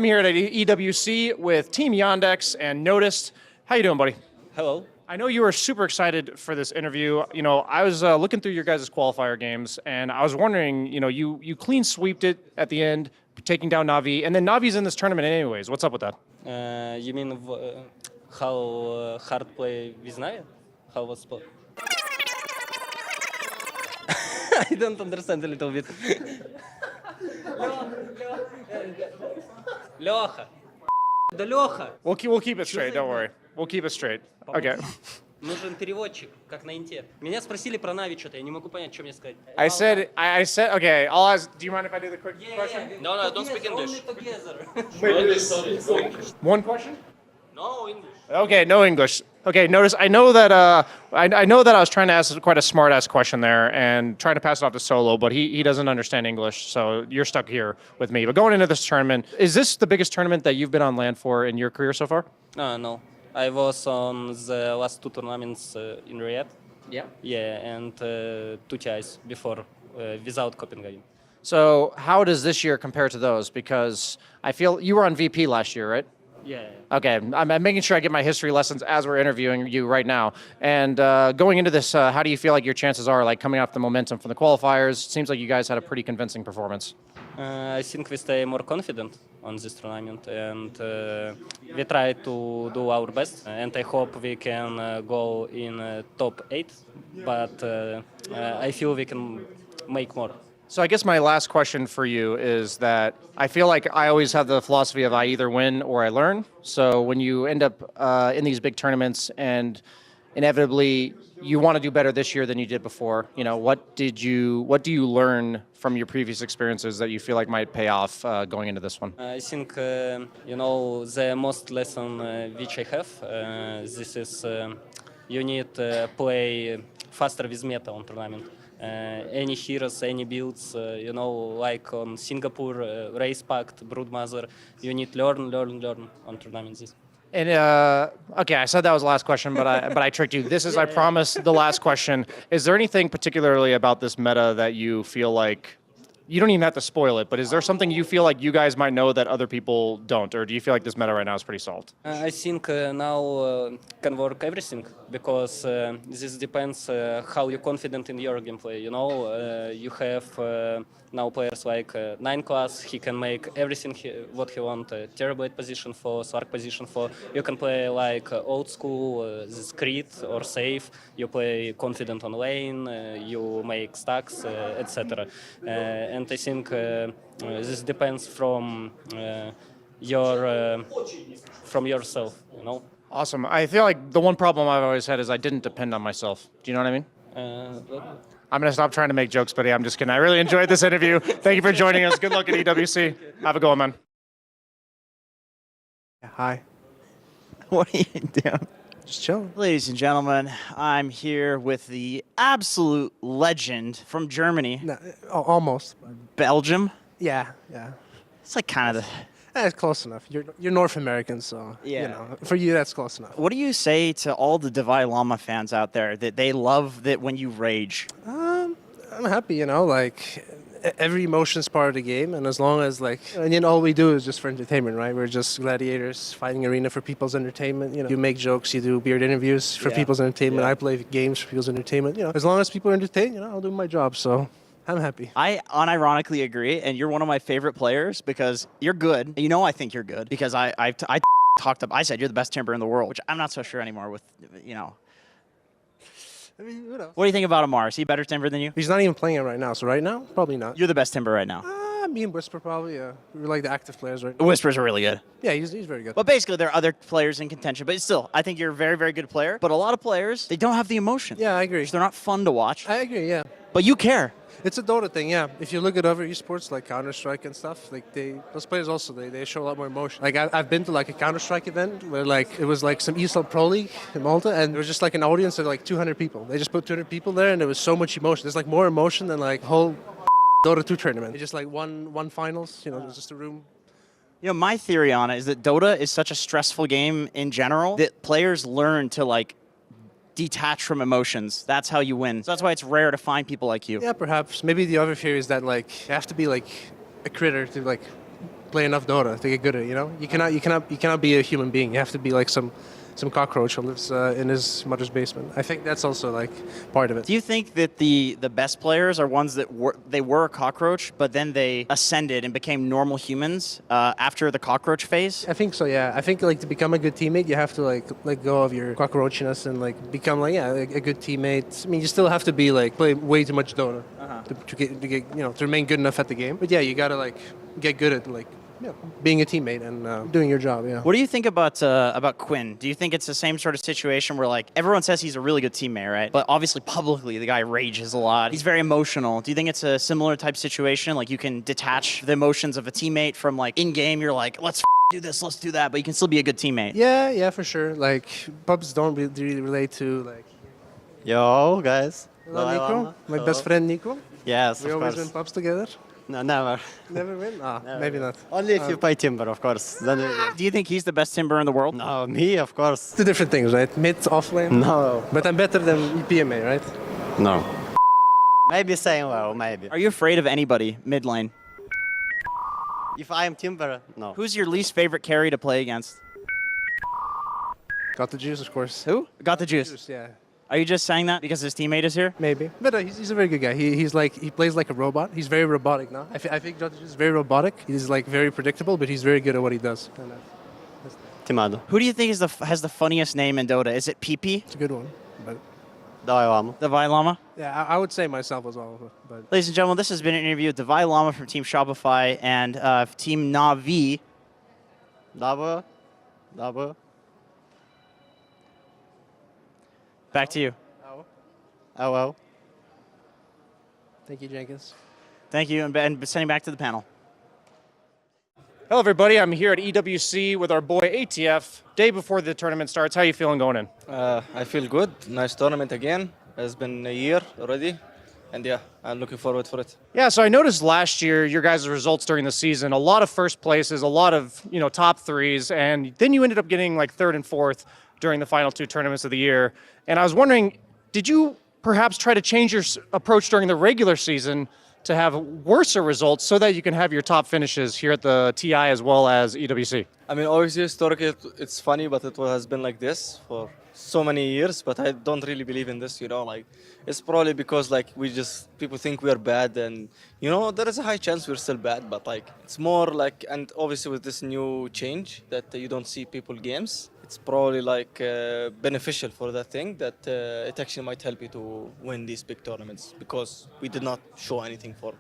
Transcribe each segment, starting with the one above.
I'm here at EWC with Team Yandex and Noticed. How you doing, buddy? Hello. I know you were super excited for this interview. You know, I was looking through your guys' qualifier games, and I was wondering, you know, you clean sweeped it at the end, taking down Navi, and then Navi's in this tournament anyways. What's up with that? You mean how hard play with Navi? How was spot? I don't understand a little bit. Леха. Да Леха. We'll keep it straight. Don't worry. We'll keep it straight. Okay. Нужен переводчик, как на инте. Меня спросили про Нави что-то, я не могу понять, что мне сказать. I said, okay, I'll ask, do you mind if I do the quick question? No, I don't speak English. One question? No English. Okay, no English. Okay, notice, I know that I know that I was trying to ask quite a smart-ass question there and trying to pass it off to Solo, but he doesn't understand English, so you're stuck here with me. But going into this tournament, is this the biggest tournament that you've been on land for in your career so far? No. I was on the last two tournaments in Riyadh. Yeah. Yeah, and two times before without Copenhagen. So how does this year compare to those? Because I feel you were on VP last year, right? Yeah. Okay, I'm making sure I get my history lessons as we're interviewing you right now. And going into this, how do you feel like your chances are, like coming off the momentum from the qualifiers? Seems like you guys had a pretty convincing performance. I think we stay more confident on this tournament, and we try to do our best. And I hope we can go in top 8, but I feel we can make more. So I guess my last question for you is that I feel like I always have the philosophy of I either win or I learn. So when you end up in these big tournaments and inevitably you want to do better this year than you did before, you know, what do you learn from your previous experiences that you feel like might pay off going into this one? I think the most lesson which I have this is you need play faster with meta on tournament. Any heroes, any builds, like on Singapore, Race Pact, Broodmother, you need learn on tournaments. And okay, I said that was the last question, but I tricked you. This is, I promise, the last question. Is there anything particularly about this meta that you feel like, you don't even have to spoil it, but is there something you feel like you guys might know that other people don't, or do you feel like this meta right now is pretty solved? I think now can work everything, because this depends how you're confident in your gameplay. You have now players like 9 class, he can make everything what he wants, Terrace position for, Slark position for. You can play like old school, this crit or safe, you play confident on lane, you make stacks, etc. And I think this depends from yourself, Awesome. I feel like the one problem I've always had is I didn't depend on myself. Do you know what I mean? I'm going to stop trying to make jokes, buddy. I'm just kidding. I really enjoyed this interview. Thank you for joining us. Good luck at EWC. Have a good one, man. Hi. What are you doing? Just chilling. Ladies and gentlemen, I'm here with the absolute legend from Germany. No, almost. Belgium. Yeah. It's like kind of the... It's close enough. You're North American, so for you that's close enough. What do you say to all the Davai Llama fans out there that they love that when you rage? I'm happy, like every emotion's part of the game, and as long as and all we do is just for entertainment, right? We're just gladiators fighting arena for people's entertainment. You make jokes, you do weird interviews for people's entertainment. I play games for people's entertainment. As long as people are entertained, I'll do my job. So I'm happy. I unironically agree, and you're one of my favorite players because you're good. I think you're good because I said you're the best Timber in the world, which I'm not so sure anymore with, I mean, who knows? What do you think about Amar? Is he better Timber than you? He's not even playing it right now, so right now, probably not. You're the best Timber right now. Me and Whisper probably, we're like the active players right now. Whispers are really good. Yeah, he's very good. But basically, there are other players in contention. But still, I think you're a very, very good player. But a lot of players, they don't have the emotion. Yeah, I agree. They're not fun to watch. I agree, yeah. But you care. It's a Dota thing, yeah. If you look at other esports like Counter-Strike and stuff, those players also they show a lot more emotion. Like I've been to a Counter-Strike event where it was some ESL Pro League in Malta, and there was just an audience of 200 people. They just put 200 people there, and there was so much emotion. There's more emotion than whole Dota 2 tournament. It's just one finals, it's just a room. My theory on it is that Dota is such a stressful game in general that players learn to detach from emotions. That's how you win. So that's why it's rare to find people like you. Yeah, perhaps. Maybe the other theory is that you have to be a critter to play enough Dota to get good at it. You know, you cannot be a human being. You have to be like some cockroach who lives in his mother's basement. I think that's also like part of it. Do you think that the best players are ones that were a cockroach, but then they ascended and became normal humans after the cockroach phase? I think so. Yeah, I think like to become a good teammate, you have to like let go of your cockroachiness and like become like a good teammate. I mean, you still have to be like play way too much Dota to get to remain good enough at the game. But yeah, you gotta like get good at like being a teammate and doing your job. Yeah. What do you think about Quinn? Do you think it's the same sort of situation where like everyone says he's a really good teammate, right? But obviously publicly the guy rages a lot. He's very emotional. Do you think it's a similar type situation? Like you can detach the emotions of a teammate from like in game. You're like, let's do this, let's do that, but you can still be a good teammate. Yeah, for sure. Like pubs don't really relate to like. Yo, guys. Hello, Davai Nico. Llama. My Hello. best friend Nico. Yes, We of always course. win pubs together. No, never. Never win? Maybe not. Only if you play Timber, of course. Then we win. Do you think he's the best Timber in the world? No, me, of course. Two different things, right? Mid, off lane. No. But I'm better than PMA, right? No. Maybe saying well, maybe. Are you afraid of anybody mid lane? If I am Timber, no. Who's your least favorite carry to play against? Got the juice, of course. Who? Got the juice. Yeah, Are you just saying that because his teammate is here? maybe. But he's a very good guy. He plays like a robot. He's very robotic now. I think Got the juice is very robotic. He's like very predictable, but he's very good at what he does. And, Timado. Who do you think has the funniest name in Dota? Is it PP? it's a good one. But Davai Llama. Davai Llama? yeah, I would say myself as well. But Ladies and gentlemen, this has been an interview with Davai Llama from Team Shopify and Team Navi. Dava. Back to you. Oh, well. thank you, Jenkins. Thank you, and sending back to the panel. Hello, everybody. I'm here at EWC with our boy ATF. Day before the tournament starts. How are you feeling going in? I feel good. Nice tournament again. It's been a year already. And yeah, I'm looking forward for it. Yeah, so I noticed last year your guys' results during the season, a lot of first places, a lot of top threes, and then you ended up getting like third and fourth during the final two tournaments of the year. And I was wondering, did you perhaps try to change your approach during the regular season to have worser results so that you can have your top finishes here at the TI as well as EWC? I mean, obviously, historically, it's funny, but it has been like this for so many years. But I don't really believe in this, Like, it's probably because, like, people think we are bad. And, there is a high chance we're still bad. But, like, it's more like, and obviously with this new change that you don't see people games, it's probably like beneficial for that thing that it actually might help you to win these big tournaments because we did not show anything for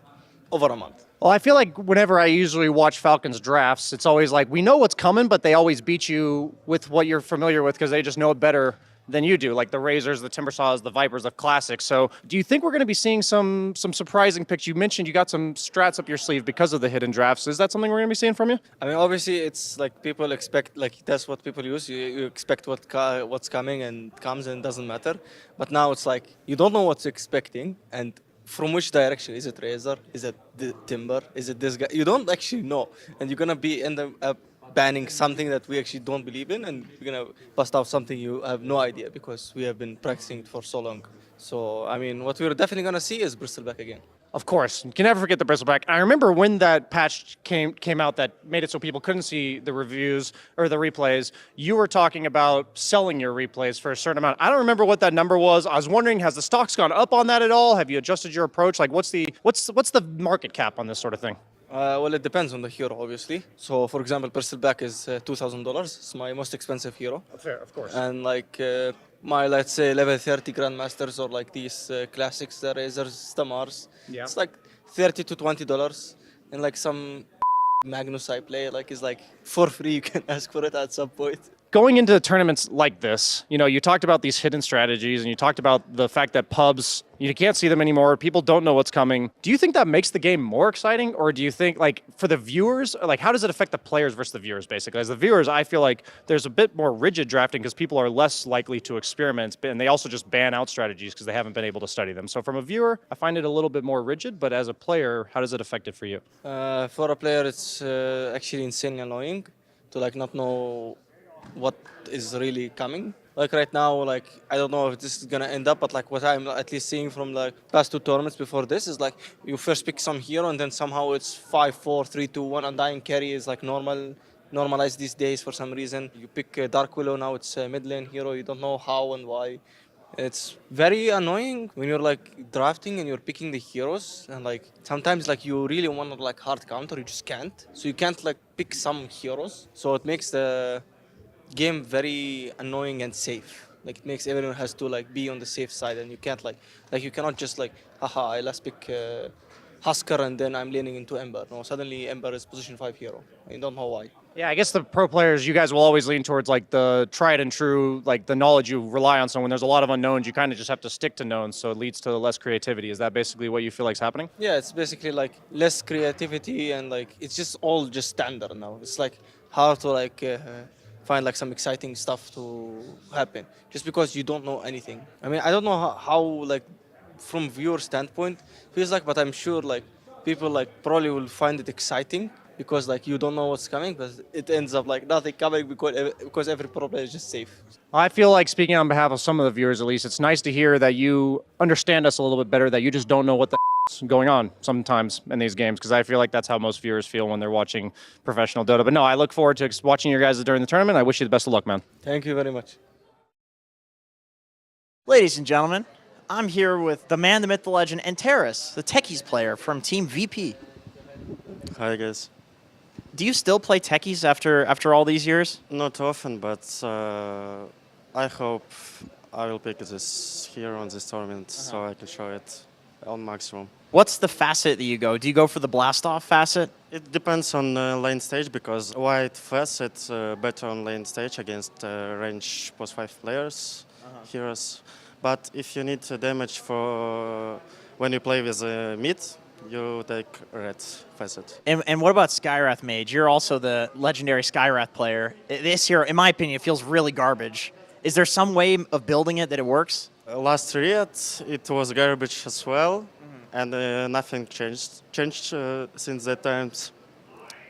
over a month. Well, I feel like whenever I usually watch Falcons drafts, it's always like, we know what's coming, but they always beat you with what you're familiar with because they just know it better than you do, like the Razors, the Timbersaws, the Vipers of Classic. So do you think we're going to be seeing some surprising picks? You mentioned you got some strats up your sleeve because of the hidden drafts. Is that something we're going to be seeing from you? I mean, obviously, it's like people expect, like that's what people use. You expect what's coming and comes and it doesn't matter. But now it's like you don't know what's expecting and from which direction. Is it Razor? Is it the Timber? Is it this guy? You don't actually know. And you're going to be end up banning something that we actually don't believe in, and we're going to bust out something you have no idea because we have been practicing it for so long. So, I mean, what we're definitely going to see is Bristleback again. Of course. You can never forget the Bristleback. I remember when that patch came out that made it so people couldn't see the reviews or the replays, you were talking about selling your replays for a certain amount. I don't remember what that number was. I was wondering, has the stocks gone up on that at all? Have you adjusted your approach? Like, what's the market cap on this sort of thing? Well, it depends on the hero, obviously. So, for example, Bristleback is $2,000. It's my most expensive hero. Fair, of course. And like my, let's say, level 30 Grandmasters or like these classics, the Razors, the Mars, it's like $30 to $20. And like some Magnus I play, like is like for free. You can ask for it at some point. Going into tournaments like this, you talked about these hidden strategies and you talked about the fact that pubs, you can't see them anymore. People don't know what's coming. Do you think that makes the game more exciting? Or do you think, like, for the viewers, like, how does it affect the players versus the viewers, basically? As the viewers, I feel like there's a bit more rigid drafting because people are less likely to experiment. And they also just ban out strategies because they haven't been able to study them. So from a viewer, I find it a little bit more rigid. But as a player, how does it affect it for you? For a player, it's actually insanely annoying to like not know what is really coming. Like right now, like I don't know if this is gonna end up, but like what I'm at least seeing from like past 2 tournaments before this is like you first pick some hero and then somehow it's 5-4, 3-2-1, undying carry is like normalized these days for some reason. You pick Dark Willow, now it's a mid lane hero. You don't know how and why. It's very annoying when you're like drafting and you're picking the heroes and like sometimes like you really want to like hard counter, you just can't. So you can't like pick some heroes. So it makes the game very annoying and safe. Like it makes everyone has to like be on the safe side, and you can't like you cannot just like haha I let's pick Husker and then I'm leaning into Ember. No, suddenly Ember is position 5 hero. I don't know why. Yeah, I guess the pro players, you guys will always lean towards like the tried and true, like the knowledge you rely on. So when there's a lot of unknowns, you kind of just have to stick to knowns. So it leads to less creativity. Is that basically what you feel like is happening? Yeah, it's basically like less creativity and like it's just all just standard now. It's like hard to like find like some exciting stuff to happen just because you don't know anything. I mean, I don't know how like from viewer standpoint feels like, but I'm sure like people like probably will find it exciting because like you don't know what's coming, but it ends up like nothing coming because every pro player is just safe. I feel like, speaking on behalf of some of the viewers at least, it's nice to hear that you understand us a little bit better, that you just don't know what the is going on sometimes in these games, because I feel like that's how most viewers feel when they're watching professional Dota. But no, I look forward to watching your guys during the tournament. I wish you the best of luck, man. Thank you very much. Ladies and gentlemen, I'm here with the man, the myth, the legend, and Terrace, the Techies player from Team VP. Hi guys. Do you still play Techies after all these years? Not often, but I hope I will pick this here on this tournament so I can show it on maximum. What's the facet that you go? Do you go for the blast off facet? It depends on lane stage because white facet better on lane stage against range post 5 players, heroes. But if you need damage for when you play with mid, you take red facet. And what about Skywrath Mage? You're also the legendary Skywrath player. This hero, in my opinion, feels really garbage. Is there some way of building it that it works? Last Riyadh, it was garbage as well, and nothing changed since that time.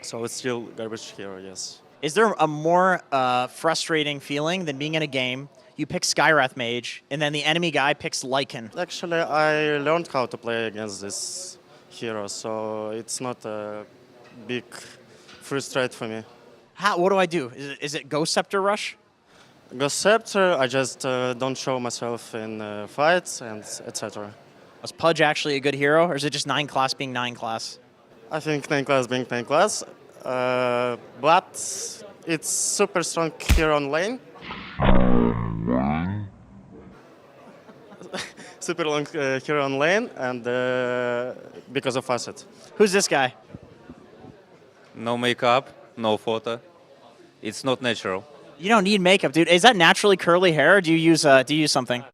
So it's still garbage hero, yes. Is there a more frustrating feeling than being in a game, you pick Skywrath Mage, and then the enemy guy picks Lycan? Actually, I learned how to play against this hero, so it's not a big frustrate for me. What do I do? Is it Ghost Scepter Rush? Ghost Scepter, I just don't show myself in fights and etc. Was Pudge actually a good hero, or is it just 9 class being 9 class? I think 9 class being 10 class, but it's super strong hero on lane. Super long hero on lane, and because of facet. Who's this guy? No makeup, no photo. It's not natural. You don't need makeup, dude. Is that naturally curly hair, or do you use something?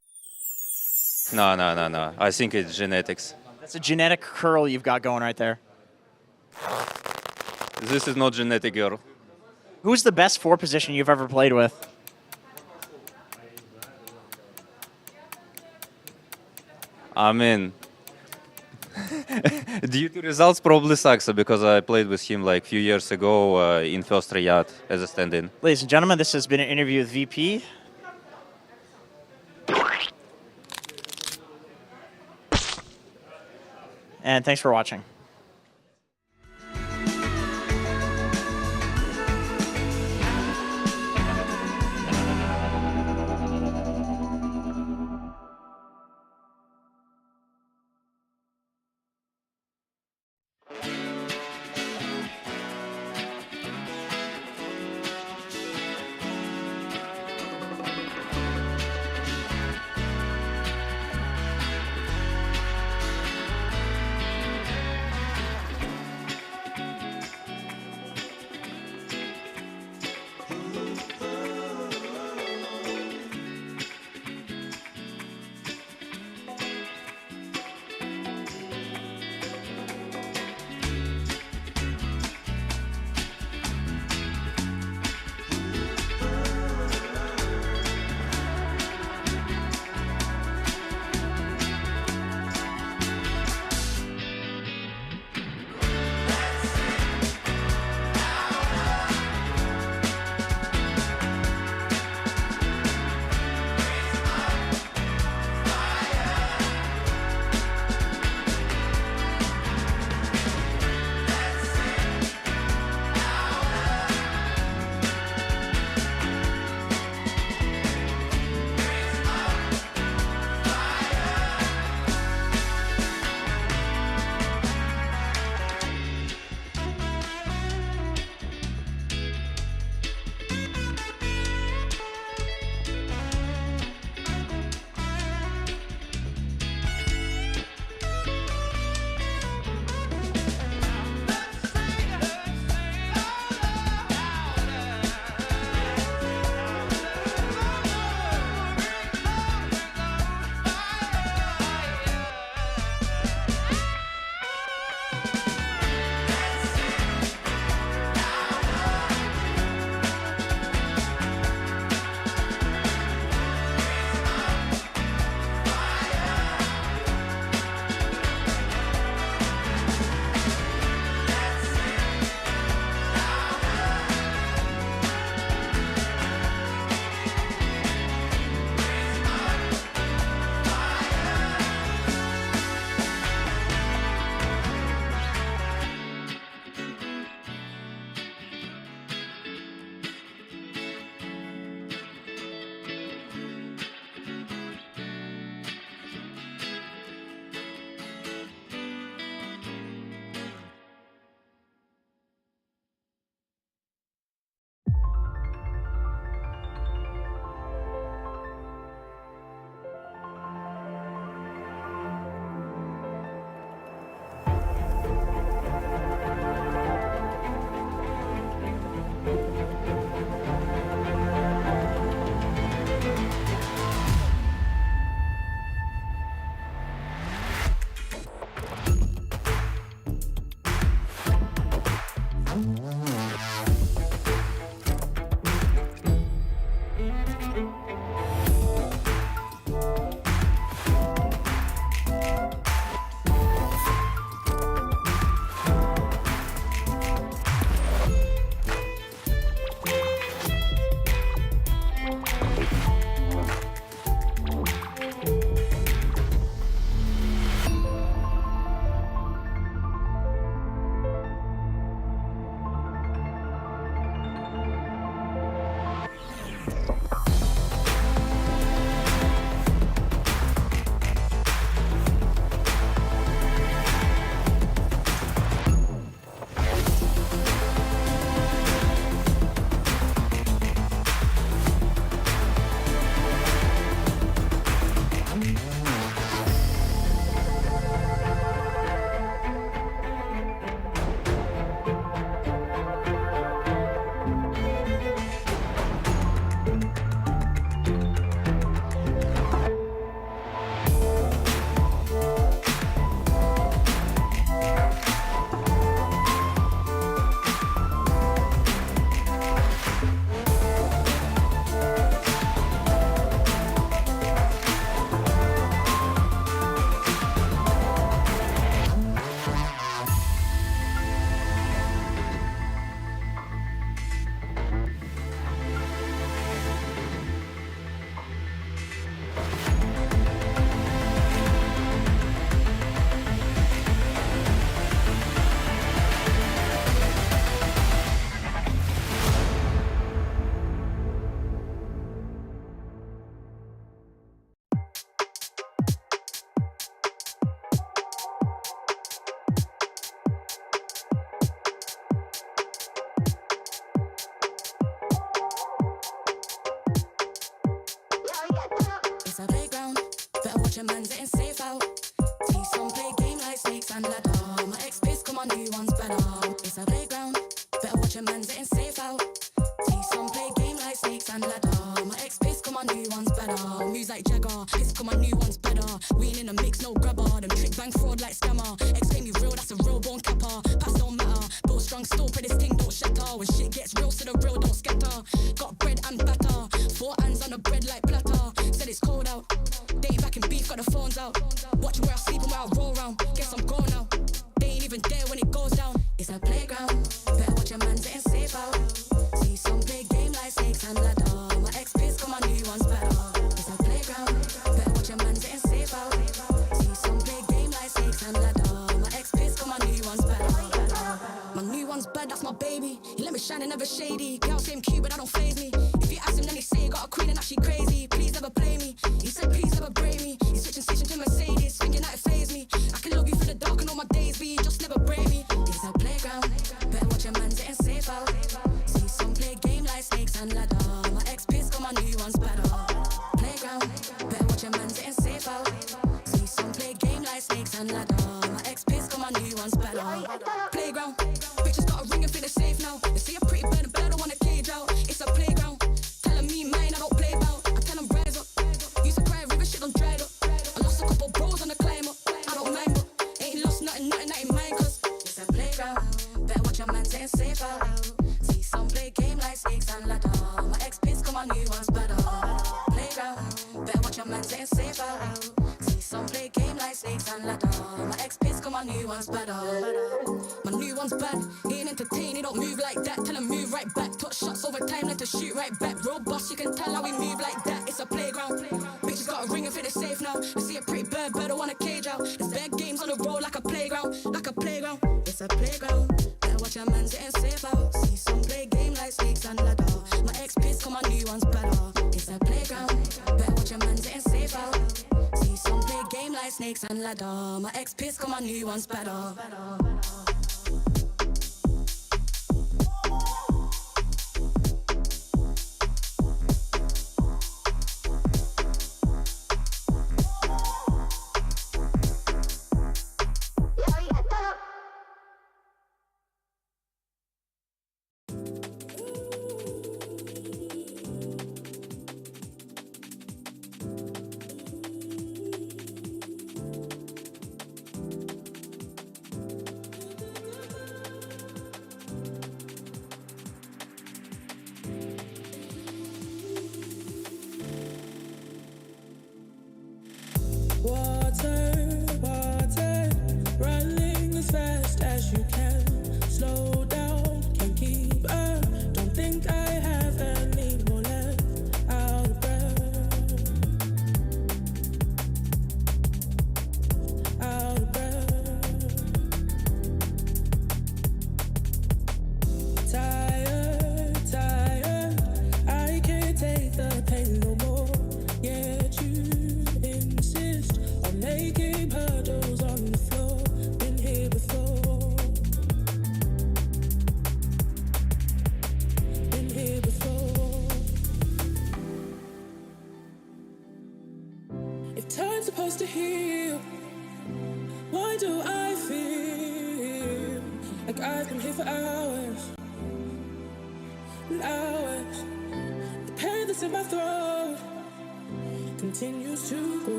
No. I think it's genetics. That's a genetic curl you've got going right there. This is not genetic, girl. Who's the best 4 position you've ever played with? I mean, due to results, probably Saxa, because I played with him like a few years ago in first Riyadh as a stand-in. Ladies and gentlemen, this has been an interview with VP. And thanks for watching. watch a man's getting safe out. See some play game like snakes and ladder. My ex-biz, come on, new one's better. It's a playground, better watch a man's getting safe out. See some play game like snakes and ladder. My ex-biz, come on, new one's better. Moves like Jagger, hits come on, new one's better. We ain't in the mix, no grabber. Them trick bang fraud like scammer. Ex-claim you real, that's a real born capper. Pass don't matter, build strong still, pray this thing don't shatter. When shit gets real, so the real don't scatter. Got bread and batter, 4 hands on the bread like platter. Said it's cold out, they ain't back in beef, got the phones out. Watch where I sleep and where I roll round. Guess I'm gone now, they ain't even there when it goes down. It's a playground, better watch your man getting safe out. See some play game like snakes and ladder. My ex-biz, come on, new one's better. It's a playground, better watch your man getting safe out. See some play game like snakes and ladder. My ex-biz, come on, new one's better. My new one's bad, that's my baby. He let me shine and never shady. Girl, same cute, but that don't faze me. If you ask him, then he say he got a queen and that she crazy. Please never play me. He said, please never break me. He's switching station to Mercedes, thinking that it faze me. I can love you through the dark and all my days, but you just never break me. It's a playground, better watch your man getting safe out. See some play game like snakes and ladder. My ex-biz, come on, new one's better. Playground, better watch your man getting safe out. See some play game like snakes and ladder. My ex-biz, come on, new one's better. Playground, bitches got a ring and feel safe now. They say I'm pretty bird, but I don't want a cage out. It's a playground, telling me mine, I don't play about. I tell them rise up, used to cry river shit done dried up. I lost a couple bros on the climb up. I don't mind, but ain't lost nothing that ain't mine. Cause it's a playground, better watch your man getting safe out. See some play game like snakes and ladder. My ex-biz, come on, new one's better. Playground, better watch your man getting safe out. See some play game like snakes and ladder. My ex-biz, come on, new one's better. My new one's bad, he ain't entertained, he don't move like that. Tell him move right back, touch shots over time, let to shoot right back. Robust, you can tell how we move like that. It's a playground, bitches got a ring and feel safe now. They see a pretty bird, but don't want a cage out. There's bad games on the road like a playground, like a playground. It's a playground, better watch your man getting safe out. See some play game like snakes and ladder. My ex-biz, come on, new one's better. It's a playground, better watch your man getting safe out. See some play game like snakes and ladder. My ex-biz, come on, new one's better.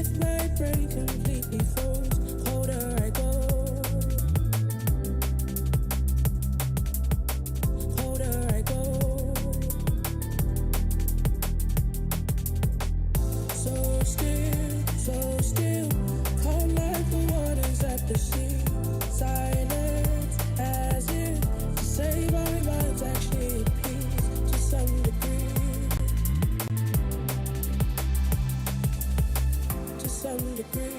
with my brain completely froze. Colder I go. Colder I go. So still, calm like the waters at the sea. Silence as if to say my mind's actually at peace to some degree. To some degree.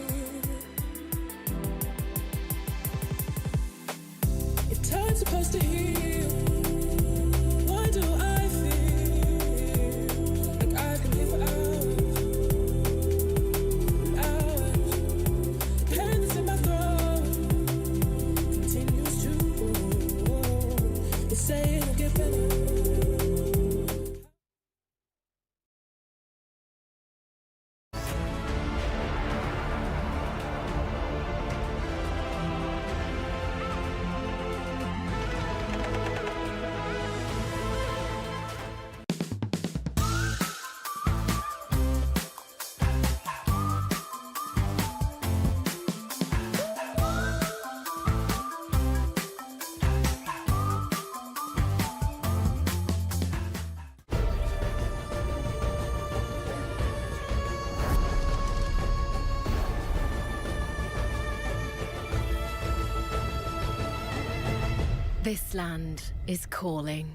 If time's supposed to heal, why do I feel like I can live for hours? Pain that's in my throat continues to grow. They say it'll get better. This land is calling.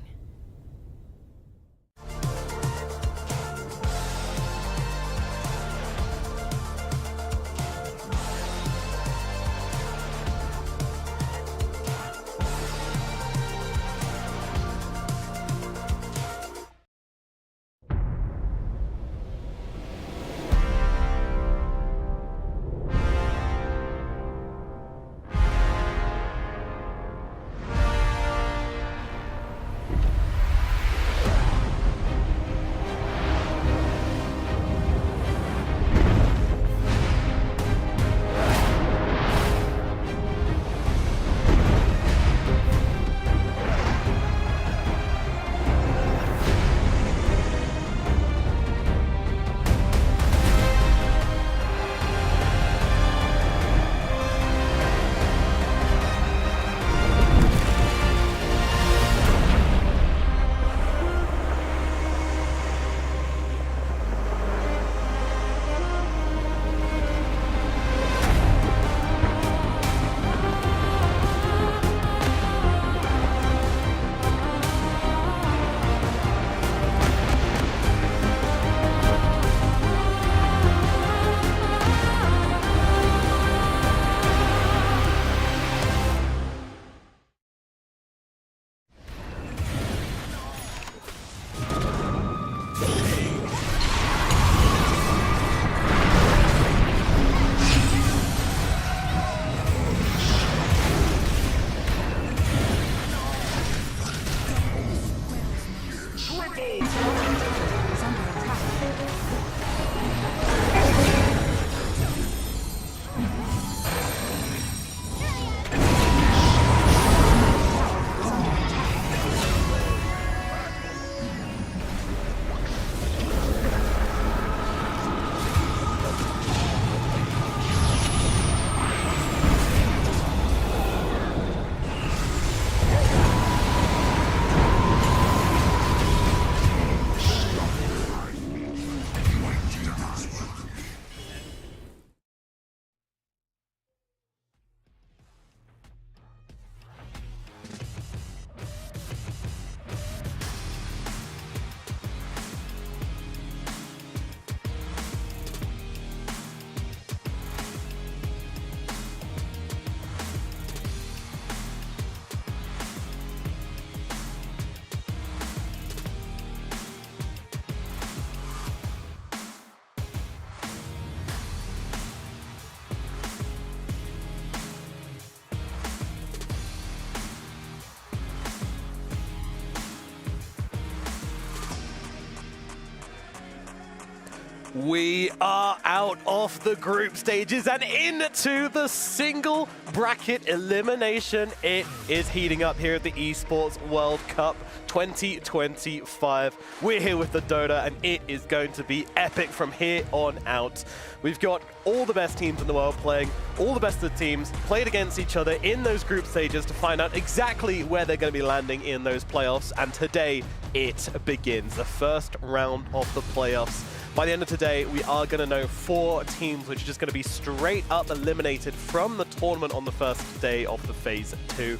We are out of the group stages and into the single bracket elimination. It is heating up here at the Esports World Cup 2025. We're here with the Dota and it is going to be epic from here on out. We've got all the best teams in the world playing, all the best of the teams played against each other in those group stages to find out exactly where they're going to be landing in those playoffs. And today it begins, the first round of the playoffs. By the end of today, we are going to know 4 teams which are just going to be straight up eliminated from the tournament on the first day of the Phase 2,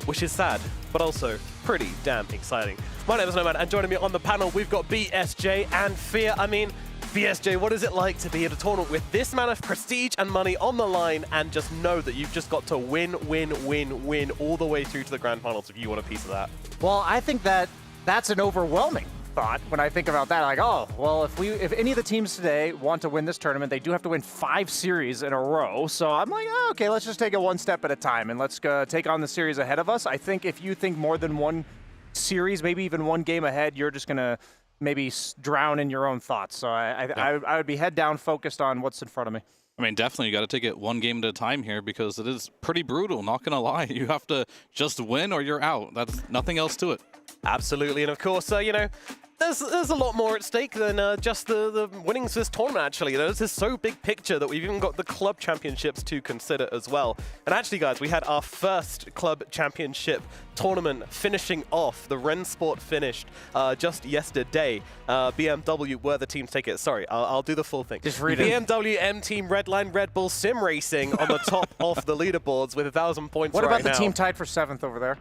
which is sad, but also pretty damn exciting. My name is Nomad, and joining me on the panel, we've got BSJ and Fear. I mean, BSJ, what is it like to be at a tournament with this amount of prestige and money on the line and just know that you've just got to win all the way through to the grand finals if you want a piece of that? Well, I think that's an overwhelming thought when I think about that. Like, oh, well, if any of the teams today want to win this tournament, they do have to win 5 series in a row. So I'm like, oh, okay, let's just take it one step at a time and let's go take on the series ahead of us. I think if you think more than one series, maybe even one game ahead, you're just going to maybe drown in your own thoughts. So I would be head down, focused on what's in front of me. I mean, definitely you got to take it one game at a time here because it is pretty brutal, not going to lie. You have to just win or you're out. That's nothing else to it. Absolutely, and of course, you know, there's a lot more at stake than just the winnings of this tournament, actually. There's this so big picture that we've even got the club championships to consider as well. And actually, guys, we had our first club championship tournament finishing off. The Rensport finished just yesterday. BMW were the team to take it. Sorry, I'll do the full thing. Just read it. BMW M Team Redline Red Bull Sim Racing on the top of the leaderboards with 1,000 points right now. What about the team tied for 7th over there?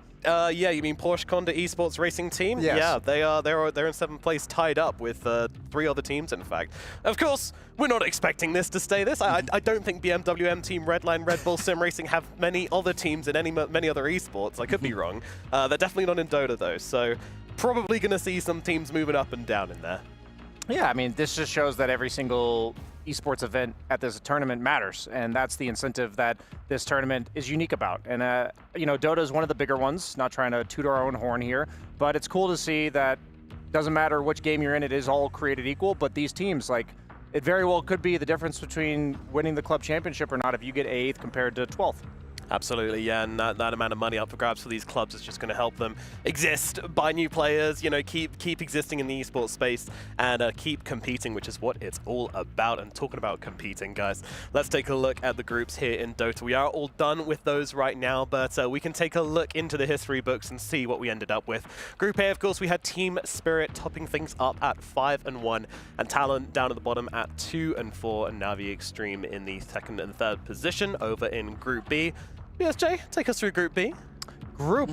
Yeah, you mean Porsche Conda Esports Racing Team? Yes. Yeah, they're in 7th place, tied up with 3 other teams, in fact. Of course, we're not expecting this to stay this. I don't think BMW M Team Redline Red Bull Sim Racing have many other teams in many other esports. I could be wrong. They're definitely not in Dota, though, so probably going to see some teams moving up and down in there. Yeah, I mean, this just shows that every single esports event at this tournament matters, and that's the incentive that this tournament is unique about. And, you know, Dota is one of the bigger ones, not trying to toot our own horn here, but it's cool to see that doesn't matter which game you're in, it is all created equal, but these teams, like, it very well could be the difference between winning the club championship or not if you get 8th compared to 12th. Absolutely, yeah, and that amount of money up for grabs for these clubs is just going to help them exist, buy new players, you know, keep existing in the esports space, and keep competing, which is what it's all about. And talking about competing, guys, let's take a look at the groups here in Dota. We are all done with those right now, but we can take a look into the history books and see what we ended up with. Group A, of course, we had Team Spirit topping things up at 5-1, and Talon down at the bottom at 2-4, and Navi Extreme in the 2nd and 3rd position over in Group B. BSJ, take us through Group B. Group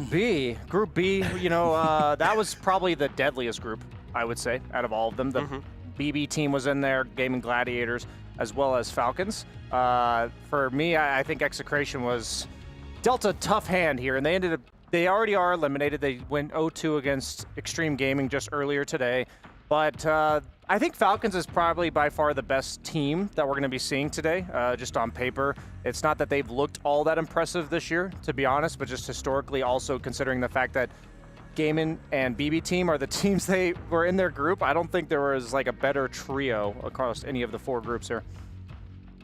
B, you know, that was probably the deadliest group, I would say, out of all of them. The BB team was in there, Gaming Gladiators, as well as Falcons. For me, I think Execration was dealt a tough hand here, and they already are eliminated. They went 0-2 against Extreme Gaming just earlier today. But I think Falcons is probably by far the best team that we're going to be seeing today, just on paper. It's not that they've looked all that impressive this year, to be honest, but just historically also considering the fact that Gaming and BB team are the teams they were in their group. I don't think there was like a better trio across any of the 4 groups here.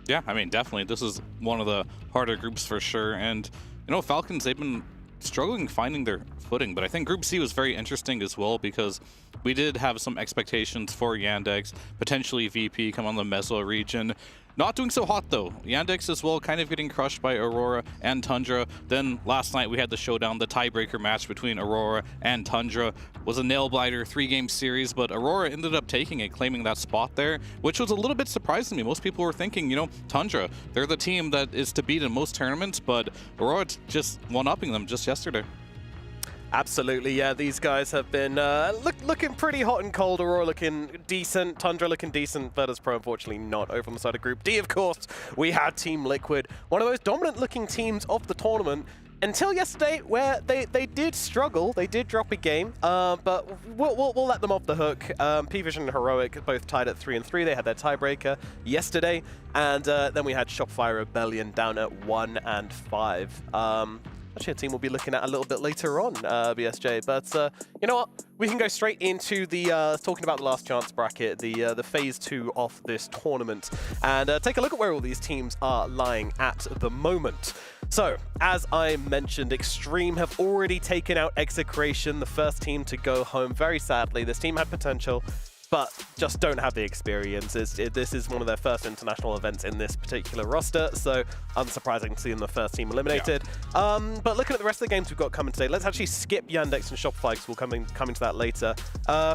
Yeah, I mean, definitely. This is one of the harder groups for sure. And, you know, Falcons, they've been struggling finding their footing, but I think Group C was very interesting as well because we did have some expectations for Yandex, potentially VP come on the Meso region. Not doing so hot though. Yandex as well, kind of getting crushed by Aurora and Tundra. Then last night we had the showdown, the tiebreaker match between Aurora and Tundra. Was a nail-biter 3-game series, but Aurora ended up taking it, claiming that spot there, which was a little bit surprising to me. Most people were thinking, you know, Tundra, they're the team that is to beat in most tournaments, but Aurora just one-upping them just yesterday. Absolutely, yeah. These guys have been looking pretty hot and cold. Aurora looking decent, Tundra looking decent, Virtus.pro unfortunately not. Over on the side of Group D, of course, we had Team Liquid, one of the most dominant-looking teams of the tournament. Until yesterday, where they did struggle, they did drop a game, but we'll let them off the hook. P-Vision and Heroic both tied at 3-3. They had their tiebreaker yesterday, and then we had Shopify Rebellion down at 1-5. Actually, a team we'll be looking at a little bit later on, BSJ. But you know what? We can go straight into the talking about the last chance bracket, the phase 2 of this tournament, and take a look at where all these teams are lying at the moment. So, as I mentioned, Extreme have already taken out Execration, the first team to go home. Very sadly, this team had potential, but just don't have the experience. This is one of their first international events in this particular roster, so unsurprising to see them the first team eliminated. Yeah. But looking at the rest of the games we've got coming today, let's actually skip Yandex and Shopify because we'll come into that later.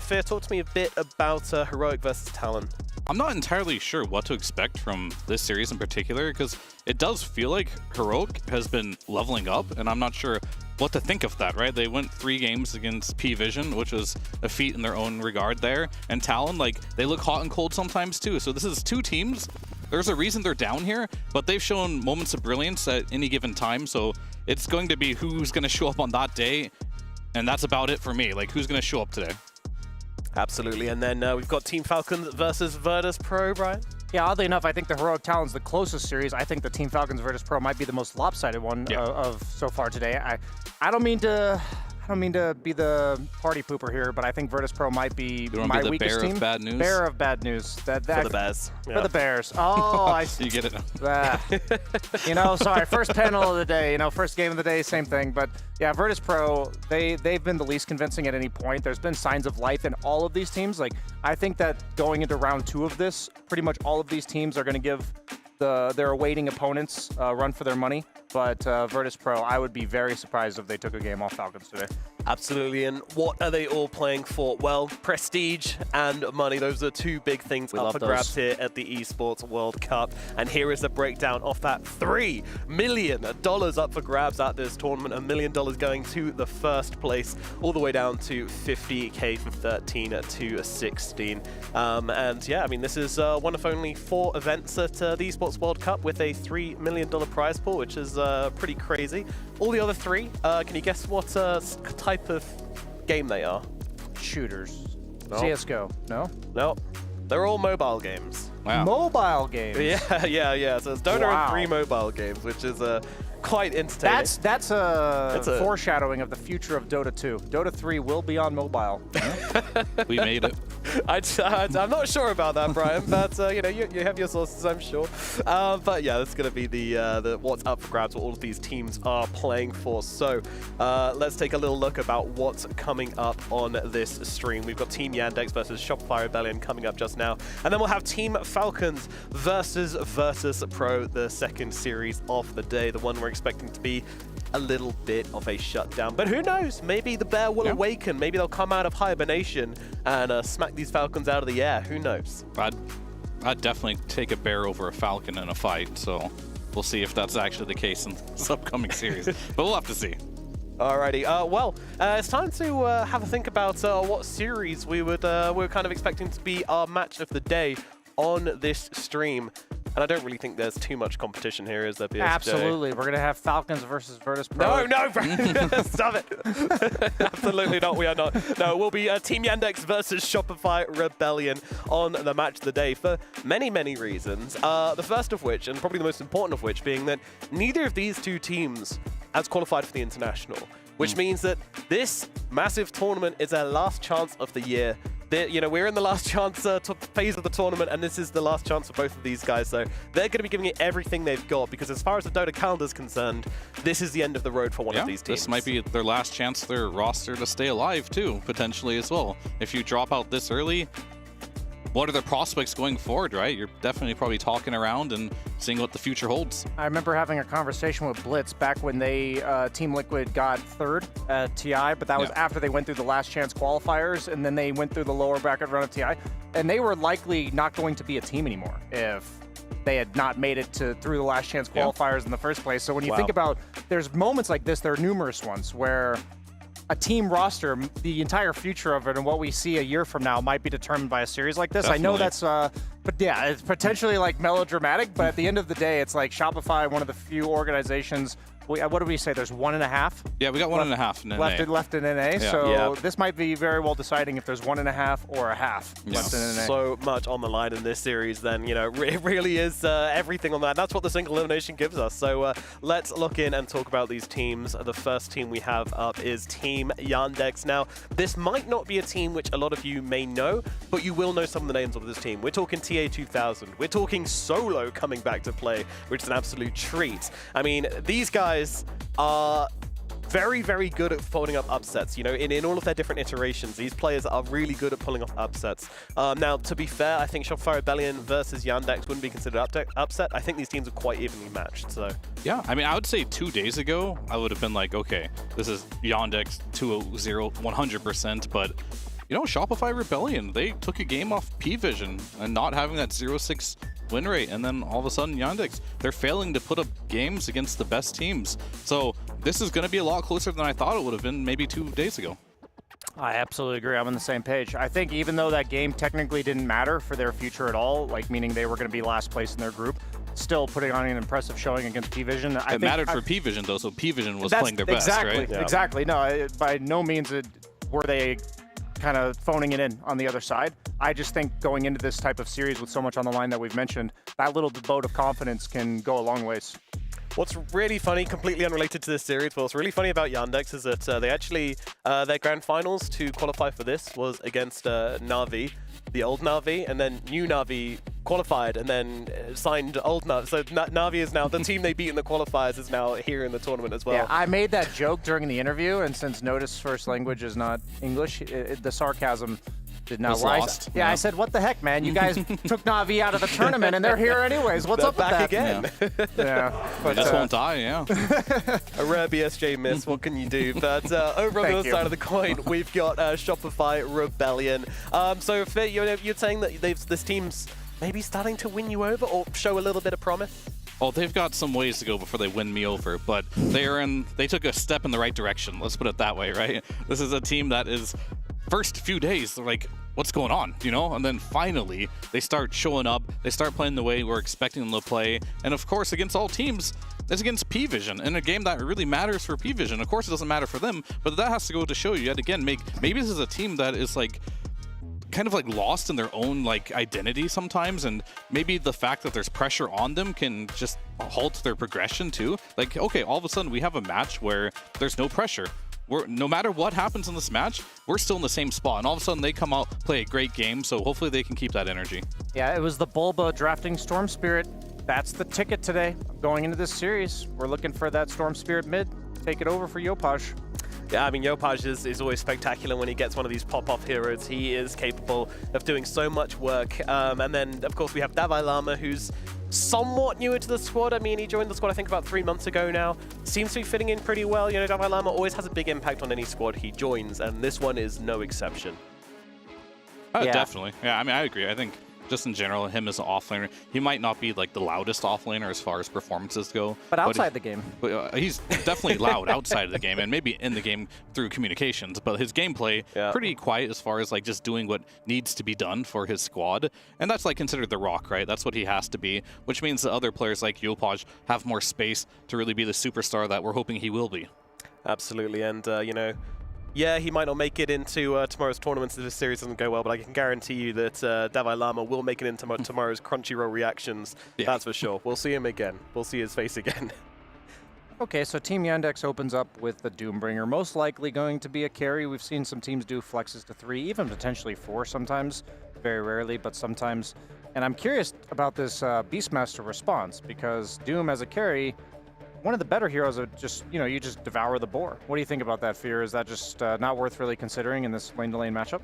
Fear, talk to me a bit about Heroic versus Talon. I'm not entirely sure what to expect from this series in particular, because it does feel like Heroic has been leveling up, and I'm not sure what to think of that, right? They went 3 games against P-Vision, which was a feat in their own regard there, and Talon, like, they look hot and cold sometimes too. So this is 2 teams. There's a reason they're down here, but they've shown moments of brilliance at any given time, so it's going to be who's going to show up on that day, and that's about it for me. Like, who's going to show up today? Absolutely, and then we've got Team Falcons versus Virtus.pro, Brian. Yeah, oddly enough, I think the Heroic Talon's the closest series. I think the Team Falcons Virtus.pro might be the most lopsided one of so far today. I don't mean to be the party pooper here, but I think Virtus.pro might be my weakest team. Bearer of bad news? Bearer of bad news. For the Bears. For the Bears. Oh, I see. You get it. You know, sorry, first panel of the day, you know, first game of the day, same thing. But yeah, Virtus.pro, they've been the least convincing at any point. There's been signs of life in all of these teams. Like, I think that going into round 2 of this, pretty much all of these teams are going to give their awaiting opponents run for their money. But Virtus.pro, I would be very surprised if they took a game off Falcons today. Absolutely, and what are they all playing for? Well, prestige and money. Those are 2 big things up for grabs here at the Esports World Cup. And here is a breakdown of that. $3 million up for grabs at this tournament. $1 million going to the first place, all the way down to $50K from 13 to 16. And yeah, I mean, this is one of only 4 events at the Esports World Cup with a $3 million prize pool, which is pretty crazy. All the other 3, can you guess what type of game they are? Shooters. No. CSGO. No? No. They're all mobile games. Wow. Mobile games? Yeah. So it's Dota and 3 mobile games, which is quite entertaining. That's a foreshadowing of the future of Dota 2. Dota 3 will be on mobile. We made it. I'm not sure about that, Brian, but you know, you have your sources, I'm sure. But yeah, that's going to be the what's up for grabs, what all of these teams are playing for. So let's take a little look about what's coming up on this stream. We've got Team Yandex versus Shopify Rebellion coming up just now, and then we'll have Team Falcons versus Virtus.pro, the second series of the day, the one we're expecting to be a little bit of a shutdown. But who knows? Maybe the bear will awaken. Maybe they'll come out of hibernation and smack these Falcons out of the air. Who knows? I'd definitely take a bear over a falcon in a fight, so we'll see if that's actually the case in this upcoming series. But we'll have to see. Alrighty, well, it's time to have a think about what series we're kind of expecting to be our match of the day on this stream. And I don't really think there's too much competition here, is there, BSJ? Absolutely. We're going to have Falcons versus Virtus.pro. No, stop it. Absolutely not. We are not. No, it will be Team Yandex versus Shopify Rebellion on the match of the day for many, many reasons. The first of which, and probably the most important of which, being that neither of these 2 teams has qualified for the International, which means that this massive tournament is their last chance of the year. You know, we're in the last chance phase of the tournament, and this is the last chance for both of these guys. So they're going to be giving it everything they've got, because as far as the Dota calendar is concerned, this is the end of the road for one of these teams. This might be their last chance for their roster to stay alive, too, potentially as well. If you drop out this early, what are the prospects going forward, right? You're definitely probably talking around and seeing what the future holds. I remember having a conversation with Blitz back when they Team Liquid got 3rd at TI, but that was after they went through the last chance qualifiers, and then they went through the lower bracket run of TI, and they were likely not going to be a team anymore if they had not made it through the last chance qualifiers in the first place. So when you think about, there's moments like this, there are numerous ones where a team roster, the entire future of it and what we see a year from now might be determined by a series like this. Definitely. I know that's, but yeah, it's potentially like melodramatic, but at the end of the day, it's like Shopify, one of the few organizations what did we say? There's 1.5? Yeah, we got 1.5 in NA. Left in NA, Yeah. so this might be very well deciding if there's 1.5 or a half left in NA. So much on the line in this series, then, you know, it really is everything on that. That's what the single elimination gives us. So let's look in and talk about these teams. The first team we have up is Team Yandex. Now, this might not be a team which a lot of you may know, but you will know some of the names of this team. We're talking TA2000. We're talking Solo coming back to play, which is an absolute treat. I mean, these guys are very, very good at folding up upsets. You know, in all of their different iterations, these players are really good at pulling off upsets. Now, to be fair, I think Shopify Rebellion versus Yandex wouldn't be considered upset. I think these teams are quite evenly matched. So yeah, I mean, I would say 2 days ago, I would have been like, okay, this is Yandex 2-0, 100%. But you know, Shopify Rebellion, they took a game off P-Vision and not having that 0-6 win rate, and then all of a sudden Yandex, they're failing to put up games against the best teams. So this is going to be a lot closer than I thought it would have been maybe 2 days ago. I absolutely agree. I'm on the same page. I think even though that game technically didn't matter for their future at all, like meaning they were going to be last place in their group, still putting on an impressive showing against P-Vision. It mattered for P-Vision though, so P-Vision was playing their best, right? Yeah. Exactly. No, by no means were they kind of phoning it in on the other side. I just think going into this type of series with so much on the line that we've mentioned, that little vote of confidence can go a long ways. What's really funny, completely unrelated to this series, but what's really funny about Yandex is that they actually, their grand finals to qualify for this was against Na'Vi, the old Na'Vi, and then new Na'Vi qualified and then signed old Na'Vi. So Na'Vi is now, the team they beat in the qualifiers is now here in the tournament as well. Yeah, I made that joke during the interview, and since Notice's first language is not English, the sarcasm did not rise. Yeah, I said, what the heck, man? You guys took Na'Vi out of the tournament, and they're here anyways. What's up with that? Again. Yeah. But this won't die, yeah. A rare BSJ miss, what can you do? But over on the other side of the coin, we've got Shopify Rebellion. So you're saying that this team's maybe starting to win you over or show a little bit of promise? Oh, they've got some ways to go before they win me over, but they took a step in the right direction. Let's put it that way, right? This is a team that is first few days, they're like, what's going on, you know? And then finally, they start showing up, they start playing the way we're expecting them to play, and of course, against all teams, it's against P-Vision, in a game that really matters for P-Vision. Of course, it doesn't matter for them, but that has to go to show you yet again, maybe this is a team that is like, kind of like lost in their own like identity sometimes, and maybe the fact that there's pressure on them can just halt their progression too. Like, okay, all of a sudden we have a match where there's no pressure. No matter what happens in this match, we're still in the same spot. And all of a sudden they come out, play a great game, so hopefully they can keep that energy. Yeah, it was the Bulba drafting Storm Spirit. That's the ticket today going into this series. We're looking for that Storm Spirit mid. Take it over for Yopaj. Yeah, I mean, Yopaj is always spectacular when he gets one of these pop-off heroes. He is capable of doing so much work. And then, of course, we have Davai Llama, who's somewhat newer to the squad. I mean, he joined the squad, I think, about 3 months ago now. Seems to be fitting in pretty well. You know, Davai Llama always has a big impact on any squad he joins, and this one is no exception. Yeah. Definitely. Yeah, I mean, I agree. I think just in general, him as an offlaner, he might not be like the loudest offlaner as far as performances go. But outside the game. But he's definitely loud outside of the game, and maybe in the game through communications. But his gameplay, pretty quiet as far as like just doing what needs to be done for his squad. And that's like considered the rock, right? That's what he has to be, which means that other players like Yopaj have more space to really be the superstar that we're hoping he will be. Absolutely, and you know, yeah, he might not make it into tomorrow's tournaments if this series doesn't go well, but I can guarantee you that Davai Llama will make it into tomorrow's Crunchyroll reactions. Yeah. That's for sure. We'll see him again. We'll see his face again. Okay, so Team Yandex opens up with the Doombringer, most likely going to be a carry. We've seen some teams do flexes to 3, even potentially 4 sometimes. Very rarely, but sometimes. And I'm curious about this Beastmaster response, because Doom as a carry, one of the better heroes of just, you know, you just devour the boar. What do you think about that, Fear? Is that just not worth really considering in this lane-to-lane matchup?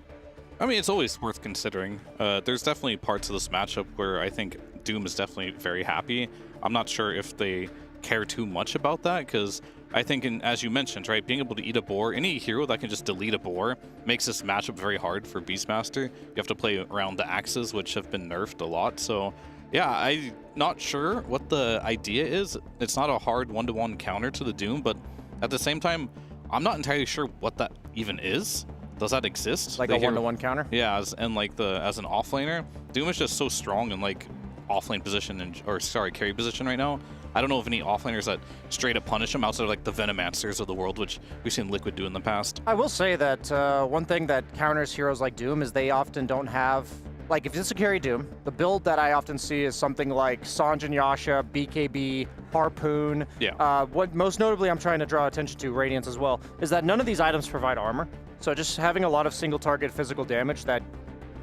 I mean, it's always worth considering. There's definitely parts of this matchup where I think Doom is definitely very happy. I'm not sure if they care too much about that, because I think, as you mentioned, right, being able to eat a boar, any hero that can just delete a boar makes this matchup very hard for Beastmaster. You have to play around the axes, which have been nerfed a lot, so yeah, I'm not sure what the idea is. It's not a hard one-to-one counter to the Doom, but at the same time, I'm not entirely sure what that even is. Does that exist? Like a one-to-one counter? Yeah, as an offlaner, Doom is just so strong in like offlane position, or sorry, carry position right now. I don't know of any offlaners that straight up punish him outside of like the Venomancers of the world, which we've seen Liquid do in the past. I will say that one thing that counters heroes like Doom is they often don't have, like if it's a carry Doom, the build that I often see is something like Sanjin Yasha, BKB, Harpoon. Yeah. What most notably I'm trying to draw attention to, Radiance as well, is that none of these items provide armor. So just having a lot of single target physical damage that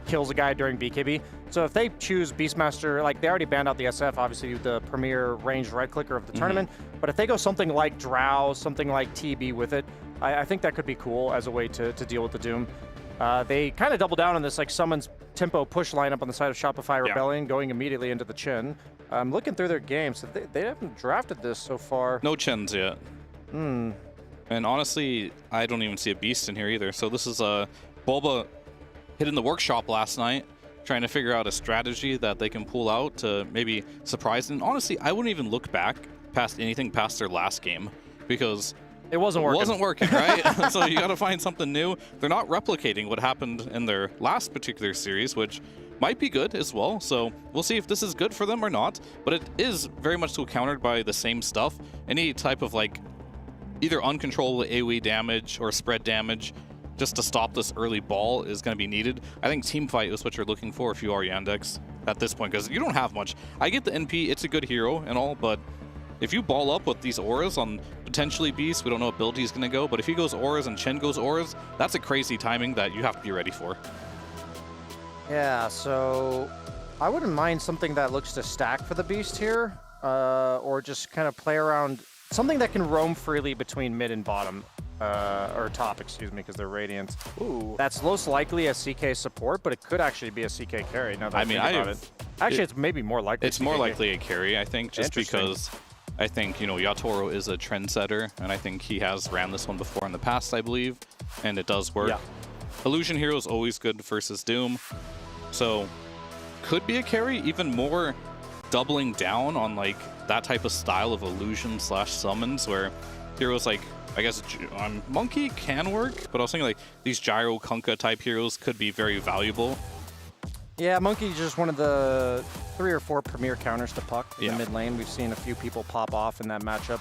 kills a guy during BKB. So if they choose Beastmaster, like they already banned out the SF, obviously the premier ranged right clicker of the tournament, but if they go something like Drow, something like TB with it, I think that could be cool as a way to deal with the Doom. They kind of double down on this like summons tempo push lineup on the side of Shopify Rebellion, going immediately into the Chin. I'm looking through their games. They haven't drafted this so far. No Chins yet. And honestly, I don't even see a Beast in here either. So this is Bulba hitting the workshop last night, trying to figure out a strategy that they can pull out to maybe surprise. And honestly, I wouldn't even look back past anything past their last game because it wasn't working, right? So you got to find something new. They're not replicating what happened in their last particular series, which might be good as well. So we'll see if this is good for them or not. But it is very much so countered by the same stuff. Any type of like either uncontrollable AoE damage or spread damage just to stop this early ball is going to be needed. I think Teamfight is what you're looking for if you are Yandex at this point, because you don't have much. I get the NP, it's a good hero and all, but if you ball up with these auras on potentially Beast, we don't know what build he's going to go, but if he goes auras and Chen goes auras, that's a crazy timing that you have to be ready for. Yeah, so I wouldn't mind something that looks to stack for the Beast here, or just kind of play around, something that can roam freely between mid and bottom. Or top, excuse me, because they're Radiant. Ooh. That's most likely a CK support, but it could actually be a CK carry. Now that I think about it. Actually, it's maybe more likely. It's more likely a carry, I think, just because I think, you know, Yatoro is a trendsetter, and I think he has ran this one before in the past, I believe, and it does work. Yeah. Illusion Hero is always good versus Doom, so could be a carry, even more doubling down on like that type of style of illusion slash summons where heroes like, I guess Monkey can work, but I was thinking like these Gyro Kunkka type heroes could be very valuable. Yeah, Monkey's just one of the 3 or 4 premier counters to Puck in the mid lane. We've seen a few people pop off in that matchup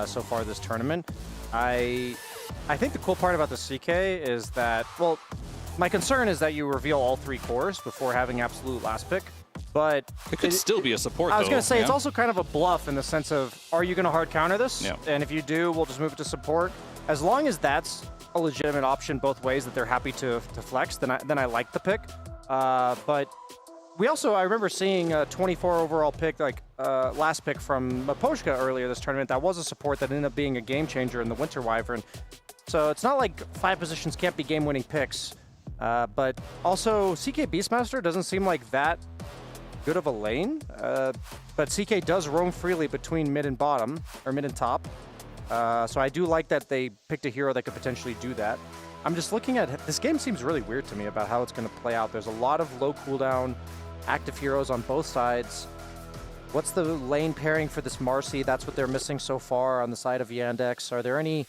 so far this tournament. I think the cool part about the CK is that, well, my concern is that you reveal all 3 cores before having absolute last pick. But it could still be a support, I was going to say, it's also kind of a bluff in the sense of, are you going to hard counter this? Yeah. And if you do, we'll just move it to support. As long as that's a legitimate option both ways that they're happy to flex, then I like the pick. But we also, I remember seeing a 24 overall pick, like last pick from Maposhka earlier this tournament. That was a support that ended up being a game changer in the Winter Wyvern. So it's not like 5 positions can't be game-winning picks. But also, CK Beastmaster doesn't seem like that good of a lane, but CK does roam freely between mid and bottom, or mid and top. So I do like that they picked a hero that could potentially do that. I'm just looking at, this game seems really weird to me about how it's going to play out. There's a lot of low cooldown active heroes on both sides. What's the lane pairing for this Marcy? That's what they're missing so far on the side of Yandex. Are there any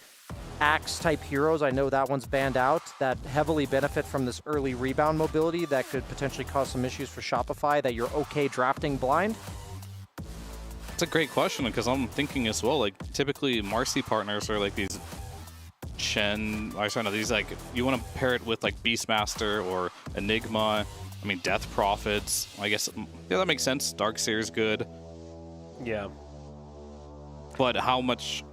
Axe type heroes? I know that one's banned out, that heavily benefit from this early rebound mobility that could potentially cause some issues for Shopify that you're okay drafting blind? It's a great question because I'm thinking as well, like typically Marcy partners are like these Chen, these like, you want to pair it with like Beastmaster or Enigma. I mean, Death Prophets, I guess, yeah, that makes sense. Darkseer's good. Yeah. But how much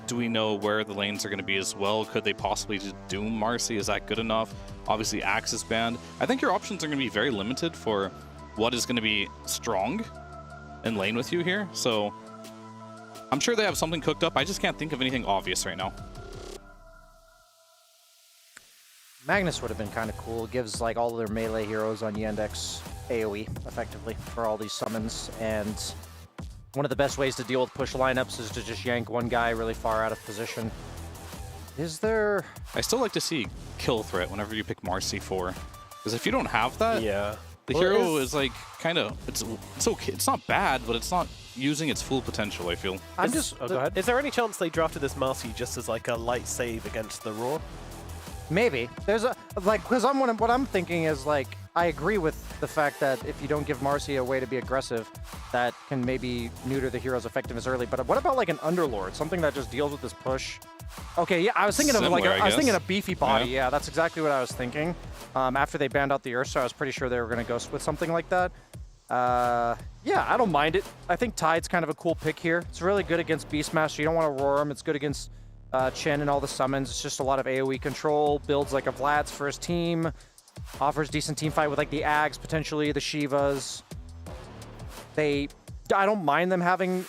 do we know where the lanes are going to be as well? Could they possibly just Doom Marcy? Is that good enough? Obviously, Axe is banned. I think your options are going to be very limited for what is going to be strong in lane with you here. So I'm sure they have something cooked up. I just can't think of anything obvious right now. Magnus would have been kind of cool. It gives like all of their melee heroes on Yandex AoE effectively for all these summons, and one of the best ways to deal with push lineups is to just yank one guy really far out of position. Is there... I still like to see kill threat whenever you pick Marcy for, because if you don't have that, the hero is like kind of, it's okay. It's not bad, but it's not using its full potential, I feel. Go ahead. Is there any chance they drafted this Marcy just as like a light save against the Raw? Maybe. There's a, like, because what I'm thinking is, like, I agree with the fact that if you don't give Marcy a way to be aggressive, that can maybe neuter the hero's effectiveness early. But what about like an Underlord, something that just deals with this push? Okay, yeah, I was thinking of like I was thinking a beefy body. Yeah, that's exactly what I was thinking. After they banned out the Ursa, I was pretty sure they were going to go with something like that. Yeah, I don't mind it. I think Tide's kind of a cool pick here. It's really good against Beastmaster. You don't want to roar him. It's good against Chen and all the summons. It's just a lot of AoE control. Builds like a Vlad's for his team. Offers decent team fight with like the Ags, potentially the Shivas. I don't mind them having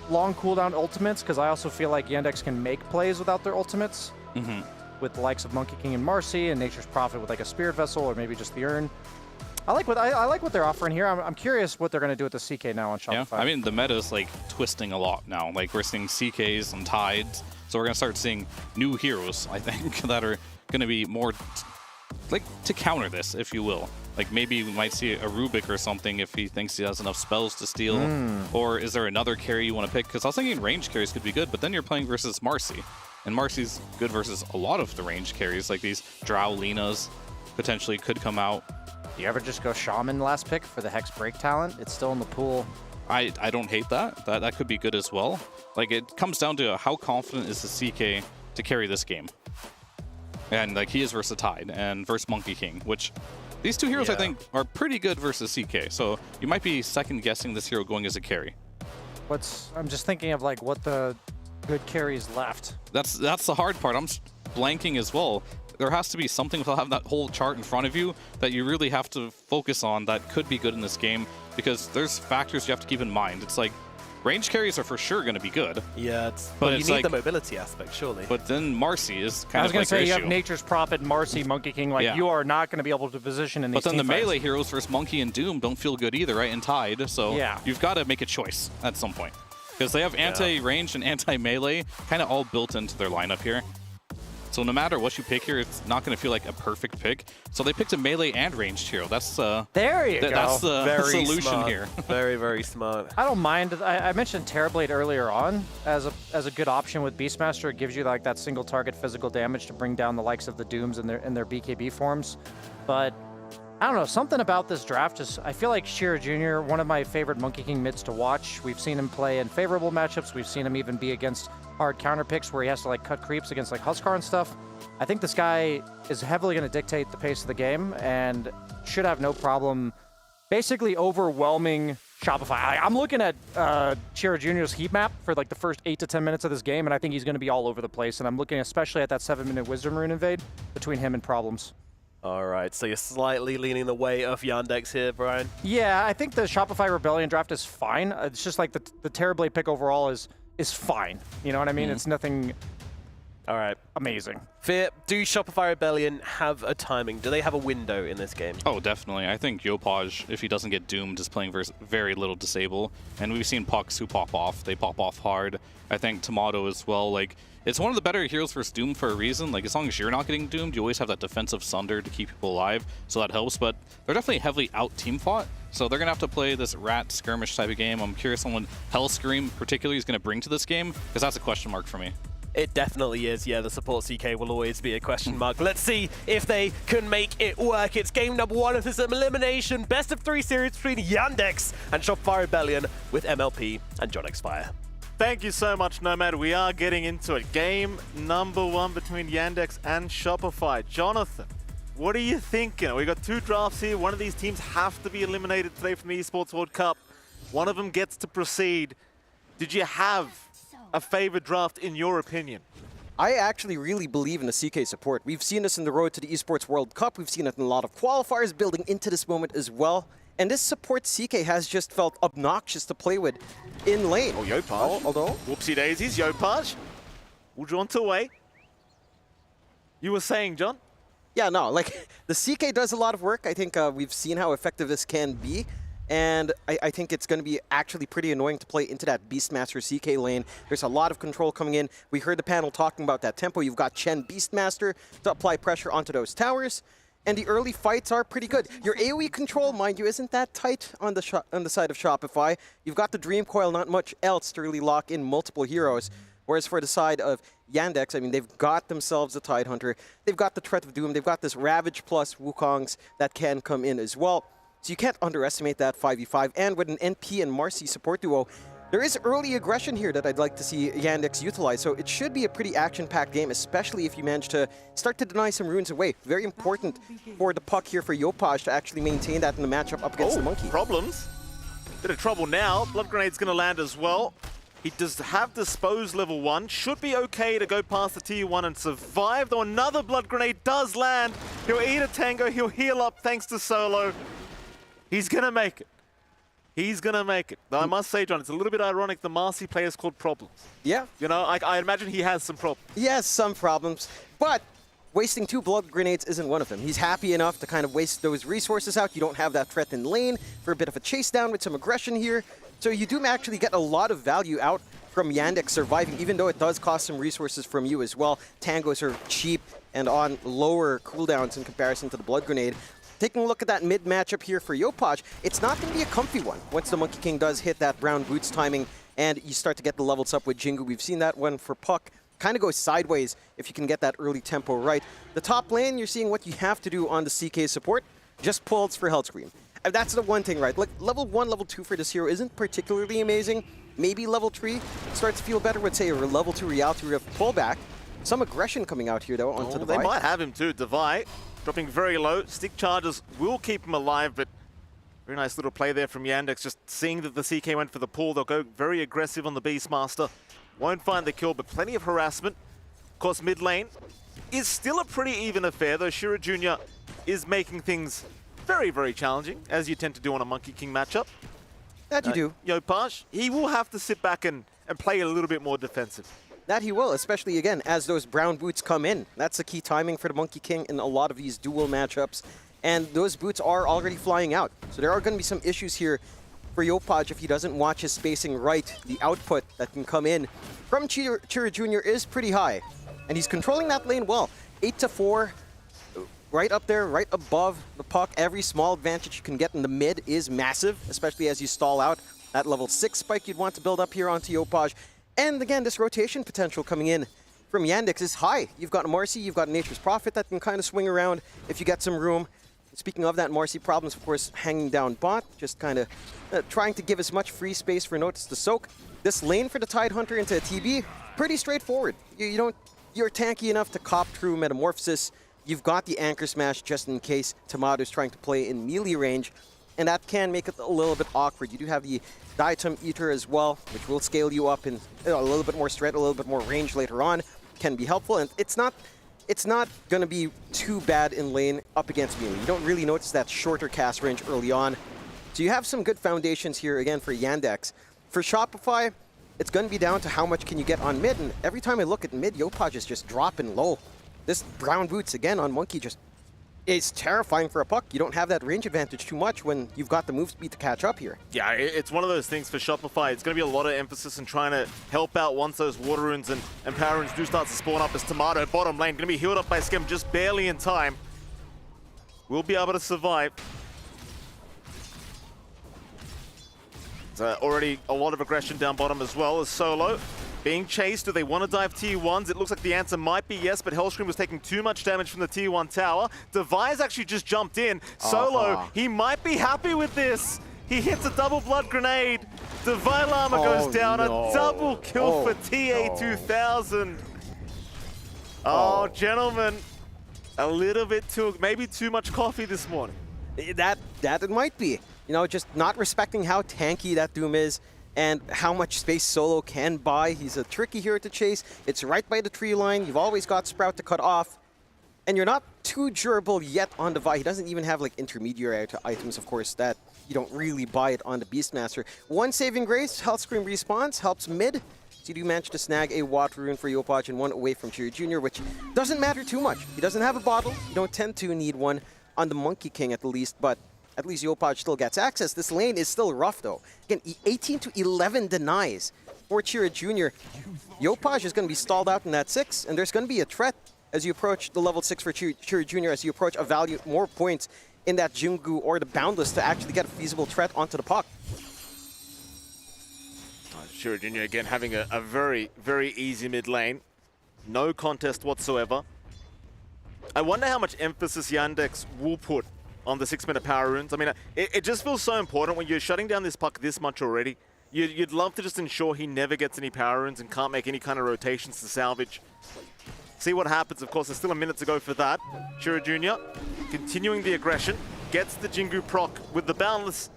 long cooldown ultimates, because I also feel like Yandex can make plays without their ultimates. With the likes of Monkey King and Marcy, and Nature's Prophet with like a Spirit Vessel, or maybe just the Urn. I like what they're offering here. I'm curious what they're going to do with the CK now on Shopify. Yeah, I mean, the meta is like twisting a lot now. Like, we're seeing CKs and Tides, so we're going to start seeing new heroes, I think, that are going to be more like to counter this, if you will. Like, maybe we might see a Rubik or something if he thinks he has enough spells to steal. Or is there another carry you want to pick? Because I was thinking range carries could be good, but then you're playing versus Marcy. And Marcy's good versus a lot of the range carries, like these Drow Linas potentially could come out. Do you ever just go Shaman last pick for the Hex Break talent? It's still in the pool. I don't hate that. That could be good as well. Like, it comes down to how confident is the CK to carry this game. And like, he is versus Tide and versus Monkey King, which these two heroes I think are pretty good versus CK. So you might be second guessing this hero going as a carry. I'm just thinking of like what the good carries left. That's the hard part. I'm blanking as well. There has to be something without having that whole chart in front of you that you really have to focus on that could be good in this game, because there's factors you have to keep in mind. It's like, range carries are for sure going to be good. Yeah, but you need the mobility aspect, surely. But then Marcy is kind of like I was going to say, you issue. have Nature's Prophet, Marcy, Monkey King. Like, you are not going to be able to position in these But then the team melee fights. heroes versus Monkey and Doom don't feel good either, right? And Tide. So you've got to make a choice at some point. Because they have anti-range and anti-melee kind of all built into their lineup here. So no matter what you pick here, it's not going to feel like a perfect pick. So they picked a melee and ranged hero. That's there you go. That's the solution smart. here. Very, very smart. I don't mind. I mentioned Terrorblade earlier on as a good option with Beastmaster. It gives you like that single target physical damage to bring down the likes of the Dooms in their BKB forms. But I don't know, something about this draft is, I feel like Shira Jr., one of my favorite Monkey King mids to watch. We've seen him play in favorable matchups. We've seen him even be against hard counter picks where he has to like cut creeps against like Huskar and stuff. I think this guy is heavily going to dictate the pace of the game and should have no problem basically overwhelming Shopify. I'm looking at Shira Jr.'s heat map for like the first 8 to 10 minutes of this game, and I think he's going to be all over the place. And I'm looking especially at that 7-minute Wisdom Rune invade between him and Problems. All right, so you're slightly leaning the way of Yandex here, Brian. Yeah, I think the Shopify Rebellion draft is fine. It's just like the Terrorblade pick overall is fine. You know what I mean? It's nothing all right amazing. Fear, do Shopify Rebellion have a timing? Do they have a window in this game? Oh, definitely. I think Yopaj, if he doesn't get doomed, is playing versus very little disable. And we've seen pucks who pop off. They pop off hard. I think Tomato as well. Like, it's one of the better heroes versus Doom for a reason. Like, as long as you're not getting doomed, you always have that defensive Sunder to keep people alive, so that helps. But they're definitely heavily out-team fought, so they're going to have to play this rat skirmish type of game. I'm curious on what Hellscream particularly is going to bring to this game, because that's a question mark for me. It definitely is. Yeah, the support CK will always be a question mark. Let's see if they can make it work. It's game number 1 of this elimination best of 3 series between Yandex and Shopify Rebellion with MLP and John Xfire. Thank you so much, Nomad. We are getting into it. Game number 1 between Yandex and Shopify. Jonathan, what are you thinking? We got 2 drafts here. One of these teams have to be eliminated today from the Esports World Cup. One of them gets to proceed. Did you have a favorite draft in your opinion? I actually really believe in the CK support. We've seen this in the road to the Esports World Cup. We've seen it in a lot of qualifiers building into this moment as well. And this support CK has just felt obnoxious to play with in lane. Oh, Yopaj. Although, whoopsie daisies, Yopaj. Will jaunt away. You were saying, John? Yeah, no, like the CK does a lot of work. I think we've seen how effective this can be. And I think it's going to be actually pretty annoying to play into that Beastmaster CK lane. There's a lot of control coming in. We heard the panel talking about that tempo. You've got Chen Beastmaster to apply pressure onto those towers. And the early fights are pretty good. Your AoE control, mind you, isn't that tight on the side of Shopify. You've got the Dream Coil, not much else to really lock in multiple heroes. Whereas for the side of Yandex, I mean, they've got themselves a Tidehunter. They've got the Threat of Doom. They've got this Ravage plus Wukongs that can come in as well. So you can't underestimate that 5v5. And with an NP and Marcy support duo, there is early aggression here that I'd like to see Yandex utilize. So it should be a pretty action-packed game, especially if you manage to start to deny some runes away. Very important for the puck here for Yopaj to actually maintain that in the matchup up against the Monkey. Problems. Bit of trouble now. Blood Grenade's going to land as well. He does have Dispose level 1. Should be okay to go past the T1 and survive, though another Blood Grenade does land. He'll eat a tango, he'll heal up thanks to Solo. He's going to make it. He's going to make it. Though I must say, John, it's a little bit ironic the Marcy player's called Problems. Yeah. You know, I imagine he has some problems. He has some problems, but wasting 2 Blood Grenades isn't one of them. He's happy enough to kind of waste those resources out. You don't have that threat in lane for a bit of a chase down with some aggression here. So you do actually get a lot of value out from Yandex surviving, even though it does cost some resources from you as well. Tangos are cheap and on lower cooldowns in comparison to the Blood Grenade. Taking a look at that mid matchup here for Yopaj, it's not going to be a comfy one once the Monkey King does hit that brown boots timing and you start to get the levels up with Jingu. We've seen that one for Puck kind of go sideways if you can get that early tempo right. The top lane, you're seeing what you have to do on the CK support, just pulls for Health Scream. And that's the one thing, right? Like, level 1, level 2 for this hero isn't particularly amazing. Maybe level 3 starts to feel better with, say, a level 2 Reality Rift pullback. Some aggression coming out here, though, onto the They might have him, too. Davai dropping very low. Stick charges will keep him alive, but very nice little play there from Yandex. Just seeing that the CK went for the pull, they'll go very aggressive on the Beastmaster. Won't find the kill, but plenty of harassment. Of course, mid lane is still a pretty even affair, though Shira Jr. is making things very, very challenging, as you tend to do on a Monkey King matchup. That you do. Yopaj, he will have to sit back and play a little bit more defensive. That he will, especially, again, as those brown boots come in. That's the key timing for the Monkey King in a lot of these dual matchups. And those boots are already flying out. So there are going to be some issues here for Yopaj if he doesn't watch his spacing right. The output that can come in from Chira Jr. is pretty high. And he's controlling that lane well. 8-4, right up there, right above the puck. Every small advantage you can get in the mid is massive, especially as you stall out. That level 6 spike you'd want to build up here onto Yopaj. And again, this rotation potential coming in from Yandex is high. You've got Marcy, you've got Nature's Prophet that can kind of swing around if you get some room. Speaking of that, Marcy Problems, of course, hanging down bot, just kind of trying to give as much free space for Notice to soak. This lane for the Tidehunter into a TB, pretty straightforward. You're tanky enough to cop through Metamorphosis. You've got the Anchor Smash just in case Tomato's trying to play in melee range, and that can make it a little bit awkward. You do have the Diatom Eater as well, which will scale you up in a little bit more strength, a little bit more range later on. Can be helpful, and it's not going to be too bad in lane up against melee. You don't really notice that shorter cast range early on. So you have some good foundations here, again, for Yandex. For Shopify, it's going to be down to how much can you get on mid, and every time I look at mid, Yopaj is just dropping low. This brown boots, again, on Monkey just is terrifying for a puck. You don't have that range advantage too much when you've got the move speed to catch up here. Yeah, it's one of those things for Shopify. It's going to be a lot of emphasis in trying to help out once those water runes and power runes do start to spawn up. As Tomato, bottom lane, going to be healed up by Skim just barely in time. Will be able to survive. Already a lot of aggression down bottom as well as Solo. Being chased, do they want to dive T1s? It looks like the answer might be yes, but Hellscream was taking too much damage from the T1 tower. Davai's actually just jumped in. Solo, he might be happy with this. He hits a double blood grenade. Davai Llama goes down, a double kill for TA2000. Oh, gentlemen, a little bit maybe too much coffee this morning. That it might be. You know, just not respecting how tanky that Doom is and how much space Solo can buy. He's a tricky hero to chase. It's right by the tree line. You've always got Sprout to cut off. And you're not too durable yet on Davai. He doesn't even have like intermediary items, of course, that you don't really buy it on the Beastmaster. One saving grace, Health Scream respawns, helps mid. So you do manage to snag a water rune for Yopaj and one away from Chiri Jr., which doesn't matter too much. He doesn't have a bottle. You don't tend to need one on the Monkey King at the least, but at least Yopaj still gets access. This lane is still rough, though. Again, 18-11 denies for Chira Jr. Yopaj is going to be stalled out in that 6, and there's going to be a threat as you approach the level 6 for Chira Jr., as you approach a value, more points in that Jingu or the Boundless to actually get a feasible threat onto the puck. Chira Jr. again having a very, very easy mid lane. No contest whatsoever. I wonder how much emphasis Yandex will put on the 6-minute power runes. I mean, it just feels so important when you're shutting down this puck this much already. You'd love to just ensure he never gets any power runes and can't make any kind of rotations to salvage. See what happens. Of course, there's still a minute to go for that. Shira Jr. continuing the aggression, gets the Jingu proc with the Boundless,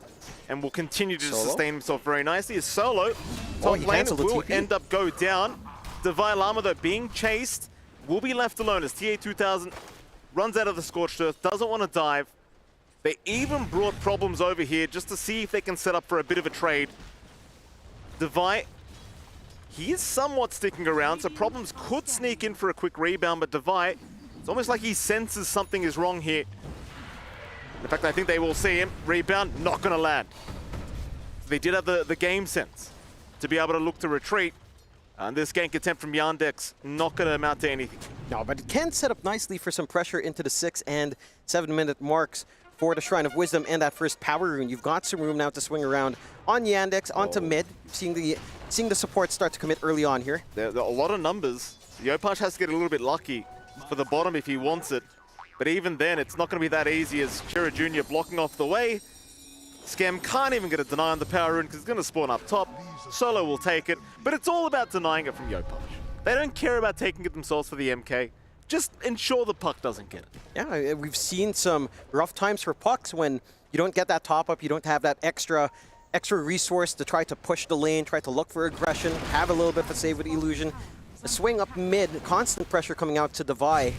and will continue to sustain himself very nicely. His Solo, top lane, will end up go down. Davai Llama, though, being chased, will be left alone as TA2000 runs out of the Scorched Earth, doesn't want to dive. They even brought Problems over here just to see if they can set up for a bit of a trade. Davai, he is somewhat sticking around, so Problems could sneak in for a quick rebound, but Davai, it's almost like he senses something is wrong here. In fact, I think they will see him. Rebound, not going to land. So they did have the game sense to be able to look to retreat. And this gank attempt from Yandex, not going to amount to anything. No, but it can set up nicely for some pressure into the 6 and 7-minute marks for the Shrine of Wisdom and that first power rune. You've got some room now to swing around on Yandex, onto mid, seeing the support start to commit early on here. There are a lot of numbers. Yopaj has to get a little bit lucky for the bottom if he wants it. But even then, it's not going to be that easy as Shira Jr. blocking off the way. Scam can't even get a deny on the power rune because it's going to spawn up top. Solo will take it, but it's all about denying it from Yopaj. They don't care about taking it themselves for the MK. Just ensure the puck doesn't get it. Yeah, we've seen some rough times for pucks when you don't get that top up, you don't have that extra resource to try to push the lane, try to look for aggression, have a little bit of a save with Illusion. A swing up mid, constant pressure coming out to Davai.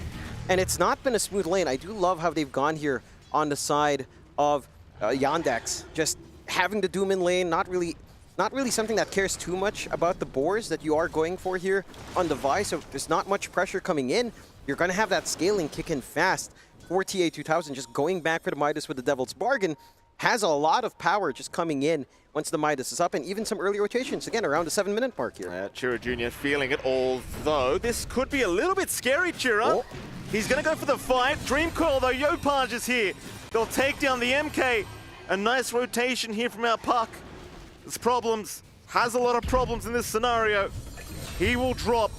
And it's not been a smooth lane. I do love how they've gone here on the side of Yandex. Just having the Doom in lane, not really something that cares too much about the boars that you are going for here on Davai. So there's not much pressure coming in. You're going to have that scaling kick in fast for TA2000. Just going back for the Midas with the Devil's Bargain has a lot of power just coming in once the Midas is up, and even some early rotations, again, around the 7-minute mark here. Chira Jr. feeling it, although this could be a little bit scary, Chira. He's going to go for the fight. Dream Coil, though, Yopaj is here. They'll take down the MK. A nice rotation here from our puck. There's Problems, has a lot of problems in this scenario. He will drop.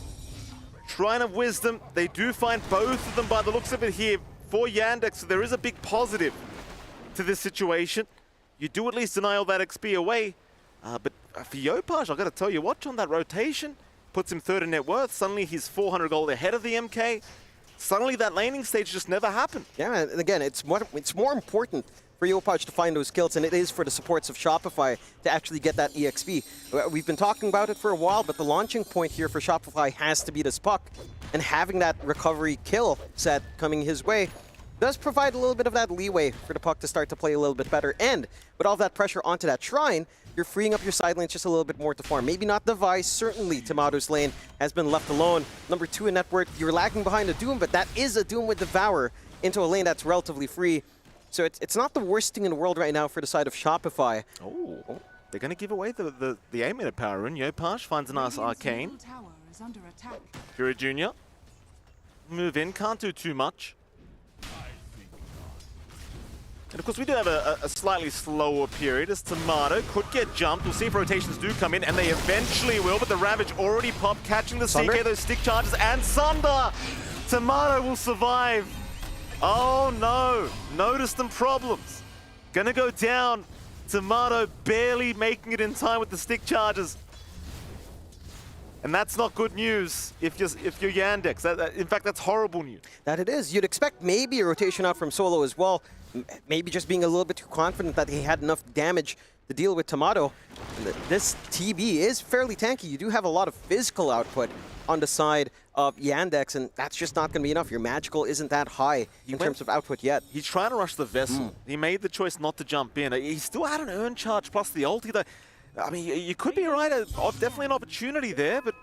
Shrine of Wisdom, they do find both of them by the looks of it here for Yandex, so there is a big positive to this situation. You do at least deny all that XP away, but for Yopaj, I've got to tell you, watch on that rotation, puts him third in net worth, suddenly he's 400 gold ahead of the MK. Suddenly that laning stage just never happened. Yeah, and again, it's more important for Yopaj to find those kills than it is for the supports of Shopify to actually get that EXP. We've been talking about it for a while, but the launching point here for Shopify has to be this puck, and having that recovery kill set coming his way does provide a little bit of that leeway for the puck to start to play a little bit better. And with all that pressure onto that shrine, you're freeing up your side lanes just a little bit more to farm. Maybe not Davai, certainly Tomato's lane has been left alone. Number 2 in net worth, you're lagging behind a Doom, but that is a Doom with Devour into a lane that's relatively free. So it's not the worst thing in the world right now for the side of Shopify. Oh, they're going to give away the 8-minute power rune. Yopaj finds a nice arcane. Shira Jr. move in, can't do too much. And of course we do have a slightly slower period as Tomato could get jumped. We'll see if rotations do come in, and they eventually will, but the Ravage already popped, catching the CK, those stick charges, and Sunder! Tomato will survive. Oh no, notice them Problems. Gonna go down. Tomato barely making it in time with the stick charges. And that's not good news if you're Yandex. In fact, that's horrible news. That it is. You'd expect maybe a rotation out from Solo as well. Maybe just being a little bit too confident that he had enough damage to deal with Tomato. This TB is fairly tanky. You do have a lot of physical output on the side of Yandex, and that's just not going to be enough. Your magical isn't that high in terms of output yet. He's trying to rush the vessel. He made the choice not to jump in. He still had an earn charge plus the ulti, though. I mean, you could be right. Definitely an opportunity there, but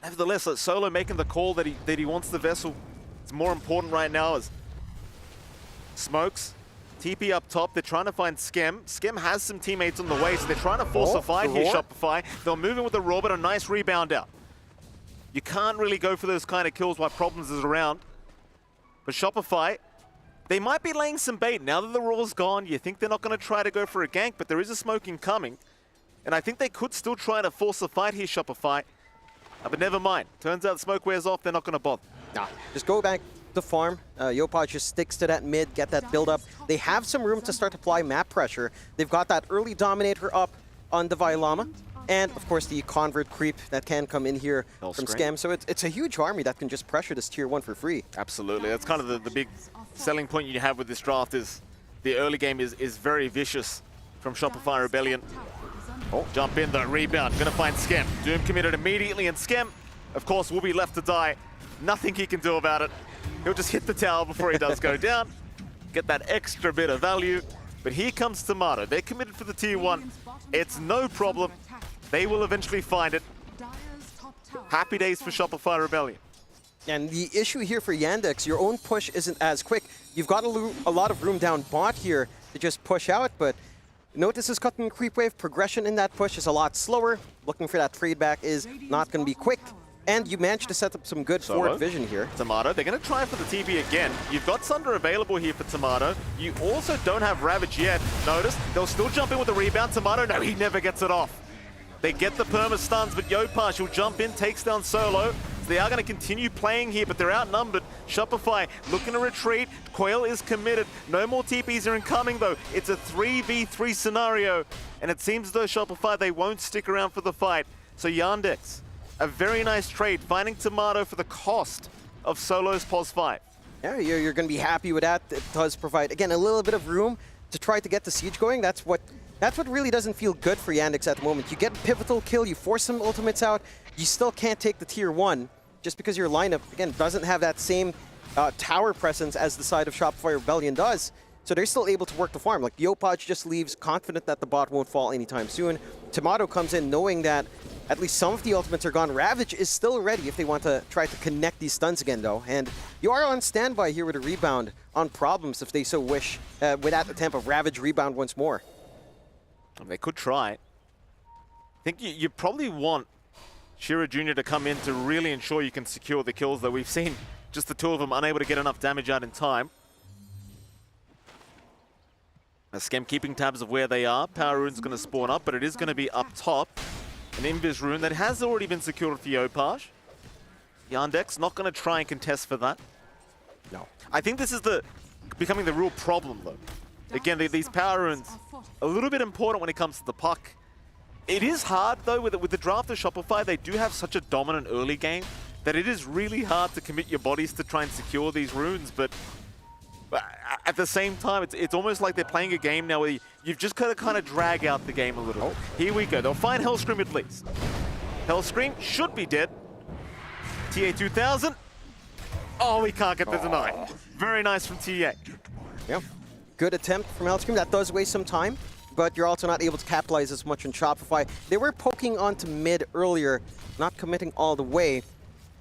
nevertheless, Solo making the call that he wants the vessel. It's more important right now as Smokes, TP up top. They're trying to find Skem. Skem has some teammates on the way, so they're trying to force a fight here, Shopify. They'll move in with the Raw, but a nice rebound out. You can't really go for those kind of kills while Problems is around. But Shopify, they might be laying some bait. Now that the Raw's gone, you think they're not going to try to go for a gank, but there is a smoke incoming. And I think they could still try to force a fight here, Shopify. But never mind. Turns out the smoke wears off, they're not going to bother. Nah, just go back the farm. Yopaj just sticks to that mid, get that build up. They have some room to start to apply map pressure. They've got that early Dominator up on Davai Llama. And, of course, the convert creep that can come in here from Scam. So it's a huge army that can just pressure this tier 1 for free. Absolutely. That's kind of the big selling point you have with this draft is the early game is very vicious from Shopify Rebellion. Oh, jump in the rebound. Gonna find Scam. Doom committed immediately, and Scam, of course, will be left to die. Nothing he can do about it. He'll just hit the tower before he does go down. Get that extra bit of value. But here comes Tomato. They're committed for the tier 1. It's no problem. They will eventually find it. Happy days for Shopify Rebellion. And the issue here for Yandex, your own push isn't as quick. You've got a lot of room down bot here to just push out, but notice is cutting creep wave. Progression in that push is a lot slower. Looking for that trade back is not going to be quick. And you managed to set up some good forward vision here. Tomato, they're going to try for the TB again. You've got Sunder available here for Tomato. You also don't have Ravage yet. Notice, they'll still jump in with the rebound. Tomato, no, he never gets it off. They get the perma stuns, but Yopaj will jump in, takes down Solo. So they are going to continue playing here, but they're outnumbered. Shopify looking to retreat. Coil is committed. No more TPs are incoming, though. It's a 3v3 scenario, and it seems as though Shopify, they won't stick around for the fight. So Yandex, a very nice trade, finding Tomato for the cost of Solo's POS 5. Yeah, you're going to be happy with that. It does provide, again, a little bit of room to try to get the siege going. That's what really doesn't feel good for Yandex at the moment. You get a pivotal kill, you force some ultimates out, you still can't take the tier 1 just because your lineup, again, doesn't have that same tower presence as the side of Shopify Rebellion does. So they're still able to work the farm. Like, Yopaj just leaves confident that the bot won't fall anytime soon. Tomato comes in knowing that at least some of the ultimates are gone. Ravage is still ready if they want to try to connect these stuns again, though. And you are on standby here with a rebound on Problems if they so wish, with that attempt of Ravage rebound once more. They could try. I think you probably want Shira Jr. to come in to really ensure you can secure the kills, though we've seen just the two of them unable to get enough damage out in time. Scam keeping tabs of where they are. Power Rune's going to spawn up, but it is going to be up top. An Invis Rune that has already been secured for Yopaj. Yandex not going to try and contest for that. No. I think this is becoming the real problem, though. Again, these Power Runes, a little bit important when it comes to the puck. It is hard, though, with the draft of Shopify, they do have such a dominant early game that it is really hard to commit your bodies to try and secure these runes, but at the same time, it's almost like they're playing a game now where you've just got to kind of drag out the game a little. Oh. Here we go. They'll find Hellscream at least. Hellscream should be dead. TA 2000. Oh, we can't get the deny. Very nice from TA. Yeah. Good attempt from Hellscream. That does waste some time, but you're also not able to capitalize as much on Shopify. They were poking onto mid earlier, not committing all the way.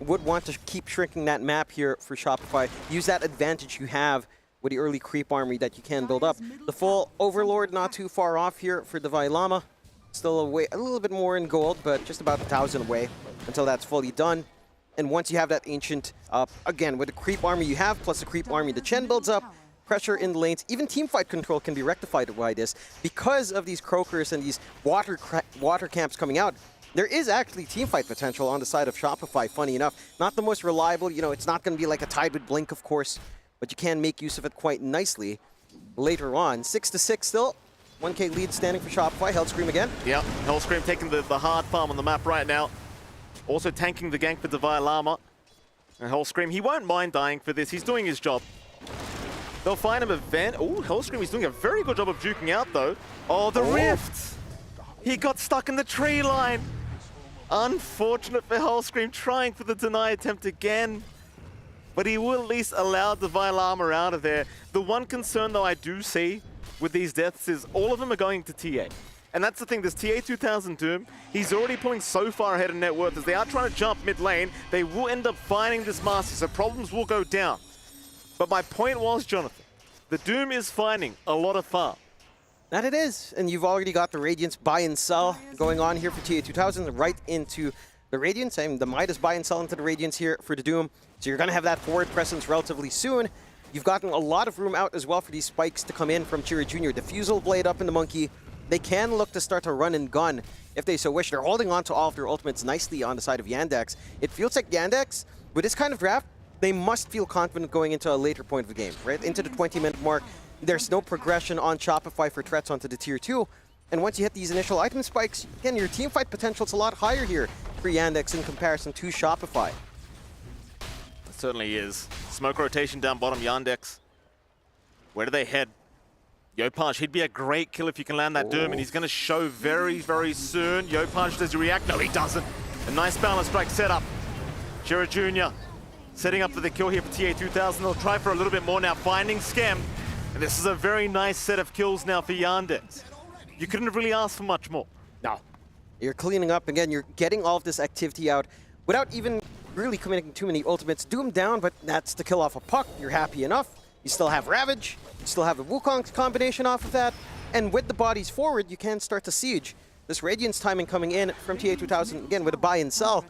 Would want to keep shrinking that map here for Shopify. Use that advantage you have with the early creep army that you can build up. The full Overlord not too far off here for Davai Llama. Still away a little bit more in gold, but just about 1,000 away until that's fully done. And once you have that Ancient up, again, with the creep army you have, plus the creep army the Chen builds up, pressure in the lanes, even teamfight control can be rectified by this. Because of these Croakers and these water camps coming out, there is actually teamfight potential on the side of Shopify, funny enough. Not the most reliable, you know, it's not going to be like a Tide with Blink, of course, but you can make use of it quite nicely later on. 6-6 still. 1K lead standing for Shopify. Hellscream again. Yeah, Hellscream taking the hard farm on the map right now. Also tanking the gank for Davai Llama. And Hellscream, he won't mind dying for this. He's doing his job. They'll find him a vent. Oh, Hellscream, he's doing a very good job of juking out, though. Oh, the rift! He got stuck in the tree line. Unfortunate for Hellscream, trying for the deny attempt again. But he will at least allow Davai Llama out of there. The one concern, though, I do see with these deaths is all of them are going to TA. And that's the thing, this TA 2000 Doom, he's already pulling so far ahead in net worth. As they are trying to jump mid lane, they will end up finding this Master, so problems will go down. But my point was, Jonathan, the Doom is finding a lot of farm. That it is, and you've already got the Radiance buy and sell going on here for TA 2000, right into the Radiance. I mean, the Midas buy and sell into the Radiance here for the Doom. So you're going to have that forward presence relatively soon. You've gotten a lot of room out as well for these spikes to come in from Chira Jr. Diffusal Blade up in the Monkey. They can look to start to run and gun if they so wish. They're holding on to all of their ultimates nicely on the side of Yandex. It feels like Yandex, with this kind of draft, they must feel confident going into a later point of the game, right? Into the 20-minute mark, there's no progression on Shopify for threats onto the Tier 2. And once you hit these initial item spikes, again, your team fight potential is a lot higher here for Yandex in comparison to Shopify. It certainly is. Smoke rotation down bottom, Yandex. Where do they head? Yopaj, he'd be a great kill if you can land that Doom, and he's going to show very, very soon. Yopaj, does he react? No, he doesn't. A nice balance strike setup. Shira Jr. setting up for the kill here for TA2000. They'll try for a little bit more now, finding Schem. And this is a very nice set of kills now for Yandex. You couldn't have really asked for much more. No. You're cleaning up. Again, you're getting all of this activity out without even really committing too many ultimates. Doom down, but that's to kill off a puck. You're happy enough. You still have Ravage. You still have the Wukong combination off of that. And with the bodies forward, you can start to siege. This Radiance timing coming in from TA2000, again, with a buy and sell,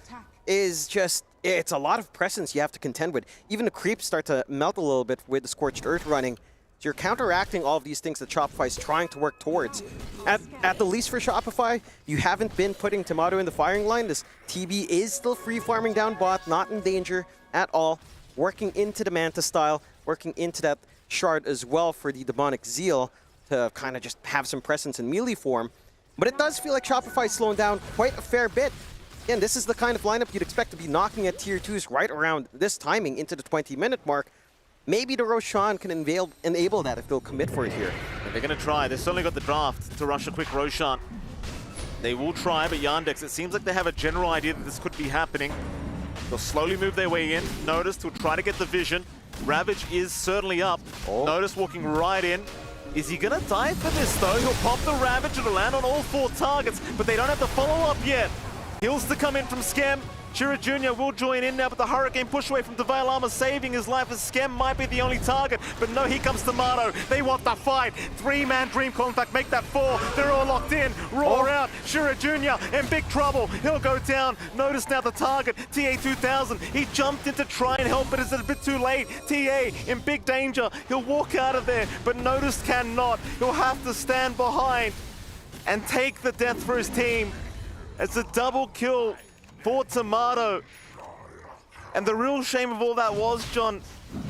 is just, it's a lot of presence you have to contend with. Even the creeps start to melt a little bit with the Scorched Earth running. So you're counteracting all of these things that Shopify is trying to work towards. At the least for Shopify, you haven't been putting Tomato in the firing line. This TB is still free farming down bot, not in danger at all. Working into the Manta style, working into that shard as well for the Demonic Zeal to kind of just have some presence in melee form. But it does feel like Shopify is slowing down quite a fair bit. Again, this is the kind of lineup you'd expect to be knocking at Tier 2s right around this timing into the 20-minute mark. Maybe the Roshan can enable that if they'll commit for it here. They're going to try. They've certainly got the draft to rush a quick Roshan. They will try, but Yandex, it seems like they have a general idea that this could be happening. They'll slowly move their way in. Notice to try to get the vision. Ravage is certainly up. Notice walking right in. Is he going to die for this, though? He'll pop the Ravage. It'll land on all 4 targets, but they don't have the follow-up yet. Kills to come in from Schem. Shira Jr. will join in now, but the Hurricane push away from Davai Llama saving his life as Schem might be the only target. But no, here comes Tomato. They want the fight. 3-man Dream Call, in fact, make that 4. They're all locked in. Roar out. Shira Jr. in big trouble. He'll go down. Notice now the target, TA2000. He jumped in to try and help, but it's a bit too late. TA in big danger. He'll walk out of there, but Notice cannot. He'll have to stand behind and take the death for his team. It's a double kill for Tomato. And the real shame of all that was, John,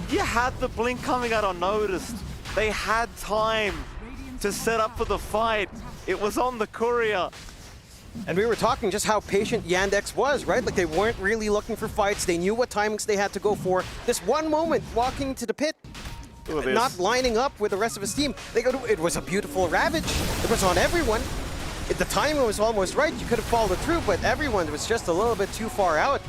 you had the blink coming out unnoticed. They had time to set up for the fight. It was on the courier. And we were talking just how patient Yandex was, right? Like they weren't really looking for fights. They knew what timings they had to go for. This one moment walking to the pit, not lining up with the rest of his team. They go to, it was a beautiful Ravage. It was on everyone. The timing was almost right. You could have followed it through, but everyone was just a little bit too far out.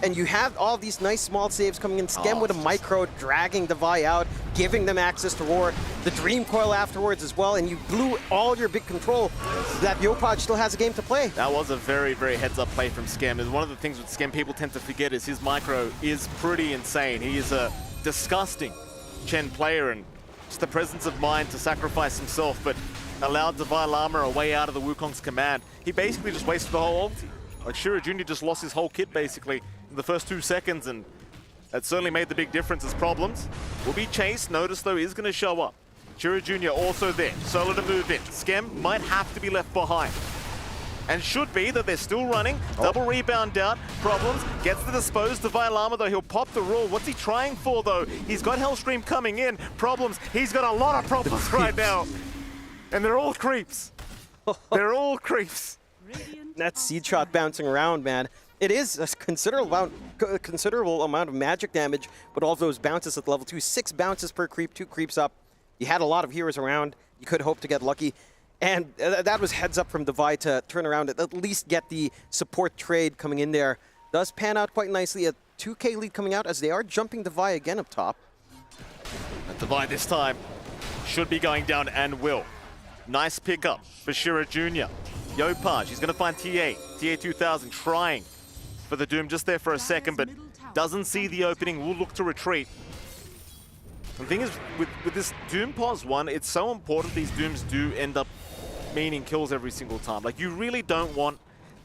And you have all these nice small saves coming in. Schem with a micro, dragging Davai out, giving them access to Roar. The Dream Coil afterwards as well, and you blew all your big control. That Yopaj still has a game to play. That was a very, very heads-up play from Schem. And one of the things with Schem people tend to forget is his micro is pretty insane. He is a disgusting Chen player, and just the presence of mind to sacrifice himself, but allowed Davai Llama a way out of the Wukong's command. He basically just wasted the whole ulti. Like Shira Jr. just lost his whole kit basically in the first 2 seconds, and that certainly made the big difference as problems will be chased. Notice though is going to show up. Shira Jr. also there, solo to move in. Schem might have to be left behind. And should be that they're still running. Double rebound out. Problems. Gets the dispose. Davai Llama, though, he'll pop the roll. What's he trying for, though? He's got Hellstream coming in. Problems. He's got a lot of problems right now. And they're all creeps. They're all creeps. That seed shot bouncing around, man. It is a considerable amount of magic damage, but all those bounces at level 2. 6 bounces per creep, 2 creeps up. You had a lot of heroes around. You could hope to get lucky. And that was heads up from Davai to turn around and at least get the support trade coming in there. Does pan out quite nicely. A 2K lead coming out as they are jumping Davai again up top. And Davai this time should be going down and will. Nice pickup for Shira Jr. Yopaj, he's going to find TA2000 trying for the Doom just there for a second, but doesn't see the opening, will look to retreat. The thing is, with this Doom pause 1, it's so important these Dooms do end up meaning kills every single time. Like, you really don't want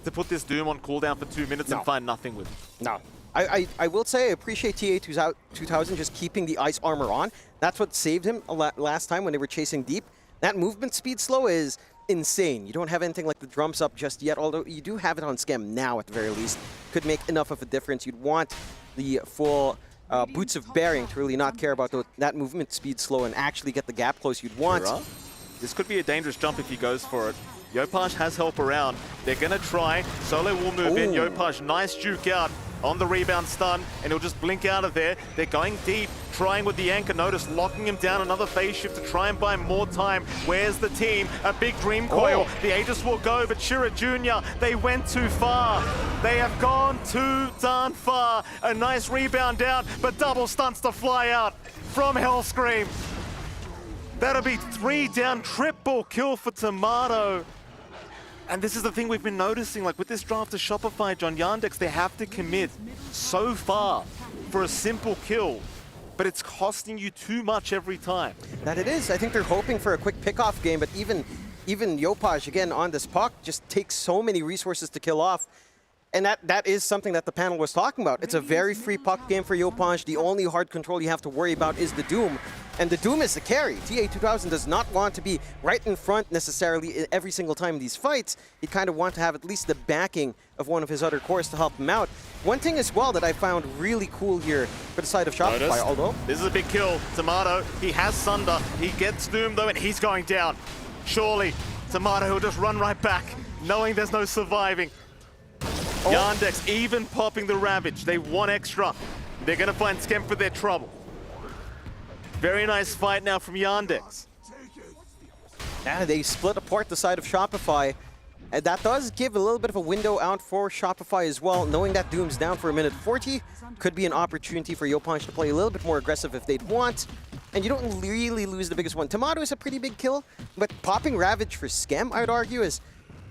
to put this Doom on cooldown for 2 minutes and find nothing with it. No. I will say I appreciate TA2000 just keeping the ice armor on. That's what saved him last time when they were chasing deep. That movement speed slow is insane. You don't have anything like the drums up just yet, although you do have it on Schem now at the very least. Could make enough of a difference. You'd want the full boots of bearing to really not care about that movement speed slow and actually get the gap close you'd want. Sure. This could be a dangerous jump if he goes for it. Yopaj has help around. They're going to try. Solo will move in. Yopaj, nice juke out on the rebound stun, and he'll just blink out of there. They're going deep, trying with the anchor. Notice locking him down. Another phase shift to try and buy more time. Where's the team? A big dream coil. The Aegis will go, but Shira Jr., they went too far. They have gone too darn far. A nice rebound down, but double stunts to fly out from Hellscream. That'll be 3 down, triple kill for Tomato. And this is the thing we've been noticing, like with this draft to Shopify, John, Yandex, they have to commit so far for a simple kill, but it's costing you too much every time. That it is. I think they're hoping for a quick pickoff game, but even Yopaj, again, on this puck, just takes so many resources to kill off. And that is something that the panel was talking about. It's a very free puck game for Yopaj. The only hard control you have to worry about is the Doom. And the Doom is the carry. TA2000 does not want to be right in front necessarily every single time in these fights. He'd kind of want to have at least the backing of one of his other cores to help him out. One thing as well that I found really cool here for the side of Shopify, although... This is a big kill. Tomato, he has Sunder. He gets Doom though, and he's going down. Surely, Tomato will just run right back, knowing there's no surviving. Yandex even popping the Ravage. They want extra. They're going to find Skem for their trouble. Very nice fight now from Yandex. Yeah, they split apart the side of Shopify. And that does give a little bit of a window out for Shopify as well. Knowing that Doom's down for a minute 40 could be an opportunity for Yopaj to play a little bit more aggressive if they'd want. And you don't really lose the biggest one. Tomato is a pretty big kill, but popping Ravage for Skem, I would argue, is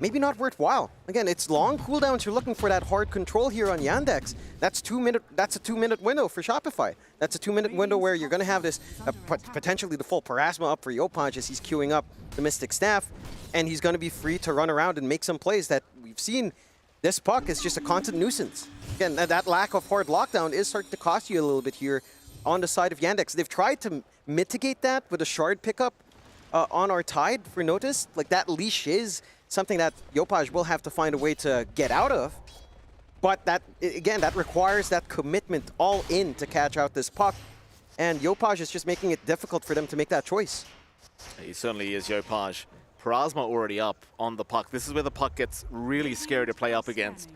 maybe not worthwhile. Again, it's long cooldowns. You're looking for that hard control here on Yandex. That's a 2-minute window for Shopify. That's a 2-minute window where you're going to have this potentially the full Parasma up for Yopaj as he's queuing up the Mystic Staff, and he's going to be free to run around and make some plays that we've seen. This puck is just a constant nuisance. Again, that lack of hard lockdown is starting to cost you a little bit here on the side of Yandex. They've tried to mitigate that with a shard pickup on our Tide for Notice. Like, that leash is something that Yopaj will have to find a way to get out of. But that, again, that requires that commitment all in to catch out this puck. And Yopaj is just making it difficult for them to make that choice. He certainly is, Yopaj. Parasma already up on the puck. This is where the puck gets really scary to play up against.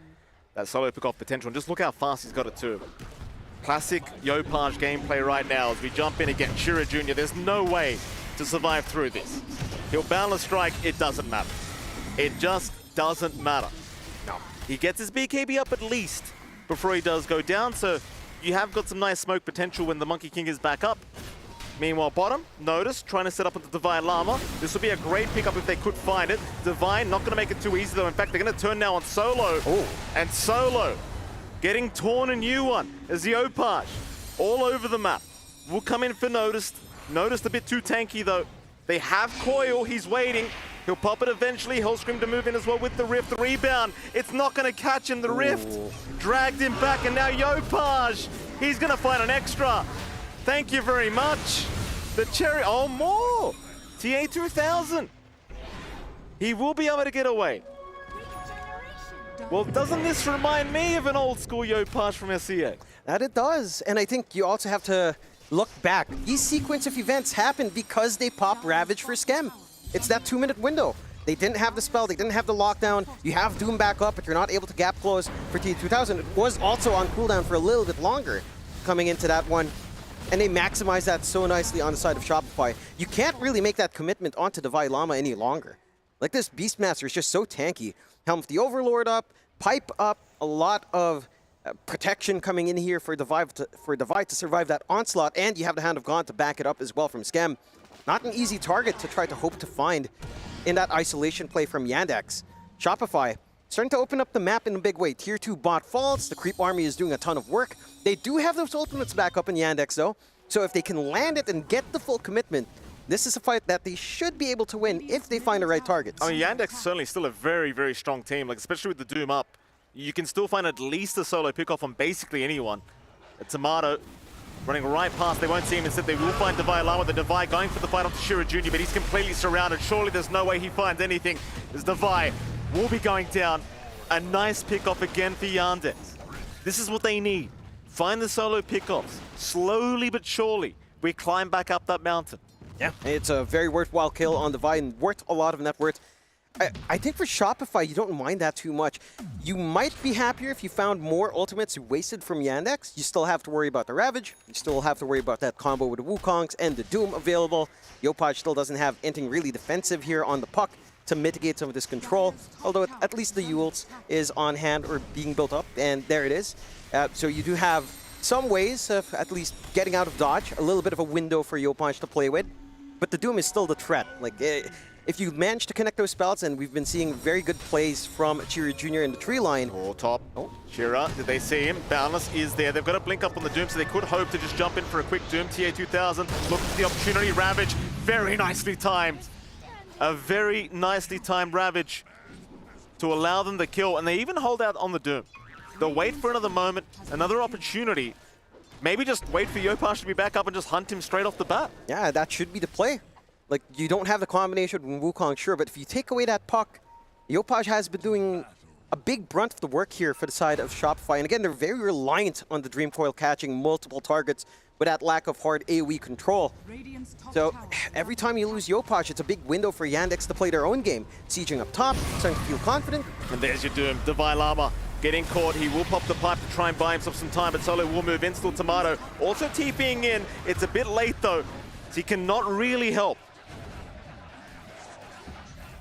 That solo pick-off potential. And just look how fast he's got it too. Classic Yopaj gameplay right now as we jump in against Shira Jr. There's no way to survive through this. He'll boundless strike, it doesn't matter. It just doesn't matter. No. He gets his BKB up at least before he does go down, so you have got some nice smoke potential when the Monkey King is back up. Meanwhile, bottom, Notice, trying to set up with the Davai Llama. This would be a great pickup if they could find it. Davai, not going to make it too easy though. In fact, they're going to turn now on Solo. And Solo getting torn a new one as the Yopaj all over the map. Will come in for Notice. Notice a bit too tanky though. They have Coil, he's waiting. He'll pop it eventually. Hellscream to move in as well with the Rift. The rebound, it's not going to catch him, the Rift. Dragged him back, and now Yopaj, he's going to find an extra. Thank you very much. The cherry, oh, more. TA2000. He will be able to get away. Well, doesn't this remind me of an old school Yopaj from SEA? That it does, and I think you also have to look back. These sequence of events happened because they pop Ravage for Skem. It's that 2-minute window. They didn't have the spell, they didn't have the lockdown. You have Doom back up, but you're not able to gap close for T2000. It was also on cooldown for a little bit longer coming into that one. And they maximize that so nicely on the side of Shopify. You can't really make that commitment onto Davai Llama any longer. Like, this Beastmaster is just so tanky. Helm of the Overlord up, Pipe up, a lot of protection coming in here for Davai to survive that onslaught, and you have the Hand of God to back it up as well from Skem. Not an easy target to try to hope to find in that isolation play from Yandex. Shopify starting to open up the map in a big way. Tier 2 bot falls, the creep army is doing a ton of work. They do have those ultimates back up in Yandex though, so if they can land it and get the full commitment, this is a fight that they should be able to win if they find the right targets. I mean, Yandex is certainly still a very, very strong team, like especially with the Doom up. You can still find at least a solo pickoff on basically anyone. A Tomato running right past, they won't see him. Instead, they will find Davai Llama. The Davai going for the fight onto Shira Jr., but he's completely surrounded. Surely there's no way he finds anything. As Davai will be going down. A nice pickoff again for Yandex. This is what they need. Find the solo pickoffs. slowly but surely, we climb back up that mountain. Yeah, it's a very worthwhile kill on Davai and worth a lot of net worth. I think for Shopify, you don't mind that too much. You might be happier if you found more ultimates you wasted from Yandex. You still have to worry about the Ravage. You still have to worry about that combo with the Wukongs and the Doom available. Yopaj still doesn't have anything really defensive here on the puck to mitigate some of this control, although at least the Yules is on hand or being built up, and there it is. So you do have some ways of at least getting out of dodge, a little bit of a window for Yopaj to play with, but the Doom is still the threat. Like, if you manage to connect those spells, and we've been seeing very good plays from Chira Jr. in the tree line. Oh, top. Oh, Chira, did they see him? Boundless is there. They've got a blink up on the Doom, so they could hope to just jump in for a quick Doom. TA2000 looking for the opportunity. Ravage, very nicely timed. A very nicely timed Ravage to allow them the kill, and they even hold out on the Doom. They'll wait for another moment, another opportunity. Maybe just wait for Yopaj to be back up and just hunt him straight off the bat. Yeah, that should be the play. Like, you don't have the combination with Wukong, sure, but if you take away that puck, Yopaj has been doing a big brunt of the work here for the side of Shopify. And again, they're very reliant on the Dream Coil catching multiple targets with that lack of hard AoE control. So every time you lose Yopaj, it's a big window for Yandex to play their own game. Sieging up top, starting to feel confident. And there's your Doom. Davai Llama getting caught. He will pop the pipe to try and buy himself some time, but Solo will move in. Still Tomato. Also TPing in. It's a bit late, though, so he cannot really help.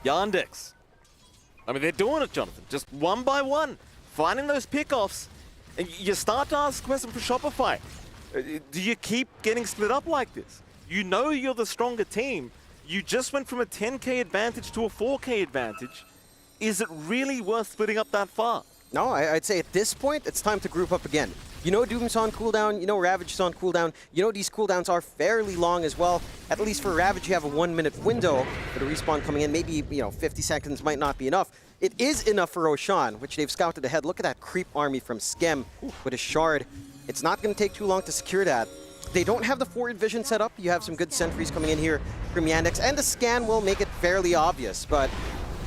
Yandex. I mean, they're doing it, Jonathan. Just one by one, finding those pickoffs. And you start to ask the question for Shopify. Do you keep getting split up like this? You know you're the stronger team. You just went from a 10K advantage to a 4K advantage. Is it really worth splitting up that far? No, I'd say at this point, it's time to group up again. You know Doom's on cooldown, you know Ravage is on cooldown, you know these cooldowns are fairly long as well. At least for Ravage, you have a 1 minute window for the respawn coming in. Maybe, 50 seconds might not be enough. It is enough for Roshan, which they've scouted ahead. Look at that creep army from Skem with a shard. It's not going to take too long to secure that. They don't have the forward vision set up. You have some good sentries coming in here from Yandex, and the scan will make it fairly obvious. But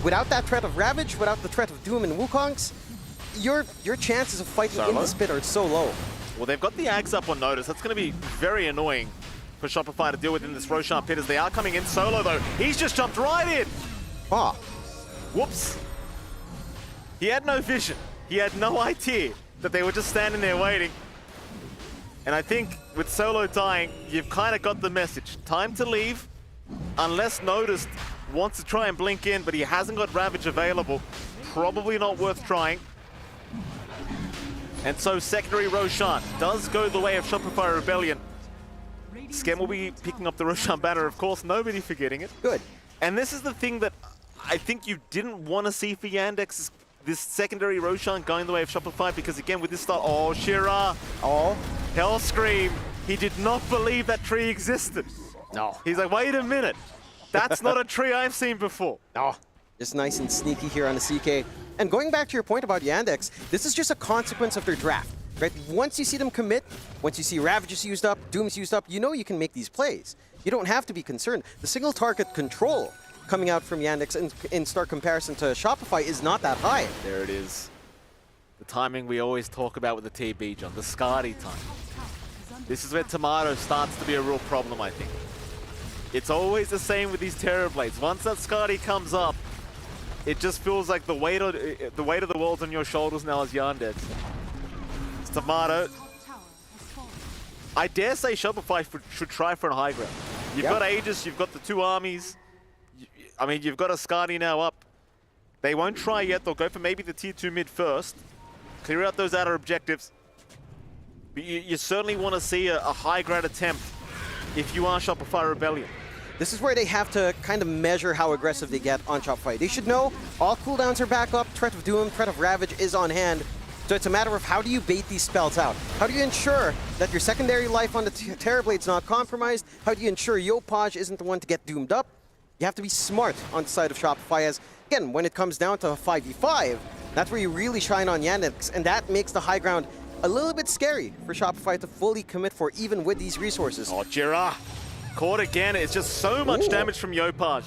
without that threat of Ravage, without the threat of Doom and Wukongs, your chances of fighting in this pit are so low. Well, they've got the Ags up on notice. That's going to be very annoying for Shopify to deal with in this Roshan pit as they are coming in solo, though. He's just jumped right in. Ah. Whoops. He had no vision. He had no idea that they were just standing there waiting. And I think with Solo dying, you've kind of got the message. Time to leave, unless Noticed wants to try and blink in, but he hasn't got Ravage available. Probably not worth trying. And so secondary Roshan does go the way of Shopify Rebellion. Skem will be picking up the Roshan banner, of course, nobody forgetting it. Good. And this is the thing that I think you didn't want to see for Yandex, this secondary Roshan going the way of Shopify, because again, with this start, oh, Shira. Oh. Hell Scream. He did not believe that tree existed. No. He's like, wait a minute. That's not a tree I've seen before. No. Just nice and sneaky here on the CK. And going back to your point about Yandex, this is just a consequence of their draft, right? Once you see them commit, once you see Ravages used up, Doom's used up, you know you can make these plays. You don't have to be concerned. The single target control coming out from Yandex in stark comparison to Shopify is not that high. There it is. The timing we always talk about with the TB, John, the Skadi time. This is where Tomato starts to be a real problem, I think. It's always the same with these Terrorblades. Once that Skadi comes up, it just feels like the weight of the world's on your shoulders now as Yandex. It's Tomato. I dare say Shopify should try for a high ground. You've got Aegis, you've got the two armies. I mean, you've got a Skadi now up. They won't try yet. They'll go for maybe the tier 2 mid first. Clear out those outer objectives. But you certainly want to see a high ground attempt if you are Shopify Rebellion. This is where they have to kind of measure how aggressive they get on Shopify. They should know all cooldowns are back up, threat of Doom, threat of Ravage is on hand. So it's a matter of how do you bait these spells out? How do you ensure that your secondary life on the Terrorblade's not compromised? How do you ensure Yopaj isn't the one to get doomed up? You have to be smart on the side of Shopify as, again, when it comes down to a 5v5, that's where you really shine on Yandex, and that makes the high ground a little bit scary for Shopify to fully commit for, even with these resources. Oh, Jira. Caught again. It's just so much damage from Yopaj.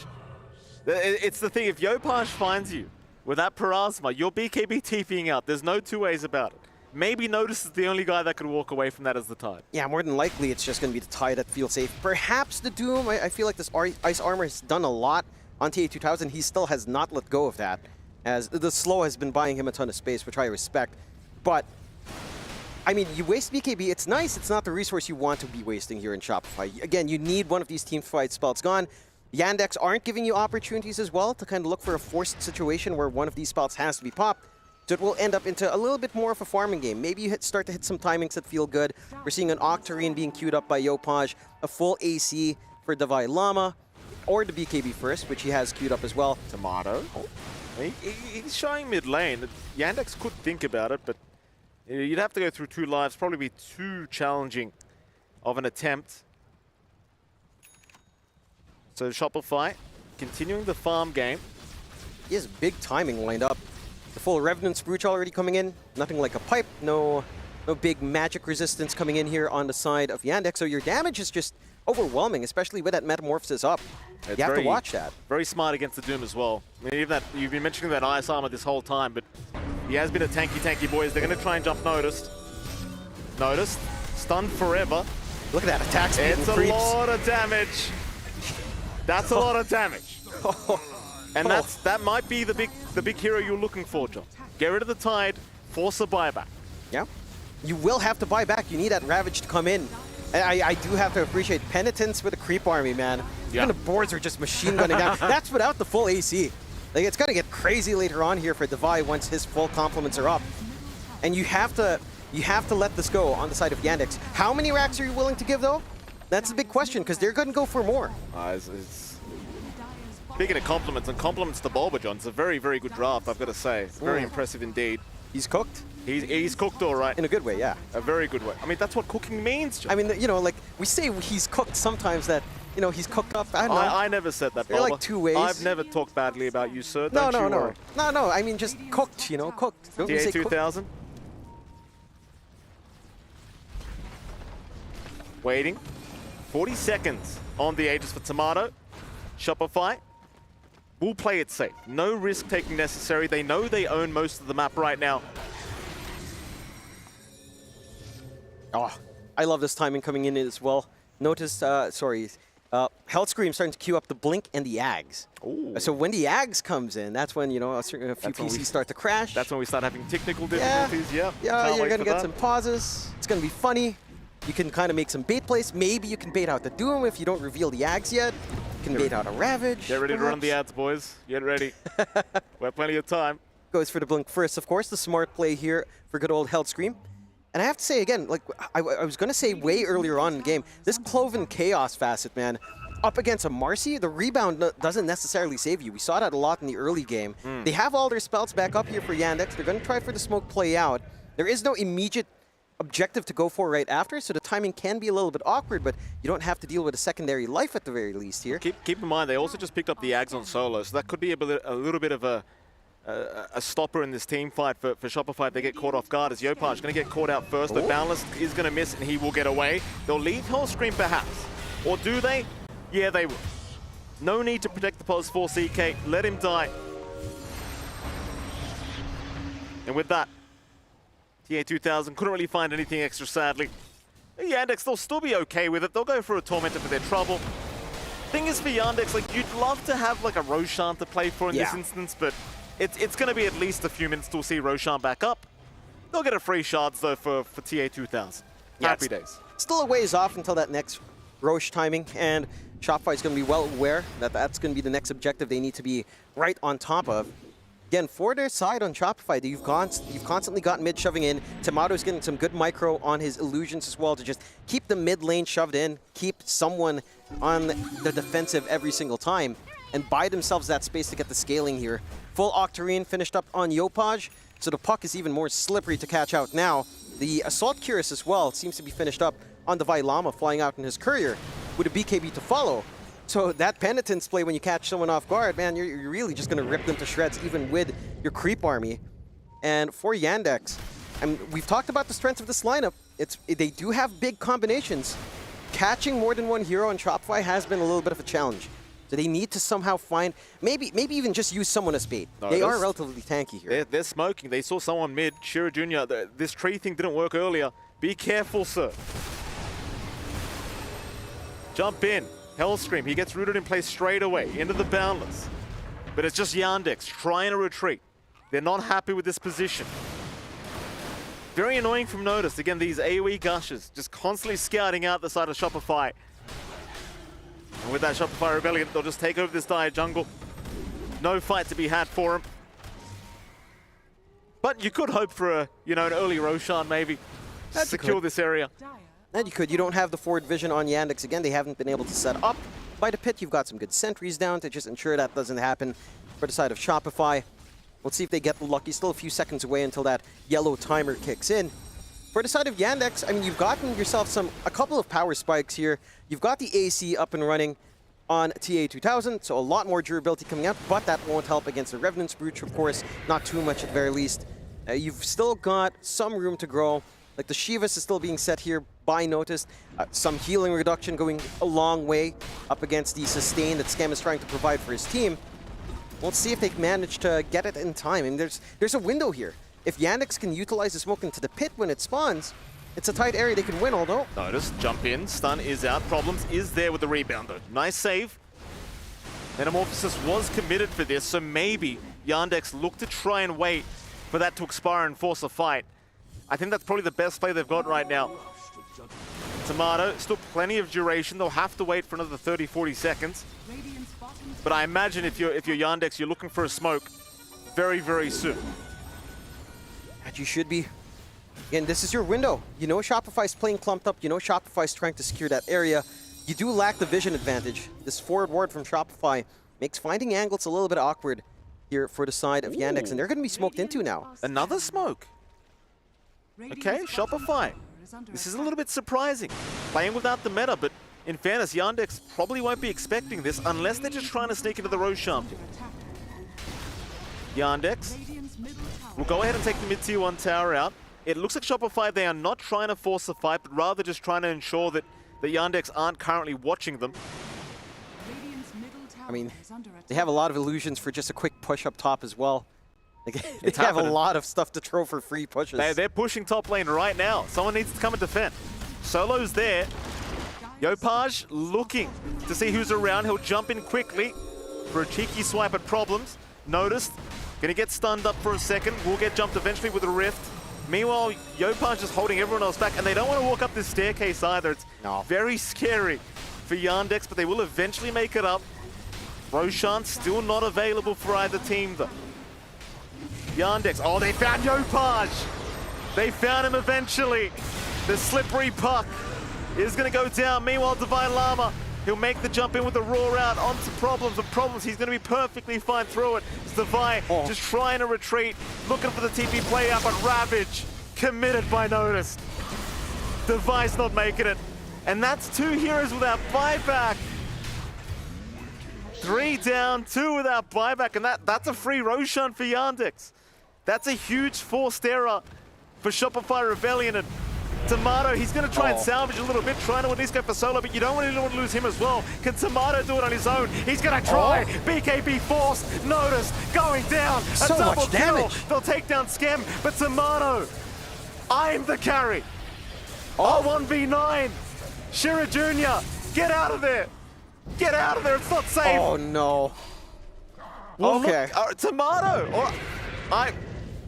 It's the thing, if Yopaj finds you with that Parasma, your BKB TPing out. There's no two ways about it. maybe Notice is the only guy that could walk away from that as the Tide. Yeah, more than likely it's just going to be the Tide that feels safe. Perhaps the Doom. I feel like this Ice Armor has done a lot on TA2000. He still has not let go of that, as the slow has been buying him a ton of space, which I respect. But, I mean, you waste BKB, it's nice. It's not the resource you want to be wasting here in Shopify. Again, you need one of these team fight spells gone. Yandex aren't giving you opportunities as well to kind of look for a forced situation where one of these spells has to be popped. So it will end up into a little bit more of a farming game. Maybe you start to hit some timings that feel good. We're seeing an Octarine being queued up by Yopaj, a full AC for Davai Llama, or the BKB first, which he has queued up as well. Tomato. He's showing mid lane. Yandex could think about it, but you'd have to go through 2 lives. Probably be too challenging of an attempt. So Shopify continuing the farm game. He has big timing lined up. The full Revenant Spruch already coming in. Nothing like a pipe. No big magic resistance coming in here on the side of Yandex. So your damage is just overwhelming, especially with that Metamorphosis up. You have to watch that. Very smart against the Doom as well. I mean, even that, you've been mentioning that Ice Armor this whole time, but he has been a tanky boys. They're going to try and jump Noticed. Stunned forever. Look at that attack speed. It's a lot of damage. That's a lot of damage. And that might be the big hero you're looking for, John. Get rid of the Tide, force a buyback. Yeah. You will have to buy back. You need that Ravage to come in. And I do have to appreciate Penitence with a creep army, man. Yeah. Even the boards are just machine gunning down. That's without the full AC. Like, it's going to get crazy later on here for Davai once his full complements are up. And you have to let this go on the side of Yandex. How many racks are you willing to give, though? That's a big question, because they're going to go for more. Speaking of compliments, and compliments to Bulba, John, it's a very, very good draft, I've got to say. Very impressive indeed. He's cooked? He's cooked all right. In a good way, yeah. A very good way. I mean, that's what cooking means, John. I mean, you know, like, we say he's cooked sometimes that, you know, he's cooked up. I don't know. I never said that, There are Bulba. like 2 ways. I've never talked badly about you, sir. No. Don't you worry. No, I mean, just cooked, you know, cooked. Don't you say cooked? TA2000. Waiting. 40 seconds on the Aegis for Tomato. Shopify will play it safe. No risk taking necessary. They know they own most of the map right now. Oh, I love this timing coming in as well. Notice, Health Scream starting to queue up the Blink and the Ags. Ooh. So when the Ags comes in, that's when, you know, a few PCs start to crash. That's when we start having technical difficulties. Yeah, you're going to get some pauses. It's going to be funny. You can kind of make some bait plays. Maybe you can bait out the Doom if you don't reveal the Ags yet. You can bait out a Ravage. Get ready to run the ads, boys. Get ready. We have plenty of time. Goes for the Blink first, of course. The smart play here for good old Health Scream. And I have to say again, like I was going to say way earlier on in the game, this Cloven Chaos facet, man, up against a Marcy, the rebound doesn't necessarily save you. We saw that a lot in the early game. They have all their spells back up here for Yandex. They're going to try for the smoke play out. There is no immediate objective to go for right after, so the timing can be a little bit awkward, but you don't have to deal with a secondary life at the very least here. Keep in mind, they also just picked up the Ags on solo, so that could be a little bit of a stopper in this team fight for Shopify if they get caught off guard, as Yopaj is going to get caught out first, but Boundless is going to miss and he will get away. They'll leave Hellscream perhaps, or do they? Yeah, they will. No need to protect the pos for CK, let him die. And with that, TA2000 couldn't really find anything extra, sadly. Yandex, they'll still be okay with it. They'll go for a Tormentor for their trouble. Thing is, for Yandex, like, you'd love to have like a Roshan to play for in this instance, but it's going to be at least a few minutes till see Roshan back up. They'll get a free shards though for TA2000. Happy days. Still a ways off until that next Roche timing, and Shopify is going to be well aware that that's going to be the next objective they need to be right on top of. Again, for their side on Shopify, you've constantly got mid shoving in. Tomato's getting some good micro on his illusions as well to just keep the mid lane shoved in, keep someone on the defensive every single time, and buy themselves that space to get the scaling here. Full Octarine finished up on Yopaj, so the puck is even more slippery to catch out now. The Assault Curious as well seems to be finished up on Davai Llama, flying out in his courier with a BKB to follow. So that Penitence play when you catch someone off guard, man, you're really just going to rip them to shreds even with your creep army. And for Yandex, we've talked about the strength of this lineup. They do have big combinations. Catching more than one hero on Shopify has been a little bit of a challenge. So they need to somehow find, maybe even just use someone as bait. They are relatively tanky here. They're smoking. They saw someone mid. Shira Jr., this tree thing didn't work earlier. Be careful, sir. Jump in. Hellscream, he gets rooted in place straight away into the Boundless. But it's just Yandex trying to retreat. They're not happy with this position. Very annoying from Notice. Again, these AoE gushers just constantly scouting out the side of Shopify. And with that Shopify Rebellion, they'll just take over this dire jungle. No fight to be had for him. But you could hope for an early Roshan maybe. Secure this area. And you could. You don't have the forward vision on Yandex. Again, they haven't been able to set up by the pit. You've got some good sentries down to just ensure that doesn't happen for the side of Shopify. We'll see if they get lucky. Still a few seconds away until that yellow timer kicks in. For the side of Yandex, I mean, you've gotten yourself a couple of power spikes here. You've got the AC up and running on TA2000, so a lot more durability coming out, but that won't help against the Revenant's Brooch, of course. Not too much at the very least. You've still got some room to grow. Like the Shivas is still being set here by Notice. Some healing reduction going a long way up against the sustain that Scam is trying to provide for his team. Let's see if they manage to get it in time. I mean, there's a window here. If Yandex can utilize the smoke into the pit when it spawns, it's a tight area they can win, although... Notice, jump in, stun is out. Problems is there with the rebound, though. Nice save. Metamorphosis was committed for this, so maybe Yandex look to try and wait for that to expire and force a fight. I think that's probably the best play they've got right now. Tomato, still plenty of duration. They'll have to wait for another 30, 40 seconds. But I imagine if you're Yandex, you're looking for a smoke very, very soon. And you should be. Again, this is your window. You know Shopify's playing clumped up. You know Shopify's trying to secure that area. You do lack the vision advantage. This forward ward from Shopify makes finding angles a little bit awkward here for the side of Yandex, and they're going to be smoked into now. Another smoke. Okay, Shopify. This is a little bit surprising. Playing without the meta, but in fairness, Yandex probably won't be expecting this unless they're just trying to sneak into the Roshan. Yandex will go ahead and take the mid-tier 1 tower out. It looks like Shopify, they are not trying to force a fight, but rather just trying to ensure that the Yandex aren't currently watching them. I mean, they have a lot of illusions for just a quick push up top as well. They It's have a happening. lot of stuff to throw for free pushes. They're pushing top lane right now. Someone needs to come and defend. Solo's there. Yopaj looking to see who's around. He'll jump in quickly for a cheeky swipe at Problems. Noticed. Gonna get stunned up for a second. Will get jumped eventually with a rift. Meanwhile, Yopaj just holding everyone else back, and they don't want to walk up this staircase either. It's very scary for Yandex, but they will eventually make it up. Roshan still not available for either team though. Yandex, oh, they found Yopaj! They found him eventually. The slippery puck is going to go down. Meanwhile, Davai Llama, he'll make the jump in with the roar out onto Problems. And Problems, he's going to be perfectly fine through it. It's Davai just trying to retreat, looking for the TP play out, but Ravage committed by Notice. Davai's not making it. And that's 2 heroes without buyback. 3 down, 2 without buyback, and that's a free Roshan for Yandex. That's a huge forced error for Shopify Rebellion, and Tomato, he's going to try and salvage a little bit, trying to at least go for solo, but you don't really want to lose him as well. Can Tomato do it on his own? He's going to try. BKB forced. Notice going down. So a double much kill. damage. They'll take down Scam, but Tomato, I'm the carry. 1v9. Shira Jr., get out of there. Get out of there, it's not safe. Oh no. Well, Okay. Look, Tomato,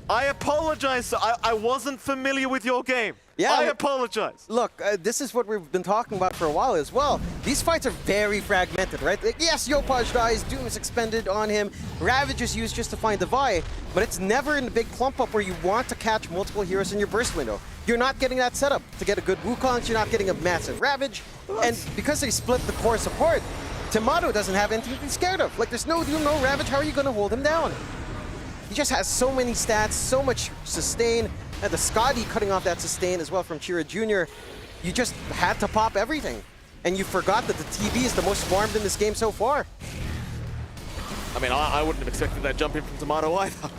I apologize. I wasn't familiar with your game. Yeah, I apologize. Look, this is what we've been talking about for a while as well. These fights are very fragmented, right? Like, yes, Yopaj dies, Doom is expended on him, Ravage is used just to find Davai, but it's never in the big clump up where you want to catch multiple heroes in your burst window. You're not getting that setup to get a good Wukong, you're not getting a massive Ravage, and because they split the course apart, Tomato doesn't have anything to be scared of. Like, there's no Doom, no Ravage, how are you going to hold him down? He just has so many stats, so much sustain, and the Scotty cutting off that sustain as well from Chira Jr. You just had to pop everything. And you forgot that the TB is the most farmed in this game so far. I mean, I wouldn't have expected that jump in from Tomato either.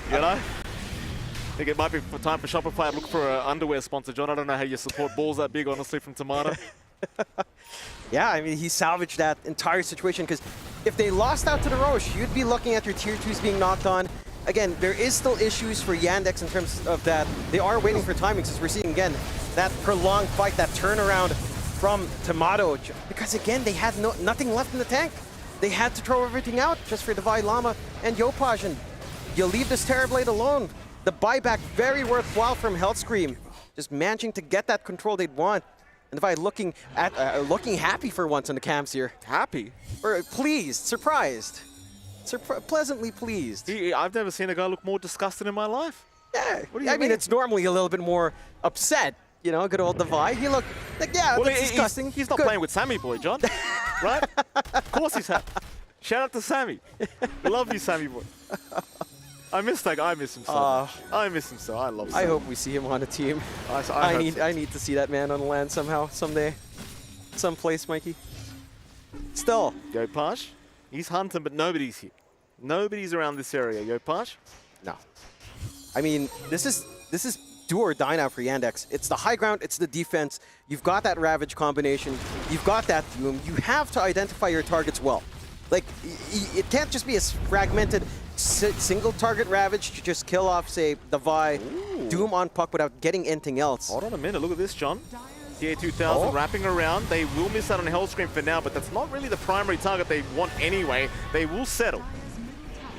You know? I think it might be time for Shopify to look for an underwear sponsor. John, I don't know how you support balls that big, honestly, from Tomato. Yeah, I mean, he salvaged that entire situation because if they lost out to the Roche, you'd be looking at your tier 2s being knocked on. Again, there is still issues for Yandex in terms of that. They are waiting for timing since we're seeing, again, that prolonged fight, that turnaround from Tomato. Because, again, they had nothing left in the tank. They had to throw everything out just for Davai Llama and Yopaj. And you leave this Terrorblade alone. The buyback, very worthwhile from Hellscream. Just managing to get that control they'd want. And Davai looking happy for once in the camps here. Happy? Or pleased, surprised. Pleasantly pleased. I've never seen a guy look more disgusted in my life. Yeah, what do you mean? I mean, it's normally a little bit more upset. You know, good old Davai. He looked like, yeah, well, that's disgusting. He's not playing with Sammy Boy, John. Right? Of course he's happy. Shout out to Sammy. We love you, Sammy Boy. I miss that guy. I miss him so. I miss him so. I love Sammy. I hope we see him on a team. I need to see that man on the land somehow, someday, someplace, Mikey. Still. Yopaj, he's hunting, but nobody's here. Nobody's around this area. Yopaj? No. I mean, this is do or die now for Yandex. It's the high ground, it's the defense. You've got that Ravage combination. You've got that Doom. You have to identify your targets well. Like, it can't just be a fragmented single target Ravage to just kill off, say, Davai, Doom on Puck without getting anything else. Hold on a minute. Look at this, John. TA2000 wrapping around. They will miss out on Hellscream for now, but that's not really the primary target they want anyway. They will settle.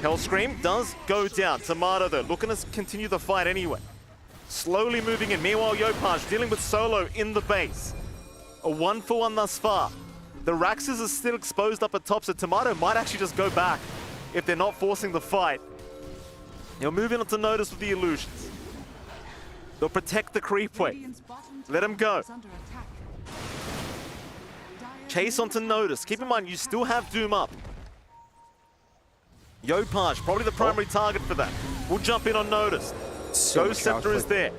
Hellscream does go down. Tomato, though, looking to continue the fight anyway. Slowly moving in. Meanwhile, Yopaj dealing with Solo in the base. A 1-for-1 thus far. The Raxes are still exposed up at top, so Tomato might actually just go back if they're not forcing the fight. He'll move in onto Notice with the illusions. They'll protect the creep wave. Let him go. Chase onto Notice. Keep in mind, you still have Doom up. Yopaj, probably the primary target for that. We'll jump in on Notice. Ghost Scepter is there.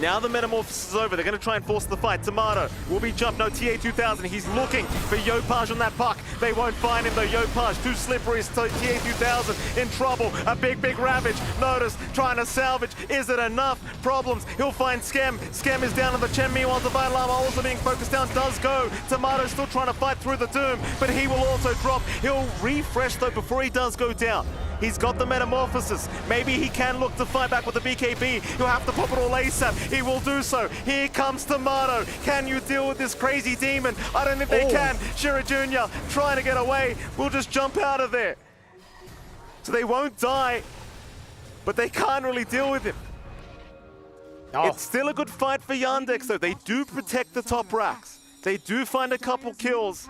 Now the Metamorphosis is over. They're going to try and force the fight. Tomato will be jumped. No, TA2000. He's looking for Yopaj on that puck. They won't find him though. Yopaj, too slippery. TA2000 in trouble. A big Ravage. Notice trying to salvage. Is it enough? Problems. He'll find Skem. Skem is down on the Chen. Meanwhile, Davai Llama also being focused down. Does go. Tomato still trying to fight through the Doom, but he will also drop. He'll refresh though before he does go down. He's got the Metamorphosis. Maybe he can look to fight back with the BKB. He'll have to pop it all ASAP. He will do so. Here comes Tomato. Can you deal with this crazy demon? I don't think they can. Shira Jr. trying to get away. We'll just jump out of there. So they won't die, but they can't really deal with him. It's still a good fight for Yandex, though. They do protect the top racks. They do find a couple kills.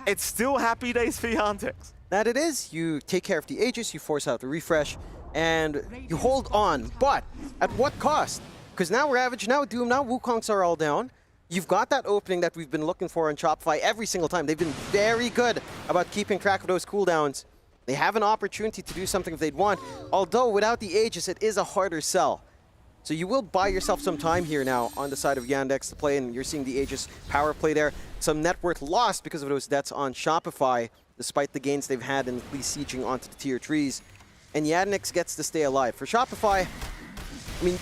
It's still happy days for Yandex. That it is. You take care of the Aegis, you force out the refresh, and you hold on. But at what cost? Because now Ravage, now Doom, now Wukongs are all down. You've got that opening that we've been looking for in Shopify every single time. They've been very good about keeping track of those cooldowns. They have an opportunity to do something if they'd want. Although without the Aegis, it is a harder sell. So you will buy yourself some time here now on the side of Yandex to play, and you're seeing the Aegis power play there. Some net worth lost because of those debts on Shopify, despite the gains they've had in sieging onto the tier 3s. And Yandex gets to stay alive. For Shopify, I mean,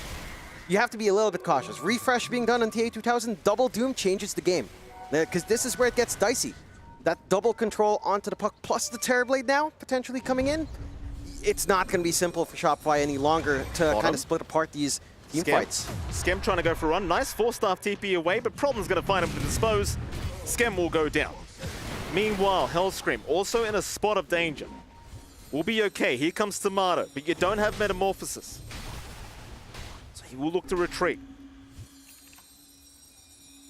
you have to be a little bit cautious. Refresh being done on TA2000, double Doom changes the game. Because this is where it gets dicey. That double control onto the puck, plus the Terrorblade now, potentially coming in. It's not going to be simple for Shopify any longer to kind of split apart these team fights. Skem trying to go for a run. Nice 4-star TP away, but Problem's going to find him to dispose. Skem will go down. Meanwhile, Hellscream also in a spot of danger. We'll be okay. Here comes Tomato, but you don't have Metamorphosis. So he will look to retreat.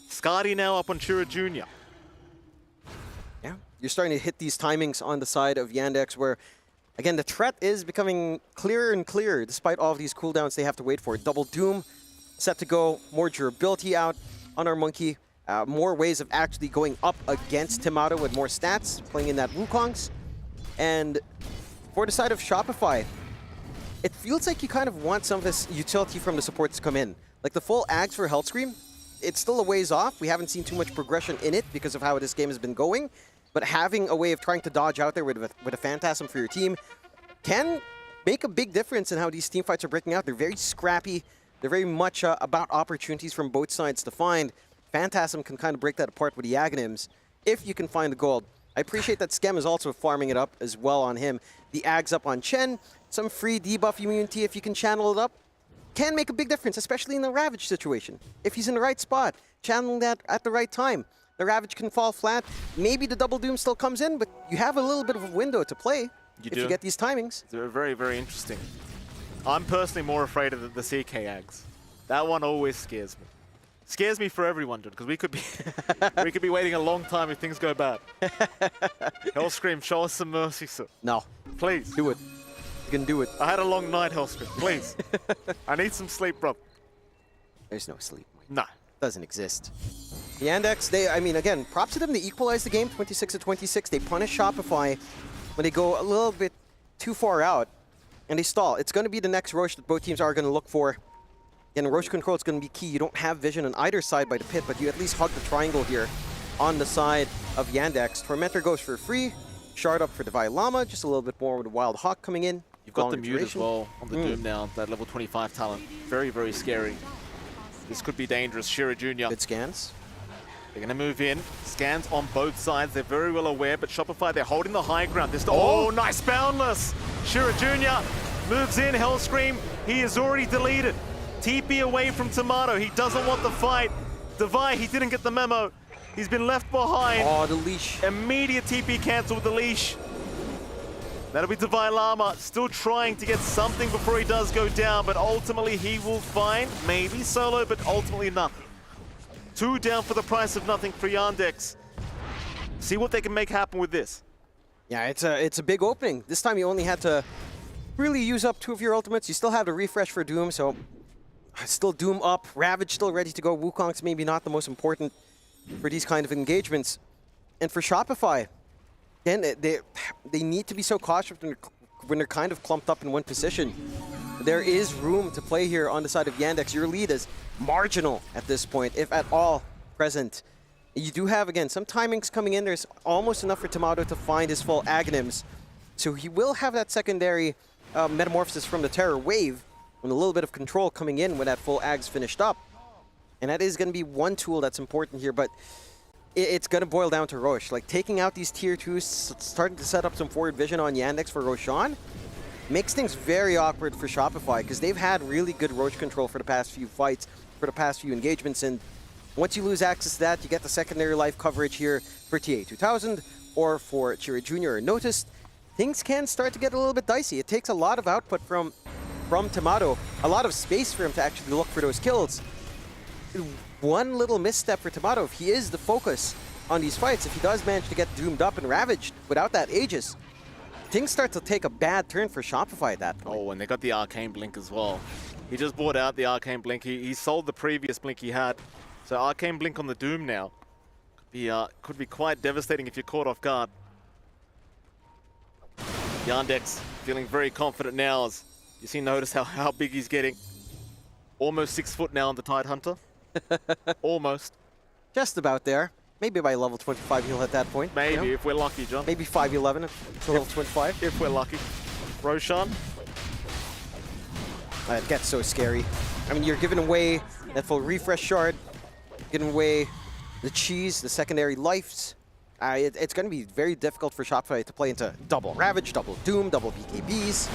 Scardy now up on Shira Jr. Yeah, you're starting to hit these timings on the side of Yandex where, again, the threat is becoming clearer and clearer despite all of these cooldowns they have to wait for. Double Doom set to go, more durability out on our Monkey. More ways of actually going up against Tomato with more stats, playing in that Wukongs. And for the side of Shopify, it feels like you kind of want some of this utility from the supports to come in. Like the full Ags for Hellscream, it's still a ways off. We haven't seen too much progression in it because of how this game has been going. But having a way of trying to dodge out there with a Phantasm for your team can make a big difference in how these team fights are breaking out. They're very scrappy. They're very much about opportunities from both sides to find. Phantasm can kind of break that apart with the Aghanims if you can find the gold. I appreciate that Skem is also farming it up as well on him. The Ags up on Chen, some free debuff immunity if you can channel it up, can make a big difference, especially in the Ravage situation. If he's in the right spot, channeling that at the right time, the Ravage can fall flat. Maybe the Double Doom still comes in, but you have a little bit of a window to play if you get these timings. They're very, very interesting. I'm personally more afraid of the CK Ags. That one always scares me. Scares me for everyone, John, because we could be waiting a long time if things go bad. Hellscream, show us some mercy, sir. No. Please. Do it. You can do it. I had a long night, Hellscream. Please. I need some sleep, bro. There's no sleep. No. Doesn't exist. The Yandex, I mean, again, props to them. They equalize the game, 26-26. They punish Shopify when they go a little bit too far out, and they stall. It's going to be the next Roche that both teams are going to look for. Again, Roche control is going to be key. You don't have vision on either side by the pit, but you at least hug the triangle here on the side of Yandex. Tormentor goes for free. Shard up for Davai Llama, just a little bit more with the Wild Hawk coming in. You've got the mute as well on the Doom now, that level 25 talent. Very, very scary. This could be dangerous. Shira Jr. Good scans. They're going to move in. Scans on both sides. They're very well aware, but Shopify, they're holding the high ground. Oh, nice boundless. Shira Jr. moves in. Hellscream, he is already deleted. TP away from Tomato. He doesn't want the fight. Davai, he didn't get the memo. He's been left behind. Oh, the leash. Immediate TP cancel with the leash. That'll be Davai Llama, still trying to get something before he does go down, but ultimately he will find maybe solo, but ultimately nothing. 2 down for the price of nothing for Yandex. See what they can make happen with this. Yeah, it's a big opening. This time you only had to really use up 2 of your ultimates. You still have the refresh for Doom, so still Doom up. Ravage still ready to go. Wukong's maybe not the most important for these kind of engagements. And for Shopify, again, they need to be so cautious when they're kind of clumped up in one position. There is room to play here on the side of Yandex. Your lead is marginal at this point, if at all present. You do have, again, some timings coming in. There's almost enough for Tomato to find his full Aghanims. So he will have that secondary metamorphosis from the Terror Wave, and a little bit of control coming in when that full Ag's finished up. And that is going to be one tool that's important here, but it's going to boil down to Roche. Like, taking out these tier 2s, starting to set up some forward vision on Yandex for Roshan, makes things very awkward for Shopify, because they've had really good Roche control for the past few fights, for the past few engagements, and once you lose access to that, you get the secondary life coverage here for TA2000 or for Chira Jr. or Noticed. Things can start to get a little bit dicey. It takes a lot of output from Tomato, a lot of space for him to actually look for those kills. One little misstep for Tomato, if he is the focus on these fights, if he does manage to get doomed up and ravaged without that Aegis, things start to take a bad turn for Shopify at that point. Oh, and they got the Arcane Blink as well. He just bought out the Arcane Blink. He sold the previous Blink he had. So Arcane Blink on the Doom now could be quite devastating if you're caught off guard. Yandex feeling very confident now as you see, notice how big he's getting. Almost 6 foot now on the Tidehunter. Almost. Just about there. Maybe by level 25 he'll hit that point. Maybe, if we're lucky, John. Maybe 5'11" to level 25. If we're lucky. Roshan. It gets so scary. I mean, you're giving away that full refresh shard, giving away the cheese, the secondary lives. It's going to be very difficult for Shopify to play into double Ravage, double Doom, double BKBs.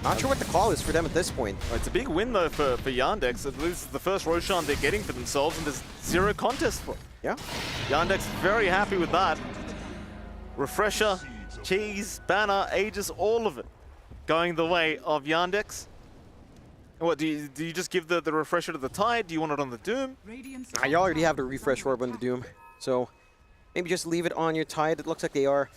Not sure what the call is for them at this point. Well, it's a big win, though, for Yandex. At least the first Roshan they're getting for themselves, and there's 0 contest for it. Yeah. Yandex very happy with that. Refresher, cheese, banner, Aegis, all of it going the way of Yandex. What, do you just give the refresher to the Tide? Do you want it on the Doom? You already have the refresh orb on the Doom, so maybe just leave it on your Tide. It looks like they are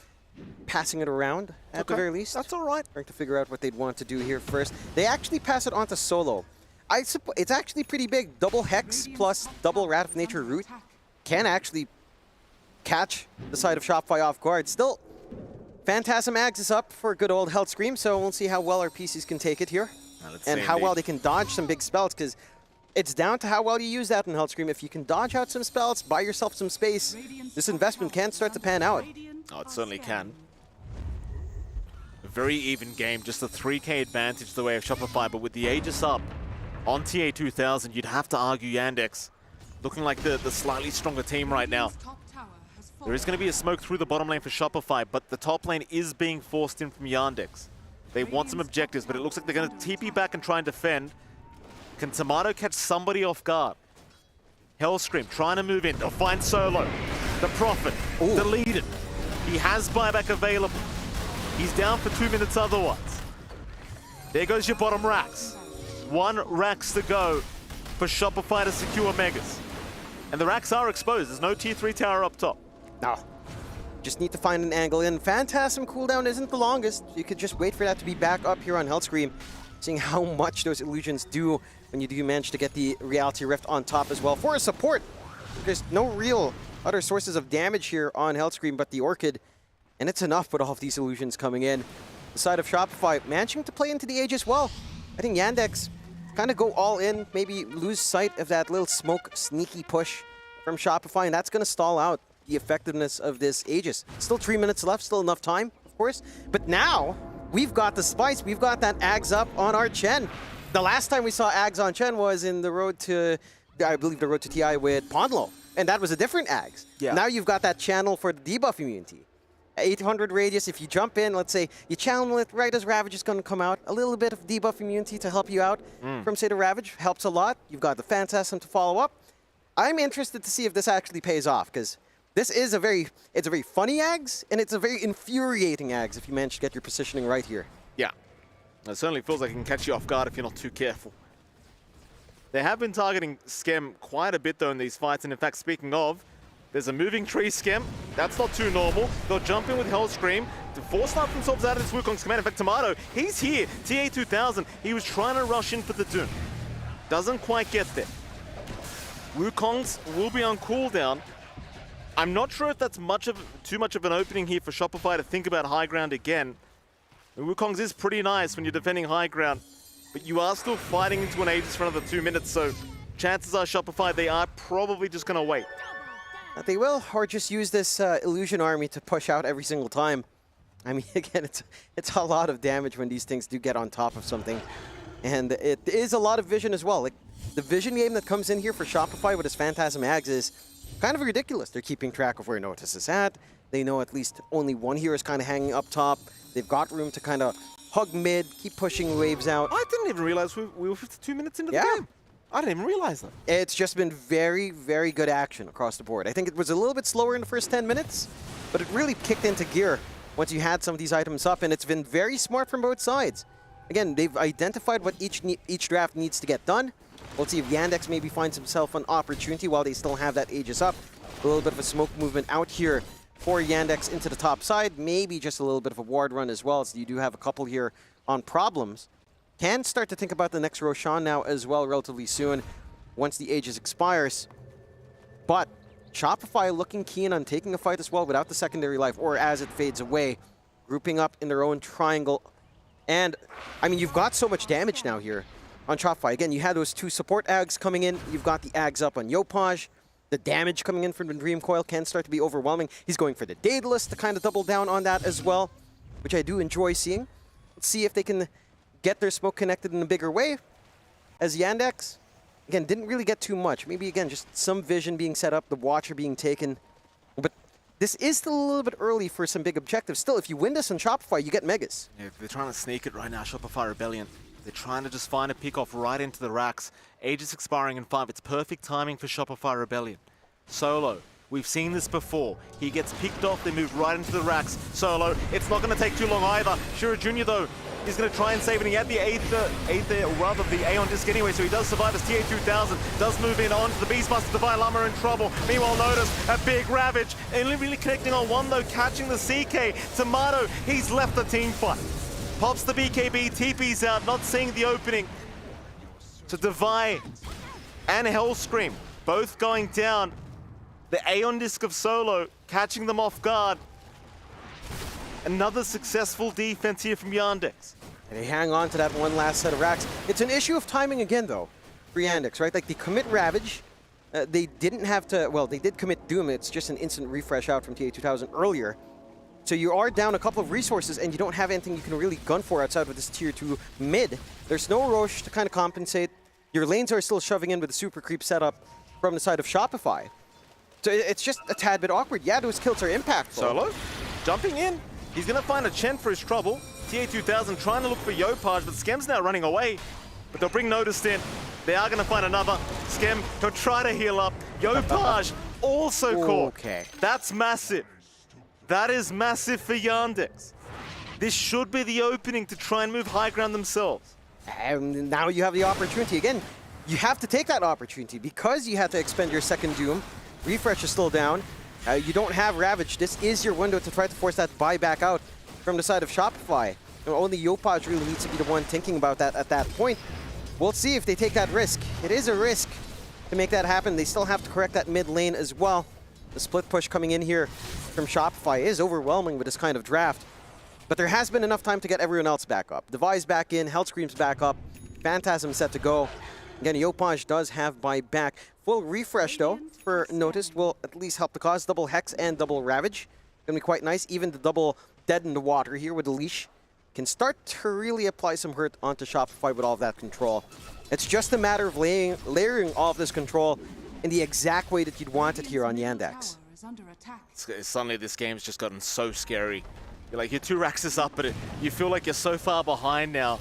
passing it around at the very least. That's all right. Trying to figure out what they'd want to do here first. They actually pass it on to Solo. It's actually pretty big. Double Hex plus double Wrath of Nature Root can actually catch the side of Shopify off guard. Still, Phantasm Ags is up for good old Hellscream, so we'll see how well our PCs can take it here. And how well they can dodge some big spells, because it's down to how well you use that in Hellscream. If you can dodge out some spells, buy yourself some space, this investment can start to pan out. Oh, it certainly can. A very even game, just a 3k advantage the way of Shopify, but with the Aegis up on TA2000, you'd have to argue Yandex looking like the slightly stronger team right now. There is going to be a smoke through the bottom lane for Shopify, but the top lane is being forced in from Yandex. They want some objectives, but it looks like they're going to TP back and try and defend. Can Tomato catch somebody off guard? Hellscream trying to move in. They'll find Solo. The Prophet deleted. He has buyback available. He's down for 2 minutes otherwise. There goes your bottom racks. 1 racks to go for Shopify to secure Megas. And the racks are exposed. There's no tier 3 tower up top. No. Just need to find an angle in. Phantasm cooldown isn't the longest. You could just wait for that to be back up here on Hellscream. Seeing how much those illusions do when you do manage to get the Reality Rift on top as well. For a support, there's no real other sources of damage here on Hellscream but the Orchid. And it's enough with all of these illusions coming in. The side of Shopify managing to play into the Age as well. I think Yandex kind of go all in, maybe lose sight of that little smoke sneaky push from Shopify, and that's going to stall out the effectiveness of this Aegis. Still 3 minutes left, still enough time, of course. But now, we've got the spice. We've got that Ags up on our Chen. The last time we saw Ags on Chen was in the road to, I believe, the road to TI with Pondlo. And that was a different Ags. Yeah. Now you've got that channel for the debuff immunity. 800 radius, if you jump in, let's say you channel it right as Ravage is going to come out. A little bit of debuff immunity to help you out from, say, the Ravage. Helps a lot. You've got the Phantasm to follow up. I'm interested to see if this actually pays off, because this is a very funny Ags, and it's a very infuriating Ags if you manage to get your positioning right here. Yeah. It certainly feels like it can catch you off guard if you're not too careful. They have been targeting Skem quite a bit, though, in these fights. And in fact, speaking of, there's a moving tree Skem. That's not too normal. They'll jump in with Hellscream to force out themselves out of this Wukong's command. In fact, Tomato, he's here. TA2000, he was trying to rush in for the Doom. Doesn't quite get there. Wukongs will be on cooldown. I'm not sure if that's too much of an opening here for Shopify to think about high ground again. Wukong's is pretty nice when you're defending high ground, but you are still fighting into an Aegis for another 2 minutes, so chances are Shopify, they are probably just going to wait. They will, or just use this illusion army to push out every single time. I mean, again, it's a lot of damage when these things do get on top of something. And it is a lot of vision as well. Like, the vision game that comes in here for Shopify with his Phantasm Ags is kind of ridiculous. They're keeping track of where Notice is at. They know at least only one hero is kind of hanging up top. They've got room to kind of hug mid, keep pushing waves out. I didn't even realize we were 52 minutes into the game. I didn't even realize that. It's just been very, very good action across the board. I think it was a little bit slower in the first 10 minutes, but it really kicked into gear once you had some of these items up, and it's been very smart from both sides. Again, they've identified what each draft needs to get done. We'll see if Yandex maybe finds himself an opportunity while they still have that Aegis up. A little bit of a smoke movement out here for Yandex into the top side. Maybe just a little bit of a ward run as well, so you do have a couple here on problems. Can start to think about the next Roshan now as well relatively soon once the Aegis expires. But Shopify looking keen on taking a fight as well without the secondary life, or as it fades away, grouping up in their own triangle. And, I mean, you've got so much damage now here on Shopify. Again, you had those 2 support Ags coming in. You've got the Ags up on Yopaj. The damage coming in from the Dream Coil can start to be overwhelming. He's going for the Daedalus to kind of double down on that as well, which I do enjoy seeing. Let's see if they can get their smoke connected in a bigger way. As Yandex, again, didn't really get too much. Maybe, again, just some vision being set up, the Watcher being taken. But this is still a little bit early for some big objectives. Still, if you win this on Shopify, you get Megas. Yeah, they're trying to sneak it right now, Shopify Rebellion. They're trying to just find a pick off right into the racks. Aegis expiring in 5. It's perfect timing for Shopify Rebellion. Solo, we've seen this before. He gets picked off, they move right into the racks. Solo, it's not going to take too long either. Shura Jr., though, is going to try and save it. He had the the Aeon disc anyway, so he does survive as TA2000 does move in onto the Beastmaster. Davai Llama in trouble. Meanwhile, Notice a big Ravage. Only really connecting on one, though, catching the CK. Tomato, he's left the team fight. Pops the BKB, TP's out, not seeing the opening. So Davai and Hellscream both going down. The Aeon disc of Solo catching them off guard. Another successful defense here from Yandex. And they hang on to that one last set of racks. It's an issue of timing again, though, for Yandex, right? Like, they commit Ravage. They didn't have to, well, they did commit Doom. It's just an instant refresh out from TA2000 earlier. So you are down a couple of resources, and you don't have anything you can really gun for outside of this tier 2 mid. There's no Roche to kind of compensate. Your lanes are still shoving in with the super creep setup from the side of Shopify. So it's just a tad bit awkward. Yeah, those kills are impactful. Solo, jumping in. He's going to find a Chen for his trouble. TA2000 trying to look for Yopaj, but Skem's now running away. But they'll bring Noticed in. They are going to find another. Skem, he'll try to heal up. Yopaj also caught. Okay. That's massive. That is massive for Yandex. This should be the opening to try and move high ground themselves. And now you have the opportunity. Again, you have to take that opportunity because you had to expend your second Doom. Refresh is still down. You don't have Ravage. This is your window to try to force that buyback out from the side of Shopify. And only Yopaj really needs to be the one thinking about that at that point. We'll see if they take that risk. It is a risk to make that happen. They still have to correct that mid lane as well. The split push coming in here from Shopify is overwhelming with this kind of draft. But there has been enough time to get everyone else back up. Davai's back in, Hellscream's back up, Phantasm set to go. Again, Yopaj does have buyback. Full refresh, though, for Noticed will at least help the cause. Double Hex and double Ravage. Gonna be quite nice. Even the double Dead in the Water here with the leash can start to really apply some hurt onto Shopify with all of that control. It's just a matter of layering all of this control in the exact way that you'd want it here on Yandex. Suddenly this game's just gotten so scary. You're like, your 2 racks is up, but you feel like you're so far behind now.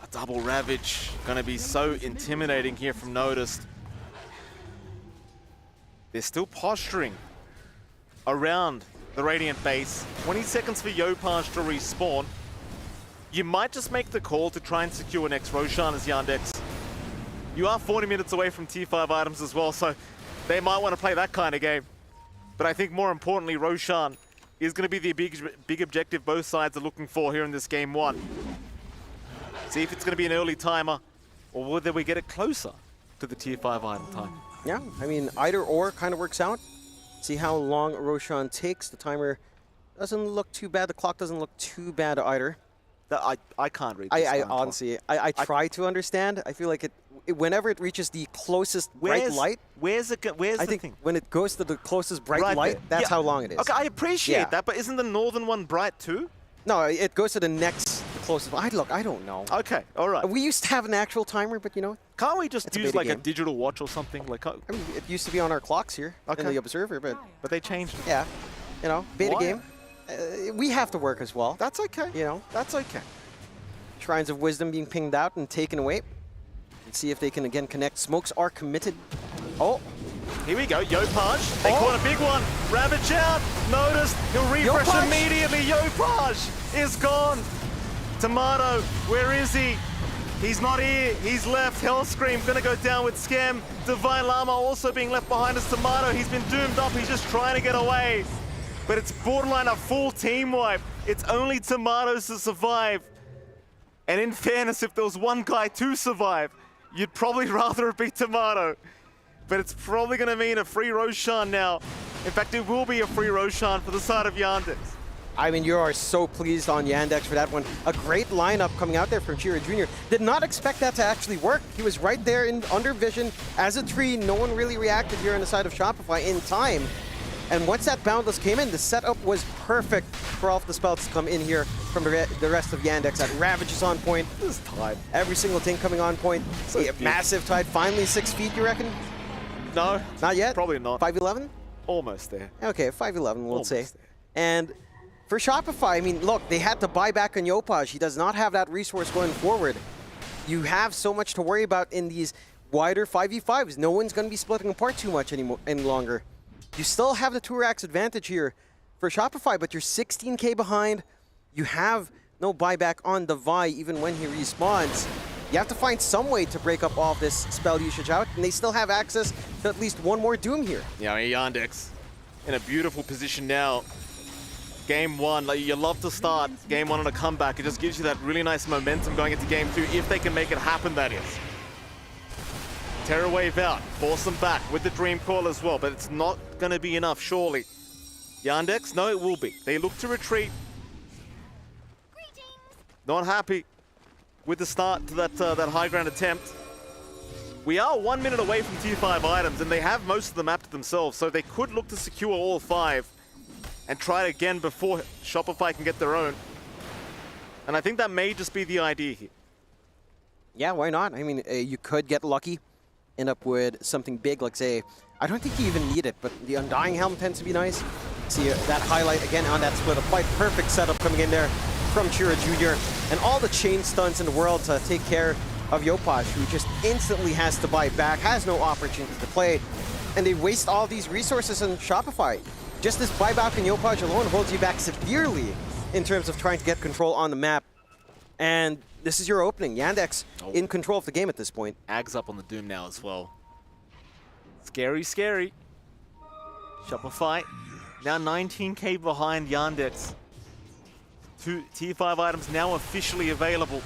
A double Ravage gonna be so intimidating here from Noticed. They're still posturing around the Radiant base. 20 seconds for Yopaj to respawn. You might just make the call to try and secure next Roshan as Yandex. You are 40 minutes away from T5 items as well, so they might want to play that kind of game. But I think more importantly, Roshan is going to be the big objective both sides are looking for here in this game 1. See if it's going to be an early timer, or whether we get it closer to the tier 5 item time. Yeah, I mean, either or kind of works out. See how long Roshan takes. The timer doesn't look too bad. The clock doesn't look too bad either. I can't read this. I honestly, I try to understand. I feel like whenever it reaches the closest bright light. Where's the thing? When it goes to the closest bright light, that's how long it is. Okay, I appreciate that, but isn't the northern one bright too? No, it goes to the next closest. I don't know. Okay, all right. We used to have an actual timer, but you know. Can't we just use like a digital watch or something? Like, I mean, it used to be on our clocks here in the Observer, but they changed it. Yeah, you know, beta game. We have to work as well. That's okay. You know, that's okay. Shrines of Wisdom being pinged out and taken away. Let's see if they can again connect. Smokes are committed. Oh. Here we go, Yopaj. They caught a big one. Ravage out. Noticed. He'll refresh immediately. Yopaj is gone. Tomato, where is he? He's not here. He's left. Hellscream gonna go down with Skem. Davai Llama also being left behind as Tomato. He's been doomed up. He's just trying to get away. But it's borderline a full team wipe. It's only Tomatoes to survive. And in fairness, if there was one guy to survive, you'd probably rather it be Tomato. But it's probably going to mean a free Roshan now. In fact, it will be a free Roshan for the side of Yandex. I mean, you are so pleased on Yandex for that one. A great lineup coming out there from Chira Jr. Did not expect that to actually work. He was right there under vision as a tree. No one really reacted here on the side of Shopify in time. And once that Boundless came in, the setup was perfect for all of the spells to come in here from the rest of Yandex. That Ravage is on point. This is tied. Every single thing coming on point. So massive tide. Finally 6 feet, you reckon? No. Not yet? Probably not. 5'11"? Almost there. Okay, 5'11", we'll say. There. And for Shopify, I mean, look, they had to buy back on Yopaj. He does not have that resource going forward. You have so much to worry about in these wider 5v5s. No one's going to be splitting apart too much any longer. You still have the 2 racks advantage here for Shopify, but you're 16k behind. You have no buyback on Davai even when he respawns. You have to find some way to break up all of this spell usage out, and they still have access to at least one more Doom here. Yeah, I mean, Yandex in a beautiful position now. Game 1, like you love to start game 1 on a comeback. It just gives you that really nice momentum going into game 2, if they can make it happen, that is. Terror Wave out, force them back with the Dream Call as well, but it's not going to be enough, surely. Yandex, no, it will be. They look to retreat. Not happy with the start to that high ground attempt. We are 1 minute away from tier 5 items, and they have most of them mapped themselves, so they could look to secure all 5 and try it again before Shopify can get their own. And I think that may just be the idea here. Yeah, why not? I mean, you could get lucky end up with something big, like say, I don't think you even need it, but the Undying Helm tends to be nice. See that highlight again on that split, a quite perfect setup coming in there from Chira Jr. And all the chain stunts in the world to take care of Yopaj, who just instantly has to buy back, has no opportunity to play, and they waste all these resources on Shopify. Just this buyback in Yopaj alone holds you back severely in terms of trying to get control on the map. And this is your opening. Yandex in control of the game at this point. Ags up on the Doom now as well. Scary, scary. Shopify now 19k behind Yandex. 2 tier 5 items now officially available.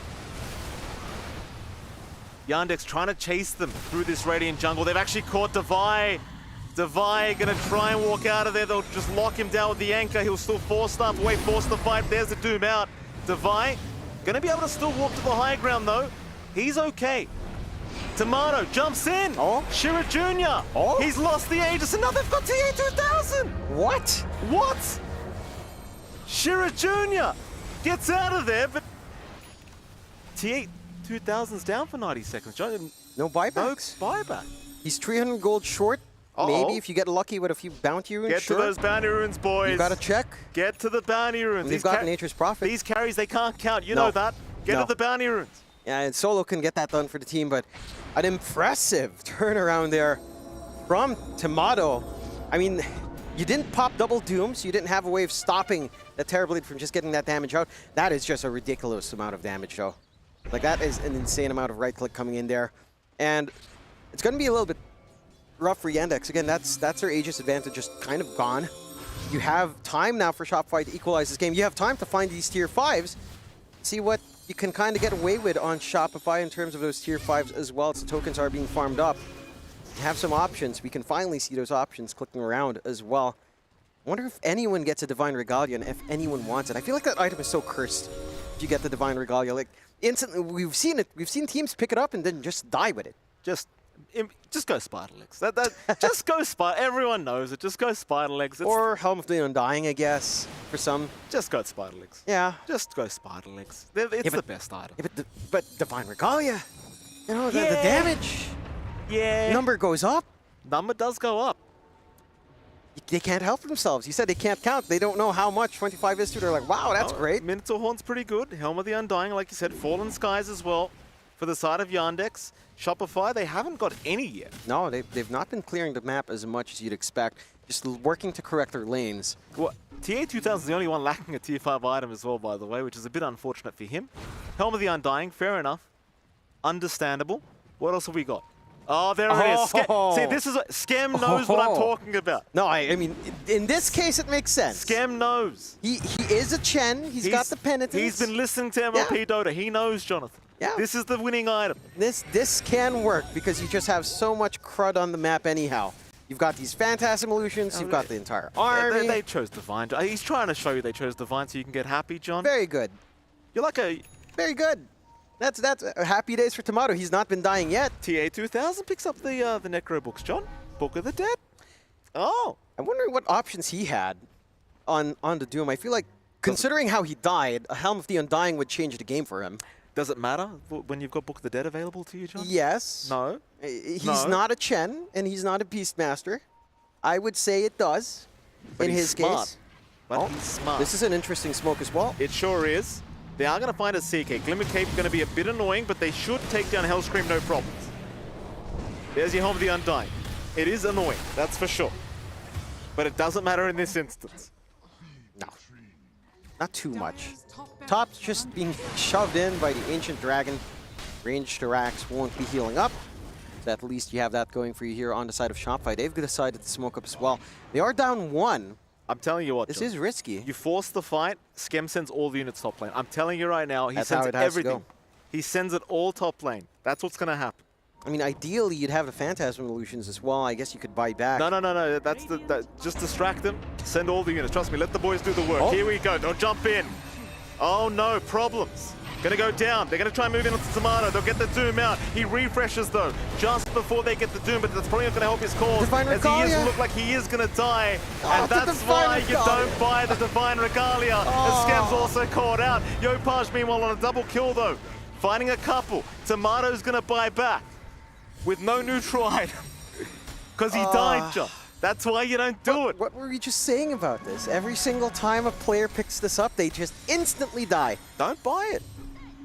Yandex trying to chase them through this Radiant jungle. They've actually caught Davai. Davai gonna try and walk out of there. They'll just lock him down with the anchor. He'll still force the fight. There's the Doom out. Davai gonna be able to still walk to the high ground though. He's okay. Tomato jumps in. Oh. Shira Jr. Oh. He's lost the Aegis and now they've got TA2000. What? What? Shira Jr. gets out of there, but TA2000's down for 90 seconds. No buybacks. No buyback. He's 300 gold short. Maybe if you get lucky with a few bounty runes. Get to those bounty runes, boys. You gotta check. Get to the bounty runes. They've got Nature's Prophet. These carries, they can't count. You know that. Get to the bounty runes. Yeah, and Solo can get that done for the team, but an impressive turnaround there from Tomato. I mean, you didn't pop double dooms. You didn't have a way of stopping the Terrorblade from just getting that damage out. That is just a ridiculous amount of damage, though. Like, that is an insane amount of right-click coming in there. And it's going to be a little bit rough for Yandex. Again, that's their Aegis advantage just kind of gone. You have time now for Shopify to equalize this game. You have time to find these tier 5s, see what you can kind of get away with on Shopify in terms of those tier 5s as well. So tokens are being farmed up. You have some options. We can finally see those options clicking around as well. I wonder if anyone gets a Divine Regalia and if anyone wants it. I feel like that item is so cursed if you get the Divine Regalia. Like, instantly, we've seen it. We've seen teams pick it up and then just die with it. Just go Spider Legs. Just go Spider. Everyone knows it. Just go Spider Legs. Or Helm of the Undying, I guess, for some. Just go Spider Legs. Yeah. Just go Spider Legs. It's the best item. Yeah, but Divine Regalia, you know, the damage. Yeah. Number goes up. Number does go up. They can't help themselves. You said they can't count. They don't know how much 25 is to. They're like, wow, that's great. Minotaur Horn's pretty good. Helm of the Undying, like you said. Fallen Skies as well for the side of Yandex. Shopify, they haven't got any yet. No, they've not been clearing the map as much as you'd expect. Just working to correct their lanes. Well, TA2000 is the only one lacking a tier 5 item as well, by the way, which is a bit unfortunate for him. Helm of the Undying, fair enough. Understandable. What else have we got? Oh, there it is. See, this is Skem knows what I'm talking about. No, I mean, in this case, it makes sense. Skem knows. He is a Chen. He's got the penitence. He's been listening to MLP Dota. He knows, Jonathan. Yeah. This is the winning item. This can work because you just have so much crud on the map anyhow. You've got these Phantasm illusions. You've got the entire army. They chose Divine. He's trying to show you they chose Divine so you can get happy, John. Very good. You're like a... Very good. That's happy days for Tomato. He's not been dying yet. TA2000 picks up the Necro books, John. Book of the Dead. Oh. I'm wondering what options he had on the Doom. I feel like, considering how he died, a Helm of the Undying would change the game for him. Does it matter when you've got Book of the Dead available to you, John? Yes. No. He's not a Chen, and he's not a Beastmaster. I would say it does, but in his case. But he's smart. This is an interesting smoke as well. It sure is. They are going to find a CK. Glimmer Cape going to be a bit annoying, but they should take down Hellscream no problems. There's your Helm of the Undying. It is annoying, that's for sure. But it doesn't matter in this instance. No. Not too much. Top's just being shoved in by the Ancient Dragon. Ranged Terrace won't be healing up. So at least you have that going for you here on the side of Shopify. They've decided to smoke up as well. They are down 1. I'm telling you what, this John, is risky. You force the fight, Skem sends all the units top lane. I'm telling you right now, he That's sends how it has everything. to go. He sends it all top lane. That's what's going to happen. I mean, ideally, you'd have the Phantasm illusions as well. I guess you could buy back. No. That's just distract them. Send all the units. Trust me, let the boys do the work. Here we go. Don't jump in. Oh, no. Problems. Gonna go down. They're gonna try and move in onto Tomato. They'll get the Doom out. He refreshes though, just before they get the Doom, but that's probably not gonna help his cause. As he is look like he is gonna die. And that's why you don't buy the Divine Regalia. As Skem's also caught out. Yopaj meanwhile on a double kill though. Finding a couple. Tomato's gonna buy back. with no neutral item. Because he died, John. That's why you don't do it. What were we just saying about this? Every single time a player picks this up, they just instantly die. Don't buy it.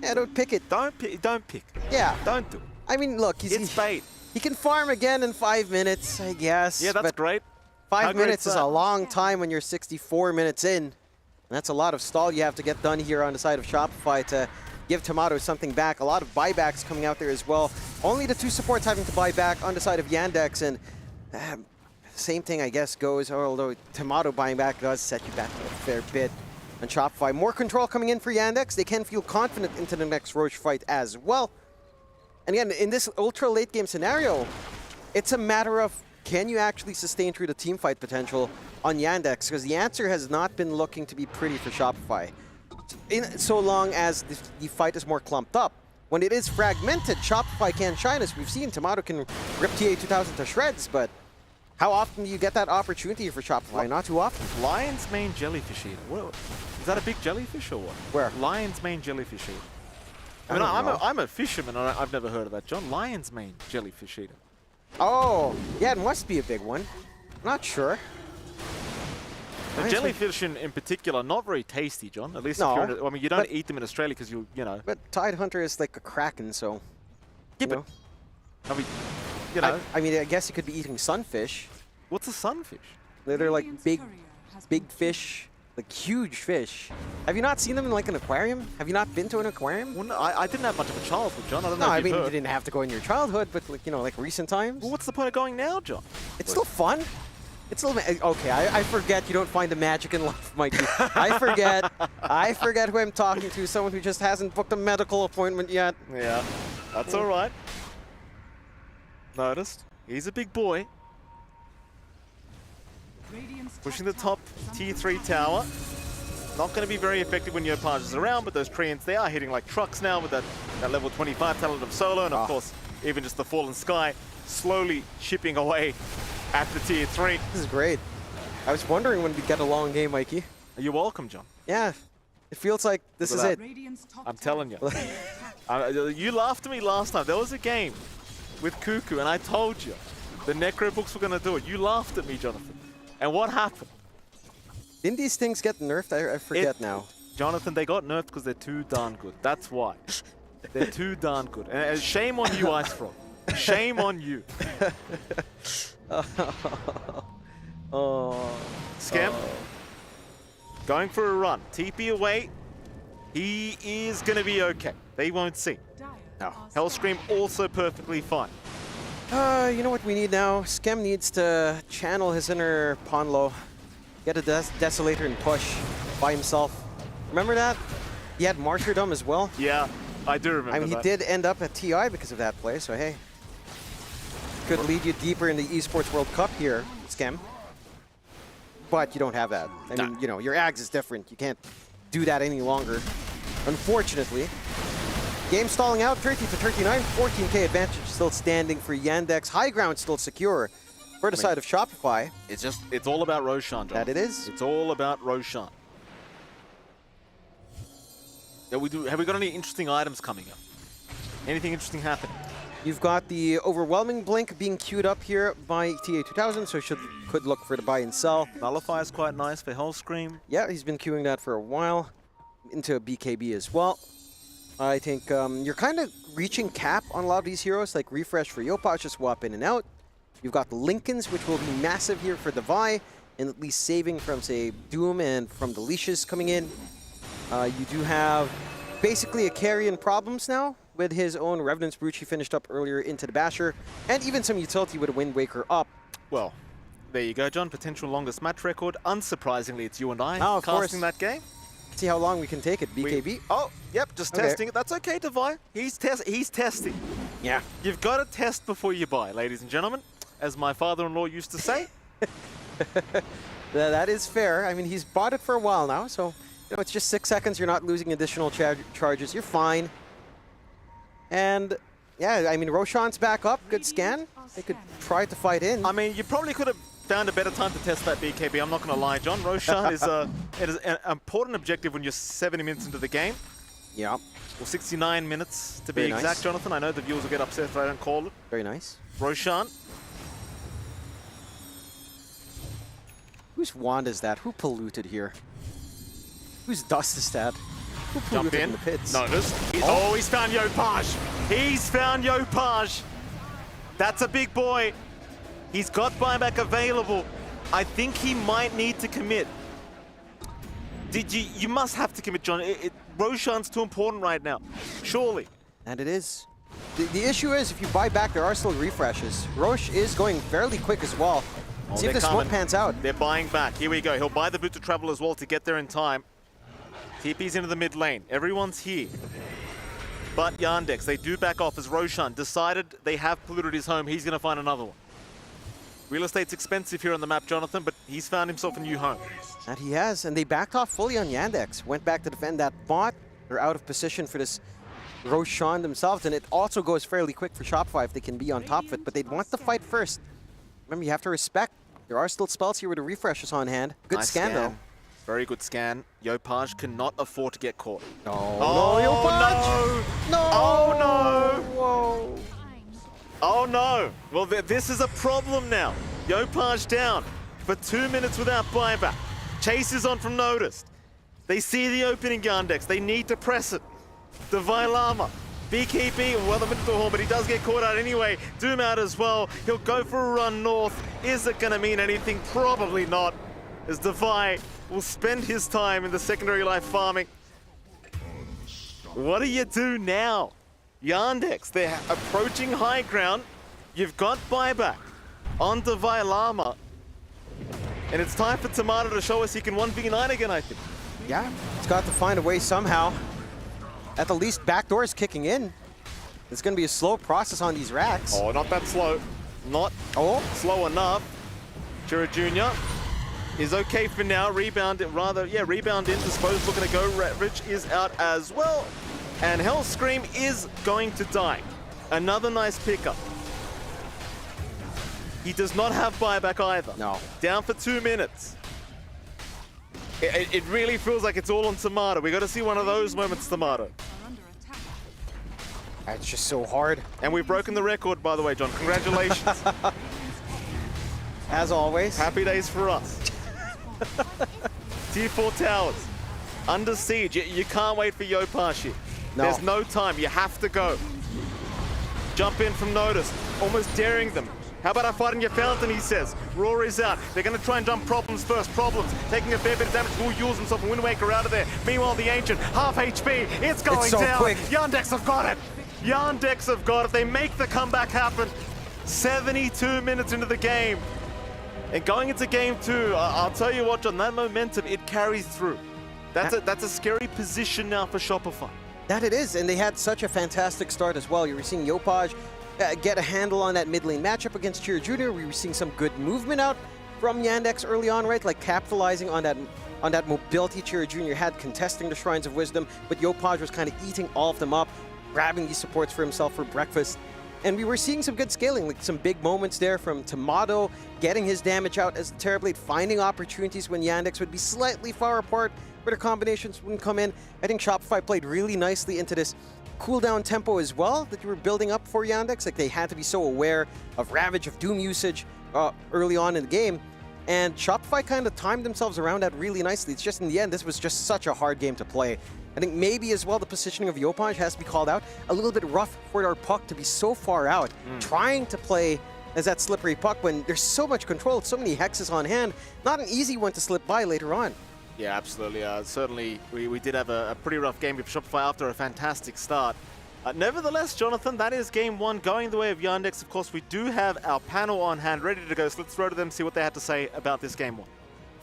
Yeah, don't pick it. Don't pick. Yeah. Don't do it. I mean, look, It's bait. He can farm again in 5 minutes, I guess. Yeah, that's great. 5 minutes is a long time when you're 64 minutes in. That's a lot of stall you have to get done here on the side of Shopify to give Tomato something back. A lot of buybacks coming out there as well. Only the 2 supports having to buy back on the side of Yandex, and same thing, I guess, goes, although Tomato buying back does set you back a fair bit on Shopify. More control coming in for Yandex. They can feel confident into the next Roche fight as well. And again, in this ultra late game scenario, it's a matter of can you actually sustain through the team fight potential on Yandex? Because the answer has not been looking to be pretty for Shopify. So long as the fight is more clumped up. When it is fragmented, Shopify can shine, as we've seen. Tomato can rip TA2000 to shreds, but how often do you get that opportunity for Shopify? Not too often. Lion's Mane Jellyfish Eater. What, is that a big jellyfish or what? Where? Lion's Mane Jellyfish Eater. I mean, I'm a fisherman, and I've never heard of that, John. Lion's Mane Jellyfish Eater. Oh, yeah, it must be a big one. I'm not sure. The jellyfish in particular, not very tasty, John. At least if you're in, I mean, you don't eat them in Australia because you know. But Tide Hunter is like a kraken, so. Yeah, but I mean, you know. I mean, I guess you could be eating sunfish. What's a sunfish? They're like big fish, like huge fish. Have you not seen them in like an aquarium? Have you not been to an aquarium? Well, no, I didn't have much of a childhood, John. I don't know. No, if I mean heard. you didn't have to go in your childhood, but like like recent times. Well, what's the point of going now, John? It's still fun. It's still okay. I forget you don't find the magic in life, Mikey. I forget who I'm talking to. Someone who just hasn't booked a medical appointment yet. Yeah, that's all right. Noticed. He's a big boy. Pushing the top tier 3 tower. Not going to be very effective when your opponent is around, but those Koreans, they are hitting like trucks now with that level 25 talent of Solo, and of course, even just the Fallen Sky slowly chipping away at the tier 3. This is great. I was wondering when we'd get a long game, Mikey. You're welcome, John. Yeah. It feels like this is it. I'm telling you. You laughed at me last time. There was a game with Cuckoo, and I told you the Necro books were going to do it. You laughed at me, Jonathan. And what happened? Didn't these things get nerfed? I forget now. Jonathan, they got nerfed because they're too darn good. That's why. They're too darn good. And shame on you, Ice Frog. Shame on you. Scam. Going for a run. TP away. He is going to be okay. They won't see. No. Hellscream also perfectly fine. You know what we need now? Skem needs to channel his inner Ponlo. Get a Desolator and push by himself. Remember that? He had Martyrdom as well. Yeah, I do remember that. I mean, he did end up at TI because of that play, so hey. Could lead you deeper in the Esports World Cup here, Skem. But you don't have that. I mean, your Ags is different. You can't do that any longer, unfortunately. Game stalling out, 30-39, 14k advantage still standing for Yandex. High ground still secure for the side of Shopify. It's all about Roshan, John. That it is. It's all about Roshan. Yeah, have we got any interesting items coming up? Anything interesting happening? You've got the overwhelming blink being queued up here by TA2000, so could look for the buy and sell. Nullify is quite nice for Hellscream. Yeah, he's been queuing that for a while. Into a BKB as well. I think you're kind of reaching cap on a lot of these heroes, like Refresh for Yopaj to swap in and out. You've got the Lincolns, which will be massive here for Davai, and at least saving from, say, Doom and from the leashes coming in. You do have basically a carry in problems now with his own Revenant's Brooch he finished up earlier into the Basher, and even some utility with a Wind Waker up. Well, there you go, John. Potential longest match record. Unsurprisingly, it's you and I of casting course. that game. See how long we can take it, BKB. Yep, just testing it. That's okay, Davai. He's testing. Yeah. You've got to test before you buy, ladies and gentlemen, as my father-in-law used to say. That is fair. I mean, he's bought it for a while now, so it's just 6 seconds. You're not losing additional charges. You're fine. And yeah, I mean, Roshan's back up. Good scan. They could try to fight in. I mean, you probably could have found a better time to test that BKB. I'm not going to lie, John. Roshan is it is an important objective when you're 70 minutes into the game. Yeah. Well, 69 minutes to be Very exact, nice. Jonathan. I know the viewers will get upset if I don't call it. Very nice. Roshan. Whose wand is that? Who polluted here? Whose dust is that? Who Jump polluted in. the pits? Notice. Oh, he's found Yopaj. He's found Yopaj. That's a big boy. He's got buyback available. I think he might need to commit. You must have to commit, John. Roshan's too important right now. Surely. And it is. The issue is, if you buy back, there are still refreshes. Roche is going fairly quick as well. Oh, See if they're this smoke coming. pans out. They're buying back. Here we go. He'll buy the boot to travel as well to get there in time. TP's into the mid lane. Everyone's here. But Yandex, they do back off as Roshan decided they have polluted his home. He's going to find another one. Real estate's expensive here on the map, Jonathan, but he's found himself a new home. That he has, and they backed off fully on Yandex. Went back to defend that bot. They're out of position for this Roshan themselves, and it also goes fairly quick for Shopify if they can be on top of it, but they'd want the fight first. Remember, you have to respect. There are still spells here with the refreshes on hand. Good Nice scan, though. Very good scan. Yopaj cannot afford to get caught. No, Oh, no, Yopaj! no! No! Oh, no! Whoa! Oh, no! Well, this is a problem now. Yopaj down for 2 minutes without buyback. Chase is on from Noticed. They see the opening, Yandex. They need to press it. Davai Llama. BKB, well, the minute to horn, but he does get caught out anyway. Doom out as well. He'll go for a run north. Is it going to mean anything? Probably not, as Davai will spend his time in the secondary life farming. What do you do now? Yandex, they're approaching high ground. You've got buyback on Davai Llama. And it's time for Tomato to show us he can 1v9 again, I think. Yeah, he's got to find a way somehow. At the least, backdoor is kicking in. It's going to be a slow process on these racks. Oh, not that slow. Not slow enough. Chira Jr. is okay for now. Rebound, rebound in. Dispose looking to go. Rich is out as well. And Hellscream is going to die. Another nice pickup. He does not have buyback either. No. Down for 2 minutes. It really feels like it's all on Tomato. We got to see one of those moments, Tomato. It's just so hard. And we've broken the record, by the way, John. Congratulations. As always. Happy days for us. Tier 4 towers. Under siege. You can't wait for Yopaj here. No. There's no time. You have to go. Jump in from Notice. Almost daring them. How about I fight in your fountain, he says. Rory's out. They're going to try and dump Problems first. Problems taking a fair bit of damage. Will use himself a Wind Waker out of there. Meanwhile, the Ancient, half HP. It's going so down. quick. Yandex have got it. Yandex have got it. They make the comeback happen. 72 minutes into the game. And going into game 2, I'll tell you what, John, that momentum, it carries through. That's a scary position now for Shopify. That it is, and they had such a fantastic start as well. You were seeing Yopaj get a handle on that mid lane matchup against Chira Jr. We were seeing some good movement out from Yandex early on, right? Like capitalizing on that mobility Chira Jr. had, contesting the Shrines of Wisdom, but Yopaj was kind of eating all of them up, grabbing these supports for himself for breakfast. And we were seeing some good scaling, like some big moments there from Tomato, getting his damage out as the Terrorblade, finding opportunities when Yandex would be slightly far apart, where the combinations wouldn't come in. I think Shopify played really nicely into this cooldown tempo as well that you were building up for Yandex. Like, they had to be so aware of Ravage, of Doom usage early on in the game. And Shopify kind of timed themselves around that really nicely. It's just in the end, this was just such a hard game to play. I think maybe as well the positioning of Yopaj has to be called out. A little bit rough for our puck to be so far out, trying to play as that slippery puck when there's so much control, so many hexes on hand. Not an easy one to slip by later on. Yeah, absolutely. Certainly, we did have a pretty rough game with Shopify after a fantastic start. Nevertheless, Jonathan, that is game 1 going the way of Yandex. Of course, we do have our panel on hand ready to go, so let's throw to them, see what they had to say about this game 1.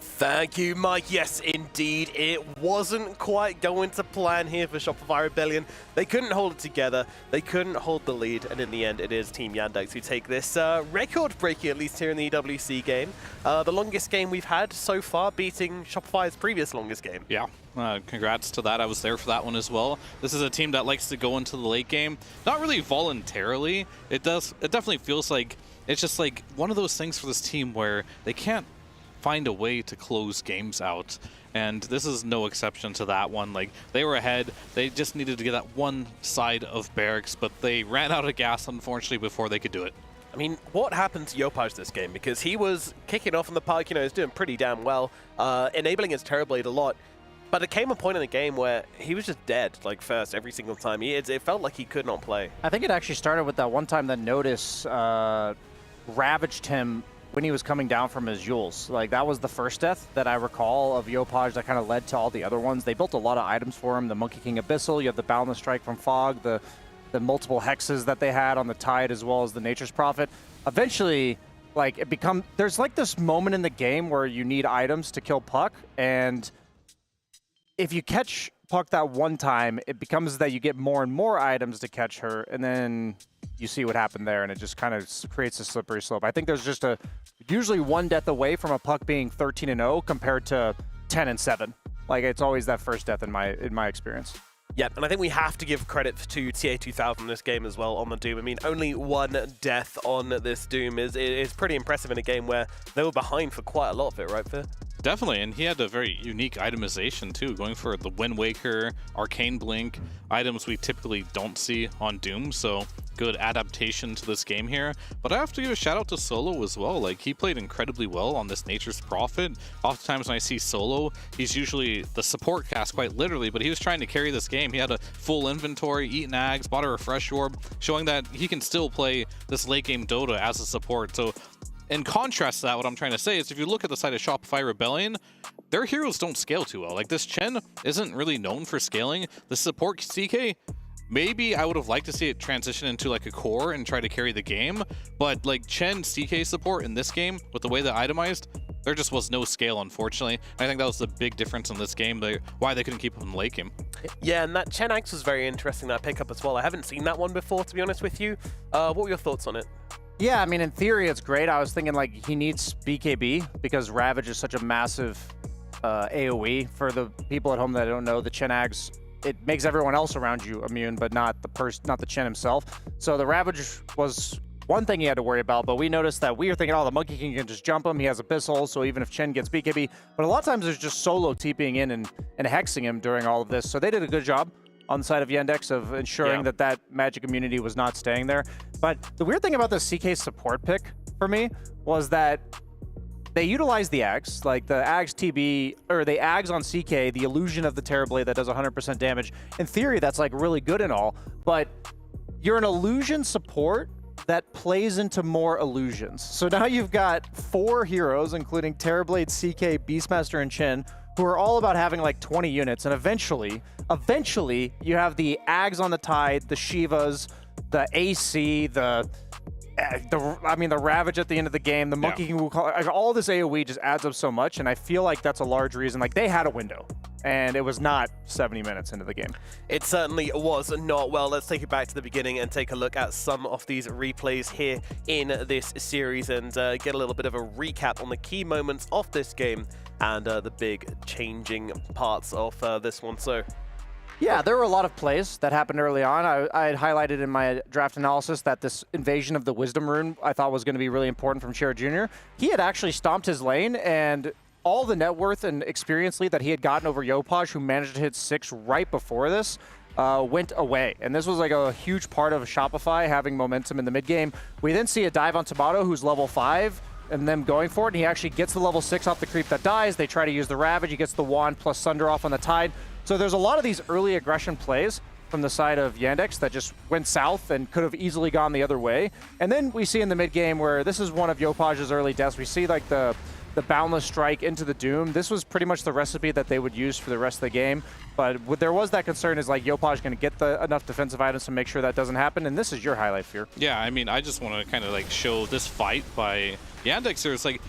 Thank you, Mike. Yes, indeed. It wasn't quite going to plan here for Shopify Rebellion. They couldn't hold it together. They couldn't hold the lead. And in the end, it is Team Yandex who take this record-breaking, at least here in the EWC game. The longest game we've had so far, beating Shopify's previous longest game. Yeah. Congrats to that. I was there for that one as well. This is a team that likes to go into the late game, not really voluntarily. It definitely feels like it's just like one of those things for this team where they can't find a way to close games out. And this is no exception to that one. Like, they were ahead. They just needed to get that one side of barracks, but they ran out of gas, unfortunately, before they could do it. I mean, what happened to Yopaj this game? Because he was kicking off in the park, you know, he was doing pretty damn well, enabling his Terrorblade a lot. But it came a point in the game where he was just dead, like, first every single time. It felt like he could not play. I think it actually started with that one time that Notice ravaged him when he was coming down from his Jules. Like, that was the first death that I recall of Yopaj that kind of led to all the other ones. They built a lot of items for him. The Monkey King Abyssal, you have the Boundless Strike from Fog, the multiple hexes that they had on the Tide, as well as the Nature's Prophet. Eventually, like, there's like this moment in the game where you need items to kill Puck, and if you catch Puck that one time, it becomes that you get more and more items to catch her, and then you see what happened there, and it just kind of creates a slippery slope. I think there's just usually one death away from a Puck being 13-0 compared to 10-7. Like, it's always that first death in my experience. Yeah, and I think we have to give credit to TA2000 in this game as well on the Doom. I mean, only one death on this Doom is pretty impressive in a game where they were behind for quite a lot of it, right, Fir? Definitely, and he had a very unique itemization too, going for the Wind Waker, Arcane Blink, items we typically don't see on Doom, so good adaptation to this game here. But I have to give a shout out to Solo as well. Like, he played incredibly well on this Nature's Prophet. Oftentimes when I see Solo, he's usually the support cast, quite literally, but he was trying to carry this game. He had a full inventory, eaten Ags, bought a Refresh Orb, showing that he can still play this late game Dota as a support. So in contrast to that, what I'm trying to say is if you look at the side of Shopify Rebellion, their heroes don't scale too well. Like, this Chen isn't really known for scaling. The support CK, maybe I would have liked to see it transition into like a core and try to carry the game, but like Chen CK support in this game, with the way they itemized, there just was no scale, unfortunately. I think that was the big difference in this game, why they couldn't keep him in the late game. Yeah, and that Chen Axe was very interesting, that pickup as well. I haven't seen that one before, to be honest with you. What were your thoughts on it? Yeah, I mean, in theory, it's great. I was thinking, like, he needs BKB because Ravage is such a massive AoE. For the people at home that don't know, the Chen Ags, it makes everyone else around you immune, but not the Chen himself. So the Ravage was one thing he had to worry about, but we noticed that we were thinking, oh, the Monkey King can just jump him. He has Abyssal, so even if Chen gets BKB. But a lot of times there's just Solo TPing in and hexing him during all of this. So they did a good job on the side of Yandex of ensuring that magic immunity was not staying there. But the weird thing about the CK support pick for me was that they utilized the Ags, like the Ags TB, or the Ags on CK, the illusion of the Terrorblade that does 100% damage. In theory, that's like really good and all, but you're an illusion support that plays into more illusions. So now you've got 4 heroes, including Terrorblade, CK, Beastmaster, and Chen, who are all about having like 20 units, and eventually you have the Ags on the Tide, the Shivas, the AC, the Ravage at the end of the game, the Monkey King Wukong, like, all this AoE just adds up so much, and I feel like that's a large reason. Like, they had a window, and it was not 70 minutes into the game. It certainly was not. Well, let's take it back to the beginning and take a look at some of these replays here in this series and get a little bit of a recap on the key moments of this game and the big changing parts of this one. So, yeah, there were a lot of plays that happened early on. I had highlighted in my draft analysis that this invasion of the Wisdom Rune I thought was going to be really important from Cher Jr. He had actually stomped his lane, and all the net worth and experience lead that he had gotten over Yopaj, who managed to hit 6 right before this, went away. And this was like a huge part of Shopify having momentum in the mid game. We then see a dive on Tomato, who's level 5, and them going for it, and he actually gets the level 6 off the creep that dies. They try to use the Ravage. He gets the Wand plus Sunder off on the Tide. So there's a lot of these early aggression plays from the side of Yandex that just went south and could have easily gone the other way. And then we see in the mid game where this is one of Yopaj's early deaths. We see like the Boundless Strike into the Doom. This was pretty much the recipe that they would use for the rest of the game. But there was that concern is like Yopaj going to get enough defensive items to make sure that doesn't happen. And this is your highlight, Fear. Yeah, I mean, I just want to kind of like show this fight by Yandex. It's like,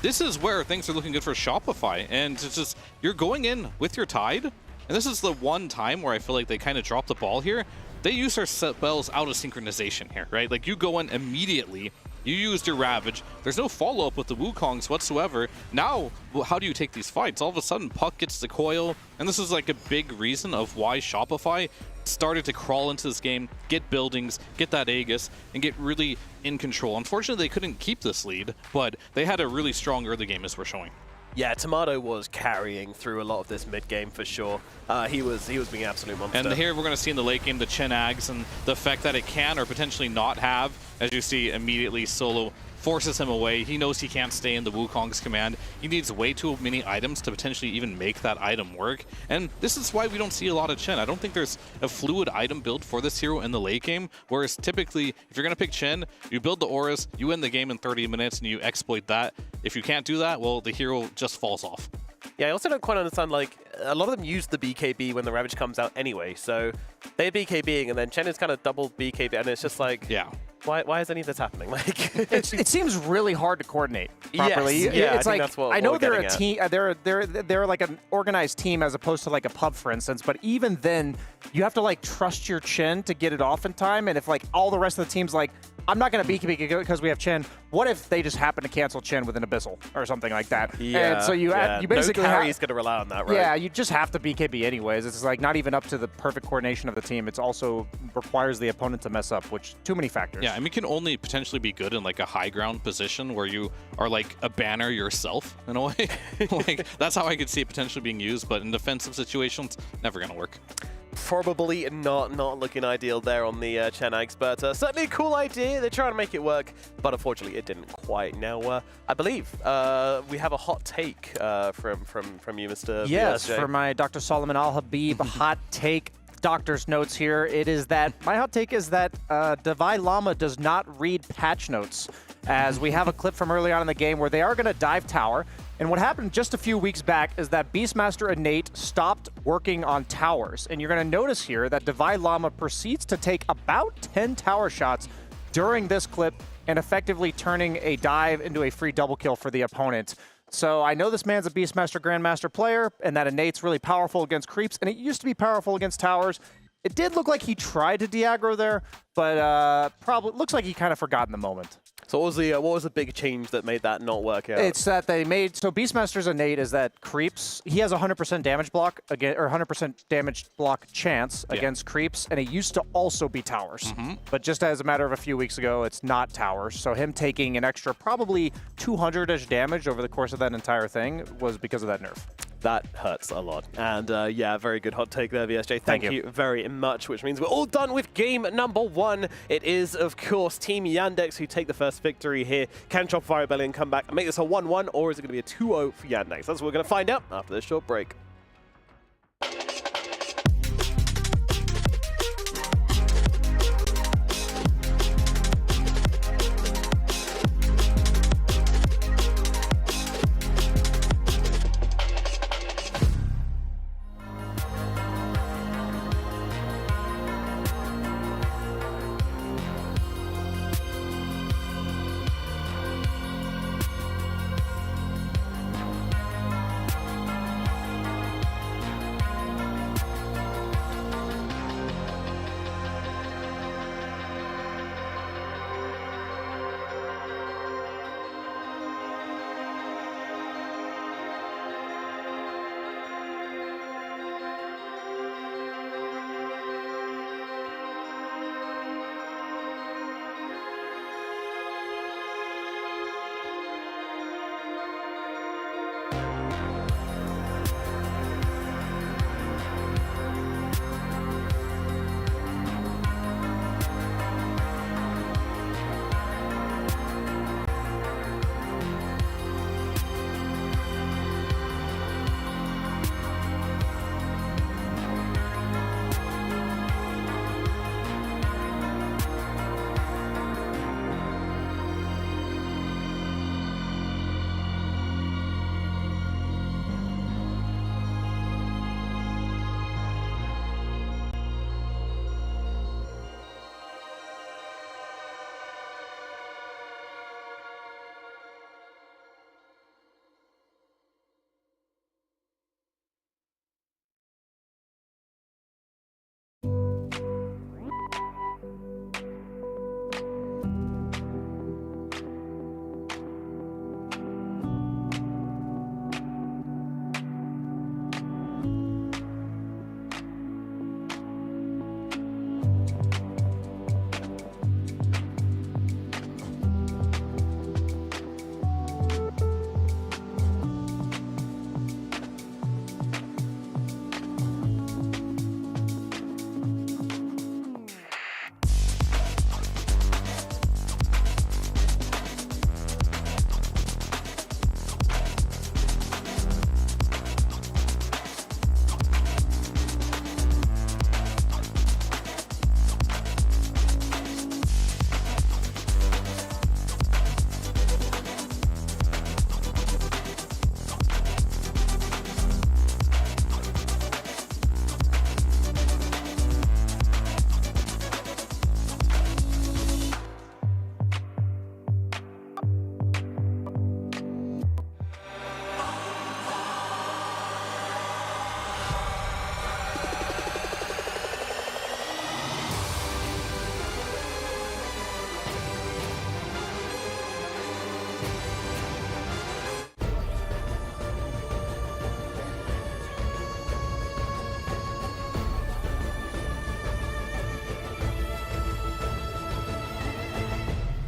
this is where things are looking good for Shopify. And it's just, you're going in with your Tide. And this is the one time where I feel like they kind of dropped the ball here. They use their spells out of synchronization here, right? Like, you go in immediately You used your Ravage. There's no follow-up with the Wukongs whatsoever. Now, how do you take these fights? All of a sudden, Puck gets the coil, and this is like a big reason of why Shopify started to crawl into this game, get buildings, get that Aegis, and get really in control. Unfortunately, they couldn't keep this lead, but they had a really strong early game, as we're showing. Yeah, Tomato was carrying through a lot of this mid game for sure. He was being an absolute monster. And here we're going to see in the late game the Chen Ags and the effect that it can or potentially not have. As you see, immediately Solo forces him away. He knows he can't stay in the Wukong's command. He needs way too many items to potentially even make that item work. And this is why we don't see a lot of Chen. I don't think there's a fluid item build for this hero in the late game, whereas typically, if you're going to pick Chen, you build the auras, you win the game in 30 minutes, and you exploit that. If you can't do that, well, the hero just falls off. Yeah, I also don't quite understand, like, a lot of them use the BKB when the Ravage comes out anyway, so they're BKBing, and then Chen is kind of double BKB, and it's just like, yeah. Why is any of this happening? Like, it seems really hard to coordinate properly. Yes, yeah, it's I like think that's what I know we're they're a getting team. They're like an organized team as opposed to like a pub, for instance. But even then, you have to like trust your Chen to get it off in time. And if like all the rest of the team's like, I'm not going to BKB because we have Chen. What if they just happen to cancel Chen with an Abyssal or something like that? Yeah, and so you basically no carry's going to rely on that, right? Yeah, you just have to BKB anyways. It's like not even up to the perfect coordination of the team. It's also requires the opponent to mess up, which too many factors. Yeah, I mean, it can only potentially be good in like a high ground position where you are like a banner yourself in a way. Like that's how I could see it potentially being used, but in defensive situations, never going to work. Probably not looking ideal there on the Chen Ags, but certainly a cool idea. They're trying to make it work, but unfortunately it didn't quite. Now, I believe we have a hot take from you, Mr. Yes, BSJ. for my Dr. Solomon Al-Habib hot take. Doctor's notes here. It is that my hot take is that Davai Llama does not read patch notes, as we have a clip from early on in the game where they are going to dive tower. And what happened just a few weeks back is that Beastmaster Innate stopped working on towers. And you're going to notice here that Davai Llama proceeds to take about 10 tower shots during this clip and effectively turning a dive into a free double kill for the opponent. So I know this man's a Beastmaster Grandmaster player, and that Innate's really powerful against creeps, and it used to be powerful against towers. It did look like he tried to de-aggro there, but probably looks like he kind of forgot in the moment. So what was the big change that made that not work out? It's that they made, so Beastmaster's Innate is that creeps, he has 100% damage block, again, or 100% damage block chance against creeps, and it used to also be towers. But just as a matter of a few weeks ago, it's not towers. So him taking an extra probably 200-ish damage over the course of that entire thing was because of that nerf. That hurts a lot. And yeah, very good hot take there, VSJ. Thank you very much, which means we're all done with game number 1. It is, of course, Team Yandex who take the first victory here. Can Shopify Rebellion come back and make this a 1-1, or is it going to be a 2-0 for Yandex? That's what we're going to find out after this short break.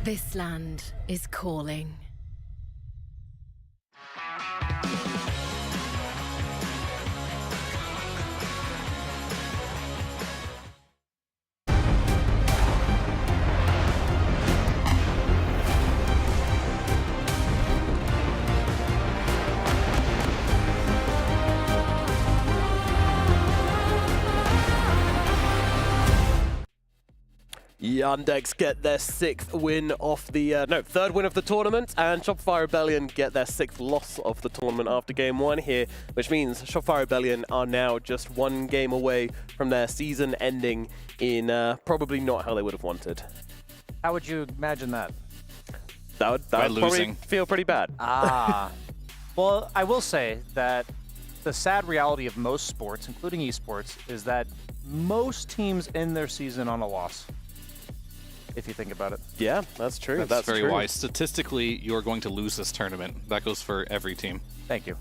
This land is calling. Yandex get their third win of the tournament, and Shopify Rebellion get their 6th loss of the tournament after game 1 here, which means Shopify Rebellion are now just 1 game away from their season ending in probably not how they would have wanted. How would you imagine that? That would probably feel pretty bad. Well, I will say that the sad reality of most sports, including esports, is that most teams end their season on a loss. If you think about it. Yeah, that's true. That's very wise. Statistically, you're going to lose this tournament. That goes for every team. Thank you.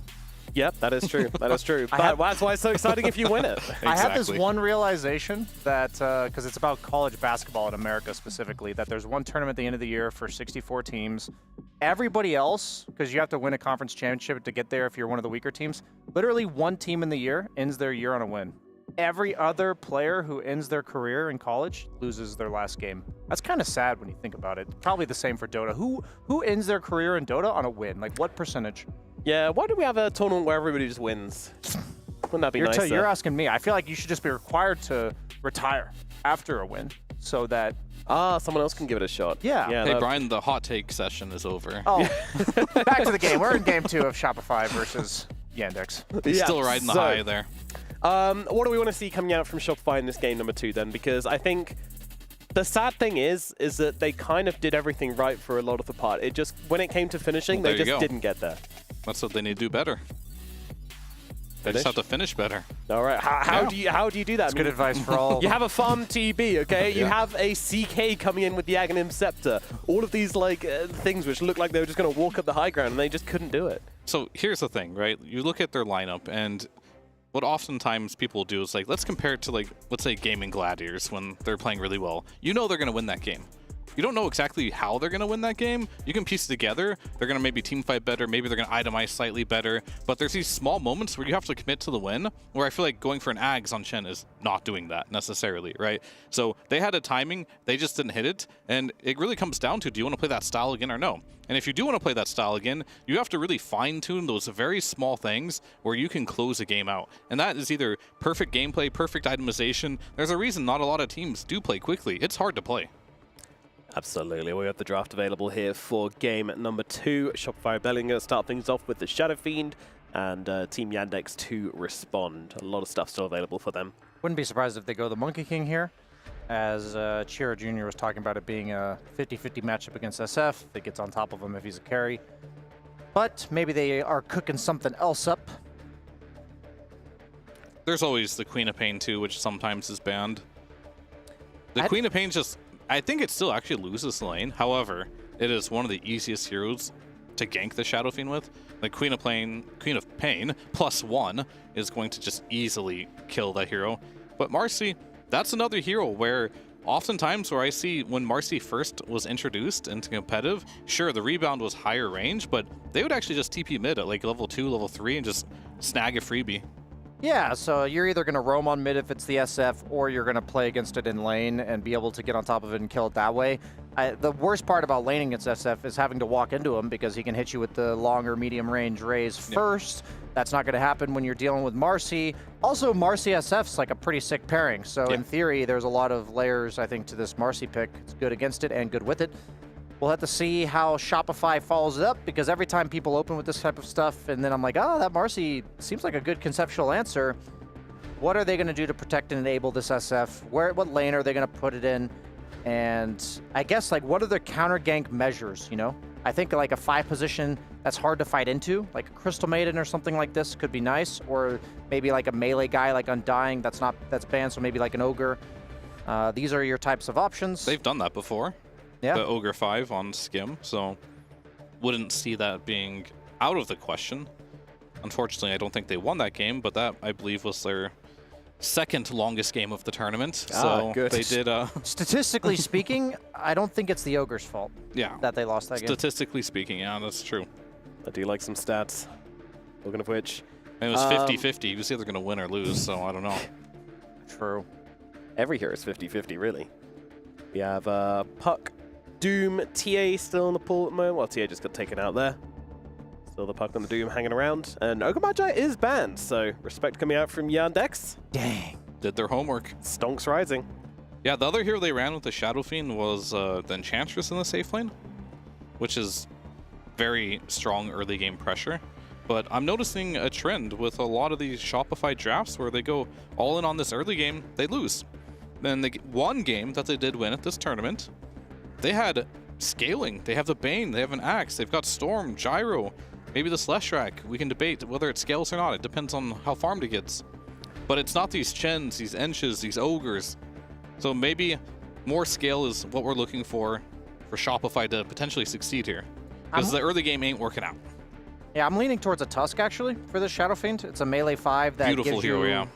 Yep, that is true. That is true. But that's why it's so exciting if you win it. Exactly. I had this one realization that, because it's about college basketball in America specifically, that there's one tournament at the end of the year for 64 teams. Everybody else, because you have to win a conference championship to get there if you're one of the weaker teams, literally one team in the year ends their year on a win. Every other player who ends their career in college loses their last game. That's kind of sad when you think about it. Probably the same for Dota. Who ends their career in Dota on a win? Like, what percentage? Yeah, why do we have a tournament where everybody just wins? Wouldn't that be nice? You're asking me. I feel like you should just be required to retire after a win so that... someone else can give it a shot. Yeah. Hey, Brian, the hot take session is over. Oh, back to the game. We're in game 2 of Shopify versus Yandex. He's still riding the high there. What do we want to see coming out from Shopify in this game number 2 then? Because I think the sad thing is that they kind of did everything right for a lot of the part. It just, when it came to finishing, they just didn't get there. That's what they need to do better. They just have to finish better. All right. How do you do that? That's good advice for all. You have a farm TB, okay? You have a CK coming in with the Aghanim Scepter. All of these things which look like they were just going to walk up the high ground, and they just couldn't do it. So here's the thing, right? You look at their lineup, and what oftentimes people do is let's compare it to let's say Gaming Gladiators when they're playing really well. You know they're going to win that game. You don't know exactly how they're going to win that game. You can piece it together. They're going to maybe team fight better. Maybe they're going to itemize slightly better. But there's these small moments where you have to commit to the win, where I feel like going for an Ags on Chen is not doing that necessarily, right? So they had a timing. They just didn't hit it. And it really comes down to, do you want to play that style again or no? And if you do want to play that style again, you have to really fine-tune those very small things where you can close a game out. And that is either perfect gameplay, perfect itemization. There's a reason not a lot of teams do play quickly. It's hard to play. Absolutely. We have the draft available here for game number 2. Shopify Rebellion going to start things off with the Shadow Fiend and Team Yandex to respond. A lot of stuff still available for them. Wouldn't be surprised if they go the Monkey King here, as Chira Jr. was talking about it being a 50-50 matchup against SF. That gets on top of him if he's a carry. But maybe they are cooking something else up. There's always the Queen of Pain too, which sometimes is banned. The Queen of Pain just... I think it still actually loses the lane. However, it is one of the easiest heroes to gank the Shadow Fiend with. The Queen of Pain +1 is going to just easily kill that hero. But Marcy, that's another hero where oftentimes where I see when Marcy first was introduced into competitive, sure, the rebound was higher range, but they would actually just TP mid at level 2, level 3 and just snag a freebie. Yeah, so you're either going to roam on mid if it's the SF, or you're going to play against it in lane and be able to get on top of it and kill it that way. The worst part about laning against SF is having to walk into him, because he can hit you with the longer medium range raise first. That's not going to happen when you're dealing with Marcy. Also, Marcy SF's like a pretty sick pairing, so in theory, there's a lot of layers, I think, to this Marcy pick. It's good against it and good with it. We'll have to see how Shopify follows it up, because every time people open with this type of stuff, and then I'm like, oh, that Marcy seems like a good conceptual answer. What are they going to do to protect and enable this SF? What lane are they going to put it in? And I guess, what are their counter gank measures, you know? I think a 5 position that's hard to fight into, like a Crystal Maiden or something like this could be nice, or maybe a melee guy like Undying that's banned, so maybe an Ogre. These are your types of options. They've done that before. Yeah. The Ogre 5 on Skim, so wouldn't see that being out of the question. Unfortunately, I don't think they won that game, but that, I believe, was their second longest game of the tournament. Ah, So good. they did. Statistically speaking, I don't think it's the Ogre's fault Yeah. that they lost that game. Statistically speaking, yeah, that's true. I do like some stats. Looking of which. And it was 50-50. You was either going to win or lose, so I don't know. True. Every hero is 50-50, really. We have Puck, Doom, TA still in the pool at the moment. Well, TA just got taken out there. Still the Puck and the Doom hanging around. And Ogre Magi is banned, so respect coming out from Yandex. Dang. Did their homework. Stonks rising. Yeah, the other hero they ran with the Shadow Fiend was the Enchantress in the safe lane, which is very strong early game pressure. But I'm noticing a trend with a lot of these Shopify drafts where they go all in on this early game, they lose. Then the one game that they did win at this tournament, they had scaling. They have the Bane, they have an Axe, they've got Storm, Gyro, maybe the Celestrak. We can debate whether it scales or not. It depends on how farmed it gets. But it's not these Chens, these Enches, these Ogres. So maybe more scale is what we're looking for Shopify to potentially succeed here. Because the early game ain't working out. Yeah, I'm leaning towards a Tusk, actually, for this Shadow Fiend. It's a melee 5 that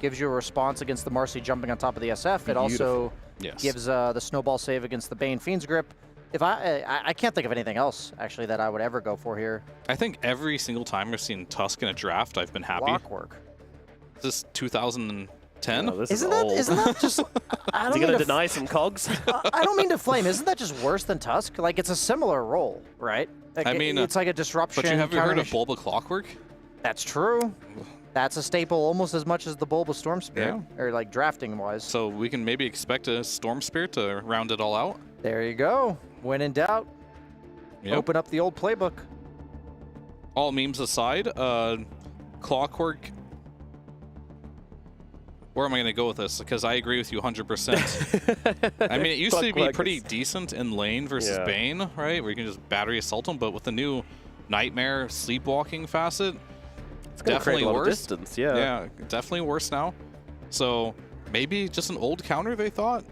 gives you a response against the Marcy jumping on top of the SF. It also gives the snowball save against the Bane Fiend's Grip. If I can't think of anything else, actually, that I would ever go for here. I think every single time I've seen Tusk in a draft, I've been happy. Clockwork. Is this 2010? Oh, this isn't that just... I Is he going to deny some cogs? I don't mean to flame. Isn't that just worse than Tusk? Like, it's a similar role, right? Like, I mean, it's like a disruption. But you haven't heard of Bulba Clockwork? That's true. That's a staple almost as much as the Bulba Storm Spirit, or like drafting-wise. So we can maybe expect a Storm Spirit to round it all out? There you go. When in doubt, open up the old playbook. All memes aside, Clockwork... Where am I going to go with this? Because I agree with you 100%. I mean, it used to be pretty decent in lane versus Bane, right? Where you can just battery assault them, but with the new Nightmare Sleepwalking facet, it's definitely worse. Of distance, Yeah, definitely worse now. So maybe just an old counter, they thought.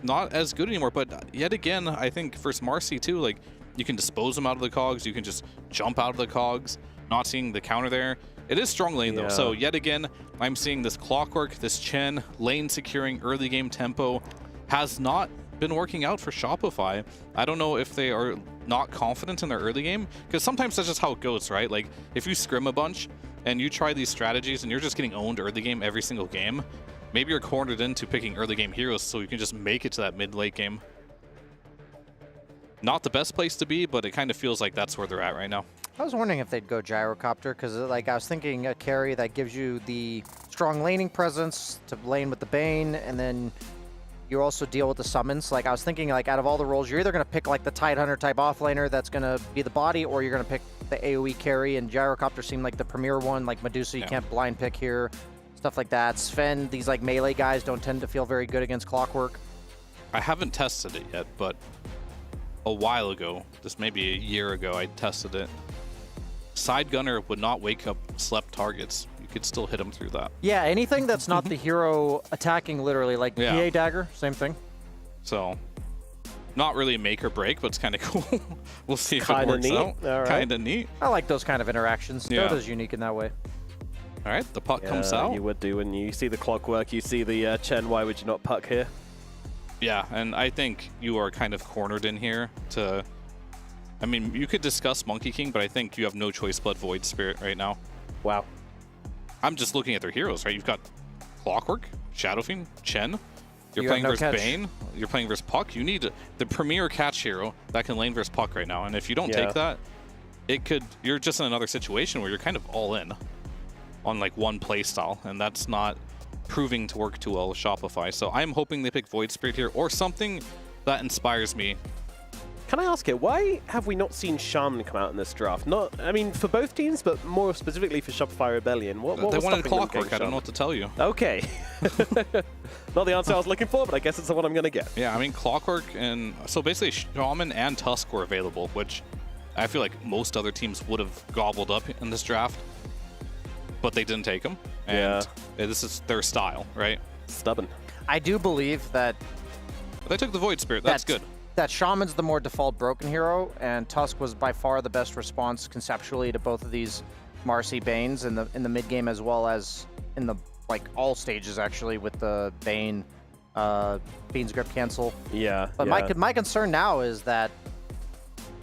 Not as good anymore, but yet again, I think for Marcy too, like, you can dispose them out of the cogs, you can just jump out of the cogs, not seeing the counter there. It is strong lane though, so yet again, I'm seeing this Clockwork, this Chen, lane securing early game tempo has not been working out for Shopify. I don't know if they are not confident in their early game, because sometimes that's just how it goes, right? Like, if you scrim a bunch and you try these strategies and you're just getting owned early game every single game, maybe you're cornered into picking early game heroes so you can just make it to that mid-late game. Not the best place to be, but it kind of feels like that's where they're at right now. I was wondering if they'd go Gyrocopter, because like I was thinking a carry that gives you the strong laning presence to lane with the Bane, and then you also deal with the summons. Like I was thinking, like out of all the roles, you're either going to pick like the Tidehunter type offlaner that's going to be the body, or you're going to pick the AoE carry, and Gyrocopter seemed like the premier one. Like Medusa, you can't blind pick here, stuff like that. Sven, these like melee guys don't tend to feel very good against Clockwork. I haven't tested it yet, but a while ago, just maybe a year ago, I tested it. Side Gunner would not wake up slept targets. You could still hit them through that. Yeah, anything that's not the hero attacking literally, like PA Dagger, same thing. So, not really a make or break, but it's kind of cool. We'll see if it works neat. out. Right. Kind of neat. I like those kind of interactions. Yeah. Dota's unique in that way. All right, the puck comes out. You would do when you see the Clockwork, you see the Chen. Why would you not puck here? Yeah, and I think you are kind of cornered in here to... I mean, you could discuss Monkey King, but I think you have no choice but Void Spirit right now. Wow. I'm just looking at their heroes, right? You've got Clockwork, Shadow Fiend, Chen. You're playing versus Bane. You're playing versus Puck. You need the premier catch hero that can lane versus Puck right now. And if you don't take that, you're just in another situation where you're kind of all in on like one play style, and that's not proving to work too well with Shopify. So I'm hoping they pick Void Spirit here or something that inspires me. Can I ask it, why have we not seen Shaman come out in this draft? Not, I mean, for both teams, but more specifically for Shopify Rebellion. What They was wanted stopping them Clockwork. I don't know what to tell you. Okay. Not the answer I was looking for, but I guess it's the one I'm going to get. Yeah, I mean, Clockwork and... So basically, Shaman and Tusk were available, which I feel like most other teams would have gobbled up in this draft, but they didn't take them. And this is their style, right? Stubborn. I do believe that... But they took the Void Spirit. That's good. That Shaman's the more default broken hero, and Tusk was by far the best response conceptually to both of these Marcy Banes in the mid game as well as in the like all stages actually with the Bane, Fiend's Grip cancel. Yeah. But my concern now is that,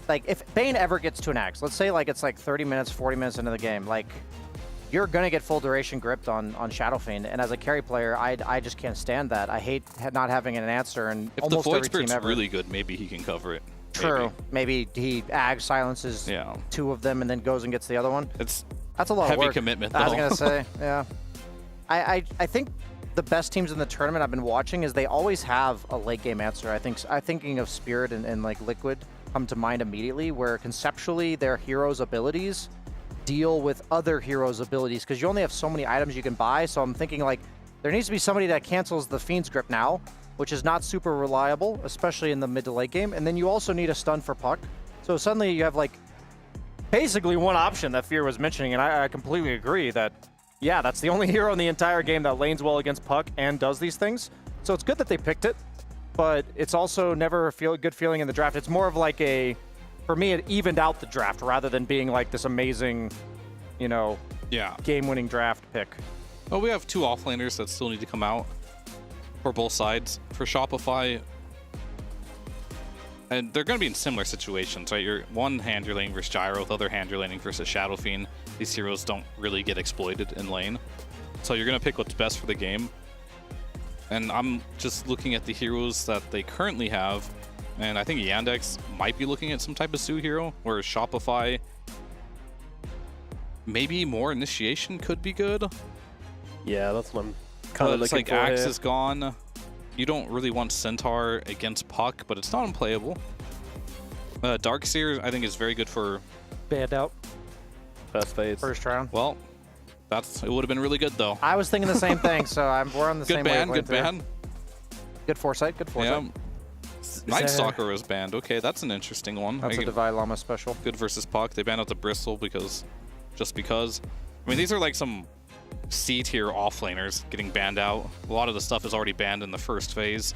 like, if Bane ever gets to an axe, let's say like it's like 30 minutes, 40 minutes into the game, like you're gonna get full duration gripped on Shadow Fiend, and as a carry player, I just can't stand that. I hate not having an answer, and If the almost Void every team Spirit's ever. really good, maybe he can cover it. True. Maybe he ag silences 2 of them and then goes and gets the other one. That's a lot of heavy work. commitment, though. I was gonna say, yeah. I think the best teams in the tournament I've been watching is they always have a late game answer. I'm thinking of Spirit and like Liquid come to mind immediately, where conceptually their heroes' abilities deal with other heroes' abilities, because you only have so many items you can buy. So I'm thinking like there needs to be somebody that cancels the Fiend's Grip now, which is not super reliable, especially in the mid to late game. And then you also need a stun for Puck. So suddenly you have like basically one option that Fear was mentioning, and I completely agree that, yeah, that's the only hero in the entire game that lanes well against Puck and does these things. So it's good that they picked it, but it's also never a good feeling in the draft. It's more of like for me, it evened out the draft rather than being like this amazing, game-winning draft pick. Well, we have 2 offlaners that still need to come out for both sides. For Shopify, and they're going to be in similar situations, right? One hand you're laning versus Gyro, the other hand you're laning versus Shadow Fiend. These heroes don't really get exploited in lane. So you're going to pick what's best for the game. And I'm just looking at the heroes that they currently have, and I think Yandex might be looking at some type of Sue hero, whereas Shopify, maybe more initiation could be good. Yeah, that's what I'm kind of looking like for Axe here. is gone. You don't really want Centaur against Puck, but it's not unplayable. Darkseer, I think, is very good for banned out. First phase. First round. Well, it would have been really good though. I was thinking the same thing, so we're on the same wavelength. Good ban. Good foresight. Good foresight. Yeah. Night Stalker was banned. Okay, that's an interesting one. That's a Davai Llama special. Good versus Puck. They banned out the Bristle just because. I mean, these are like some C-tier offlaners getting banned out. A lot of the stuff is already banned in the first phase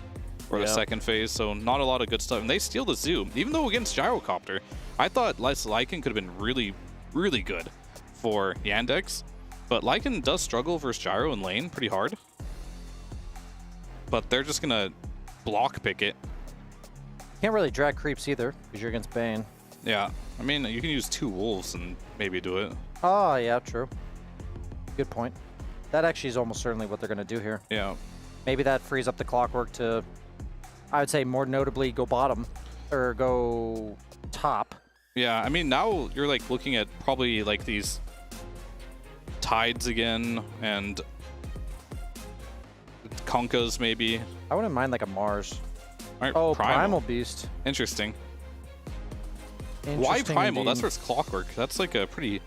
or the second phase, so not a lot of good stuff. And they steal the Zoo, even though against Gyrocopter. I thought Lycan could have been really, really good for Yandex, but Lycan does struggle versus Gyro in lane pretty hard. But they're just gonna block pick it. Can't really drag creeps either, because you're against Bane. Yeah, I mean, you can use 2 wolves and maybe do it. Oh, yeah, true. Good point. That actually is almost certainly what they're going to do here. Yeah. Maybe that frees up the Clockwork to, I would say, more notably go bottom or go top. Yeah, I mean, now you're like looking at probably like these Tides again and Konkas maybe. I wouldn't mind like a Mars. Right, oh, Primal Beast. Interesting. Why Primal? Indeed. That's versus Clockwork. That's like a pretty...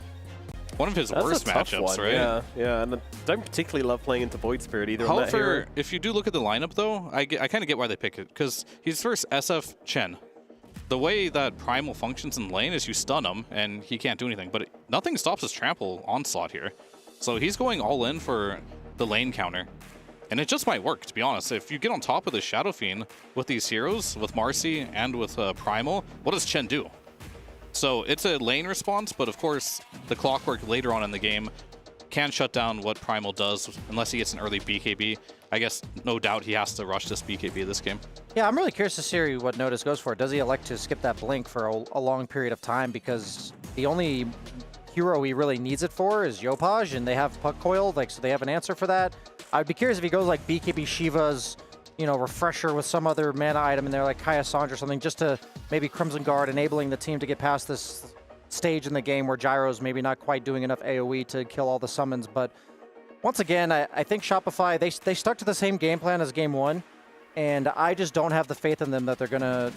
one of his worst matchups, one, right? Yeah, and I don't particularly love playing into Void Spirit either. However, if you do look at the lineup, though, I kind of get why they pick it, because he's first SF Chen. The way that Primal functions in lane is you stun him, and he can't do anything, but nothing stops his trample onslaught here. So he's going all in for the lane counter. And it just might work, to be honest. If you get on top of the Shadow Fiend with these heroes, with Marcy and with Primal, what does Chen do? So it's a lane response, but of course, the Clockwork later on in the game can shut down what Primal does, unless he gets an early BKB. I guess, no doubt, he has to rush this BKB this game. Yeah, I'm really curious to see what Notice goes for. Does he elect to skip that blink for a long period of time? Because the only hero he really needs it for is Yopaj, and they have Puck Coil, so they have an answer for that. I'd be curious if he goes like BKB Shiva's, refresher with some other mana item in there, like Kaya Sanj or something, just to maybe Crimson Guard, enabling the team to get past this stage in the game where Gyro's maybe not quite doing enough AoE to kill all the summons. But once again, I think Shopify, they stuck to the same game plan as Game 1, and I just don't have the faith in them that they're going to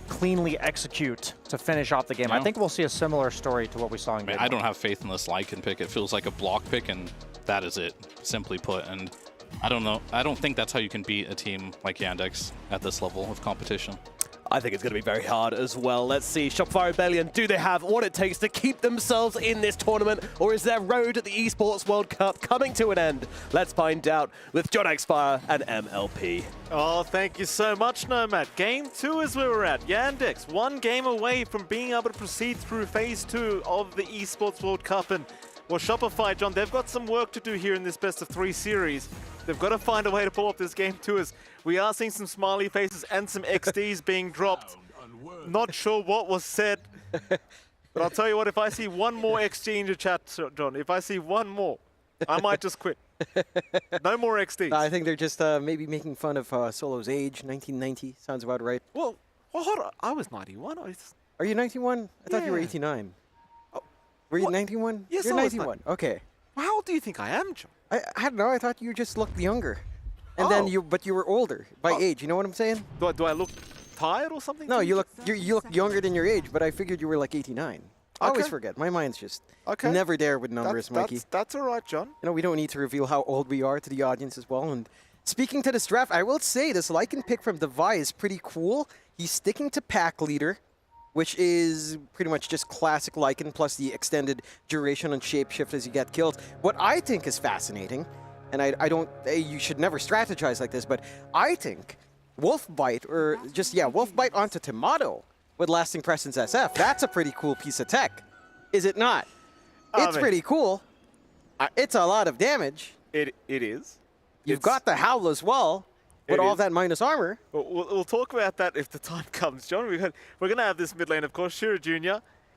cleanly execute to finish off the game. No. I think we'll see a similar story to what we saw in Game 1. I don't have faith in this Lycan pick. It feels like a block pick, and that is it, simply put. And I don't know. I don't think that's how you can beat a team like Yandex at this level of competition. I think it's going to be very hard as well. Let's see, Shopify Rebellion, do they have what it takes to keep themselves in this tournament, or is their road at the Esports World Cup coming to an end? Let's find out with John Xfire and MLP. Oh, thank you so much, Nomad. Game 2 is where we're at. Yandex, 1 game away from being able to proceed through Phase 2 of the Esports World Cup, and Well, Shopify, John, they've got some work to do here in this best-of-3 series. They've got to find a way to pull off this game too, as we are seeing some smiley faces and some XDs being dropped. Not sure what was said, but I'll tell you what, if I see one more XG in your chat, John, if I see one more, I might just quit. No more XDs. I think they're just maybe making fun of Solo's age. 1990 sounds about right. Well, hold on. I was 91. Are you 91? I thought you were 89. Oh, were you 91? Yes, You're I was 91. Okay. How old do you think I am, John? I don't know. I thought you just looked younger. And then but you were older by age. You know what I'm saying? Do I look tired or something? No, you look younger than your age, but I figured you were like 89. I always forget. My mind's just never there with numbers, Mikey. That's all right, John. You know, we don't need to reveal how old we are to the audience as well. And speaking to this draft, I will say this Lycan pick from Davai is pretty cool. He's sticking to pack leader, which is pretty much just classic Lycan plus the extended duration on shapeshift as you get killed. What I think is fascinating, and I don't, you should never strategize like this, but I think Wolf Bite, or just, Wolf Bite onto Tomato with lasting presence SF. That's a pretty cool piece of tech, is it not? It's pretty cool. It's a lot of damage. It is. You've got the Howl as well, with all that minus armor. We'll talk about that if the time comes, John. We're going to have this mid lane, of course. Shira Jr.,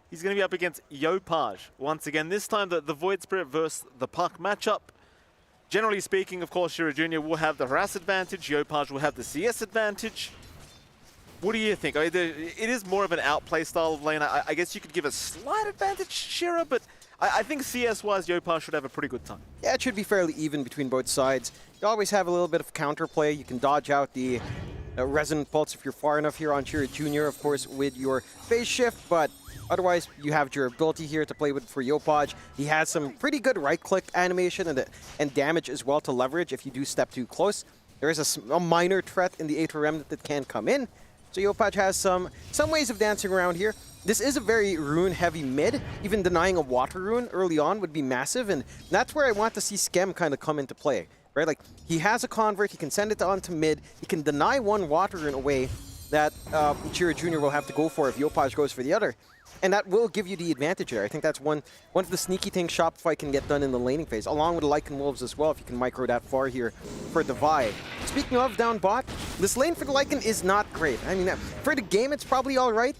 he's going to be up against Yopaj once again. This time, the Void Spirit versus the Puck matchup. Generally speaking, of course, Shira Jr. will have the harass advantage. Yopaj will have the CS advantage. What do you think? I mean, it is more of an outplay style of lane. I guess you could give a slight advantage, Shira, but I think CS-wise, Yopaj should have a pretty good time. Yeah, it should be fairly even between both sides. You always have a little bit of counterplay. You can dodge out the Resonant Pulse if you're far enough here on Shira Jr., of course, with your phase shift, but otherwise, you have durability here to play with for Yopaj. He has some pretty good right-click animation and damage as well to leverage if you do step too close. There is a minor threat in the Aether Remnant that can come in. So Yopaj has some ways of dancing around here. This is a very rune-heavy mid. Even denying a water rune early on would be massive, and that's where I want to see Skem kind of come into play, right? Like, he has a convert, he can send it onto mid, he can deny one water rune away that Shira Jr. will have to go for if Yopaj goes for the other. And that will give you the advantage there. I think that's one of the sneaky things Shopify can get done in the laning phase, along with Lycan Wolves as well, if you can micro that far here for Davai. Speaking of down bot, this lane for the Lycan is not great. I mean, for the game, it's probably all right.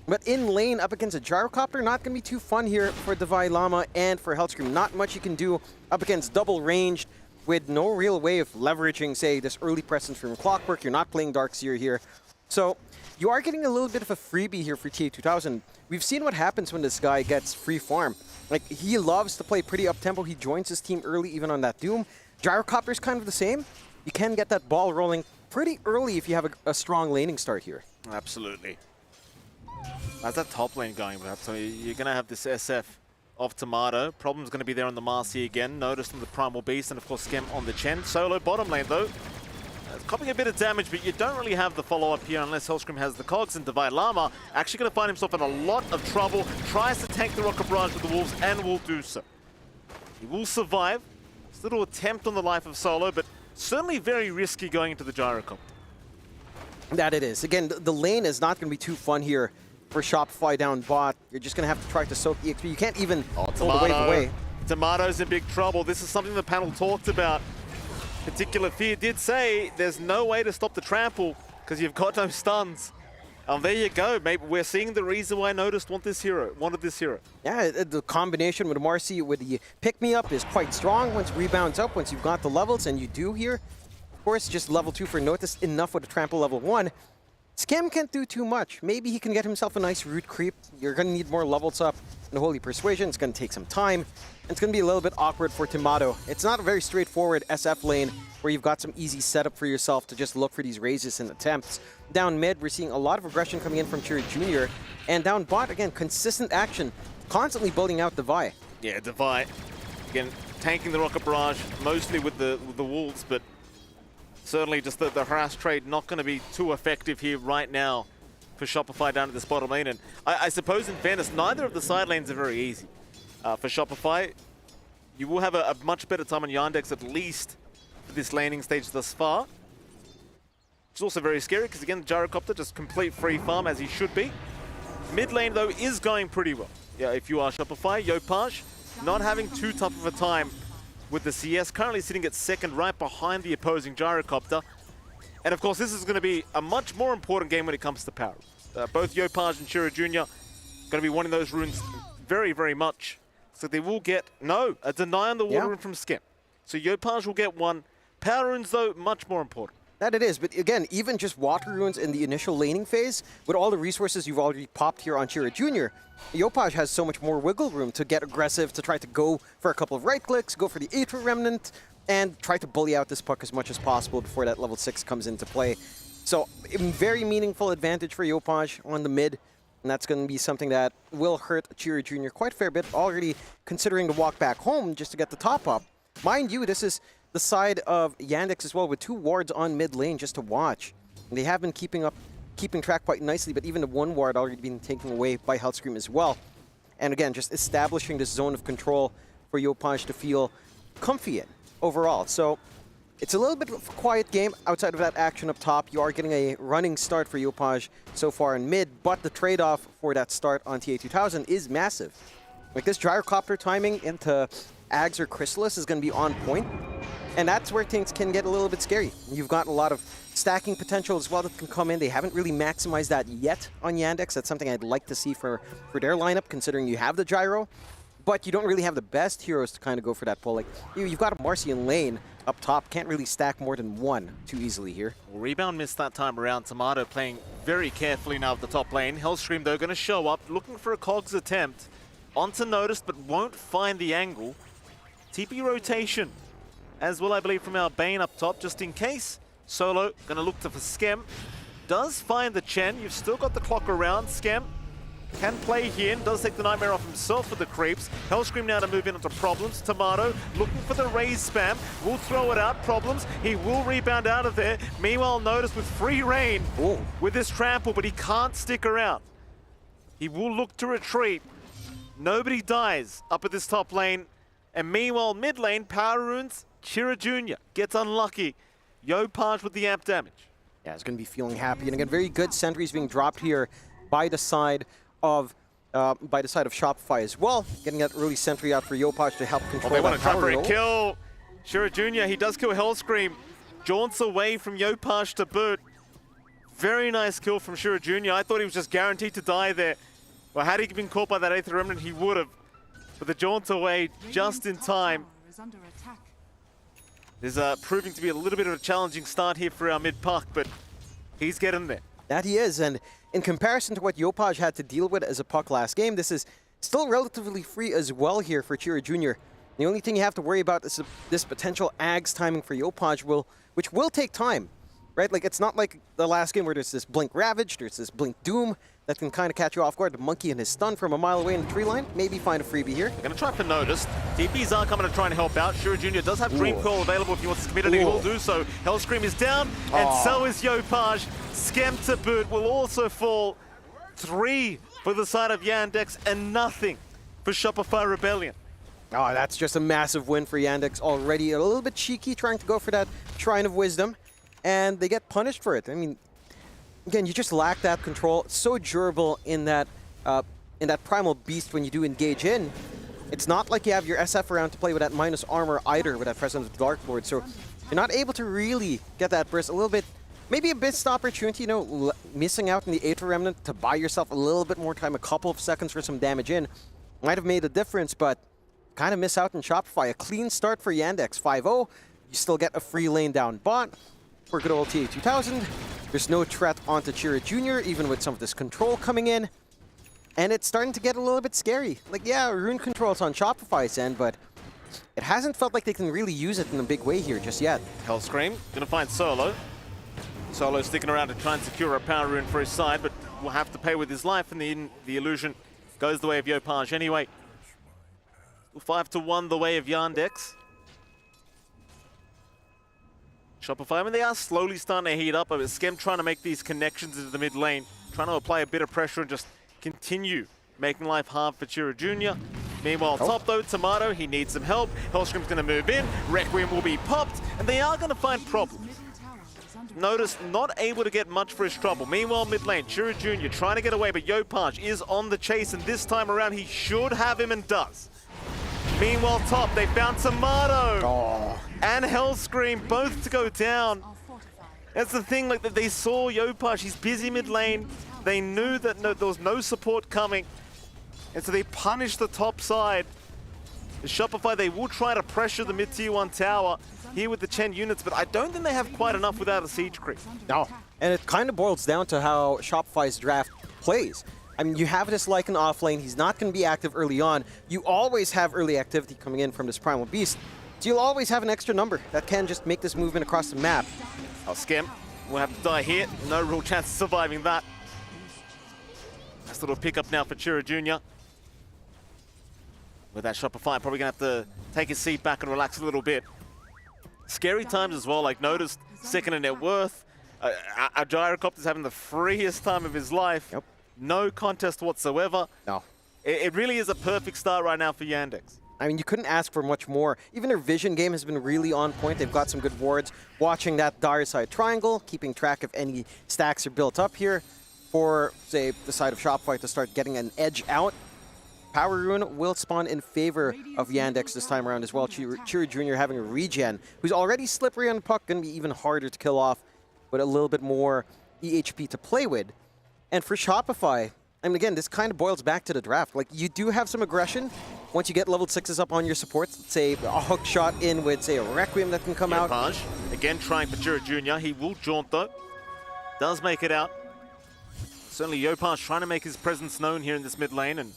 But in lane, up against a Gyrocopter, not going to be too fun here for Davai Llama and for Hellscream. Not much you can do up against double ranged with no real way of leveraging, say, this early presence from Clockwork. You're not playing Darkseer here. So you are getting a little bit of a freebie here for TA2000. We've seen what happens when this guy gets free farm. Like, he loves to play pretty up-tempo. He joins his team early, even on that Doom. Gyrocopter's kind of the same. You can get that ball rolling pretty early if you have a strong laning start here. Absolutely. How's that top lane going, perhaps? So you're going to have this SF of Tomato. Problem's going to be there on the Marcy again. Notice from the Primal Beast, and of course Skem on the Chen. Solo bottom lane, though. Copying a bit of damage, but you don't really have the follow-up here unless Hellscream has the cogs, and Davai Llama actually going to find himself in a lot of trouble. Tries to tank the Rocket Barrage with the Wolves and will do so. He will survive. It's a little attempt on the life of Solo, but certainly very risky going into the Gyrocopter. That it is. Again, the lane is not going to be too fun here for Shopify down bot. You're just going to have to try to soak EXP. You can't even pull the wave away. Tomato's in big trouble. This is something the panel talked about. Particular Fear did say there's no way to stop the trample because you've got no stuns. There you go. Maybe we're seeing the reason why Noticed wanted this hero. Yeah, the combination with Marcy with the pick-me-up is quite strong once rebounds up, once you've got the levels, and you do here. Of course, just level 2 for Noticed, enough with a trample level 1. Skem can't do too much. Maybe he can get himself a nice root creep. You're going to need more levels up in the Holy Persuasion. It's going to take some time. And it's going to be a little bit awkward for Tomato. It's not a very straightforward SF lane where you've got some easy setup for yourself to just look for these raises and attempts. Down mid, we're seeing a lot of aggression coming in from Shira Jr. And down bot, again, consistent action, constantly building out Davai. Yeah, Davai, again, tanking the Rocket Barrage, mostly with the Wolves, but certainly just the harass trade not going to be too effective here right now for Shopify down at this bottom lane. And I suppose in fairness, neither of the side lanes are very easy. For Shopify, you will have a much better time on Yandex at least for this laning stage thus far. It's also very scary because again, Gyrocopter just complete free farm as he should be. Mid lane though is going pretty well. Yeah, if you are Shopify, Yopaj, not having too tough of a time with the CS, currently sitting at second right behind the opposing gyrocopter. And of course, this is going to be a much more important game when it comes to power. Both Yopaj and Shiro Jr. going to be wanting those runes very, very much. So they will get, a deny on the water rune from Skem. So Yopaj will get one. Power runes, though, much more important. That it is, but again, even just water runes in the initial laning phase, with all the resources you've already popped here on Shiro Jr., Yopaj has so much more wiggle room to get aggressive, to try to go for a couple of right clicks, go for the Aether Remnant, and try to bully out this puck as much as possible before that level 6 comes into play. So, a very meaningful advantage for Yopaj on the mid, and that's going to be something that will hurt Shiro Jr. quite a fair bit, already considering the walk back home just to get the top up. Mind you, this is the side of Yandex as well, with 2 wards on mid lane just to watch. And they have been keeping track quite nicely, but even the 1 ward already been taken away by Hellscream as well. And again, just establishing this zone of control for Yopaj to feel comfy in overall. So it's a little bit of a quiet game outside of that action up top. You are getting a running start for Yopaj so far in mid, but the trade-off for that start on TA2000 is massive. Like, this gyrocopter timing into Ags or Chrysalis is going to be on point. And that's where things can get a little bit scary. You've got a lot of stacking potential as well that can come in. They haven't really maximized that yet on Yandex. That's something I'd like to see for their lineup, considering you have the gyro. But you don't really have the best heroes to kind of go for that pull. Like, you've got a Marcian lane up top. Can't really stack more than 1 too easily here. Well, Rebound missed that time around. Tomato playing very carefully now at the top lane. Hellscream, though, going to show up, looking for a Cogs attempt. Onto Noticed, but won't find the angle. TP rotation as well, I believe, from our Bane up top, just in case. Solo going to look for Skem. Does find the Chen. You've still got the clock around. Skem can play here and does take the Nightmare off himself with the creeps. Hellscream now to move in onto Problems. Tomato looking for the raise spam. Will throw it out. Problems. He will rebound out of there. Meanwhile, Notice with free reign with this trample, but he can't stick around. He will look to retreat. Nobody dies up at this top lane. And meanwhile, mid lane, Power Runes, Shiro Jr. gets unlucky. Yopaj with the amp damage. Yeah, he's going to be feeling happy. And again, very good sentries being dropped here by the side of Shopify as well. Getting that early sentry out for Yopaj to help control they want that to try power for a roll. kill. Shiro Jr., he does kill Hellscream. Jaunts away from Yopaj to boot. Very nice kill from Shiro Jr. I thought he was just guaranteed to die there. Well, had he been caught by that Aether Remnant, he would have. But the jaunt away just in time. This is proving to be a little bit of a challenging start here for our mid-puck, but he's getting there. That he is, and in comparison to what Yopaj had to deal with as a puck last game, this is still relatively free as well here for Shiro Jr. The only thing you have to worry about is this potential Ags timing for Yopaj, which will take time, right? Like, it's not like the last game where there's this Blink Ravage, there's this Blink Doom that can kind of catch you off guard. The monkey and his stun from a mile away in the tree line. Maybe find a freebie here. They're going to try for Noticed. TPs are coming to try and help out. Shiro Jr. does have Dream Coil available if he wants to commit it. He will do so. Hellscream is down, and so is Yopaj. Skem to boot will also fall. 3 for the side of Yandex, and nothing for Shopify Rebellion. Oh, that's just a massive win for Yandex already. A little bit cheeky trying to go for that Shrine of Wisdom, and they get punished for it. I mean, again, you just lack that control. It's so durable in that Primal Beast when you do engage in. It's not like you have your SF around to play with that minus armor either with that Presence of the Dark Lord, so you're not able to really get that burst. A little bit, maybe a missed opportunity, missing out on the Aether Remnant to buy yourself a little bit more time, a couple of seconds for some damage in. Might have made a difference, but kind of miss out on Shopify. A clean start for Yandex, 5-0. You still get a free lane down bot for good old TA2000. There's no threat onto Shiro Jr., even with some of this control coming in. And it's starting to get a little bit scary. Like, yeah, rune control's on Shopify's end, but it hasn't felt like they can really use it in a big way here just yet. Hellscream going to find Solo. Solo sticking around to try and secure a power rune for his side, but will have to pay with his life, and the illusion goes the way of Yopaj anyway. 5-1 the way of Yandex. Shopify, I mean, they are slowly starting to heat up. But Skem trying to make these connections into the mid lane, trying to apply a bit of pressure and just continue making life hard for Shiro Jr. Meanwhile, top though, Tomato, he needs some help. Hellscream's going to move in, Requiem will be popped, and they are going to find problems. Notice not able to get much for his trouble. Meanwhile, mid lane, Shiro Jr. trying to get away, but Yopaj is on the chase, and this time around he should have him and does. Meanwhile, top, they found Tomato and Hellscream both to go down. That's the thing, like, that they saw Yopaj, he's busy mid lane. They knew that there was no support coming. And so they punished the top side. The Shopify, they will try to pressure the mid-tier 1 tower here with the Chen units, but I don't think they have quite enough without a siege creep. No, and it kind of boils down to how Shopify's draft plays. I mean, you have this Lycan off lane, he's not going to be active early on. You always have early activity coming in from this Primal Beast, so you'll always have an extra number that can just make this movement across the map. Oh, Skem will have to die here. No real chance of surviving that. Nice little pickup now for Chira Jr. With that Shopify, probably going to have to take his seat back and relax a little bit. Scary times as well, like noticed second in net worth. Our Gyrocopter's having the freest time of his life. Yep. No contest whatsoever. No. It really is a perfect start right now for Yandex. I mean, you couldn't ask for much more. Even their vision game has been really on point. They've got some good wards. Watching that dire side triangle, keeping track of any stacks are built up here for, say, the side of Shopify to start getting an edge out. Power Rune will spawn in favor of Yandex this time around as well. Chiri Jr. having a regen, who's already slippery on the puck, going to be even harder to kill off, but a little bit more EHP to play with. And for Shopify, I mean, again, this kind of boils back to the draft. Like, you do have some aggression once you get level 6s up on your supports. Let's say a hook shot in with, say, a Requiem that can come out. Page, again trying for Chira Jr. He will jaunt, though. Does make it out. Certainly Yopaj trying to make his presence known here in this mid lane, and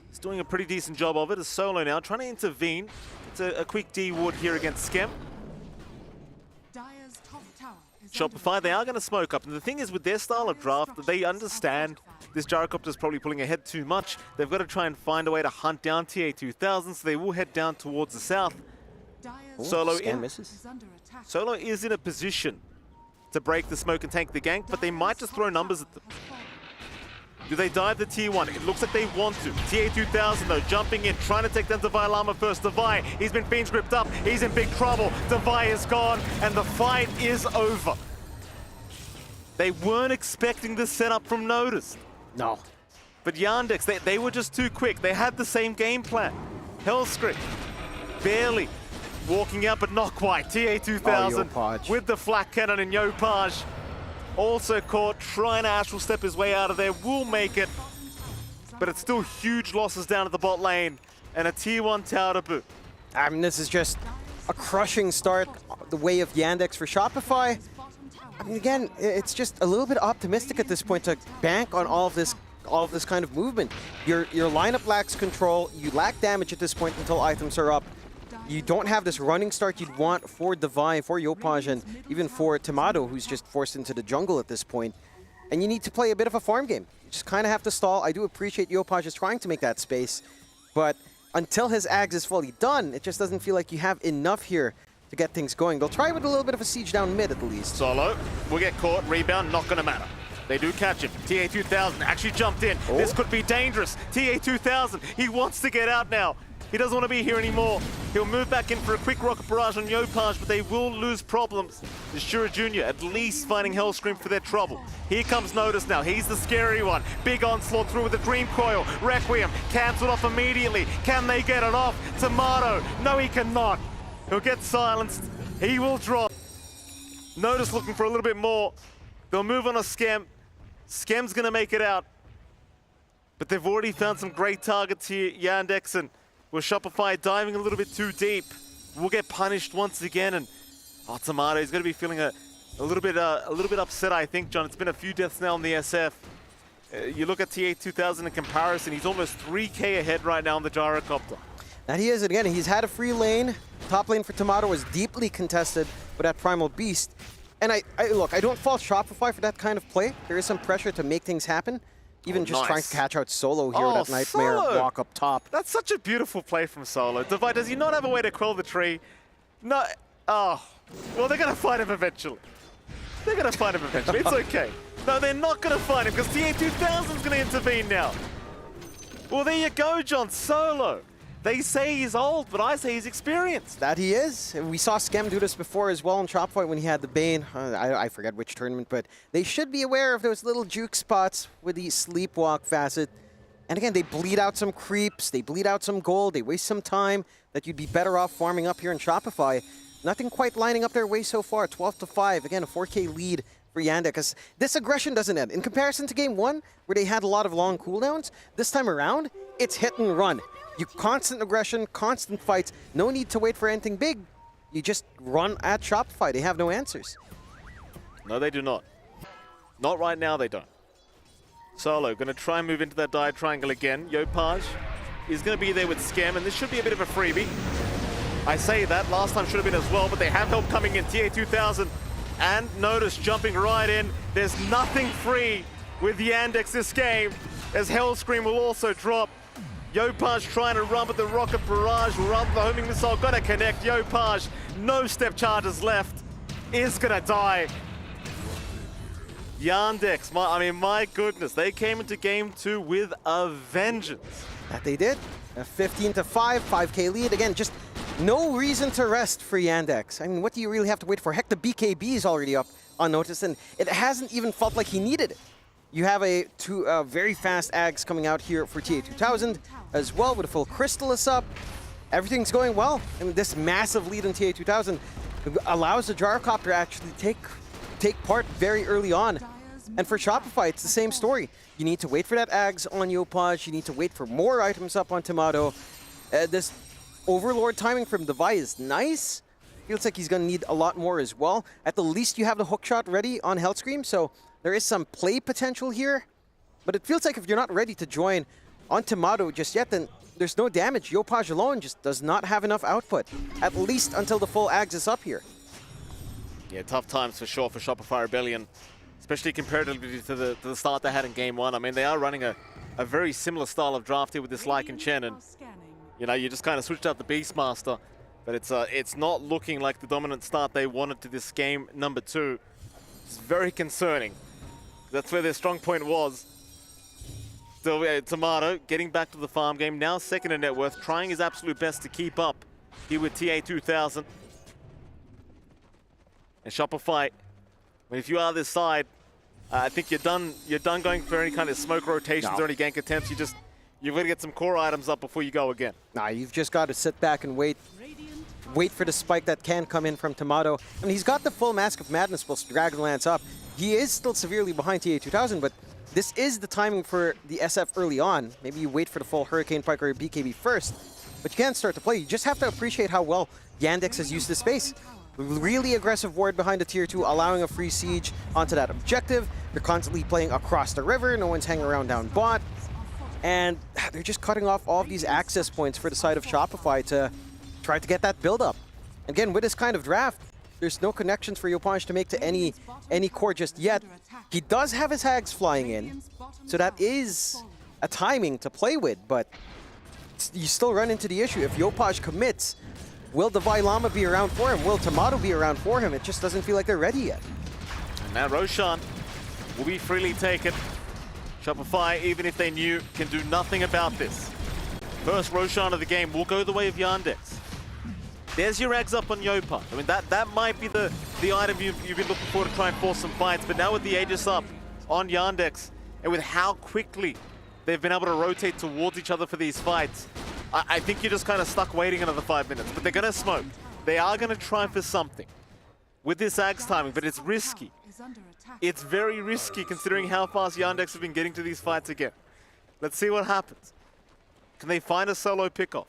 he's doing a pretty decent job of it. As Solo now trying to intervene. It's a quick D ward here against Skem. Shopify, they are going to smoke up. And the thing is, with their style of draft, they understand this Gyrocopter's probably pulling ahead too much. They've got to try and find a way to hunt down TA2000, so they will head down towards the south. Solo is in a position to break the smoke and tank the gank, but they might just throw numbers at them. Do they dive the tier 1? It looks like they want to. TA2000 though, jumping in, trying to take down Davai Llama first. Davai, he's been Fiends gripped up, he's in big trouble. Davai is gone, and the fight is over. They weren't expecting this setup from Notice. No. But Yandex, they were just too quick. They had the same game plan. Hellscream, barely walking out, but not quite. TA2000 with the flak cannon and Yopaj. Also caught, trying to astral step his way out of there, will make it. But it's still huge losses down at the bot lane, and a tier 1 tower to boot. I mean, this is just a crushing start the way of Yandex for Shopify. I mean, again, it's just a little bit optimistic at this point to bank on all of this kind of movement. Your lineup lacks control, you lack damage at this point until items are up. You don't have this running start you'd want for Davai, for Yopaj, and even for Tomato, who's just forced into the jungle at this point. And you need to play a bit of a farm game. You just kind of have to stall. I do appreciate Yopaj is trying to make that space, but until his Ags is fully done, it just doesn't feel like you have enough here to get things going. They'll try with a little bit of a siege down mid at least. Solo will get caught, rebound, not going to matter. They do catch him. TA2000 actually jumped in. This could be dangerous. TA2000, he wants to get out now. He doesn't want to be here anymore. He'll move back in for a quick rocket barrage on Yopaj, but they will lose problems. The Shura Jr. at least finding Hellscream for their trouble. Here comes Notice now. He's the scary one. Big onslaught through with the Dream Coil. Requiem cancelled off immediately. Can they get it off? Tomato. No, he cannot. He'll get silenced. He will drop. Notice looking for a little bit more. They'll move on a Skem. Skem's going to make it out. But they've already found some great targets here, Yandex, and with Shopify diving a little bit too deep, we'll get punished once again. And Tomato is going to be feeling a little bit upset, I think, John. It's been a few deaths now in the SF. You look at TA2000 in comparison, he's almost 3K ahead right now on the Gyrocopter. That he is, and again, he's had a free lane. Top lane for Tomato was deeply contested with that Primal Beast. And look, I don't fault Shopify for that kind of play. There is some pressure to make things happen. Even just trying to catch out Solo here with that Nightmare walk up top. That's such a beautiful play from Solo. Davai, does he not have a way to quell the tree? No. Oh. Well, they're going to find him eventually. They're going to find him eventually. It's okay. No, they're not going to find him because TA2000's going to intervene now. Well, there you go, John. Solo. They say he's old, but I say he's experienced. That he is. We saw Skem do this before as well in Shopify when he had the Bane. I forget which tournament, but they should be aware of those little juke spots with the sleepwalk facet. And again, they bleed out some creeps, they bleed out some gold, they waste some time that you'd be better off farming up here in Shopify. Nothing quite lining up their way so far. 12-5. Again, a 4K lead for Yandex. This aggression doesn't end. In comparison to Game 1, where they had a lot of long cooldowns, this time around, it's hit and run. You constant aggression, constant fights. No need to wait for anything big. You just run at Shopify. They have no answers. No, they do not. Not right now, they don't. Solo going to try and move into that dive triangle again. Yopaj is going to be there with Scam, and this should be a bit of a freebie. I say that, last time should have been as well, but they have help coming in. TA2000 and Notice jumping right in. There's nothing free with Yandex this game, as Hellscream will also drop. Yopaj trying to run, but the rocket barrage will run. The homing missile gonna connect. Yopaj, no step charges left, is gonna die. Yandex, my goodness, they came into game 2 with a vengeance. That they did. A 15-5, 5K lead. Again, just no reason to rest for Yandex. I mean, what do you really have to wait for? Heck, the BKB is already up on Notice, and it hasn't even felt like he needed it. You have two very fast Ags coming out here for TA2000 as well, with a full Crystallis up. Everything's going well. I mean, this massive lead in TA2000 allows the Gyrocopter actually take part very early on. And for Shopify, it's the same story. You need to wait for that Ags on Yopaj. You need to wait for more items up on Tomato. This Overlord timing from Davai is nice. Feels like he's going to need a lot more as well. At the least, you have the hookshot ready on Hellscream, so there is some play potential here. But it feels like if you're not ready to join on Tomato just yet, then there's no damage. Yopaj alone just does not have enough output, at least until the full Ags is up here. Yeah, tough times for sure for Shopify Rebellion, especially comparatively to the start they had in Game 1. I mean, they are running a very similar style of draft here with this Lycan Chen, and you know, you just kind of switched out the Beastmaster, but it's not looking like the dominant start they wanted to this game number 2. It's very concerning. That's where their strong point was. Still, Tomato getting back to the farm game, now second in net worth, trying his absolute best to keep up here with TA2000. And Shopify, if you are this side, I think you're done going for any kind of smoke rotations or any gank attempts. You've got to get some core items up before you go again. Nah, you've just got to sit back and wait for the spike that can come in from Tomato. I mean, he's got the full Mask of Madness plus Dragonlance up. He is still severely behind TA2000, but this is the timing for the SF early on. Maybe you wait for the full Hurricane Pike or BKB first, but you can't start to play. You just have to appreciate how well Yandex has used this space. Really aggressive ward behind the tier 2, allowing a free siege onto that objective. They're constantly playing across the river. No one's hanging around down bot. And they're just cutting off all of these access points for the side of Shopify to try to get that build up. Again, with this kind of draft, there's no connections for Yopaj to make to any core just yet. He does have his Hags flying in, so that is a timing to play with, but you still run into the issue. If Yopaj commits, will Davai Llama be around for him? Will Tomato be around for him? It just doesn't feel like they're ready yet. And now Roshan will be freely taken. Shopify, even if they knew, can do nothing about this. First Roshan of the game will go the way of Yandex. There's your eggs up on Yopaj. I mean, that might be the item you've been looking for to try and force some fights, but now with the Aegis up on Yandex, and with how quickly they've been able to rotate towards each other for these fights, I think you're just kind of stuck waiting another 5 minutes, but they're going to smoke. They are going to try for something with this Ags timing, but it's risky. It's very risky considering how fast Yandex have been getting to these fights again. Let's see what happens. Can they find a solo pickoff?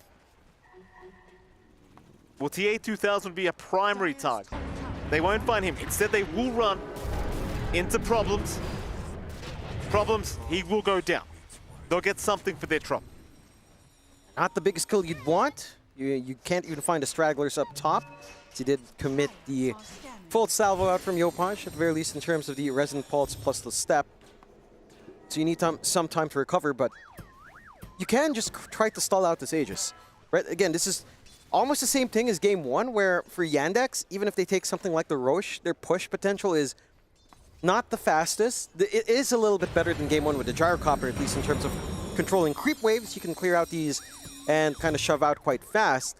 Will TA2000 be a primary target? They won't find him. Instead, they will run into Problems. Problems, he will go down. They'll get something for their trouble. Not the biggest kill you'd want. You can't even find the stragglers up top. He did commit the full salvo out from Yopaj, at the very least in terms of the Resonant Pulse plus the step. So you need some time to recover, but you can just try to stall out this Aegis. Right? Again, this is almost the same thing as Game 1, where for Yandex, even if they take something like the Roche, their push potential is not the fastest. It is a little bit better than Game 1 with the Gyrocopter, at least in terms of controlling creep waves. You can clear out these and kind of shove out quite fast.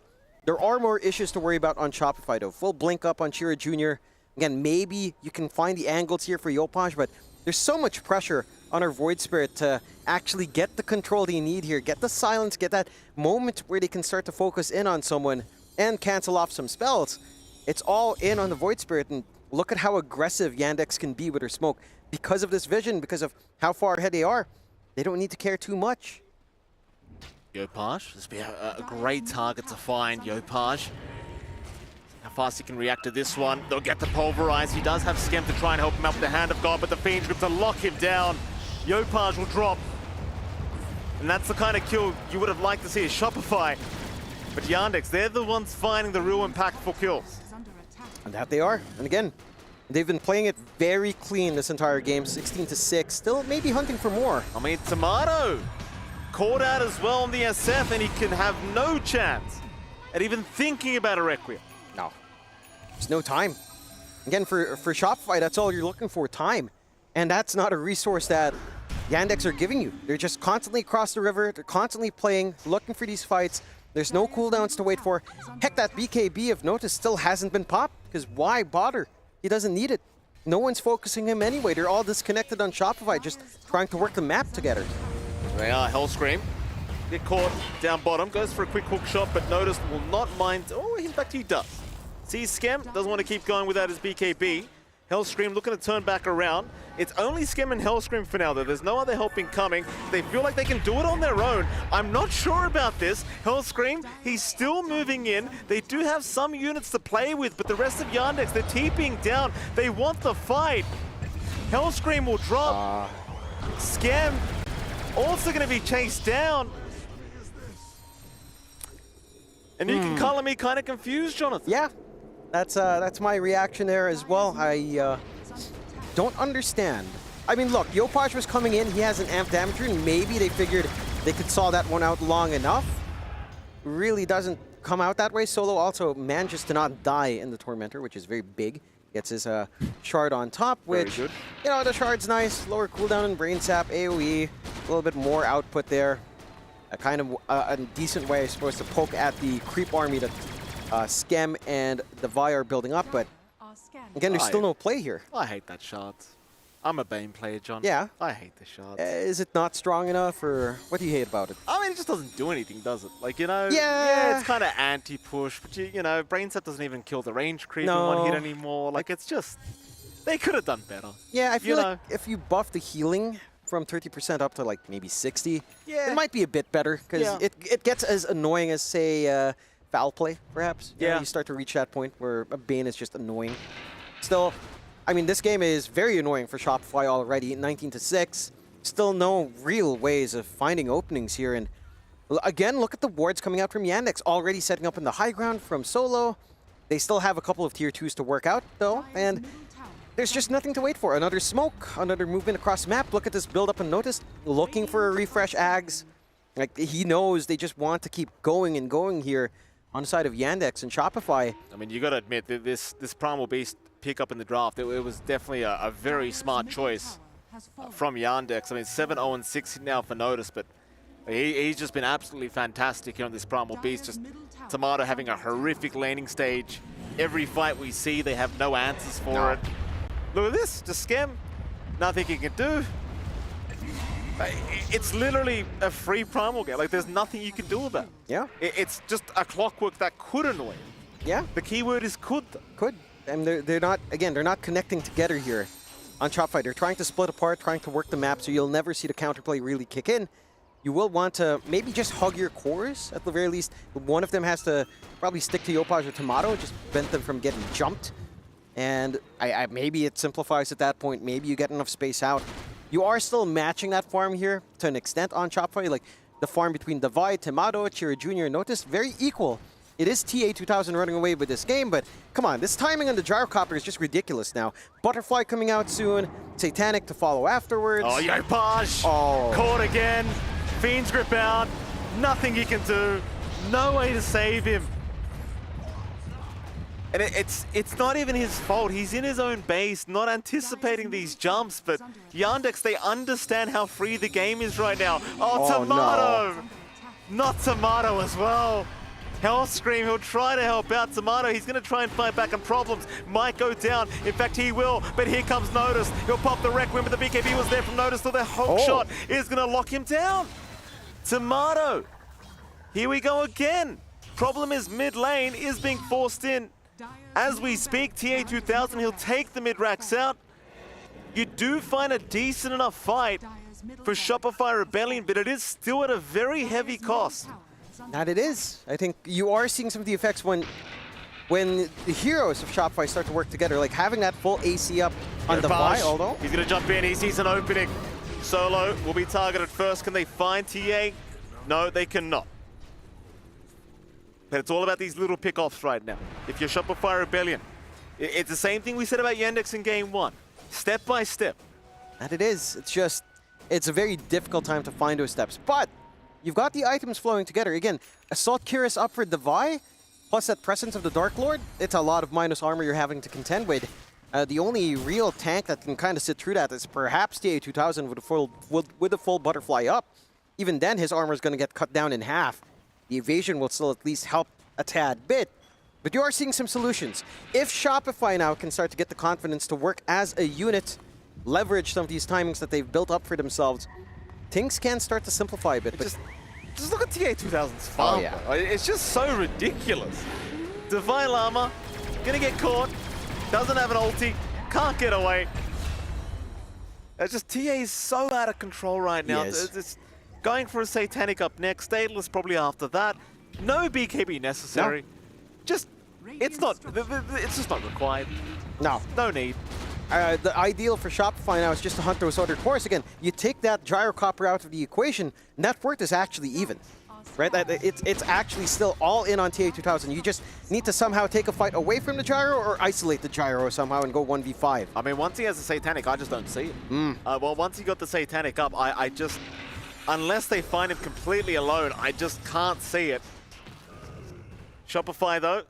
There are more issues to worry about on Shopify, though. Full blink up on Chira Jr. Again, maybe you can find the angles here for Yopaj, but there's so much pressure on our Void Spirit to actually get the control they need here, get the silence, get that moment where they can start to focus in on someone and cancel off some spells. It's all in on the Void Spirit, and look at how aggressive Yandex can be with her smoke. Because of this vision, because of how far ahead they are, they don't need to care too much. Yopaj, this would be a great target to find, Yopaj. How fast he can react to this one. They'll get the pulverize. He does have Skem to try and help him out with the Hand of God, but the Fiend's Grip to lock him down. Yopaj will drop. And that's the kind of kill you would have liked to see a Shopify. But Yandex, they're the ones finding the real impactful kills. And that they are. And again, they've been playing it very clean this entire game, 16-6. Still maybe hunting for more. I mean, Tomato caught out as well on the SF, and he can have no chance at even thinking about a Requiem. No. There's no time. Again, for Shopify, that's all you're looking for, time. And that's not a resource that Yandex are giving you. They're just constantly across the river. They're constantly playing, looking for these fights. There's no cooldowns to wait for. Heck, that BKB of Notice still hasn't been popped, because why bother? He doesn't need it. No one's focusing him anyway. They're all disconnected on Shopify, just trying to work the map together. They are. Hellscream get caught down bottom, goes for a quick hook shot, but Notice will not mind. Oh, in fact, he does. Sees Skem, doesn't want to keep going without his BKB. Hellscream looking to turn back around. It's only Skem and Hellscream for now, though. There's no other help incoming. They feel like they can do it on their own. I'm not sure about this. Hellscream, he's still moving in. They do have some units to play with, but the rest of Yandex, they're TPing down. They want the fight. Hellscream will drop. Skem also going to be chased down. And you can color me kind of confused, Jonathan. Yeah, that's my reaction there as well. I don't understand. I mean, look, Yopaj was coming in. He has an amp damager, and maybe they figured they could saw that one out long enough. Really doesn't come out that way. Solo also manages to not die in the Tormentor, which is very big. Gets his shard on top, which, you know, the shard's nice. Lower cooldown and Brain Sap, AoE, a little bit more output there. A kind of a decent way, I suppose, to poke at the creep army that Skem and Davai are building up, but again, there's still no play here. I hate that shard. I'm a Bane player, John. Yeah. I hate the shard. Is it not strong enough, or what do you hate about it? I mean, it just doesn't do anything, does it? Like, you know, yeah it's kind of anti-push, but you know, Brain Set doesn't even kill the range creep in one hit anymore. Like, it's just, they could have done better. Yeah, I feel like if you buff the healing from 30% up to like maybe 60, it might be a bit better, because it gets as annoying as, say, foul play, perhaps. You know, you start to reach that point where a Bane is just annoying. Still, I mean, this game is very annoying for Shopify already, 19-6. Still no real ways of finding openings here. And again, look at the wards coming out from Yandex, already setting up in the high ground from Solo. They still have a couple of tier 2s to work out, though, and there's just nothing to wait for. Another smoke, another movement across the map. Look at this build up and Notice, looking for a refresh Ags. Like, he knows they just want to keep going and going here on the side of Yandex and Shopify. I mean, you got to admit that this Primal Beast pick up in the draft, it was definitely a very smart choice from Yandex. I mean, 7-0-6 now for Notice, but he's just been absolutely fantastic here on this Primal Beast. Just Tomato having a horrific laning stage. Every fight we see, they have no answers for it. Look at this, just Skem. Nothing he can do. It's literally a free Primal game. Like, there's nothing you can do about it. Yeah. It's just a clockwork that could annoy him. Yeah. The keyword is could. Could. And they're not, again, they're not connecting together here on Shopify. They're trying to split apart, trying to work the map, so you'll never see the counterplay really kick in. You will want to maybe just hug your cores, at the very least. One of them has to probably stick to Yopaj or Tomato, just prevent them from getting jumped. And maybe it simplifies at that point. Maybe you get enough space out. You are still matching that farm here to an extent on Shopify. Like, the farm between Davai, Tomato, Chira Jr., Notice, very equal. It is TA2000 running away with this game, but come on, this timing on the Gyrocopter is just ridiculous now. Butterfly coming out soon, Satanic to follow afterwards. Oh, Yopaj! Caught again. Fiend's Grip out. Nothing he can do. No way to save him. And it's not even his fault. He's in his own base, not anticipating these jumps, but Yandex, they understand how free the game is right now. Oh, Tomato! No. Not Tomato as well. Hell Scream, he'll try to help out. Tomato, he's going to try and fight back, and Problems might go down. In fact, he will, but here comes Notice. He'll pop the Requiem, but the BKB was there from Notice, so the hook shot is going to lock him down. Tomato, here we go again. Problem is mid lane is being forced in. As we speak, TA2000, he'll take the mid racks out. You do find a decent enough fight for Shopify Rebellion, but it is still at a very heavy cost. That it is. I think you are seeing some of the effects when the heroes of Shopify start to work together, like having that full AC up on Davai, although. He's going to jump in, he sees an opening. Solo will be targeted first. Can they find TA? No, they cannot. But it's all about these little pick-offs right now. If you're Shopify Rebellion, it's the same thing we said about Yandex in game one. Step by step. And it is. It's just, it's a very difficult time to find those steps. But you've got the items flowing together. Again, Assault Curious up for Davai, plus that presence of the Dark Lord. It's a lot of minus armor you're having to contend with. The only real tank that can kind of sit through that is perhaps TA2000 with a full butterfly up. Even then, his armor is going to get cut down in half. The evasion will still at least help a tad bit. But you are seeing some solutions. If Shopify now can start to get the confidence to work as a unit, leverage some of these timings that they've built up for themselves, things can start to simplify a bit. But just look at TA2000's farm. It's just so ridiculous. Davai Llama, gonna get caught, doesn't have an ulti, can't get away. It's just TA is so out of control right now. It's going for a Satanic up next, Stateless probably after that. No BKB necessary. No. It's just not required. No need. The ideal for Shopify now is just to hunt those other cores. Again, you take that gyrocopter out of the equation, net worth is actually even. Right? It's actually still all in on TA2000. You just need to somehow take a fight away from the gyro or isolate the gyro somehow and go 1v5. I mean, once he has the Satanic, I just don't see it. Well, once he got the Satanic up, I just, unless they find him completely alone, I just can't see it. Shopify, though,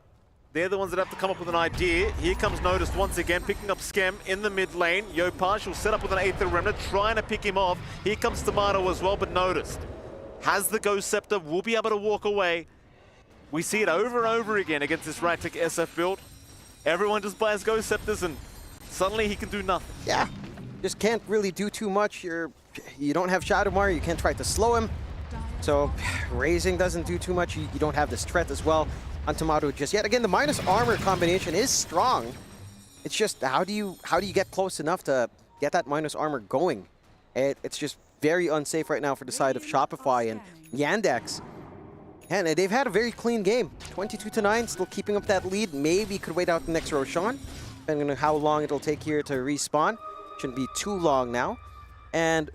they're the ones that have to come up with an idea. Here comes Noticed once again, picking up Skem in the mid lane. Yopaj will set up with an 8th Remnant, trying to pick him off. Here comes Tomato as well, but Noticed has the Ghost Scepter, will be able to walk away. We see it over and over again against this right-click SF build. Everyone just buys Ghost Scepters and suddenly he can do nothing. Yeah, just can't really do too much. You don't have Shadowmar, you can't try to slow him. So raising doesn't do too much. You don't have this threat as well on Tomato just yet. Again, the minus armor combination is strong. It's just how do you get close enough to get that minus armor going? It's just very unsafe right now for the side of Shopify and Yandex. And they've had a very clean game. 22-9, still keeping up that lead. Maybe could wait out the next Roshan, depending on how long it'll take here to respawn. Shouldn't be too long now. And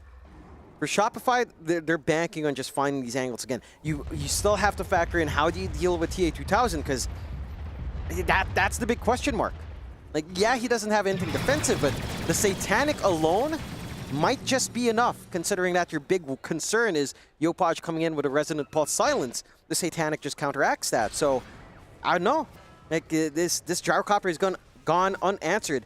for Shopify, they're banking on just finding these angles again. You still have to factor in how do you deal with TA2000, because that's the big question mark. Like, yeah, he doesn't have anything defensive, but the Satanic alone might just be enough, considering that your big concern is Yopaj coming in with a Resonant Pulse Silence. The Satanic just counteracts that. So, I don't know. Like, this Gyrocopter is gone unanswered.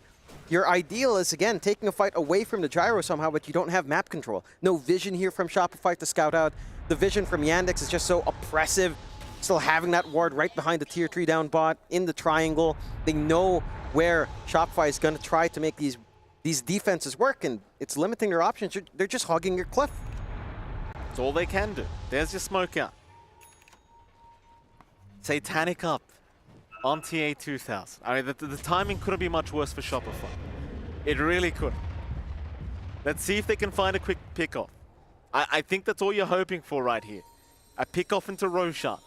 Your ideal is, again, taking a fight away from the gyro somehow, but you don't have map control. No vision here from Shopify to scout out. The vision from Yandex is just so oppressive. Still having that ward right behind the tier 3 down bot in the triangle. They know where Shopify is going to try to make these defenses work, and it's limiting their options. They're just hogging your cliff. That's all they can do. There's your smoke out. Satanic up on TA2000. I mean, the timing couldn't be much worse for Shopify. It really couldn't. Let's see if they can find a quick pick-off. I think that's all you're hoping for right here. A pick-off into Roshan.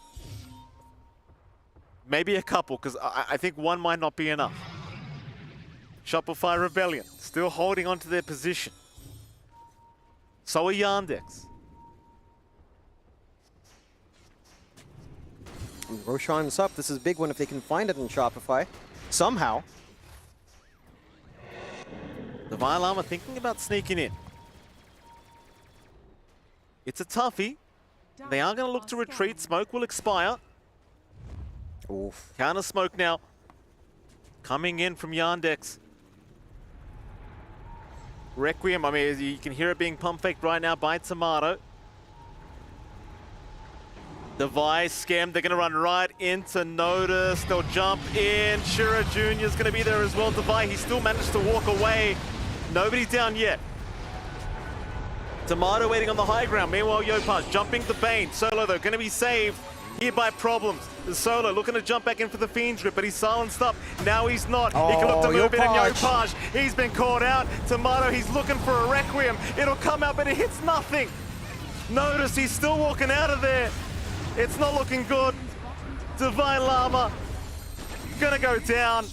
Maybe a couple, because I think one might not be enough. Shopify Rebellion still holding on to their position. So are Yandex. And Roshan's up. This is a big one if they can find it in Shopify. Somehow. Davai Llama thinking about sneaking in. It's a toughie. They are going to look to retreat. Smoke will expire. Oof. Counter smoke now. Coming in from Yandex. Requiem, I mean, you can hear it being pump faked right now by Tomato. Davai scam, they're going to run right into Notice. They'll jump in. Shira Jr. is going to be there as well. Davai, he still managed to walk away. Nobody down yet. Tomato waiting on the high ground. Meanwhile, Yopaj jumping the Bane. Solo, though, going to be saved here by Problems. The Solo looking to jump back in for the Fiend's Grip, but he's silenced up. Now he's not. He can look to move in, and Yopaj, he's been caught out. Tomato, he's looking for a Requiem. It'll come out, but it hits nothing. Notice he's still walking out of there. It's not looking good. Davai Llama gonna go down.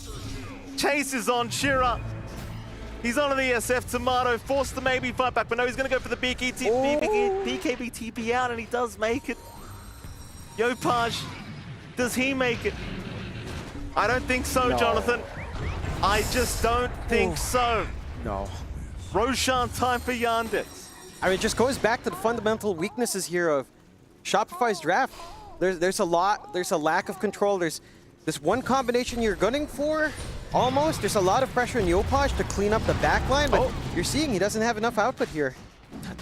Chase is on Shira. He's on the SF. Tomato forced to maybe fight back, but no, he's gonna go for the BKB TP out, and he does make it. Yopaj, does he make it? I don't think so, no. Jonathan. I just don't think so. No. Roshan time for Yandex. I mean, it just goes back to the fundamental weaknesses here of Shopify's draft. There's a lack of control. There's this one combination you're gunning for, almost. There's a lot of pressure in Yopaj to clean up the back line, but you're seeing he doesn't have enough output here.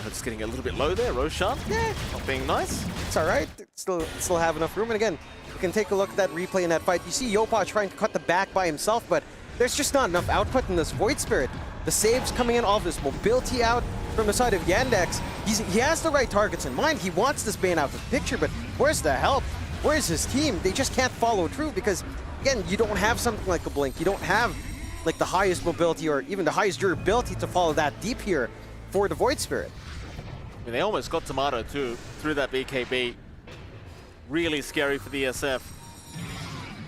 It's getting a little bit low there, Roshan. Yeah. Not being nice. It's all right. Still have enough room. And again, you can take a look at that replay in that fight. You see Yopaj trying to cut the back by himself, but there's just not enough output in this Void Spirit. The saves coming in, all of this mobility out from the side of Yandex. He has the right targets in mind. He wants this Bane out of the picture, but where's the help? Where's his team? They just can't follow through because, again, you don't have something like a Blink. You don't have like the highest mobility or even the highest durability to follow that deep here for the Void Spirit. I mean, they almost got Tomato too through that BKB. Really scary for the SF.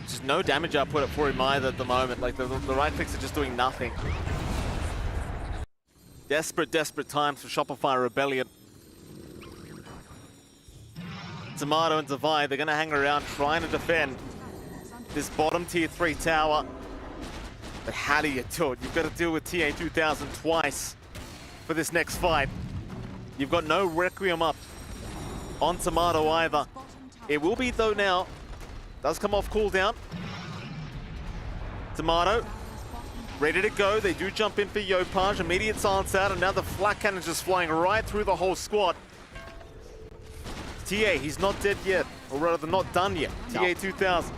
Just no damage output for him either at the moment. Like the right clicks are just doing nothing. Desperate times for Shopify Rebellion. Tomato and Davai, they're going to hang around trying to defend this bottom tier 3 tower. But how do you do it? You've got to deal with TA2000 twice for this next fight. You've got no Requiem up on Tomato either. It will be though now. Does come off cooldown. Tomato ready to go. They do jump in for Yopaj. Immediate silence out, and now the flak cannon just flying right through the whole squad. TA, he's not dead yet, or rather not done yet. No. TA2000.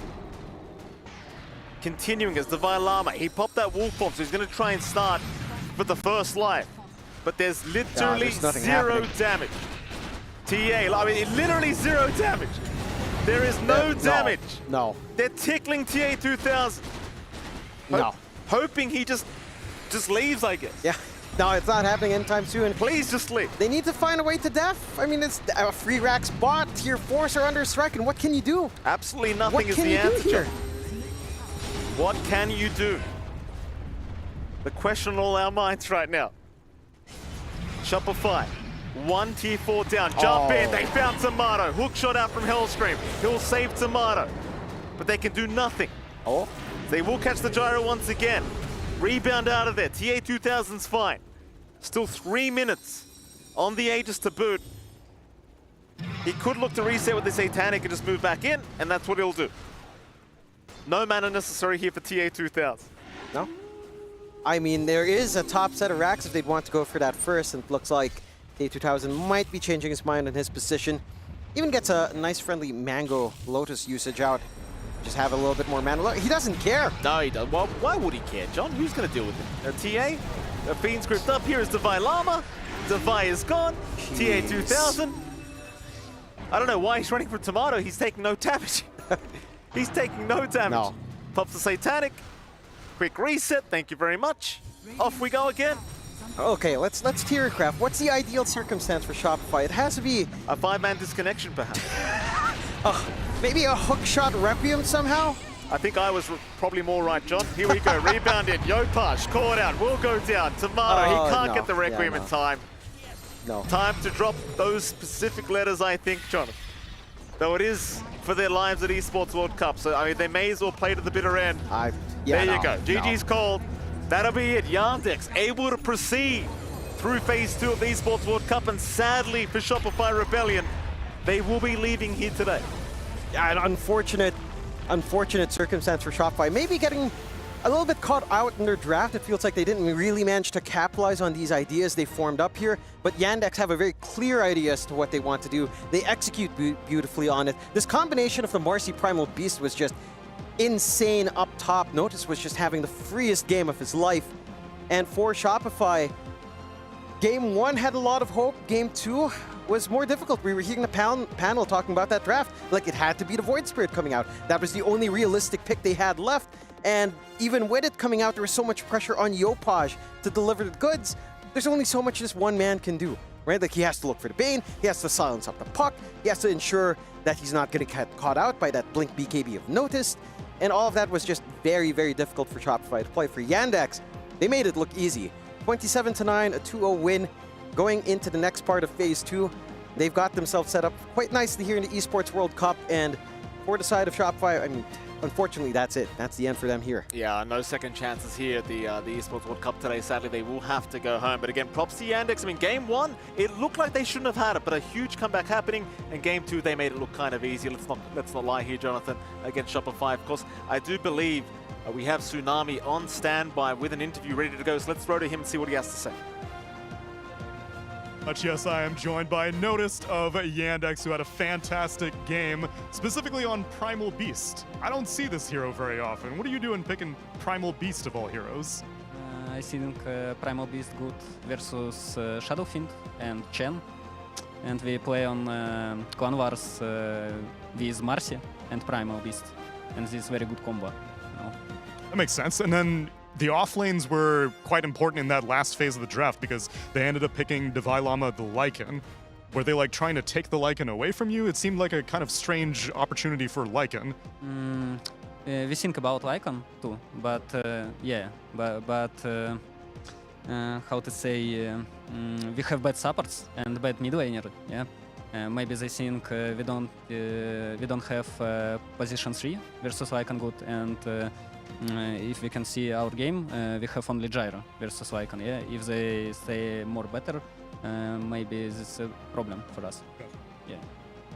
Continuing as Davai Llama. He popped that wolf bomb, so he's going to try and start for the first life. But there's literally zero damage. TA, I mean, literally zero damage. There is no damage. No. They're tickling TA2000. No. Hoping he just leaves, I guess. Yeah. No, it's not happening anytime soon. Please just leave. They need to find a way to def. I mean, it's a free rack spot. Tier 4s are under strike, and what can you do? Absolutely nothing is the answer. Here? What can you do? The question on all our minds right now. Shopify, 1 tier 4 down. Jump in. They found Tomato. Hook shot out from Hellscream. He'll save Tomato, but they can do nothing. They will catch the gyro once again. Rebound out of there. TA2000's fine. Still 3 minutes on the Aegis to boot. He could look to reset with the Satanic and just move back in, and that's what he'll do. No mana necessary here for TA2000. No. I mean, there is a top set of racks if they'd want to go for that first, and it looks like TA2000 might be changing his mind on his position. Even gets a nice friendly Mango Lotus usage out. Just have a little bit more mana. He doesn't care. No, he doesn't. Well, why would he care, John? Who's going to deal with him? TA? Fiend's Gripped up. Here is Davai Llama. Davai is gone. TA2000. I don't know why he's running for Tomato. He's taking no damage. He's taking no damage. No. Pops the Satanic. Quick reset. Thank you very much. Off we go again. Okay, let's tier craft. What's the ideal circumstance for Shopify? It has to be a 5-man disconnection, perhaps. Maybe a hook shot Requiem somehow? I think I was probably more right, John. Here we go. Rebound in. Yopaj caught out. Will go down. Tomato, he can't get the Requiem in time. No. Time to drop those specific letters, I think, Jonathan. Though it is for their lives at Esports World Cup. So, I mean, they may as well play to the bitter end. There you go. GG's called. That'll be it. Yandex able to proceed through Phase 2 of the Esports World Cup. And sadly for Shopify Rebellion, they will be leaving here today. An unfortunate circumstance for Shopify. Maybe getting a little bit caught out in their draft. It feels like they didn't really manage to capitalize on these ideas they formed up here. But Yandex have a very clear idea as to what they want to do. They execute beautifully on it. This combination of the Marcy Primal Beast was just insane up top. Notice was just having the freest game of his life. And for Shopify, Game 1 had a lot of hope. Game 2 was more difficult. We were hearing the panel talking about that draft like it had to be the Void Spirit coming out. That was the only realistic pick they had left. And even with it coming out, there was so much pressure on Yopaj to deliver the goods. There's only so much this one man can do, right? Like, he has to look for the Bane, he has to silence up the puck, he has to ensure that he's not going to get caught out by that Blink BKB of Noticed. And all of that was just very, very difficult for Shopify to play. For Yandex, they made it look easy. 27-9, a 2-0 win. Going into the next part of Phase 2, they've got themselves set up quite nicely here in the Esports World Cup. And for the side of Shopify, I mean, unfortunately, that's it. That's the end for them here. Yeah, no second chances here at the Esports World Cup today. Sadly, they will have to go home. But again, props to Yandex. I mean, Game 1, it looked like they shouldn't have had it, but a huge comeback happening. And Game 2, they made it look kind of easy. Let's not lie here, Jonathan, against Shopify. Of course, I do believe we have Tsunami on standby with an interview ready to go. So let's throw to him and see what he has to say. Yes, I am joined by Noticed of Yandex, who had a fantastic game, specifically on Primal Beast. I don't see this hero very often. What are you doing picking Primal Beast of all heroes? I think Primal Beast good versus Shadowfiend and Chen. And we play on Clan Wars with Marcy and Primal Beast. And this is very good combo. You know? That makes sense. And then the off lanes were quite important in that last phase of the draft because they ended up picking Davai Llama the Lycan. Were they like trying to take the Lycan away from you? It seemed like a kind of strange opportunity for Lycan. We think about Lycan too, but yeah, but how to say, we have bad supports and bad mid laner, yeah. Maybe they think we don't have position 3 versus Lycan good, and if we can see our game, we have only Gyro versus Lycan, yeah. If they stay more better, maybe this is a problem for us, yeah.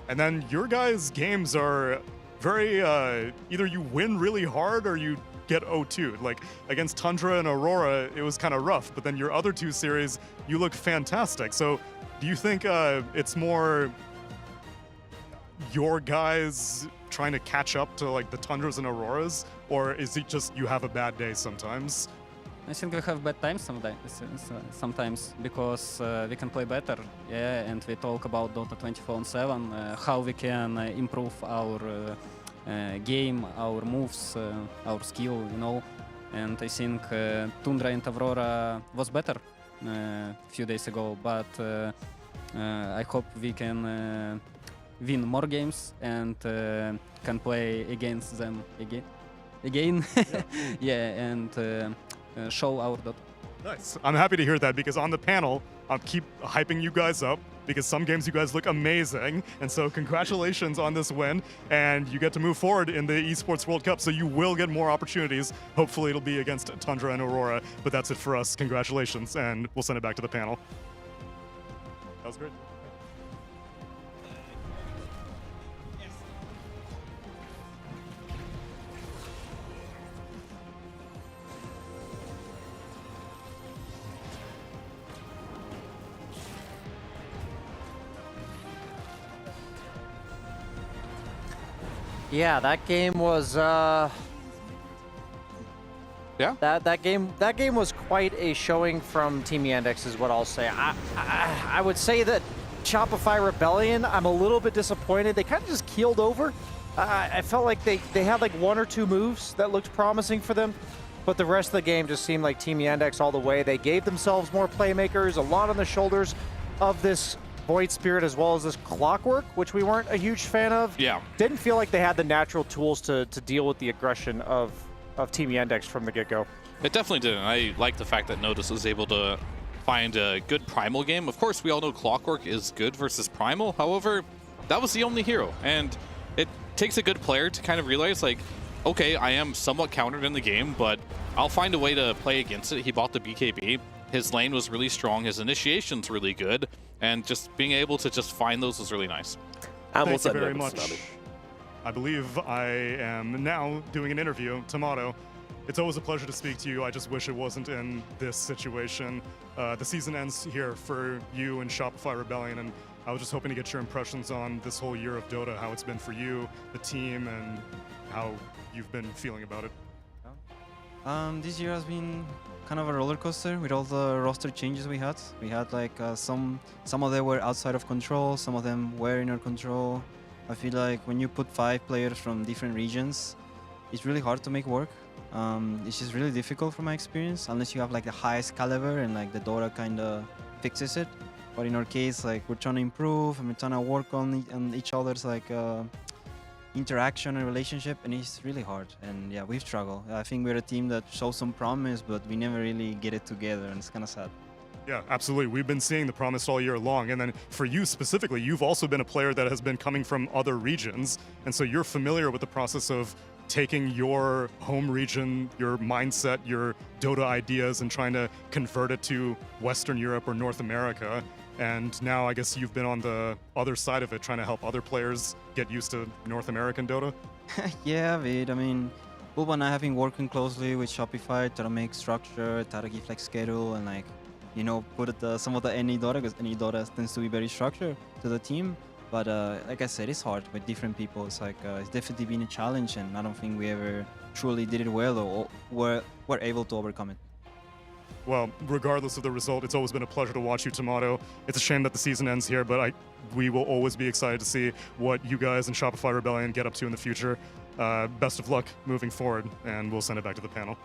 And then your guys' games are very, either you win really hard or you get 0-2'd. Like against Tundra and Aurora, it was kind of rough, but then your other two series, you look fantastic. So do you think it's more your guys trying to catch up to like the Tundras and Auroras, or is it just you have a bad day sometimes? I think we have bad times sometimes because we can play better, yeah, and we talk about Dota 24/7, how we can improve our game, our moves, our skill, you know. And I think Tundra and Aurora was better a few days ago, but I hope we can win more games and can play against them again. Yeah, and show our Dota. Nice. I'm happy to hear that because on the panel, I'll keep hyping you guys up because some games you guys look amazing. And so congratulations on this win. And you get to move forward in the Esports World Cup. So you will get more opportunities. Hopefully it'll be against Tundra and Aurora. But that's it for us. Congratulations. And we'll send it back to the panel. That was great. Yeah, that game was that game was quite a showing from Team Yandex is what I'll say. I would say that Shopify Rebellion, I'm a little bit disappointed. They kind of just keeled over. I felt like they had like one or two moves that looked promising for them, but the rest of the game just seemed like Team Yandex all the way. They gave themselves more playmakers, a lot on the shoulders of this Void Spirit as well as this Clockwork, which we weren't a huge fan of. Yeah. Didn't feel like they had the natural tools to deal with the aggression of Team Yandex from the get-go. It definitely didn't. I like the fact that Notice was able to find a good Primal game. Of course, we all know Clockwork is good versus Primal. However, that was the only hero. And it takes a good player to kind of realize, like, okay, I am somewhat countered in the game, but I'll find a way to play against it. He bought the BKB. His lane was really strong. His initiation's really good. And just being able to just find those was really nice. Thank you very much. I believe I am now doing an interview, Tomato. it's always a pleasure to speak to you. I just wish it wasn't in this situation. The season ends here for you and Shopify Rebellion, and I was just hoping to get your impressions on this whole year of Dota, how it's been for you, the team, and how you've been feeling about it. This year has been kind of a roller coaster with all the roster changes we had. We had like some of them were outside of control, some of them were in our control. I feel like when you put 5 players from different regions, it's really hard to make work. It's just really difficult from my experience, unless you have like the highest caliber and like the Dota kind of fixes it. But in our case, like we're trying to improve and we're trying to work on each other's like interaction and relationship, and it's really hard. And yeah, we've struggled. I think we're a team that shows some promise, but we never really get it together, and it's kind of sad. Yeah, absolutely. We've been seeing the promise all year long. And then for you specifically, you've also been a player that has been coming from other regions. And so you're familiar with the process of taking your home region, your mindset, your Dota ideas, and trying to convert it to Western Europe or North America. And now I guess you've been on the other side of it, trying to help other players get used to North American Dota? Yeah, I mean, Boulevard and I have been working closely with Shopify to make structure, try to give like schedule and like, you know, put it, some of the NA Dota, because NA Dota tends to be very structured to the team. But like I said, it's hard with different people. It's like, it's definitely been a challenge, and I don't think we ever truly did it well or were able to overcome it. Well, regardless of the result, it's always been a pleasure to watch you, Tomato. It's a shame that the season ends here, but we will always be excited to see what you guys and Shopify Rebellion get up to in the future. Best of luck moving forward, and we'll send it back to the panel.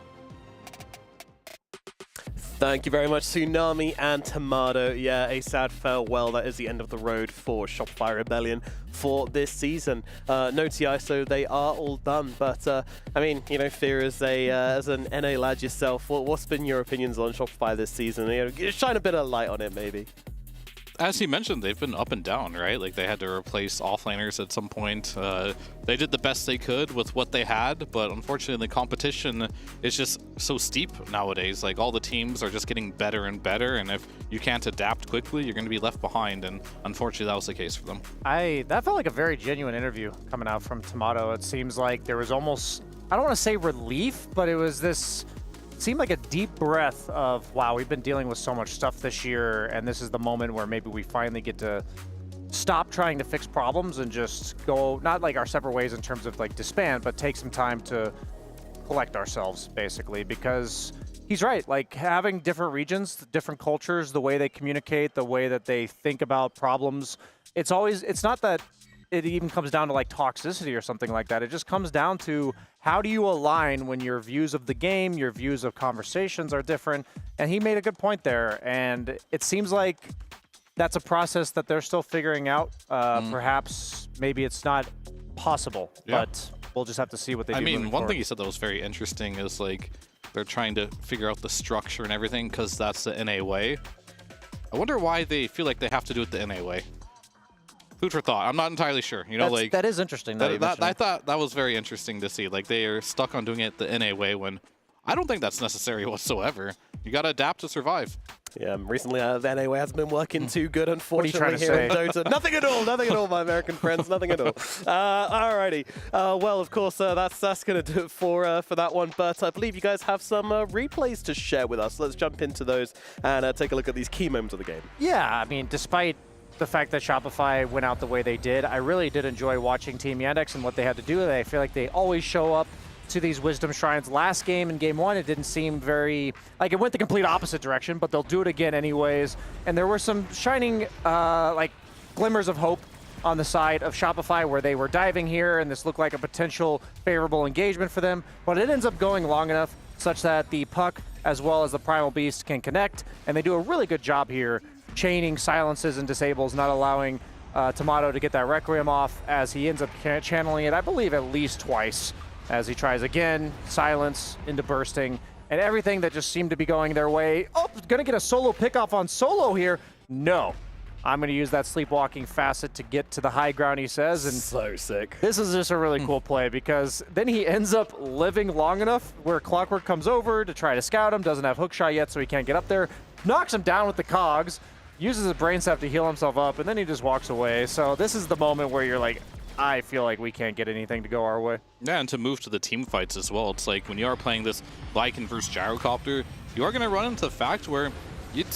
Thank you very much, Tsunami and Tomato. Yeah, a sad farewell. That is the end of the road for Shopify Rebellion for this season. No TI, so they are all done. But I mean, you know, Fear as an NA lad yourself, what's been your opinions on Shopify this season? You know, shine a bit of light on it, maybe. As he mentioned, they've been up and down, right? Like, they had to replace offlaners at some point. They did the best they could with what they had, but unfortunately the competition is just so steep nowadays. Like, all the teams are just getting better and better, and if you can't adapt quickly, you're going to be left behind, and unfortunately that was the case for them. That felt like a very genuine interview coming out from Tomato. It seems like there was almost, I don't want to say relief, but it was this... seemed like a deep breath of, wow, we've been dealing with so much stuff this year, and this is the moment where maybe we finally get to stop trying to fix problems and just go, not like our separate ways in terms of like disband, but take some time to collect ourselves, basically, because he's right. Like, having different regions, different cultures, the way they communicate, the way that they think about problems, it's not that it even comes down to like toxicity or something like that. It just comes down to how do you align when your views of the game, your views of conversations are different. And he made a good point there. And it seems like that's a process that they're still figuring out. Perhaps maybe it's not possible, but we'll just have to see what they do. I mean, one forward. thing he said that was very interesting is like they're trying to figure out the structure and everything because that's the NA way. I wonder why they feel like they have to do it the NA way. Food for thought. I'm not entirely sure. You know, like that is interesting. I thought that was very interesting to see. Like, they are stuck on doing it the NA way when I don't think that's necessary whatsoever. You got to adapt to survive. Yeah, recently the NA way hasn't been working too good, unfortunately, here say? in Dota. Nothing at all, my American friends, nothing at all. Alrighty. Well, of course, that's going to do it for that one, but I believe you guys have some replays to share with us. Let's jump into those and take a look at these key moments of the game. Yeah, I mean, despite the fact that Shopify went out the way they did, I really did enjoy watching Team Yandex and what they had to do. I feel like they always show up to these Wisdom Shrines. Last game, in Game 1, it didn't seem very... like, it went the complete opposite direction, but they'll do it again anyways. And there were some shining, like, glimmers of hope on the side of Shopify where they were diving here, and this looked like a potential favorable engagement for them. But it ends up going long enough such that the Puck, as well as the Primal Beast, can connect, and they do a really good job here chaining silences and disables, not allowing Tomato to get that Requiem off, as he ends up channeling it, I believe, at least twice, as he tries again, silence into bursting, and everything that just seemed to be going their way. Oh, gonna get a solo pickoff on Solo here. No. I'm gonna use that sleepwalking facet to get to the high ground, he says. And so sick. This is just a really cool play, because then he ends up living long enough where Clockwork comes over to try to scout him, doesn't have hookshot yet, so he can't get up there, knocks him down with the cogs, uses his brain sap to heal himself up, and then he just walks away. So this is the moment where you're like, I feel like we can't get anything to go our way. Yeah, and to move to the team fights as well, it's like when you are playing this Lycan versus Gyrocopter, you are going to run into the fact where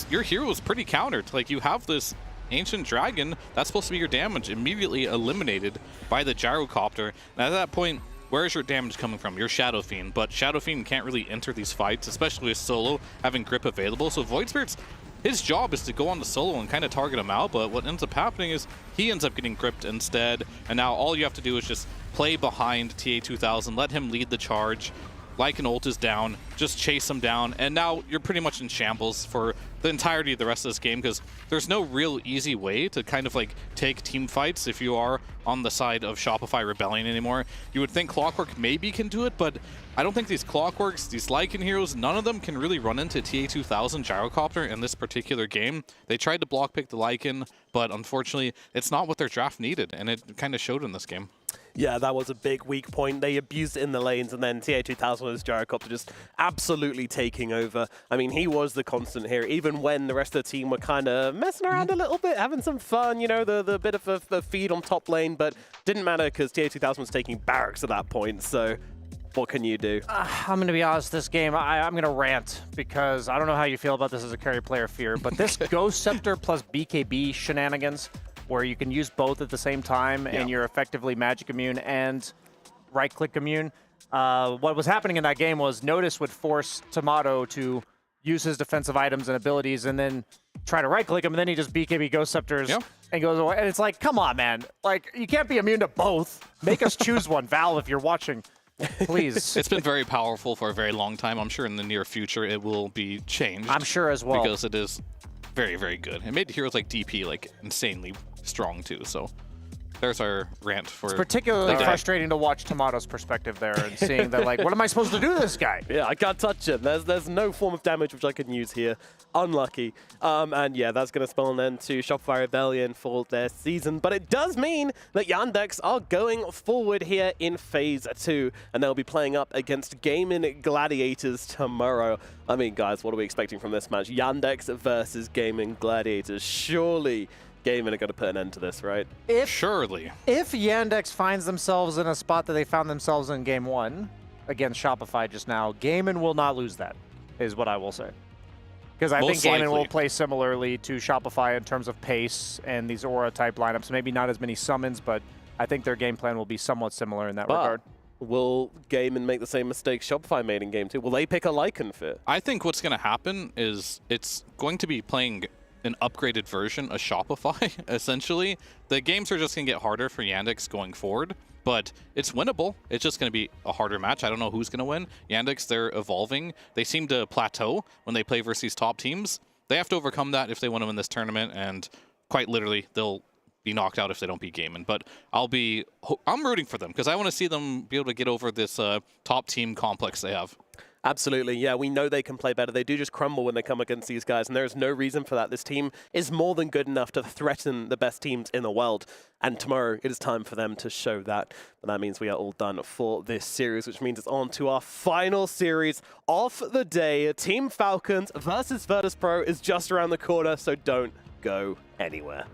your hero is pretty countered. Like, you have this Ancient Dragon, that's supposed to be your damage, immediately eliminated by the Gyrocopter. And at that point, where is your damage coming from? Your Shadow Fiend, but Shadow Fiend can't really enter these fights, especially with solo having grip available. So Void Spirit's, his job is to go on the solo and kind of target him out, but what ends up happening is he ends up getting gripped instead, and now all you have to do is just play behind TA2000, let him lead the charge. Lycan ult is down, just chase him down, and now you're pretty much in shambles for the entirety of the rest of this game, because there's no real easy way to kind of like take team fights if you are on the side of Shopify Rebellion anymore. You would think Clockwork maybe can do it, but I don't think these Clockworks, these Lycan heroes, none of them can really run into TA2000 Gyrocopter in this particular game. They tried to block pick the Lycan, but unfortunately it's not what their draft needed, and it kind of showed in this game. Yeah, that was a big weak point. They abused it in the lanes, and then TA2000 was Gyrocopter just absolutely taking over. I mean, he was the constant here, even when the rest of the team were kind of messing around a little bit, having some fun, you know, the bit of the feed on top lane, but didn't matter because TA2000 was taking barracks at that point, so what can you do? I'm going to be honest, this game, I'm going to rant because I don't know how you feel about this as a carry player, Fear, but this Ghost Scepter plus BKB shenanigans, where you can use both at the same time and you're effectively magic immune and right-click immune. What was happening in that game was Notice would force Tomato to use his defensive items and abilities and then try to right-click him, and then he just BKB Ghost Scepters and goes away. And it's like, come on, man. Like, you can't be immune to both. Make us choose one. Valve, if you're watching, please. It's been very powerful for a very long time. I'm sure in the near future it will be changed. I'm sure as well. Because it is very, very good. It made heroes like DP like insanely strong too. So there's our rant for. It's particularly frustrating to watch Tomato's perspective there and seeing that, like, what am I supposed to do to this guy? Yeah, I can't touch him. There's no form of damage which I can use here. Unlucky. And yeah, that's going to spell an end to Shopify Rebellion for their season. But it does mean that Yandex are going forward here in Phase 2. And they'll be playing up against Gaming Gladiators tomorrow. I mean, guys, what are we expecting from this match? Yandex versus Gaming Gladiators. Surely Gaming are going to put an end to this, right? Surely. If Yandex finds themselves in a spot that they found themselves in Game 1 against Shopify just now, Gaming will not lose that, is what I will say. Because I think Gaming will play similarly to Shopify in terms of pace and these Aura-type lineups. Maybe not as many summons, but I think their game plan will be somewhat similar in that regard. Will Gaming make the same mistake Shopify made in Game 2? Will they pick a Lycan fit? I think what's going to happen is it's going to be playing an upgraded version of Shopify, essentially. The games are just going to get harder for Yandex going forward, but it's winnable. It's just going to be a harder match. I don't know who's going to win. Yandex, they're evolving. They seem to plateau when they play versus these top teams. They have to overcome that if they want to win this tournament, and quite literally, they'll be knocked out if they don't beat Gaming. But I'm rooting for them because I want to see them be able to get over this top team complex they have. Absolutely, yeah, we know they can play better. They do just crumble when they come against these guys, and there is no reason for that. This team is more than good enough to threaten the best teams in the world, and tomorrow it is time for them to show that. But that means we are all done for this series, which means it's on to our final series of the day. Team Falcons versus Virtus.pro is just around the corner, so don't go anywhere.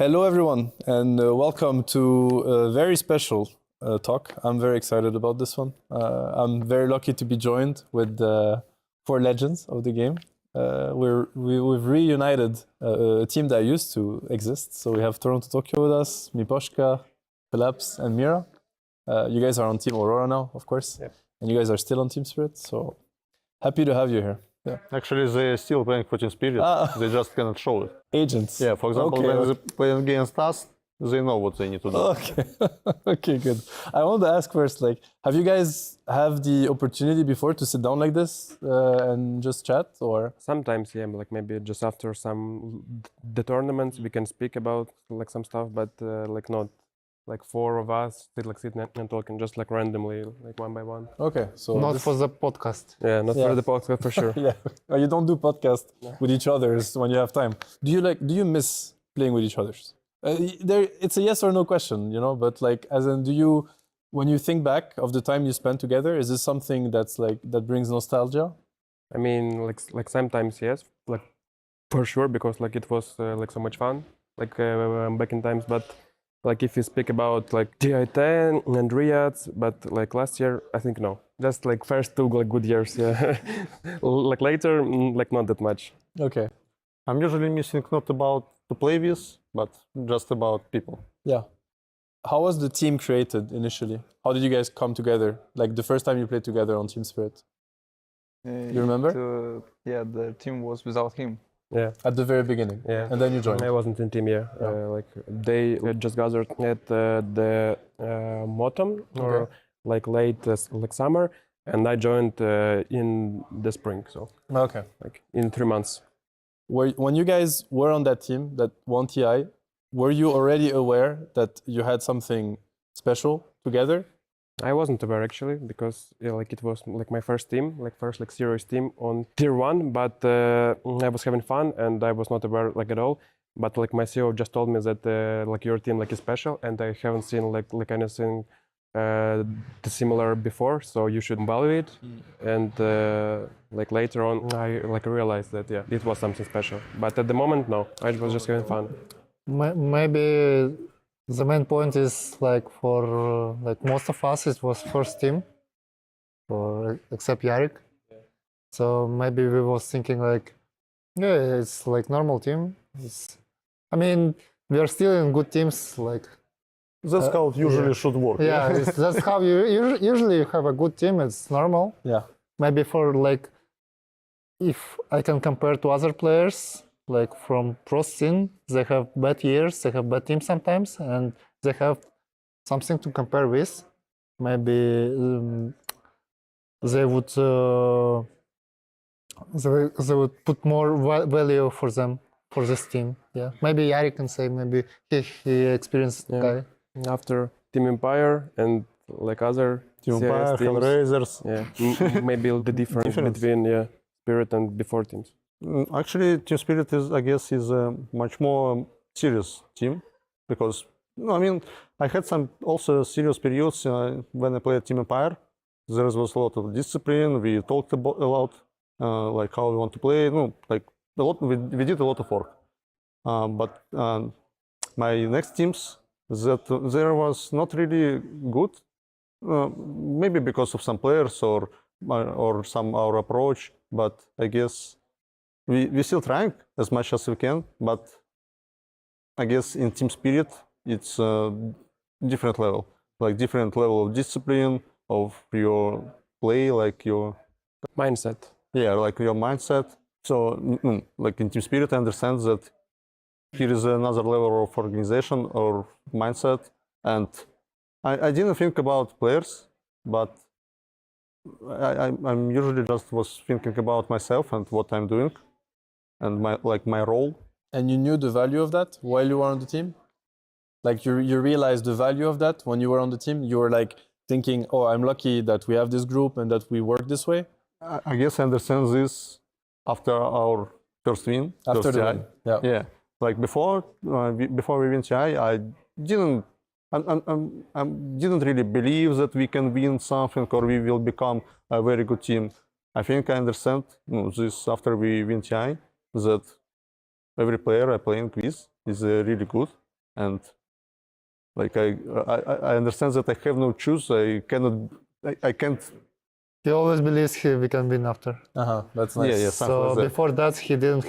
Hello, everyone, and welcome to a very special talk. I'm very excited about this one. I'm very lucky to be joined with four legends of the game. We've reunited a team that used to exist. So we have Toronto Tokyo with us, Miposhka, Phillips, and Mira. You guys are on Team Aurora now, of course, and you guys are still on Team Spirit. So happy to have you here. Yeah. Actually, they're still playing for Team Spirit. They just cannot show it. Agents. Yeah, for example, when they play against us, they know what they need to do. Okay, okay, good. I want to ask first, like, have you guys have the opportunity before to sit down like this and just chat, or? Sometimes, yeah, like maybe just after the tournaments we can speak about like some stuff, but like not like four of us like sitting and talking just like randomly, like one by one. Okay, so not for the podcast. Yeah, not for the podcast for sure. Yeah, you don't do podcast with each others when you have time. Do you miss playing with each others? It's a yes or no question, you know. But like, as in, when you think back of the time you spent together, is this something that's like that brings nostalgia? I mean, like sometimes yes, like for sure, because like it was like so much fun, like back in times, but. Like if you speak about like GI10 and Riyadh, but like last year, I think no. Just like first two like good years, yeah. Like later, like not that much. Okay. I'm usually missing not about to play with, but just about people. Yeah. How was the team created initially? How did you guys come together? Like the first time you played together on Team Spirit? You remember? Yeah, the team was without him. Yeah. At the very beginning. Yeah. And then you joined. I wasn't in team, yeah. Like they had just gathered at the autumn or like late like summer, and I joined in the spring. So okay, like in 3 months. When you guys were on that team that won TI, were you already aware that you had something special together? I wasn't aware actually, because like it was like my first team, like first like serious team on tier 1, but I was having fun and I was not aware like at all. But like my CEO just told me that like your team like is special, and I haven't seen like anything similar before, so you should evaluate. And like later on, I like realized that yeah, it was something special. But at the moment, no, I was just having fun. Maybe the main point is like for like most of us, it was first team, for except Yarik. So maybe we was thinking like, yeah, it's like normal team. I mean, we are still in good teams. Like that's how it usually should work. Yeah, that's how you usually have a good team. It's normal. Yeah. Maybe for like, if I can compare to other players. Like from pro scene, they have bad years, they have bad teams sometimes, and they have something to compare with. Maybe they would put more value for them, for this team. Yeah, maybe Yari can say, maybe he experienced guy. After Team Empire and like other Team Empire, teams, Hellraisers. Yeah, maybe the difference between Spirit and before teams. Actually, Team Spirit I guess is a much more serious team, because I mean, I had some also serious periods when I played Team Empire. There was a lot of discipline. We talked a lot, like how we want to play. No, like a lot. We did a lot of work. But my next teams, that there was not really good. Maybe because of some players or some our approach. But I guess. We still trying as much as we can, but I guess in Team Spirit it's a different level, like different level of discipline of your play, like your mindset. Yeah, like your mindset. So like in Team Spirit, I understand that here is another level of organization or mindset, and I didn't think about players, but I'm usually just was thinking about myself and what I'm doing. And my role. And you knew the value of that while you were on the team? Like you realized the value of that when you were on the team? You were like thinking, oh, I'm lucky that we have this group and that we work this way? I guess I understand this after our first win. After the win, yeah. Yeah. Like before we win TI, I didn't really believe that we can win something or we will become a very good team. I think I understand this after we win TI, that every player I playing with is really good, and like I understand that I have no choice. I cannot. I can't. He always believes we can win after. That's nice. Yeah, something So like that. before that, he didn't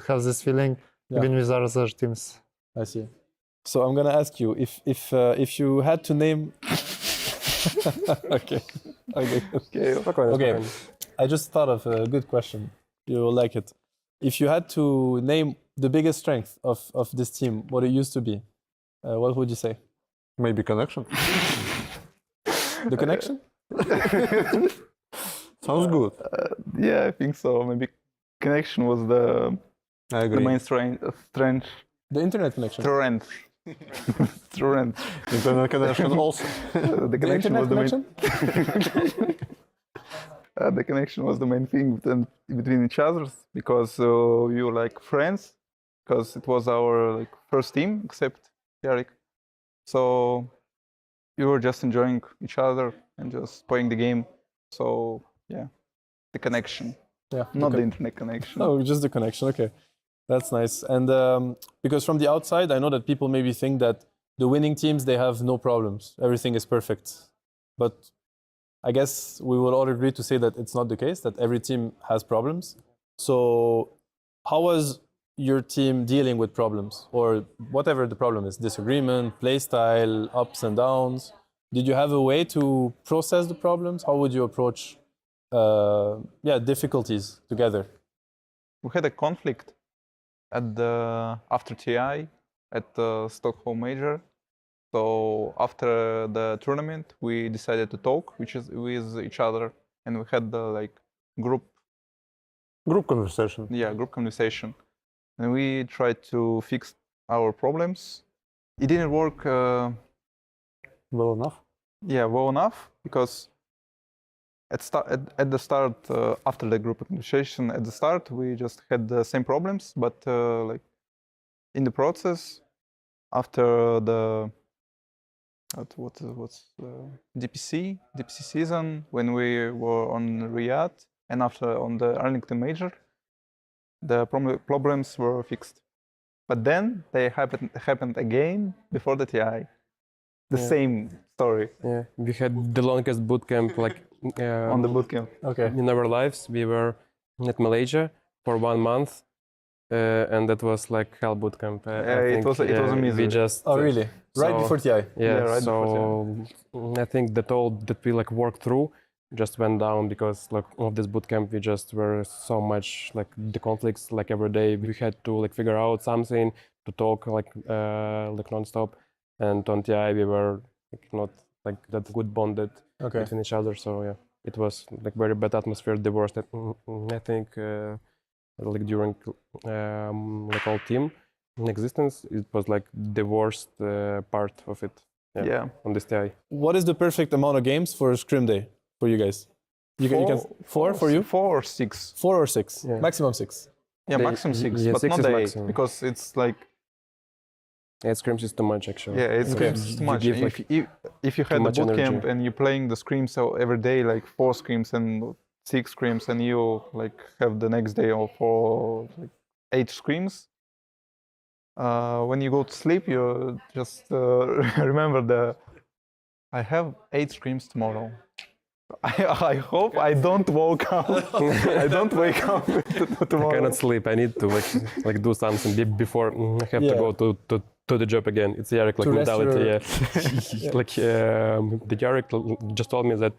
have this feeling even with other teams. I see. So I'm gonna ask you if you had to name. Okay. I just thought of a good question. You will like it. If you had to name the biggest strength of this team, what it used to be, what would you say? Maybe connection. The connection? Sounds good. Yeah, I think so. Maybe connection was the main strength. The internet connection. Strength. Internet connection also. The connection was the main. The connection was the main thing between each other because we were like friends, because it was our first team except Yarek. So we were just enjoying each other and just playing the game. So yeah, the connection. Yeah. Not the internet connection. Oh, just the connection. Okay, that's nice. And because from the outside, I know that people maybe think that the winning teams, they have no problems. Everything is perfect. But I guess we will all agree to say that it's not the case, that every team has problems. So how was your team dealing with problems, or whatever the problem is, disagreement, play style, ups and downs? Did you have a way to process the problems? How would you approach difficulties together? We had a conflict after TI at the Stockholm Major. So after the tournament, we decided to talk with each other, and we had the group conversation. Yeah, group conversation, and we tried to fix our problems. It didn't work well enough. Yeah, well enough, because at the start, after the group conversation, at the start we just had the same problems, but in the process, after the DPC season, when we were on Riyadh, and after on the Arlington Major, the problems were fixed. But then they happened again before the TI. The same story. Yeah, we had the longest boot camp on the boot camp. Okay. In our lives, we were at Malaysia for 1 month, and that was like hell boot camp. It was amazing. We just really? Right before TI? Yeah, right so I think that all that we worked through just went down because of this boot camp. We just were so much the conflicts every day. We had to figure out something to talk non-stop. And on TI we were not that good bonded between each other. So yeah, it was very bad atmosphere. The worst I think during all team in existence. It was the worst part of it. Yeah. On this TI. What is the perfect amount of games for a scrim day for you guys? You can four for you? 4 or 6. 4 or 6. Yeah. Maximum 6. Yeah, maximum 6, yeah, but 6 not is the 8, maximum. because it's Yeah, scrims is too much actually. Yeah, it's too much. If you had the boot camp and you're playing the scrims every day, 4 scrims and 6 scrims, and you have the next day for 8 scrims, when you go to sleep, you just remember I have 8 scrims tomorrow. I hope I don't wake up. I don't wake up tomorrow. I cannot sleep. I need to do something before I have to go to the job again. It's Yarek mentality. The Yarek just told me that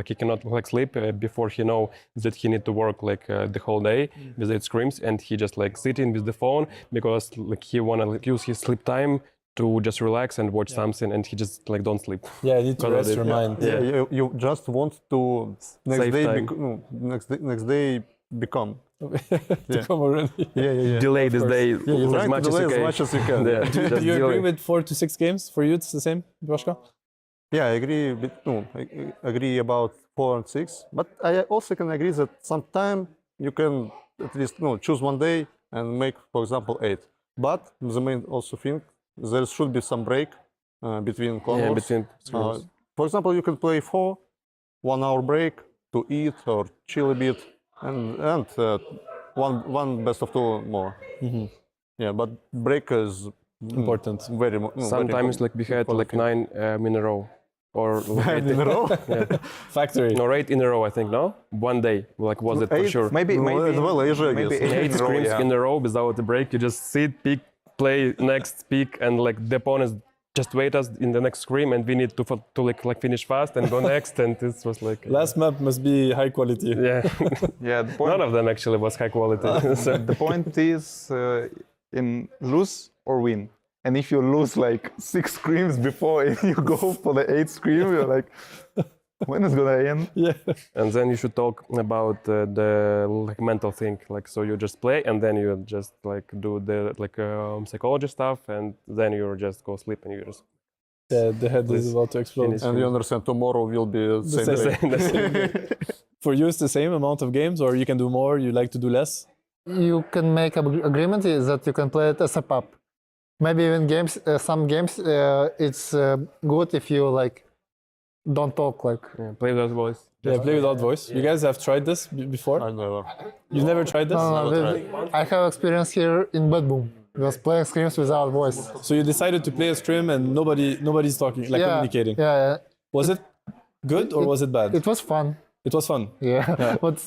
he cannot sleep before he know that he need to work the whole day with 8 scrims, and he just sitting with the phone because he wanna use his sleep time to just relax and watch something, and he just don't sleep. Yeah, you need to rest your mind. Yeah, you just want to Save time. next day become. Become already. Yeah. Delay this day You're as trying much to delay as as much as you can. Yeah, Do you agree with 4 to 6 games? For you, it's the same, Bashka? Yeah, I agree. I agree about 4 and 6. But I also can agree that sometime you can at least choose one day and make, for example, 8. But the main also thing, there should be some break between corners. Yeah, between scrims. For example, you can play 4, 1 hour break to eat or chill a bit, and one best of 2 more. Mm-hmm. Yeah, but break is important? Sometimes like we had like 9 in a row. Or like 9 in a row? Yeah. Factory. No, 8 in a row, I think, no? One day, like was it for 8? sure? Maybe as well, Asia, I maybe guess. 8 screams in a row without a break. You just sit, pick, play, next, pick, and like the opponents just wait us in the next scream, and we need to like finish fast and go next. And this was like last map must be high quality. Yeah, Yeah, the point, none of them actually was high quality. So- the point is in lose or win. And if you lose like 6 screams before and you go for the 8th scream, you're like, when is gonna end? Yeah. And then you should talk about the like mental thing. Like so, you just play and then you just like do the like psychology stuff, and then you just go sleep and you just. Yeah, the head is about to explode. And you understand tomorrow will be the same day. For you, it's the same amount of games, or you can do more. You like to do less. You can make an agreement is that you can play it as a pub. Maybe even games, some games, it's good if you like don't talk like. Yeah, play without voice. Yeah, play without voice. You guys have tried this before? I never. You've never tried this? No, I have experience here in Bad Boom. We was playing scrims without voice. So you decided to play a scrim and nobody's talking, like communicating. Yeah. Was it good or was it bad? It was fun. It was fun. Yeah. But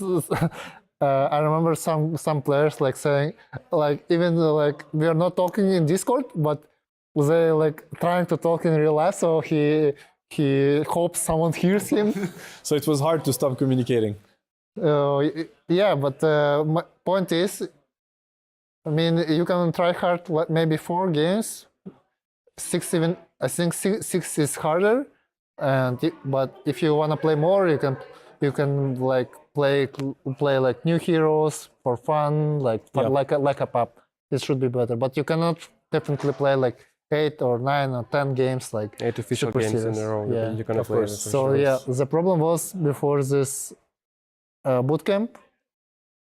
I remember some players like saying, like even like we are not talking in Discord, but they like trying to talk in real life. So he hopes someone hears him. So it was hard to stop communicating. Yeah, but my point is, I mean, you can try hard maybe 4 games. 6 even, I think 6 is harder. But if you want to play more, you can like play like new heroes for fun, like a pub. It should be better. But you cannot definitely play like 8 or 9 or 10 games like 8 official super games serious. in a row. Yeah, You cannot of play. course. So yeah, the problem was before this bootcamp.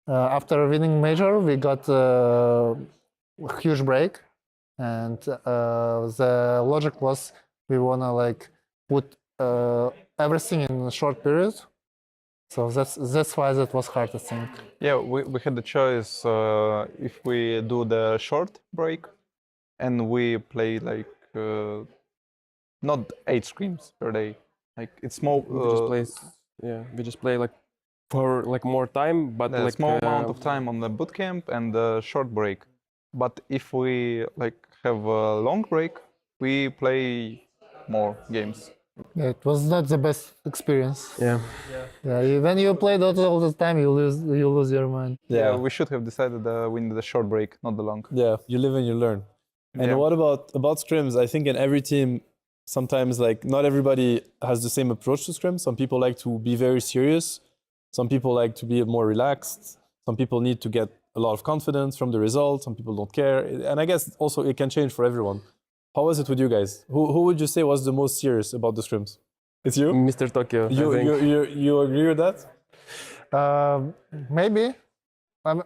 After winning major, we got a huge break, and the logic was we wanna like put everything in a short period. So that's why that was hard, I think. Yeah, we had the choice if we do the short break and we play like not 8 screams per day. Like it's more. We just play like for like more time, but a like small amount of time on the bootcamp and the short break. But if we like have a long break, we play more games. Yeah, it was not the best experience. Yeah. When you play Dota all the time, you lose your mind. Yeah, we should have decided we need the short break, not the long. Yeah, you live and you learn. And Yeah. what about scrims? I think in every team, sometimes like not everybody has the same approach to scrims. Some people like to be very serious. Some people like to be more relaxed. Some people need to get a lot of confidence from the result. Some people don't care. And I guess also it can change for everyone. How was it with you guys? Who would you say was the most serious about the scrims? It's you? Mr. Tokyo. You agree with that? Maybe.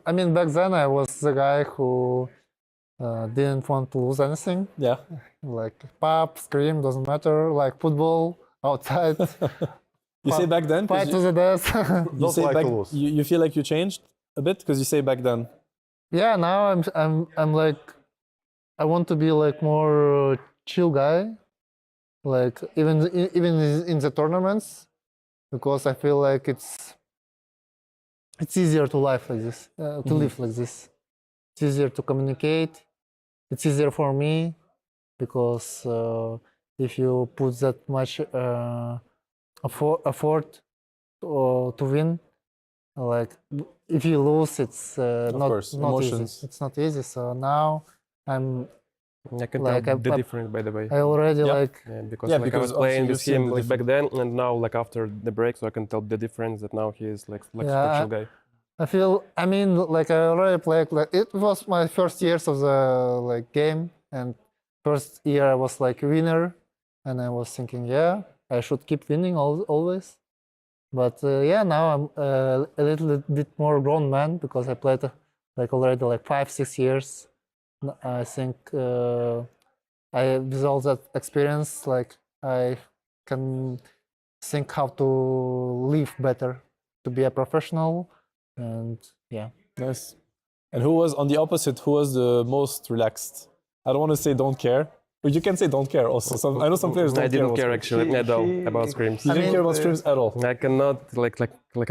I mean, back then I was the guy who didn't want to lose anything. Yeah. Like pub, scream, doesn't matter. Like football, outside. You say back then? Fight to the death. You say back, you feel like you changed a bit because you say back then. Yeah, now I'm like, I want to be like more chill guy, like even in the tournaments, because I feel like it's easier to live like this, to live like this. It's easier to communicate. It's easier for me because if you put that much effort to win, like if you lose, it's not easy. It's not easy. So now I'm. I can like, tell the difference, by the way. I already like. Yeah, because I was playing with him like back then, and now like after the break, so I can tell the difference that now he is like special guy. I feel. I mean, like I already played. Like it was my first years of the like game, and first year I was like winner, and I was thinking, yeah, I should keep winning always. But yeah, now I'm a little bit more grown man because I played like already like 5-6 years. I think with all that experience, like I can think how to live better, to be a professional, and yeah. Nice. And who was on the opposite? Who was the most relaxed? I don't want to say don't care. But you can say don't care also. I know some players don't care. I didn't care actually at all about scrims. You didn't care about scrims at all. I cannot like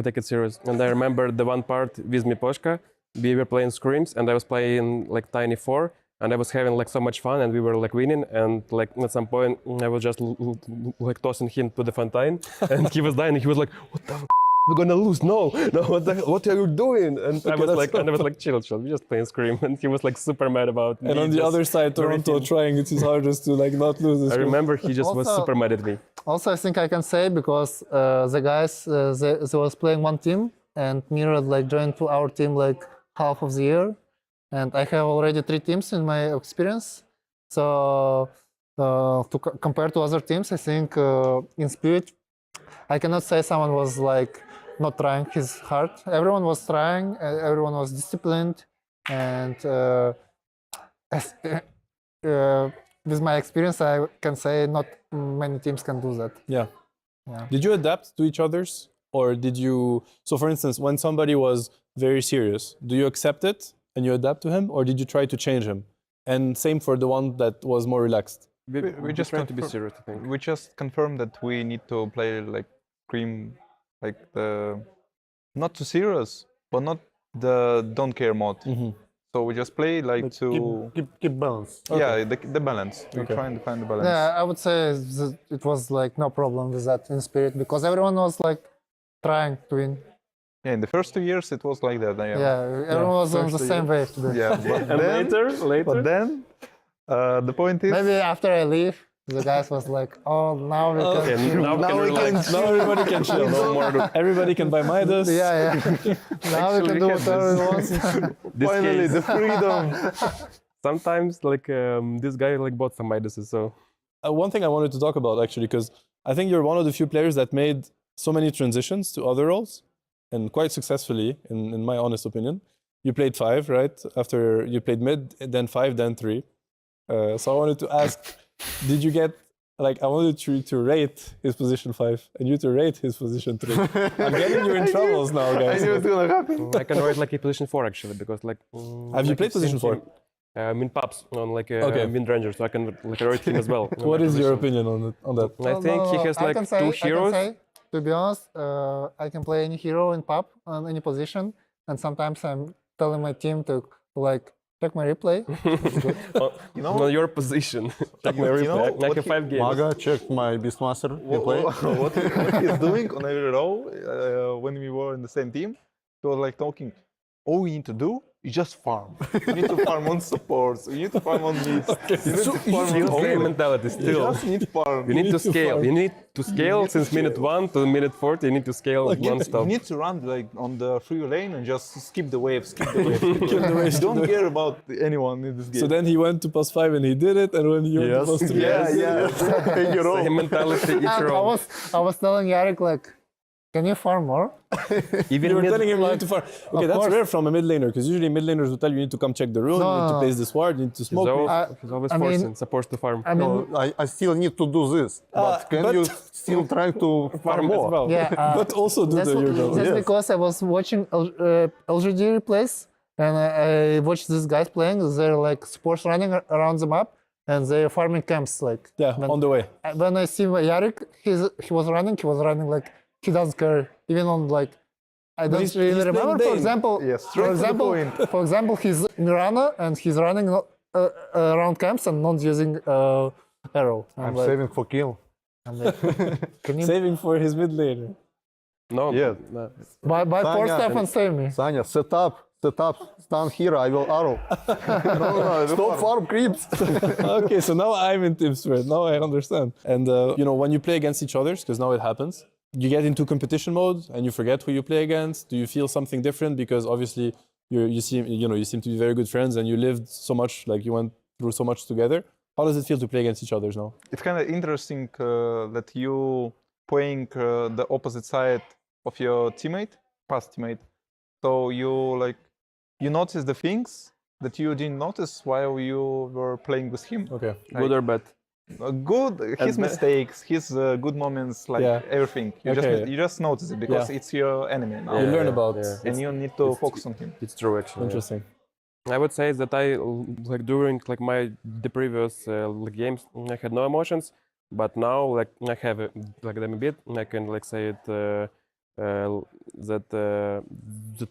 take it serious. And I remember the one part with Miposhka, we were playing scrims and I was playing like Tiny 4 and I was having like so much fun and we were like winning and like at some point I was just like tossing him to the fountain and he was dying and he was like, what the we're gonna lose, no, what are you doing? And I was like, chill, we're just playing Scream, and he was like super mad about me. And on the other side, Toronto trying its hardest to like not lose this. I remember he just was super mad at me. Also, I think I can say because the guys they was playing one team, and Mira like joined to our team like half of the year, and I have already 3 teams in my experience. So compare to other teams, I think in Spirit, I cannot say someone was like not trying his hard. Everyone was trying, everyone was disciplined, and with my experience, I can say not many teams can do that. Yeah. Did you adapt to each other's, or did you? So, for instance, when somebody was very serious, do you accept it and you adapt to him, or did you try to change him? And same for the one that was more relaxed. We just try to be serious, I think. We just confirmed that we need to play like Scream, like the not too serious, but not the don't care mode. So we just play like to keep balance. Yeah, the balance. We're trying to find the balance. Yeah, I would say it was like no problem with that in Spirit because everyone was like trying to win. Yeah, in the first 2 years it was like that. Yeah, everyone was on the same wave today. Yeah, but and later. But then the point is maybe after I leave, the guys was like, "Oh, now we can. Okay, Now everybody can chill. No more. Everybody can buy Midas. Yeah. Now we can do whatever we want. Finally, the freedom. Sometimes like this guy like bought some Midases. So one thing I wanted to talk about actually, because I think you're one of the few players that made so many transitions to other roles, and quite successfully, in my honest opinion. You played 5, right? After you played mid, then 5, then 3. So I wanted to ask, did you get, like, I wanted you to rate his position 5 and you to rate his position 3. I'm getting you in troubles now, guys. I knew it was gonna happen. I can rate like a position 4 actually, because like. Have you played position 4? In pubs on like Wind Ranger, so I can like rate him as well. What is your opinion on that? I think he has like 2 heroes. I can say, to be honest, I can play any hero in pub on any position, and sometimes I'm telling my team to like check my replay. You know, on your position. Check my replay. Like a 5 games. Maga checked my Beastmaster replay. What he's doing on every row when we were in the same team, he was like talking. All we need to do is just farm. You need to farm on supports. You need to farm on mids. You need to farm on whole mentality still. You just need to farm. You need to scale. You need to scale since minute 1 to minute 40. You need to scale non-stop. You need to run like on the free lane and just skip the wave, skip the wave. You don't care about anyone in this game. So then he went to pass 5 and he did it, and when you went to pass 3, take your Same mentality each row. I was telling Yarek like, can you farm more? Even you were telling him you need to farm. Okay, that's rare from a mid laner, because usually mid laners will tell you need to come check the rune, you need to place this ward, you need to smoke. He's always forcing supports to farm. I mean, I still need to do this, but can you still try to farm more? As well? Yeah, but also do your job. That's because I was watching LGD replays, and I watched these guys playing. They're like supports running around the map, and they're farming camps like. Yeah, on the way. When I see Yarek, he was running like. He doesn't care, even on like I don't really remember. For example, he's Mirana and he's running around camps and not using arrow. I'm like, saving for kill. I'm like, saving for his mid laner. No. Yeah. No. Buy 4 stuff and save me. Sanya, set up. Stand here. I will arrow. no, stop farm creeps. Okay, so now I'm in team spirit. Now I understand. And you know, when you play against each other, because now it happens. You get into competition mode and you forget who you play against. Do you feel something different because obviously you seem to be very good friends and you lived so much, like you went through so much together. How does it feel to play against each other now? It's kind of interesting that you playing the opposite side of your past teammate. So you notice the things that you didn't notice while you were playing with him. Okay, good or bad? Good, his mistakes, his good moments, like everything. You just notice it because it's your enemy now. You learn about and you need to focus on him. It's true, actually. Interesting. I would say that I like during like the previous games I had no emotions, but now like I have like them a bit. I can like say it that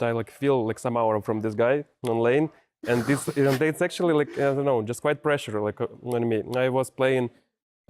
I like feel like some aura from this guy on lane, and it's actually like I don't know, just quite pressure like on me. I was playing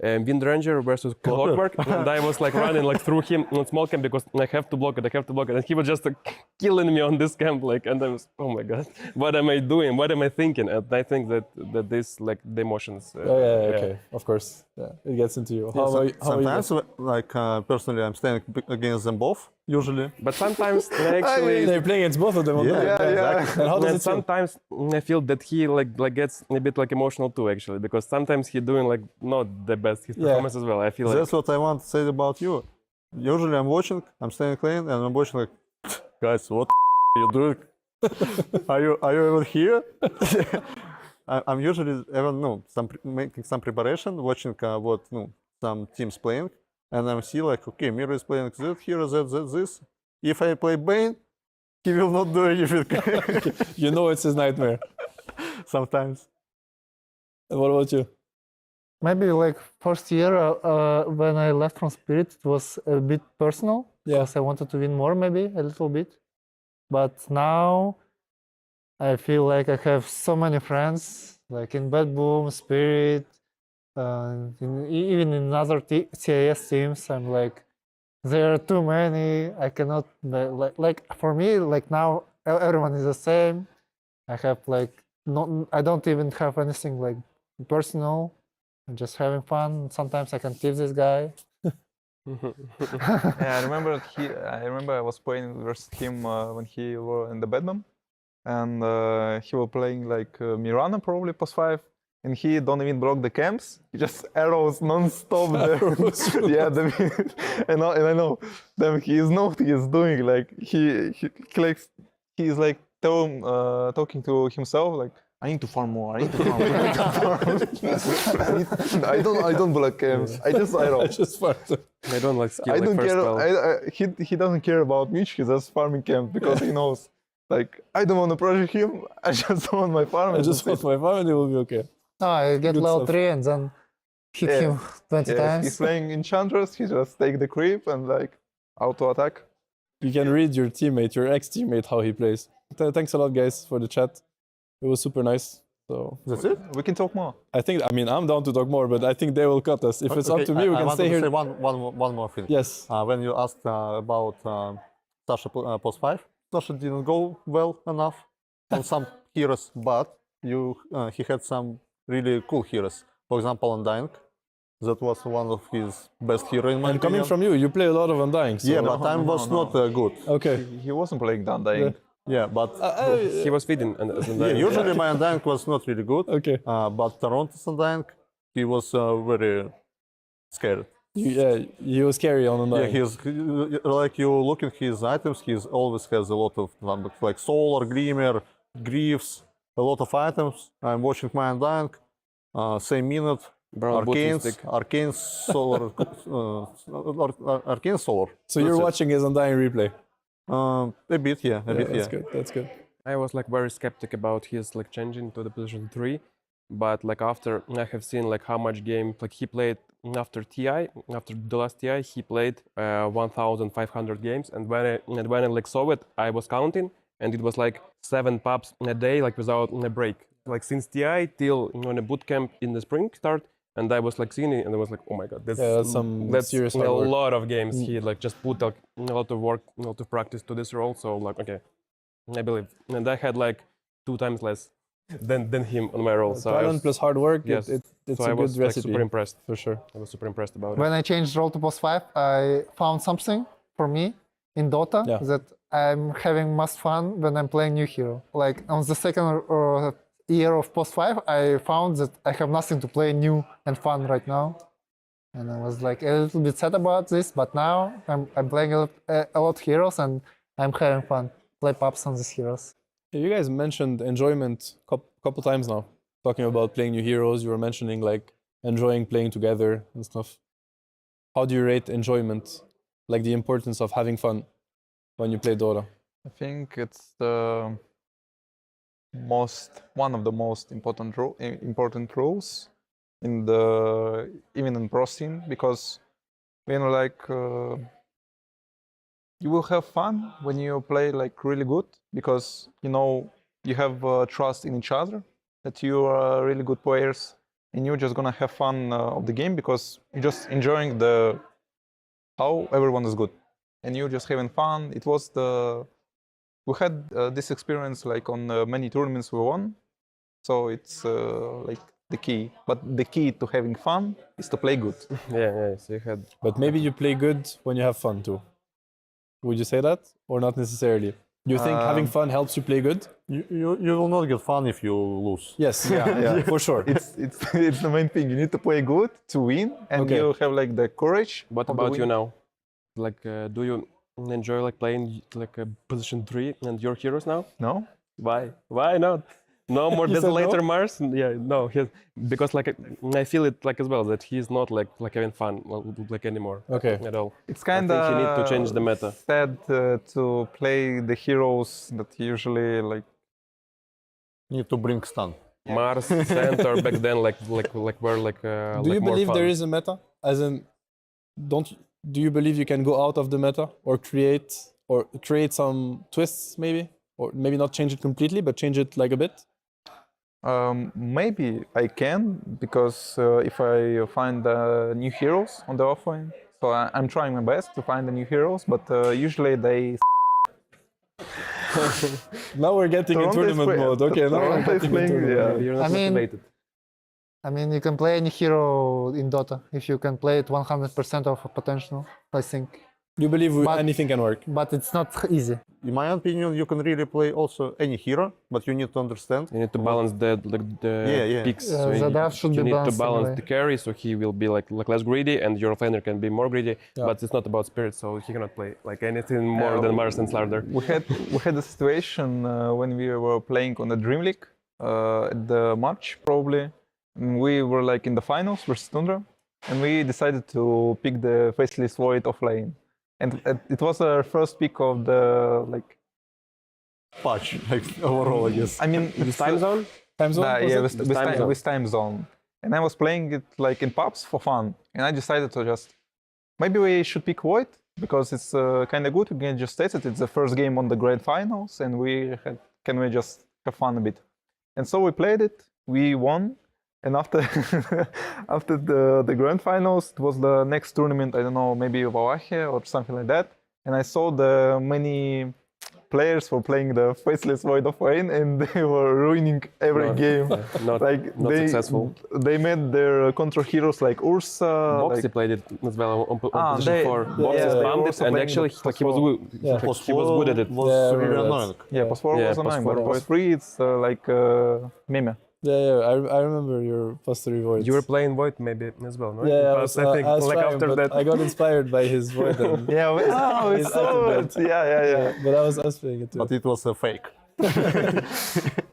Wind Ranger versus Clockwork, and I was like running like through him on small camp because I have to block it, and he was just like killing me on this camp, like, and I was, oh my god, what am I doing? What am I thinking? And I think that this like the emotions. Okay, of course, it gets into you. Sometimes, like personally, I'm staying against them both usually. But sometimes actually they're playing against both of them. Exactly. And how does it feel? Sometimes I feel that he like gets a bit like emotional too, actually, because sometimes he's doing like not the best his performance as well. I feel that's what I want to say about you. Usually I'm watching, I'm staying clean, and I'm watching like, guys, what are you doing? are you even here? I'm usually even making some preparation, watching what some teams playing, and I see like, okay, Miro is playing that hero, this. If I play Bane, he will not do anything. You know it's his nightmare. Sometimes. And what about you? Maybe like first year when I left from Spirit, it was a bit personal because I wanted to win more, maybe a little bit. But now I feel like I have so many friends, like in Bad Boom, Spirit, even in other CIS teams. I'm like, there are too many. I cannot like for me like now everyone is the same. I have like I don't even have anything like personal. I'm just having fun. Sometimes I can tease this guy. Yeah, I remember I was playing versus him when he was in the Bedlam, and he was playing like Mirana probably post 5, and he don't even block the camps. He just arrows non-stop there. Yeah, and I know. Then he is not. He is doing like he's like talking to himself like, I need to farm more. I need to farm more. I don't block camps. I just arrow. I just farm. I don't like skill. I like don't first care. spell. He doesn't care about me. He's just farming camp because he knows. Like, I don't want to project him. I just want my farm. I just want my farm and it will be okay. No, I get Good level stuff. 3 and then hit him 20 times. He's playing Enchantress. He just take the creep and like auto attack. You can read your teammate, your ex-teammate, how he plays. Thanks a lot, guys, for the chat. It was super nice. So that's it. We can talk more. I mean, I'm down to talk more, but I think they will cut us. If it's up to me, we can stay here. I want to say one more thing. Yes. When you asked about Sasha post 5, Sasha didn't go well enough on some heroes, but he had some really cool heroes. For example, Undying. That was one of his best heroes in my opinion. Coming from you, you play a lot of Undying. So yeah, but time was not good. Okay. He wasn't playing the Undying. Yeah, but he was feeding Undying. usually my Undying was not really good. Okay. But Toronto's Undying, he was very scared. Yeah, he was scary on Undying. Yeah, he's like you look at his items. He always has a lot of like Solar, Glimmer, Greaves, a lot of items. I'm watching my Undying, same minute. Arcane Solar, Arcane Solar. So you're watching his Undying replay? A bit, yeah. That's good. That's good. I was like very skeptic about his like changing to the position 3, but like after I have seen like how much game like he played after TI, after the last TI, he played 1,500 games, and when I like saw it, I was counting, and it was like 7 pubs in a day, like without a break, like since TI till a boot camp in the spring start. And I was like seeing it, and I was like, "Oh my god, that's serious a hard work. lot of games." He like just put like, a lot of work, a lot of practice to this role. So like, okay, I believe. And I had like 2 times less than him on my role. So talent plus hard work. Yes, It's so a I good was recipe. Like, super impressed for sure. I was super impressed about When it. I changed role to post 5, I found something for me in Dota that I'm having most fun when I'm playing new hero. Like on the second year of post 5, I found that I have nothing to play new and fun right now, and I was like a little bit sad about this. But now I'm playing a lot of heroes and I'm having fun. Play pubs on these heroes. You guys mentioned enjoyment a couple times now, talking about playing new heroes. You were mentioning like enjoying playing together and stuff. How do you rate enjoyment, like the importance of having fun when you play Dota? I think it's the one of the most important roles in even in pro scene, because you will have fun when you play really good, because you have trust in each other that you are really good players, and you're just gonna have fun of the game because you're just enjoying how everyone is good, and you're just having fun. We had this experience on many tournaments we won, so it's the key. But the key to having fun is to play good. Yeah, so you had. But maybe you play good when you have fun too. Would you say that, or not necessarily? Do you think having fun helps you play good? You will not get fun if you lose. Yes, yeah, for sure. It's the main thing. You need to play good to win, and you have the courage. What about you now? Do you enjoy playing position 3 and your heroes now? No. Why? Why not? No more desolator Mars? Yeah, no. Because I feel it as well that he's not having fun anymore. Okay. At all. It's kind of. I think you need to change the meta. Sad to play the heroes that usually need to bring stun. Mars, Centaur back then were Do you believe there is a meta? As in, do you believe you can go out of the meta or create some twists maybe? Or maybe not change it completely, but change it a bit? Maybe I can, because if I find new heroes on the offline, so I'm trying my best to find the new heroes, but usually they. Now we're getting in tournament mode. Okay, now we're getting in tournament. You're not motivated. I mean, you can play any hero in Dota if you can play it 100% of potential, I think. You believe anything can work? But it's not easy. In my opinion, you can really play also any hero, but you need to understand. You need to balance the picks. So the draft should you be need to balanced balance anyway. the carry, so he will be less greedy, and your offlaner can be more greedy. Yeah. But it's not about spirit, so he cannot play anything more than Mars and Slardar. We had a situation when we were playing on the Dream League at the March probably. We were in the finals versus Tundra, and we decided to pick the Faceless Void offlane. And it was our first pick of the patch, overall, I guess. I mean, this time zone? Time zone? Yeah, with time zone. And I was playing it in pubs for fun. And I decided to maybe we should pick Void, because it's kind of good. We can just test it. It's the first game on the grand finals, and can we just have fun a bit? And so we played it. We won. And after the grand finals, it was the next tournament, I don't know, maybe Valachia or something like that. And I saw the many players were playing the Faceless Void of Wayne, and they were ruining every game. Not successful. They made their control heroes like Ursa. Boxy played it as well on position 4. Boxy spammed it, and actually he was good at it. Was really annoying. Yeah, Post4 was annoying, but Post3 it's meme. Yeah, I remember your Post3 Void. You were playing Void maybe as well, no? Yeah, I think I was trying, after that. I got inspired by his Void. And it's so good. Yeah. But I was playing it too. But it was a fake.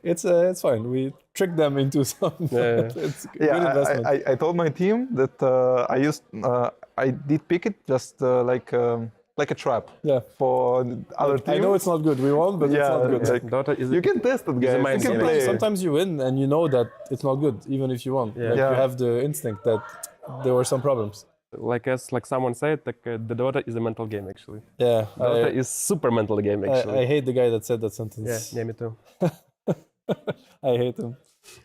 It's fine. We tricked them into some. It's good investment. I told my team that I did pick it just like a trap. Yeah. For other teams. I know it's not good. We won, but it's not good. Dota is you can test it, guys. You can play. Sometimes you win and you know that it's not good, even if you won. You have the instinct that there were some problems. As someone said, the Dota is a mental game actually. Yeah. Dota is super mental game actually. I hate the guy that said that sentence. Yeah, me too. I hate him.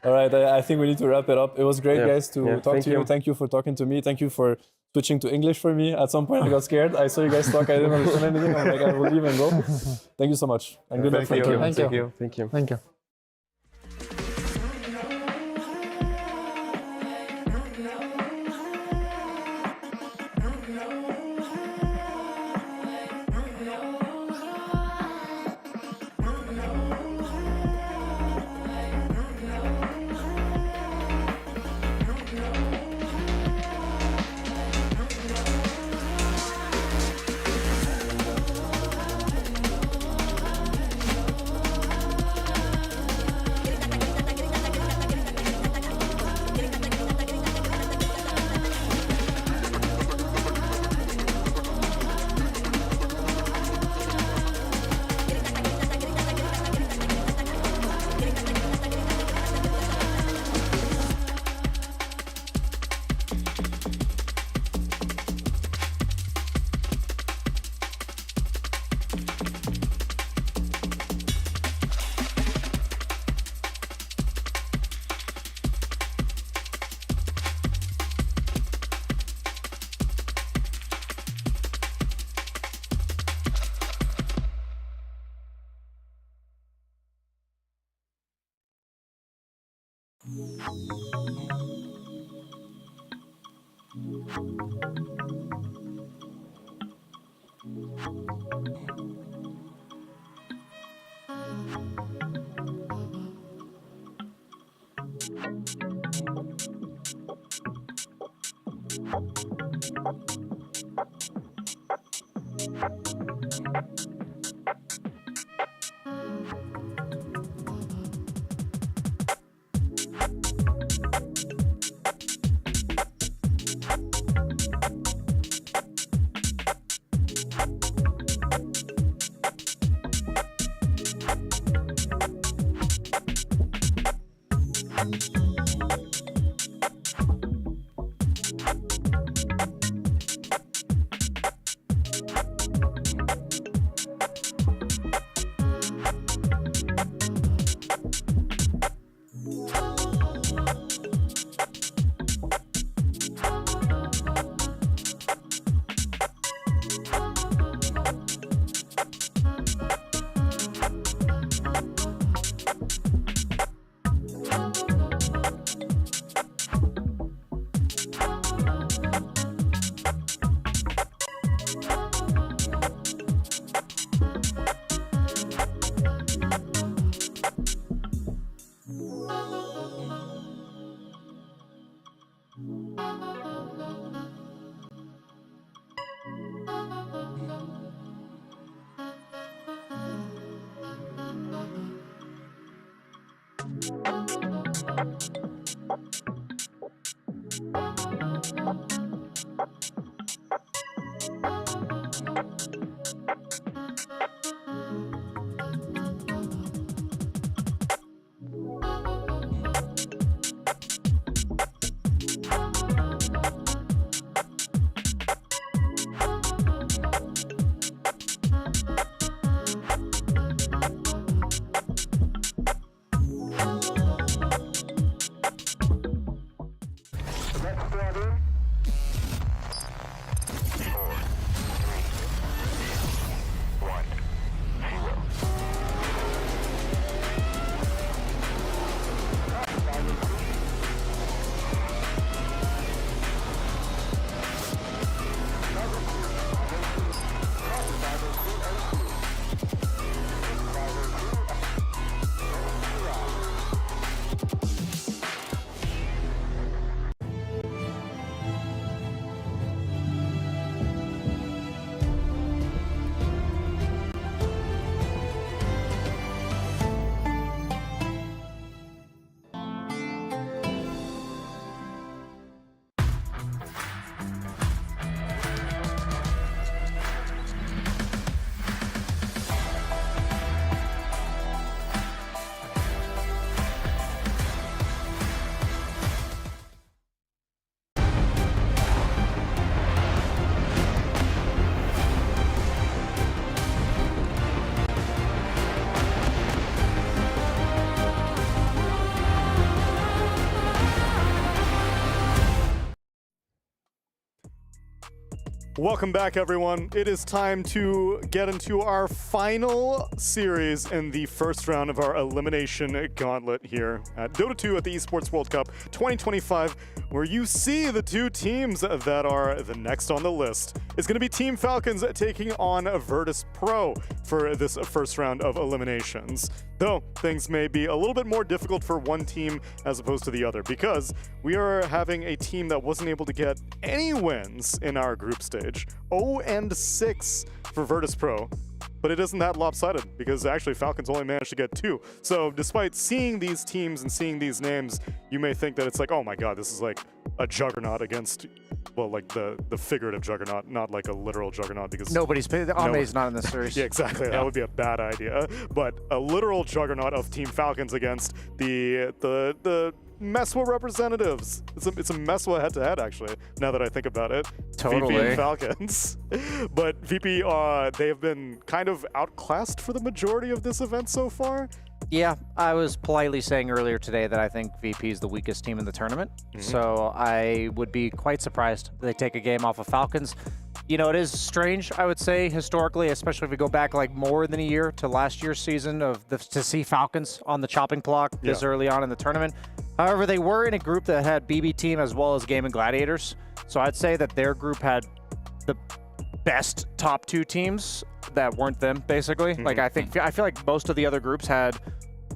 All right, I think we need to wrap it up. It was great, guys, to talk to you. Thank you for talking to me. Thank you for switching to English for me. At some point, I got scared. I saw you guys talk. I didn't understand anything. I'm like, I will leave and go. Thank you so much. And good luck. Thank you. Thank you. Welcome back, everyone. It is time to get into our final series in the first round of our elimination gauntlet here at Dota 2 at the Esports World Cup 2025, where you see the two teams that are the next on the list. It's going to be Team Falcons taking on Virtus.pro for this first round of eliminations. Though things may be a little bit more difficult for one team as opposed to the other, because we are having a team that wasn't able to get any wins in our group stage. 0-6 for Virtus.pro. But it isn't that lopsided, because actually Falcons only managed to get 2. So despite seeing these teams and seeing these names, you may think that it's like, oh my god, this is like a juggernaut against, well, like the figurative juggernaut, not like a literal juggernaut, because Ame's not in this series. Yeah, exactly. That would be a bad idea. But a literal juggernaut of Team Falcons against the Meswa representatives. It's a Meswa head-to-head, actually, now that I think about it. Totally. VP and Falcons. But VP, they have been kind of outclassed for the majority of this event so far. Yeah, I was politely saying earlier today that I think VP is the weakest team in the tournament. So I would be quite surprised if they take a game off of Falcons. You know, it is strange, I would say, historically, especially if we go back like more than a year to last year's season to see Falcons on the chopping block this early on in the tournament. However, they were in a group that had BB Team as well as Game and Gladiators. So I'd say that their group had the best top 2 teams that weren't them, basically. Like I feel like most of the other groups had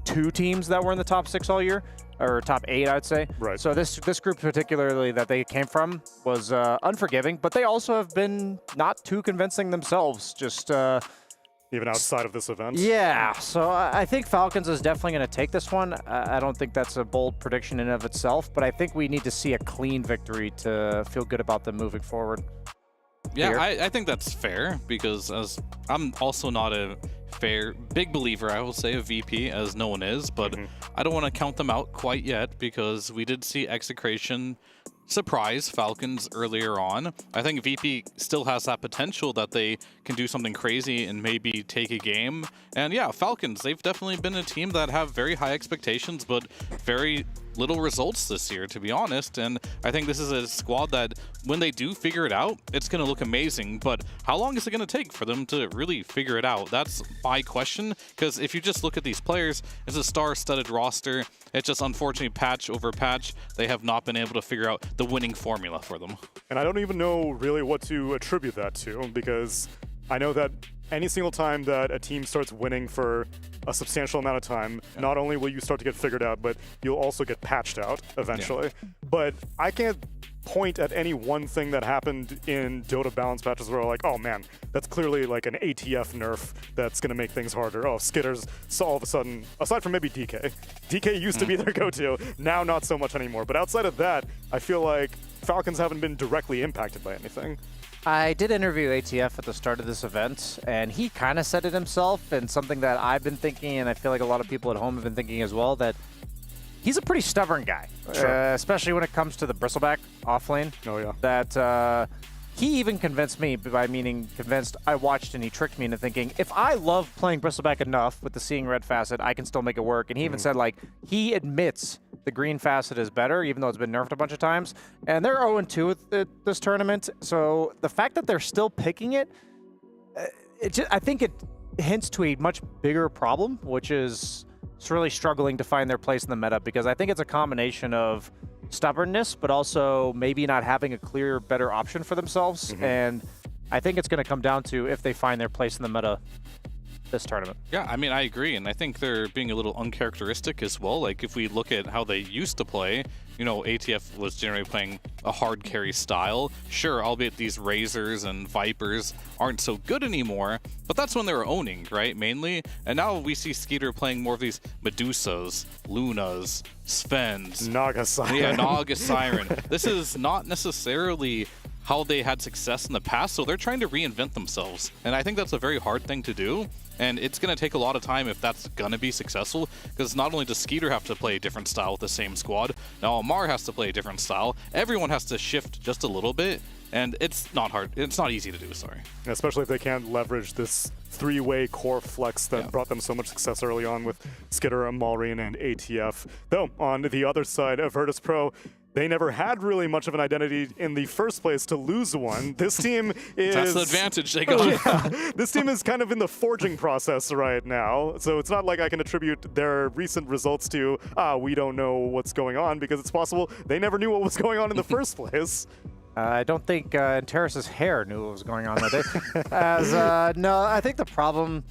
2 teams that were in the top 6 all year. or top 8, I'd say. Right. So this group particularly that they came from was unforgiving, but they also have been not too convincing themselves. Just even outside of this event. Yeah. So I think Falcons is definitely going to take this one. I don't think that's a bold prediction in and of itself, but I think we need to see a clean victory to feel good about them moving forward. Yeah, I think that's fair because as I'm also not a big believer, I will say, of VP, as no one is, but I don't want to count them out quite yet because we did see Execration surprise Falcons earlier on. I think VP still has that potential that they can do something crazy and maybe take a game. And yeah, Falcons, they've definitely been a team that have very high expectations, but very little results this year, to be honest. And I think this is a squad that when they do figure it out, it's going to look amazing. But how long is it going to take for them to really figure it out? That's my question, because if you just look at these players, it's a star-studded roster. It's just unfortunately patch over patch, they have not been able to figure out the winning formula for them. And I don't even know really what to attribute that to, because I know that any single time that a team starts winning for a substantial amount of time, not only will you start to get figured out, but you'll also get patched out eventually. But I can't point at any one thing that happened in Dota balance patches where like, oh man, that's clearly like an ATF nerf that's going to make things harder. Oh, Skitters, so all of a sudden, aside from maybe DK. DK used to be their go-to, now not so much anymore. But outside of that, I feel like Falcons haven't been directly impacted by anything. I did interview ATF at the start of this event, and he kind of said it himself, and something that I've been thinking, and I feel like a lot of people at home have been thinking as well, that he's a pretty stubborn guy, especially when it comes to the bristleback offlane. Oh, yeah. That he even convinced me, by meaning convinced, I watched and he tricked me into thinking, if I love playing bristleback enough with the seeing red facet, I can still make it work. And he even said, like, he admits the green facet is better, even though it's been nerfed a bunch of times. And they're 0-2 at this tournament. So the fact that they're still picking it, I think it hints to a much bigger problem, which is it's really struggling to find their place in the meta, because I think it's a combination of stubbornness, but also maybe not having a clear, better option for themselves. And I think it's going to come down to if they find their place in the meta this tournament. Yeah, I mean, I agree, and I think they're being a little uncharacteristic as well. Like, if we look at how they used to play, you know, ATF was generally playing a hard carry style. Sure, albeit these Razors and Vipers aren't so good anymore, but that's when they were owning, right, mainly? And now we see Skeeter playing more of these Medusas, Lunas, Svens. Naga Siren. Yeah, Naga Siren. This is not necessarily how they had success in the past, so they're trying to reinvent themselves. And I think that's a very hard thing to do. And it's going to take a lot of time if that's going to be successful, because not only does Skeeter have to play a different style with the same squad, now Amar has to play a different style. Everyone has to shift just a little bit, and it's not hard. It's not easy to do, sorry. Especially if they can't leverage this three-way core flex that brought them so much success early on with Skitter, Amalrian, and ATF. Though, on the other side of Virtus.pro, they never had really much of an identity in the first place to lose one. This team is... That's the advantage they got. This team is kind of in the forging process right now. So it's not like I can attribute their recent results to, we don't know what's going on, because it's possible they never knew what was going on in the first place. I don't think Terrace's hair knew what was going on that day. No, I think the problem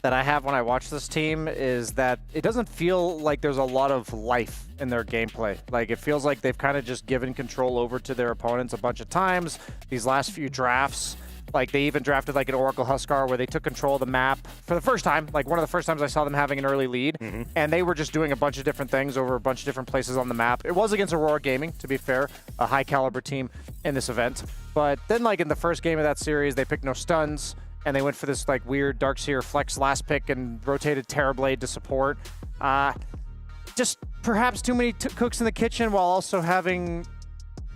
that I have when I watch this team is that it doesn't feel like there's a lot of life in their gameplay. Like, it feels like they've kind of just given control over to their opponents a bunch of times. These last few drafts, like they even drafted like an Oracle Huskar where they took control of the map for the first time, like one of the first times I saw them having an early lead, and they were just doing a bunch of different things over a bunch of different places on the map. It was against Aurora Gaming, to be fair, a high caliber team in this event. But then like in the first game of that series, they picked no stuns, and they went for this like weird Darkseer flex last pick and rotated Terrorblade to support. Just perhaps too many cooks in the kitchen while also having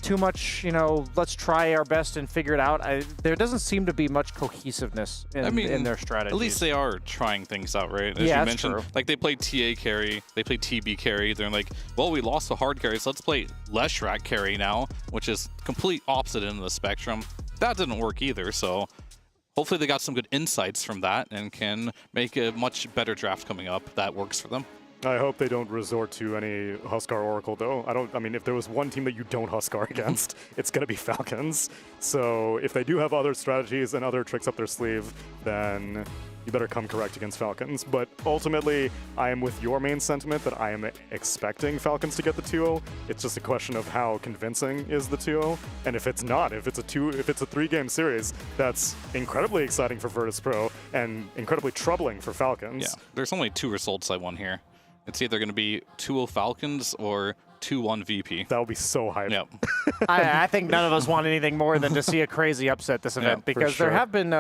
too much, you know, let's try our best and figure it out. There doesn't seem to be much cohesiveness in their strategy. At least they are trying things out, right? As you mentioned, like they played TA carry, they played TB carry. They're like, well, we lost the hard carry, so let's play Leshrac carry now, which is complete opposite end of the spectrum. That didn't work either, so hopefully they got some good insights from that and can make a much better draft coming up that works for them. I hope they don't resort to any Huskar Oracle, though. I mean, if there was one team that you don't Huskar against, it's going to be Falcons. So if they do have other strategies and other tricks up their sleeve, then you better come correct against Falcons. But ultimately, I am with your main sentiment that I am expecting Falcons to get the 2-0. It's just a question of how convincing is the 2-0. And if it's not, if it's a 3-game series, that's incredibly exciting for Virtus.pro and incredibly troubling for Falcons. Yeah, there's only 2 results I want here. It's either going to be 2-0 Falcons or 2-1 VP. That would be so hype. Yep. I think none of us want anything more than to see a crazy upset this event, because there have been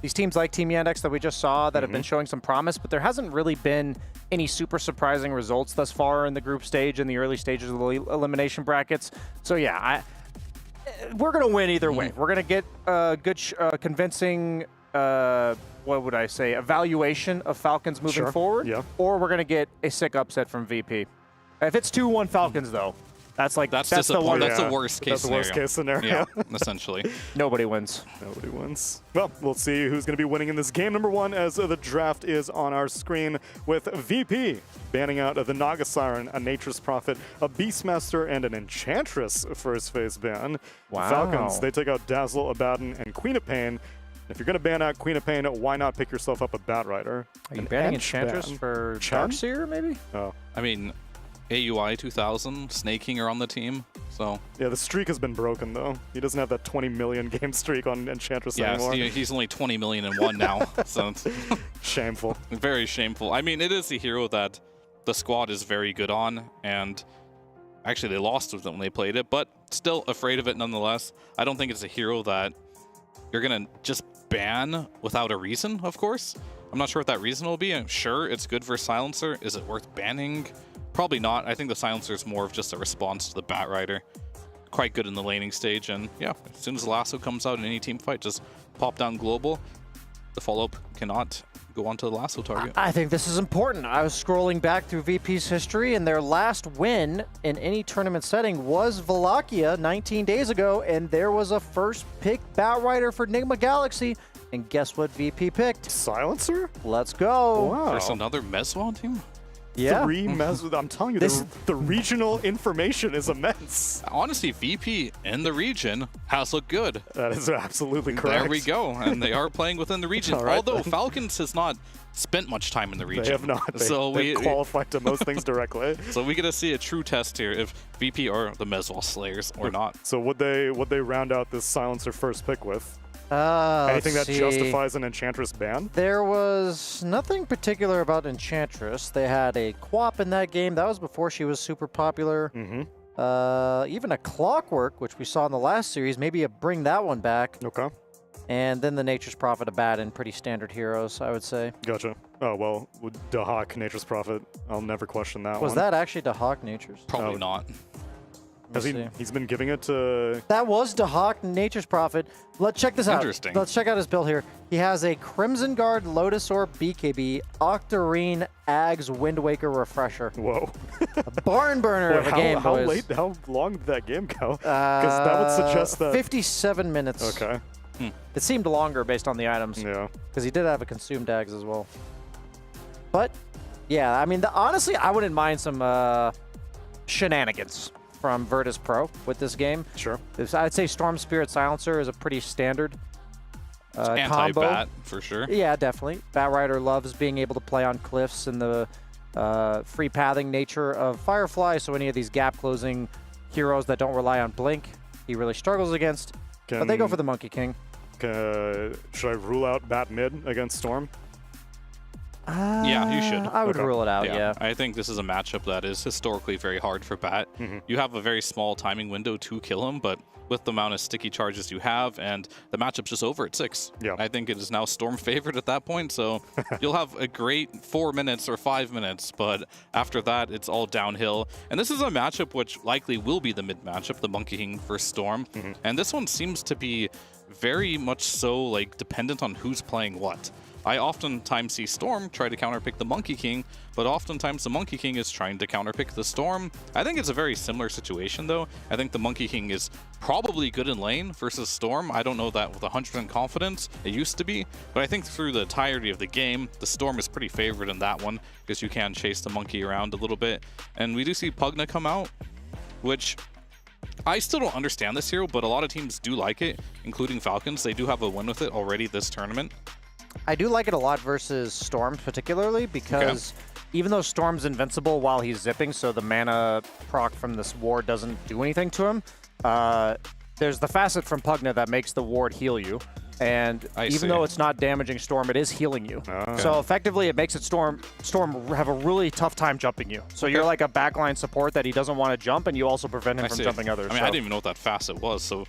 these teams like Team Yandex that we just saw that have been showing some promise, but there hasn't really been any super surprising results thus far in the group stage and the early stages of the elimination brackets. So yeah, we're going to win either way. We're going to get a good, convincing, what would I say, evaluation of Falcons moving forward, or we're going to get a sick upset from VP. If it's 2-1 Falcons, though, that's the worst case scenario. That's the worst case scenario. Yeah, essentially. Nobody wins. Nobody wins. Well, we'll see who's going to be winning in this game number 1 as the draft is on our screen, with VP banning out the Naga Siren, a Nature's Prophet, a Beastmaster, and an Enchantress first phase ban. Wow. Falcons, they take out Dazzle, Abaddon, and Queen of Pain. If you're going to ban out Queen of Pain, why not pick yourself up a Batrider? Are you banning Enchantress for Darkseer, maybe? Oh. I mean, AUI 2000, Snake King are on the team, so... Yeah, the streak has been broken, though. He doesn't have that 20 million game streak on Enchantress anymore. Yeah, he's only 20 million and 1 now, so it's... Shameful. Very shameful. I mean, it is a hero that the squad is very good on, and actually they lost with it when they played it, but still afraid of it nonetheless. I don't think it's a hero that you're going to just ban without a reason, of course. I'm not sure what that reason will be. I'm sure it's good for Silencer. Is it worth banning? Probably not. I think the Silencer is more of just a response to the Batrider. Quite good in the laning stage, and yeah, as soon as the lasso comes out in any team fight, just pop down global. The follow-up cannot go onto the lasso target. I think this is important. I was scrolling back through VP's history, and their last win in any tournament setting was Wallachia 19 days ago, and there was a first-pick Batrider for Nigma Galaxy, and guess what VP picked? Silencer? Let's go. Wow. There's another Meswan team? Yeah. I'm telling you, the regional information is immense. Honestly, VP in the region has looked good. That is absolutely correct. There we go. And they are playing within the region. All right, Although then. Falcons has not spent much time in the region. They have not. They've qualified to most things directly. So we get to see a true test here if VP are the Meswal Slayers or not. So would they round out this Silencer first pick with? Anything that justifies an Enchantress ban? There was nothing particular about Enchantress. They had a Quap in that game. That was before she was super popular. Even a Clockwork, which we saw in the last series. Maybe bring that one back. Okay. And then the Nature's Prophet, Abaddon, pretty standard heroes, I would say. Gotcha. Oh, well, with Dahak, Nature's Prophet, I'll never question that one. Was that actually Dahak Nature's? Probably not. He's been giving it to... That was Dahak, Nature's Prophet. Let's check this out. Interesting. Let's check out his build here. He has a Crimson Guard, Lotus Orb, BKB, Octarine, Ags, Wind Waker, Refresher. Whoa. A barn burner of a game, boys. How long did that game go? Because that would suggest that... 57 minutes. Okay. It seemed longer based on the items. Yeah. Because he did have a consumed Ags as well. But, yeah, I mean, honestly, I wouldn't mind some shenanigans from Virtus.pro with this game. Sure. I'd say Storm Spirit Silencer is a pretty standard combo. Anti-bat, for sure. Yeah, definitely. Batrider loves being able to play on cliffs and the free pathing nature of Firefly, so any of these gap-closing heroes that don't rely on Blink, he really struggles against. But they go for the Monkey King. Should I rule out Bat mid against Storm? Yeah, you should. I would rule it out, yeah. I think this is a matchup that is historically very hard for Bat. You have a very small timing window to kill him, but with the amount of sticky charges you have, and the matchup's just over at 6. Yeah. I think it is now Storm favored at that point, so you'll have a great 4 minutes or 5 minutes, but after that, it's all downhill. And this is a matchup which likely will be the mid matchup, the Monkey King versus Storm. And this one seems to be very much so like dependent on who's playing what. I oftentimes see Storm try to counterpick the Monkey King, but oftentimes the Monkey King is trying to counterpick the Storm. I think it's a very similar situation, though. I think the Monkey King is probably good in lane versus Storm. I don't know that with 100% confidence. It used to be, but I think through the entirety of the game, the Storm is pretty favored in that one because you can chase the Monkey around a little bit. And we do see Pugna come out, which I still don't understand this hero, but a lot of teams do like it, including Falcons. They do have a win with it already this tournament. I do like it a lot versus Storm particularly because even though Storm's invincible while he's zipping, so the mana proc from this ward doesn't do anything to him, there's the facet from Pugna that makes the ward heal you. And even though it's not damaging Storm, it is healing you. So effectively, it makes it Storm have a really tough time jumping you. So you're like a backline support that he doesn't want to jump, and you also prevent him from jumping others. I mean, I didn't even know what that facet was. So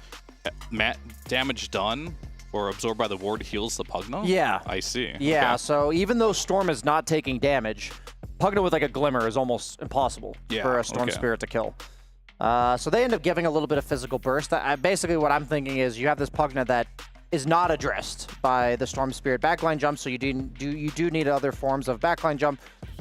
damage done or absorbed by the ward heals the Pugna? Yeah. I see. Yeah, so even though Storm is not taking damage, Pugna with like a Glimmer is almost impossible for a Storm Spirit to kill. So they end up giving a little bit of physical burst. Basically, what I'm thinking is you have this Pugna that is not addressed by the Storm Spirit backline jump, so you do need other forms of backline jump.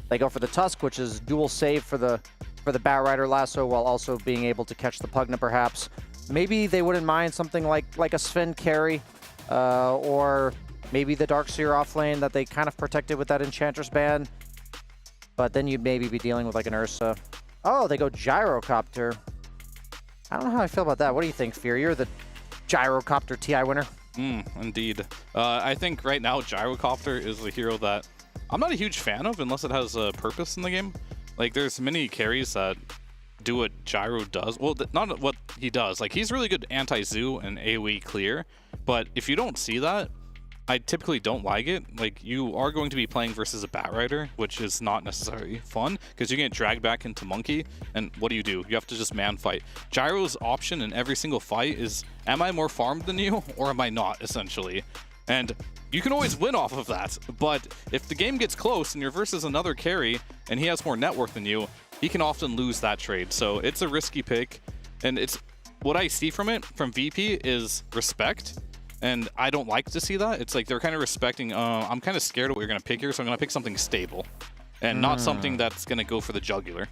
They go for the Tusk, which is dual save for the Bat Rider Lasso, while also being able to catch the Pugna perhaps. Maybe they wouldn't mind something like a Sven carry, or maybe the Darkseer off lane that they kind of protected with that Enchantress ban. But then you'd maybe be dealing with like an Ursa. Oh, they go Gyrocopter. I don't know how I feel about that. What do you think, Fear? You're the Gyrocopter TI winner. Indeed. I think right now Gyrocopter is a hero that I'm not a huge fan of unless it has a purpose in the game. Like, there's many carries that do what Gyro does. Well, not what he does. Like, he's really good anti-zoo and AoE clear, but if you don't see that, I typically don't like it. Like, you are going to be playing versus a Bat Rider, which is not necessarily fun because you get dragged back into Monkey, and what do? You have to just man fight. Gyro's option in every single fight is, am I more farmed than you, or am I not, essentially? And you can always win off of that, but if the game gets close and you're versus another carry and he has more net worth than you, he can often lose that trade. So it's a risky pick, and it's what I see from it, from VP, is respect. And I don't like to see that. It's like they're kind of respecting, I'm kind of scared of what you're going to pick here, so I'm going to pick something stable and not something that's going to go for the jugular.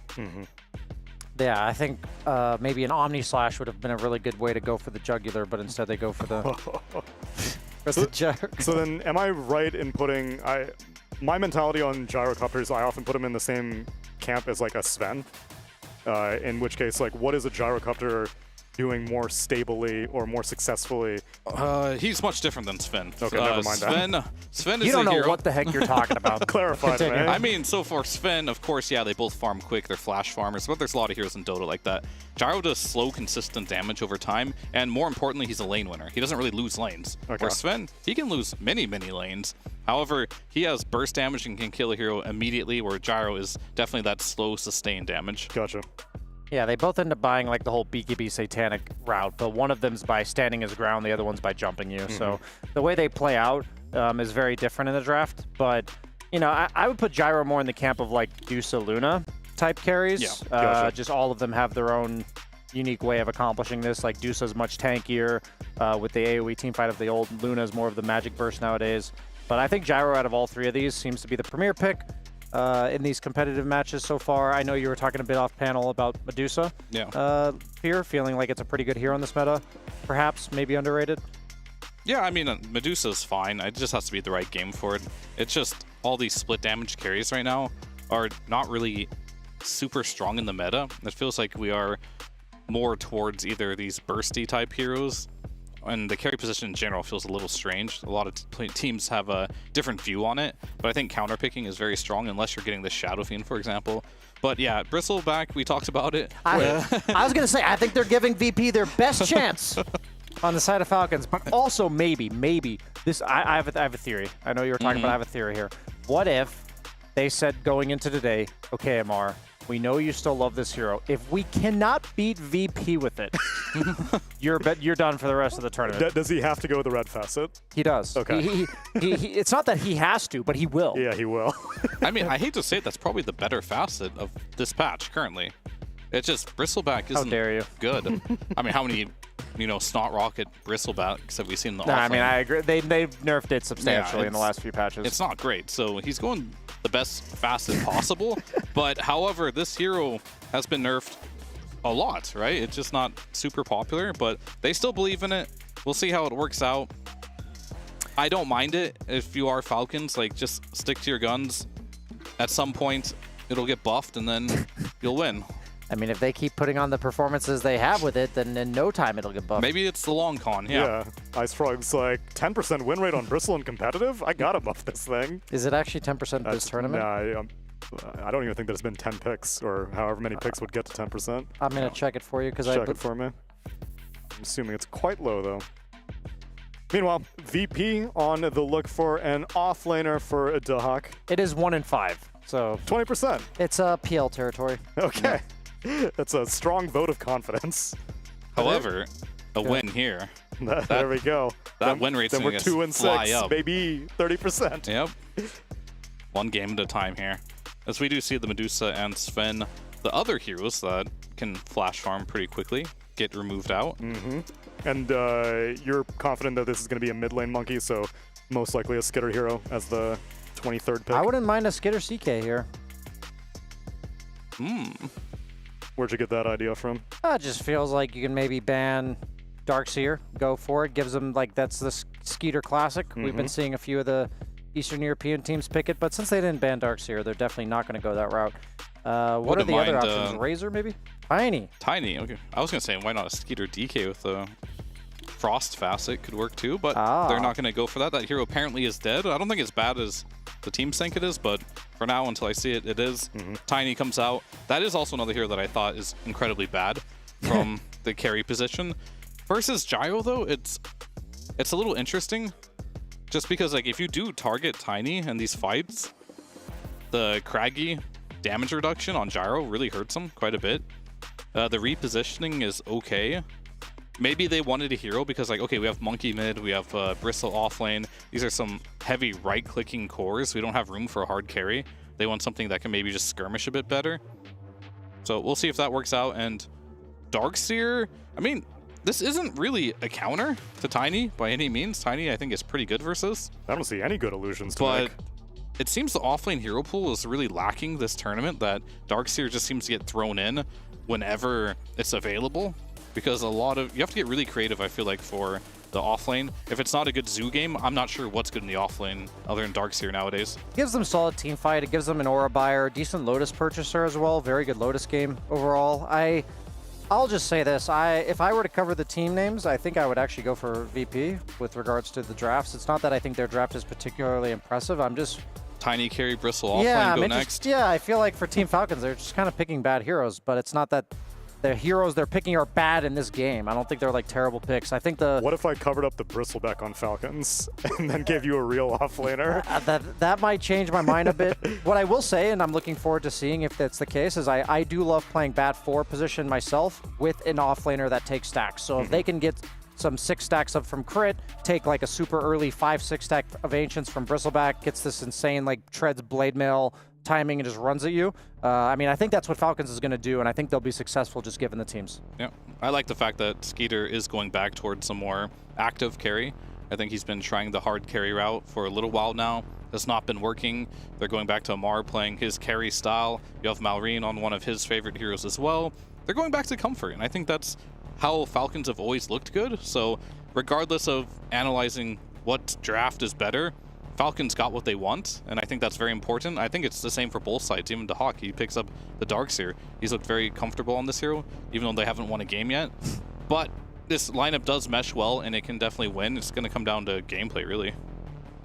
Yeah, I think maybe an Omni Slash would have been a really good way to go for the jugular, but instead they go for the... So then, am I right in putting... my mentality on Gyrocopters, I often put them in the same camp as like a Sven. In which case, like, what is a Gyrocopter doing more stably or more successfully? He's much different than Sven. Okay, never mind that. Sven is you don't a know hero. what the heck you're talking about. Clarify, man. I mean, so for Sven, of course, yeah, they both farm quick. They're flash farmers, but there's a lot of heroes in Dota like that. Gyro does slow, consistent damage over time, and more importantly, he's a lane winner. He doesn't really lose lanes. Where Sven, he can lose many, many lanes. However, he has burst damage and can kill a hero immediately, where Gyro is definitely that slow, sustained damage. Gotcha. Yeah, they both end up buying like the whole BKB Satanic route, but one of them's by standing his ground, the other one's by jumping you. So the way they play out is very different in the draft. But, you know, I would put Gyro more in the camp of like Dusa Luna type carries. Yeah, gotcha. Just all of them have their own unique way of accomplishing this. Like Dusa's much tankier with the AoE teamfight of the old. Luna's more of the magic burst nowadays. But I think Gyro out of all three of these seems to be the premier pick. In these competitive matches so far. I know you were talking a bit off panel about Medusa. Yeah. Here, feeling like it's a pretty good hero in this meta. Perhaps, maybe underrated. Yeah, I mean, Medusa's fine. It just has to be the right game for it. It's just all these split damage carries right now are not really super strong in the meta. It feels like we are more towards either these bursty type heroes, and the carry position in general feels a little strange. A lot of teams have a different view on it, but I think counter picking is very strong unless you're getting the Shadow Fiend, for example. But yeah, Bristleback, we talked about it. I was going to say, I think they're giving VP their best chance on the side of Falcons, but also maybe this. I have a theory. I know you were talking about. I have a theory here. What if they said going into today, okay, MR, we know you still love this hero. If we cannot beat VP with it, you're done for the rest of the tournament. Does he have to go with the red facet? He does. Okay. He, it's not that he has to, but he will. Yeah, he will. I mean, I hate to say it, that's probably the better facet of this patch currently. It's just Bristleback isn't good. I mean, how many, Snot Rocket Bristlebacks have we seen in the offlane? I mean, I agree. They've nerfed it substantially in the last few patches. It's not great. So he's going the best facet possible. But however, this hero has been nerfed a lot, right? It's just not super popular, but they still believe in it. We'll see how it works out. I don't mind it if you are Falcons. Like, just stick to your guns. At some point, it'll get buffed, and then you'll win. I mean, if they keep putting on the performances they have with it, then in no time it'll get buffed. Maybe it's the long con, yeah. Ice Frog's like 10% win rate on Bristle and competitive. I gotta buff this thing. Is it actually 10% this tournament? Nah, I don't even think there's been 10 picks or however many picks would get to 10%. I'm gonna check it for you because check it for me. I'm assuming it's quite low though. Meanwhile, VP on the look for an offlaner for Dahak. It is 1 in 5, so 20%. It's PL territory. Okay. That's a strong vote of confidence. However, a win here. There we go. That win rate's then we're gonna 2 and 6, fly up. baby, 30%. Yep. One game at a time here. As we do see the Medusa and Sven, the other heroes that can flash farm pretty quickly, get removed out. And you're confident that this is going to be a mid lane monkey, so most likely a Skitter hero as the 23rd pick. I wouldn't mind a Skitter CK here. Where'd you get that idea from? It just feels like you can maybe ban Darkseer, go for it. Gives them, like, that's the Skeeter classic. We've been seeing a few of the Eastern European teams pick it, but since they didn't ban Darkseer, they're definitely not going to go that route. What are the other options? Razor, maybe? Tiny. Tiny, okay. I was going to say, why not a Skeeter DK with a Frost Facet could work too, but they're not going to go for that. That hero apparently is dead. I don't think it's bad as the teams think it is, but for now, until I see it, it is. Tiny comes out. That is also another hero that I thought is incredibly bad from the carry position. Versus Gyro, though, it's a little interesting, just because like if you do target Tiny in these fights, the Craggy damage reduction on Gyro really hurts him quite a bit. The repositioning is okay. Maybe they wanted a hero because, like, okay, we have Monkey mid, we have Bristle offlane. These are some heavy right-clicking cores. We don't have room for a hard carry. They want something that can maybe just skirmish a bit better. So we'll see if that works out. And Darkseer, I mean, this isn't really a counter to Tiny by any means. Tiny, I think, is pretty good versus. I don't see any good illusions to but make. It seems the offlane hero pool is really lacking this tournament, that Darkseer just seems to get thrown in whenever it's available. Because you have to get really creative, I feel like, for the offlane. If it's not a good Zoo game, I'm not sure what's good in the offlane other than Darkseer nowadays. It gives them solid team fight. It gives them an aura buyer, decent Lotus purchaser as well. Very good Lotus game overall. I'll just say this. If I were to cover the team names, I think I would actually go for VP with regards to the drafts. It's not that I think their draft is particularly impressive. I'm just... Tiny carry, Bristle offlane, go next. Yeah, I feel like for Team Falcons, they're just kind of picking bad heroes, but it's not that the heroes they're picking are bad in this game. I don't think they're like terrible picks. I think What if I covered up the Bristleback on Falcons and then gave you a real offlaner? That might change my mind a bit. What I will say, and I'm looking forward to seeing if that's the case, is I do love playing Bat 4 position myself with an offlaner that takes stacks. So if they can get some 6 stacks up from crit, take like a super early 5-6 stack of Ancients from Bristleback, gets this insane like treads blade mail timing and just runs at you. I mean, I think that's what Falcons is going to do, and I think they'll be successful just given the teams. Yeah, I like the fact that Skeeter is going back towards some more active carry. I think he's been trying the hard carry route for a little while now. It's not been working. They're going back to Amar playing his carry style. You have Malrine on one of his favorite heroes as well. They're going back to comfort, and I think that's how Falcons have always looked good. So regardless of analyzing what draft is better, Falcons got what they want, and I think that's very important. I think it's the same for both sides. Even Dahak, he picks up the Darkseer. He's looked very comfortable on this hero, even though they haven't won a game yet. But this lineup does mesh well, and it can definitely win. It's going to come down to gameplay, really.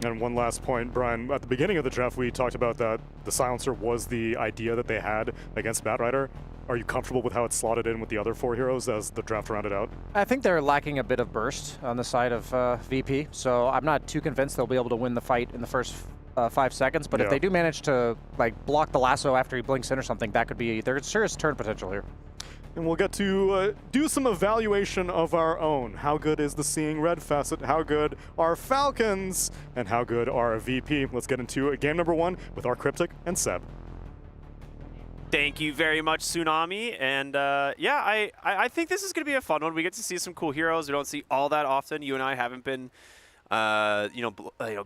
And one last point, Brian. At the beginning of the draft, we talked about that the Silencer was the idea that they had against Batrider. Are you comfortable with how it's slotted in with the other 4 heroes as the draft rounded out? I think they're lacking a bit of burst on the side of VP, so I'm not too convinced they'll be able to win the fight in the first 5 seconds. But if they do manage to like block the lasso after he blinks in or something, that could be there's serious turn potential here. And we'll get to do some evaluation of our own. How good is the Seeing Red Facet? How good are Falcons? And how good are VP? Let's get into game number 1 with our Cryptic and Seb. Thank you very much, Tsunami. And yeah, I think this is going to be a fun one. We get to see some cool heroes we don't see all that often. You and I haven't been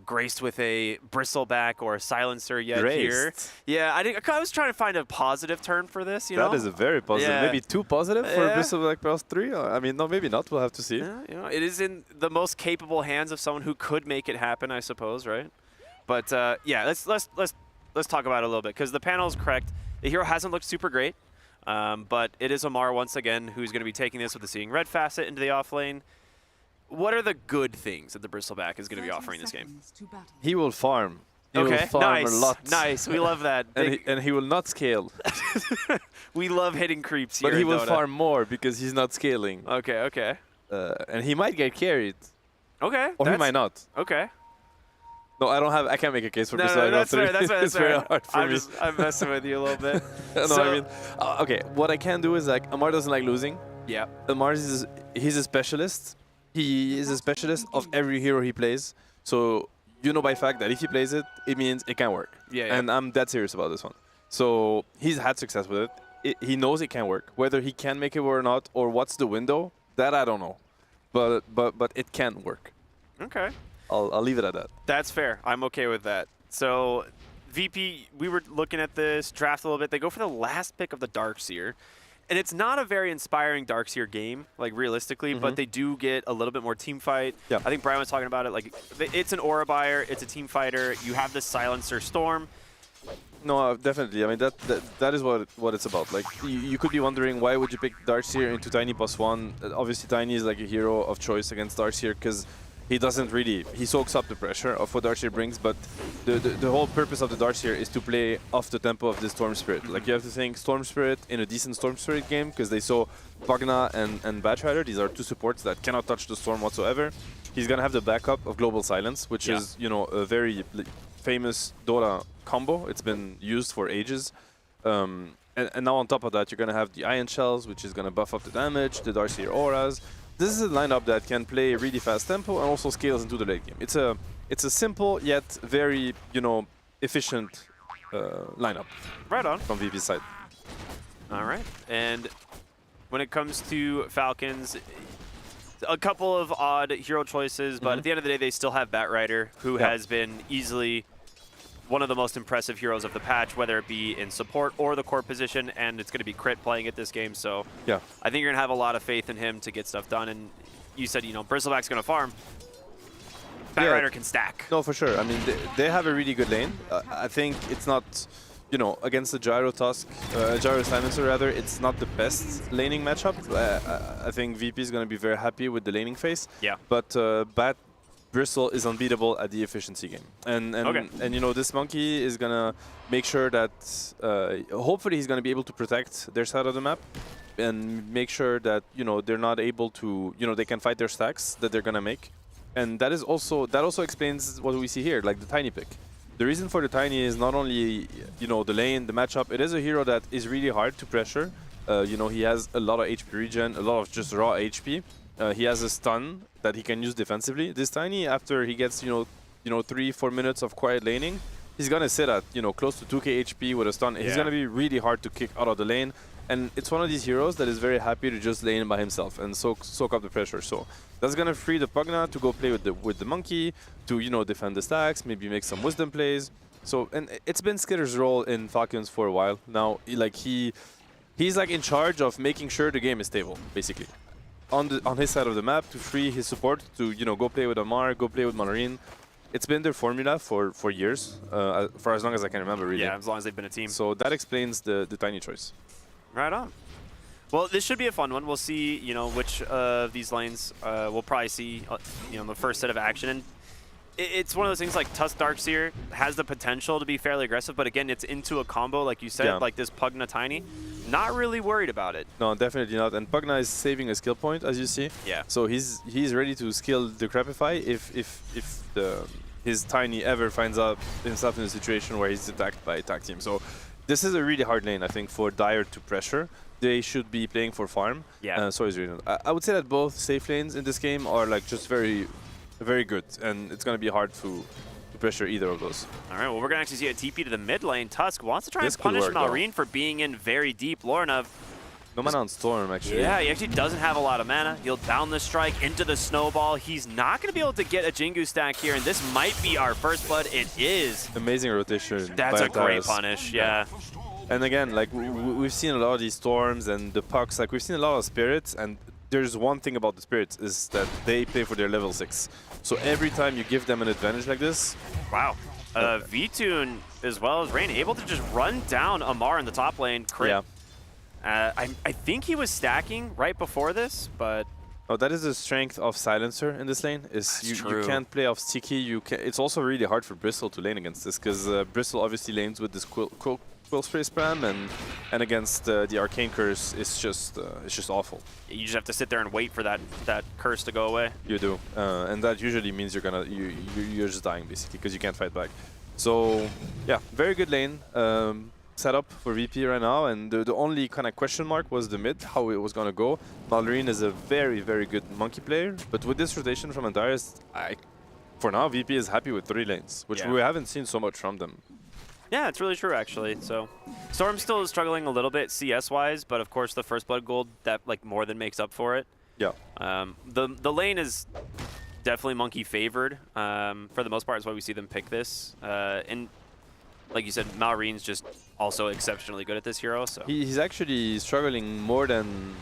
graced with a Bristleback or a Silencer yet here. Yeah, I was trying to find a positive turn for this. That is a very positive. Maybe too positive for Bristleback plus 3. I mean, no, maybe not. We'll have to see. Yeah, it is in the most capable hands of someone who could make it happen, I suppose, right? But yeah, let's talk about it a little bit because the panel is correct. The hero hasn't looked super great. But it is Amar once again who's going to be taking this with the Seeing Red facet into the off lane. What are the good things that the Bristleback is going to be offering this game? He will farm. He Okay, will farm nice, a lot. nice. We love that. and he will not scale. We love hitting creeps here But he in will Dota. farm more because he's not scaling. Okay, okay. And he might get carried. Okay. Or he might not. Okay. No, I can't make a case for No, Bristol. that's fair. That's fair. It's very hard for me. I'm messing with you a little bit. No, So- I mean, okay. What I can do is like Amar doesn't like losing. Yeah. Amar he's a specialist. He is a specialist of every hero he plays. So you know by fact that if he plays it, it means it can work. Yeah. And I'm dead serious about this one. So he's had success with it. He knows it can work. Whether he can make it work or not, or what's the window, that I don't know. But it can work. Okay. I'll leave it at that. That's fair. I'm okay with that. So, VP, we were looking at this draft a little bit. They go for the last pick of the Darkseer. And it's not a very inspiring Darkseer game, like realistically, but they do get a little bit more team fight. Yeah. I think Brian was talking about it. Like, it's an Aura Buyer, it's a team fighter. You have this Silencer Storm. No, definitely. I mean, that is what it's about. Like, you could be wondering, why would you pick Darkseer into Tiny +1? Obviously, Tiny is like a hero of choice against Darkseer because he doesn't really, he soaks up the pressure of what Darkseer brings, but the whole purpose of the Darkseer is to play off the tempo of the Storm Spirit. Like, you have to think Storm Spirit in a decent Storm Spirit game, because they saw Pugna and Batrider. These are two supports that cannot touch the Storm whatsoever. He's gonna have the backup of Global Silence, which is, you know, a very famous Dota combo. It's been used for ages. And now on top of that, you're gonna have the Iron Shells, which is gonna buff up the damage, the Darkseer Auras. This is a lineup that can play really fast tempo and also scales into the late game. It's a simple yet very, you know, efficient lineup. Right on. From VP's side. All right. And when it comes to Falcons, a couple of odd hero choices, but at the end of the day, they still have Batrider, who has been easily one of the most impressive heroes of the patch, whether it be in support or the core position, and it's going to be Crit playing it this game, so yeah, I think you're going to have a lot of faith in him to get stuff done, and you said, you know, Bristleback's going to farm. Batrider can stack. No, for sure. I mean, they have a really good lane. I think it's not, you know, against the Gyro Tusk, Gyro Silencer rather, it's not the best laning matchup. I think VP is going to be very happy with the laning phase. Yeah. But Bristol is unbeatable at the efficiency game. And you know, this monkey is going to make sure that, hopefully he's going to be able to protect their side of the map and make sure that, you know, they're not able to, you know, they can fight their stacks that they're going to make. And that also explains what we see here, like the Tiny pick. The reason for the Tiny is not only, you know, the lane, the matchup, it is a hero that is really hard to pressure. You know, he has a lot of HP regen, a lot of just raw HP. He has a stun that he can use defensively. This Tiny, after he gets, you know, 3-4 minutes of quiet laning, he's gonna sit at, you know, close to 2k HP with a stun. He's gonna be really hard to kick out of the lane. And it's one of these heroes that is very happy to just lane by himself and soak up the pressure. So that's gonna free the Pugna to go play with the monkey, to, you know, defend the stacks, maybe make some wisdom plays. So, and it's been Skitter's role in Falcons for a while now. Like he's like in charge of making sure the game is stable, basically. On his side of the map, to free his support to, you know, go play with Amar, go play with Manarine. It's been their formula for years, for as long as I can remember, really. Yeah, as long as they've been a team. So that explains the Tiny choice. Right on. Well, this should be a fun one. We'll see, you know, which of these lanes we'll probably see, you know, the first set of action. And it's one of those things like Tusk Darkseer has the potential to be fairly aggressive, but again, it's into a combo, like you said, like this Pugna Tiny. Not really worried about it. No, definitely not. And Pugna is saving a skill point, as you see. Yeah. So he's ready to skill the Crapify if his Tiny ever finds himself in a situation where he's attacked by a tag team. So this is a really hard lane, I think, for Dire to pressure. They should be playing for farm. Yeah. So is Reno. I would say that both safe lanes in this game are like just very, very good, and it's going to be hard to pressure either of those. All right, well, we're going to actually see a TP to the mid lane. Tusk wants to try and punish Malrine for being in very deep. Lorna. No mana on Storm, actually. Yeah, he actually doesn't have a lot of mana. He'll down the strike into the snowball. He's not going to be able to get a Jingu stack here, and this might be our first blood. It is. Amazing rotation. That's by a great Terrace. punish, yeah. And again, like we've seen a lot of these Storms and the Pucks, like we've seen a lot of Spirits, and there's one thing about the Spirits is that they play for their level 6. So every time you give them an advantage like this... Wow. V-Tune as well as Rain able to just run down Amar in the top lane. Crit. Yeah. I think he was stacking right before this, but... Oh, that is the strength of Silencer in this lane. Is you can't play off sticky. It's also really hard for Bristle to lane against this, because Bristle obviously lanes with this Quill Spray spam, and against the Arcane Curse, it's just awful. You just have to sit there and wait for that curse to go away. You do, and that usually means you're just dying basically, because you can't fight back. So yeah, very good lane setup for VP right now, and the only kind of question mark was the mid, how it was going to go. Mallory is a very, very good monkey player, but with this rotation from Antares, for now VP is happy with 3 lanes, which we haven't seen so much from them. Yeah, it's really true actually. So Storm still is struggling a little bit CS-wise, but of course the first blood gold that like more than makes up for it. Yeah. The lane is definitely monkey favored for the most part. Is why we see them pick this. And like you said, Malreen's just also exceptionally good at this hero. So he's actually struggling more than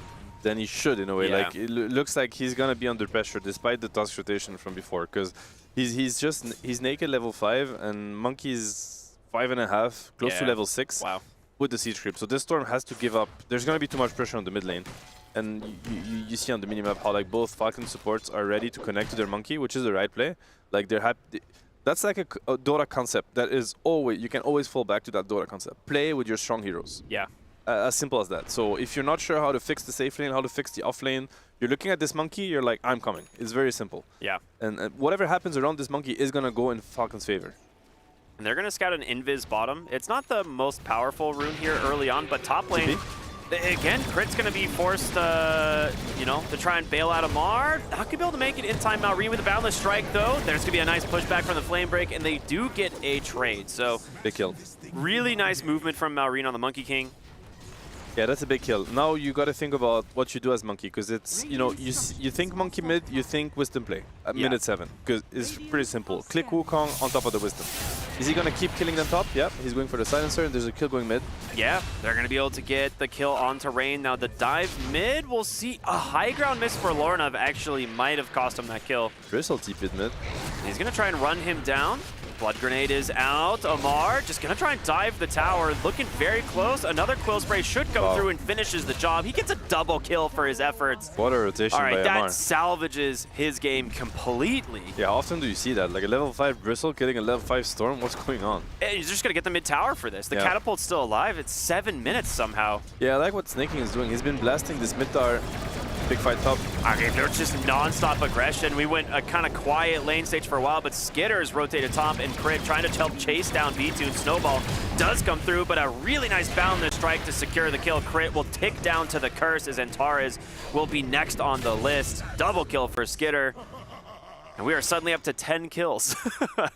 he should in a way. Yeah. Like it looks like he's gonna be under pressure despite the task rotation from before, because he's naked level 5 and monkey's 5.5, close to level 6. Wow. With the siege creep. So this Storm has to give up. There's gonna be too much pressure on the mid lane. And you see on the minimap how like both Falcon supports are ready to connect to their monkey, which is the right play. Like they're happy. That's like a Dota concept that is always, you can always fall back to that Dota concept. Play with your strong heroes. Yeah. As simple as that. So if you're not sure how to fix the safe lane, how to fix the off lane, you're looking at this monkey, you're like, I'm coming. It's very simple. Yeah. And whatever happens around this monkey is going to go in Falcon's favor. And they're going to scout an Invis bottom. It's not the most powerful rune here early on, but top lane, again, Crit's going to be forced, you know, to try and bail out Amar. Not going to be able to make it in time. Malreen with a Boundless Strike, though. There's going to be a nice pushback from the Flame Break, and they do get a trade. So big kill. Really nice movement from Malreen on the Monkey King. Yeah, that's a big kill. Now you got to think about what you do as monkey, because it's, you know, you think monkey mid, you think wisdom play at minute 7, because it's pretty simple. Click Wukong on top of the wisdom. Is he going to keep killing them top? Yep, he's going for the silencer, and there's a kill going mid. Yeah, they're going to be able to get the kill onto Rain. Now the dive mid, we'll see a high ground miss for Lornov actually might have cost him that kill. Bristle TP'd mid. He's going to try and run him down. Blood Grenade is out. Amar just going to try and dive the tower. Looking very close. Another Quill Spray should go through and finishes the job. He gets a double kill for his efforts. What a rotation by Amar. That salvages his game completely. Yeah, how often do you see that? Like a level 5 Bristle killing a level 5 Storm? What's going on? He's just going to get the mid-tower for this. The Catapult's still alive. It's 7 minutes somehow. Yeah, I like what Snaking is doing. He's been blasting this mid-tower. Big fight top. Okay, there's just non-stop aggression. We went a kind of quiet lane stage for a while, but Skitters rotated top and Crit trying to help chase down B2, and Snowball does come through, but a really nice Boundless Strike to secure the kill. Crit will tick down to the curse as Antares will be next on the list. Double kill for Skitter. And we are suddenly up to 10 kills.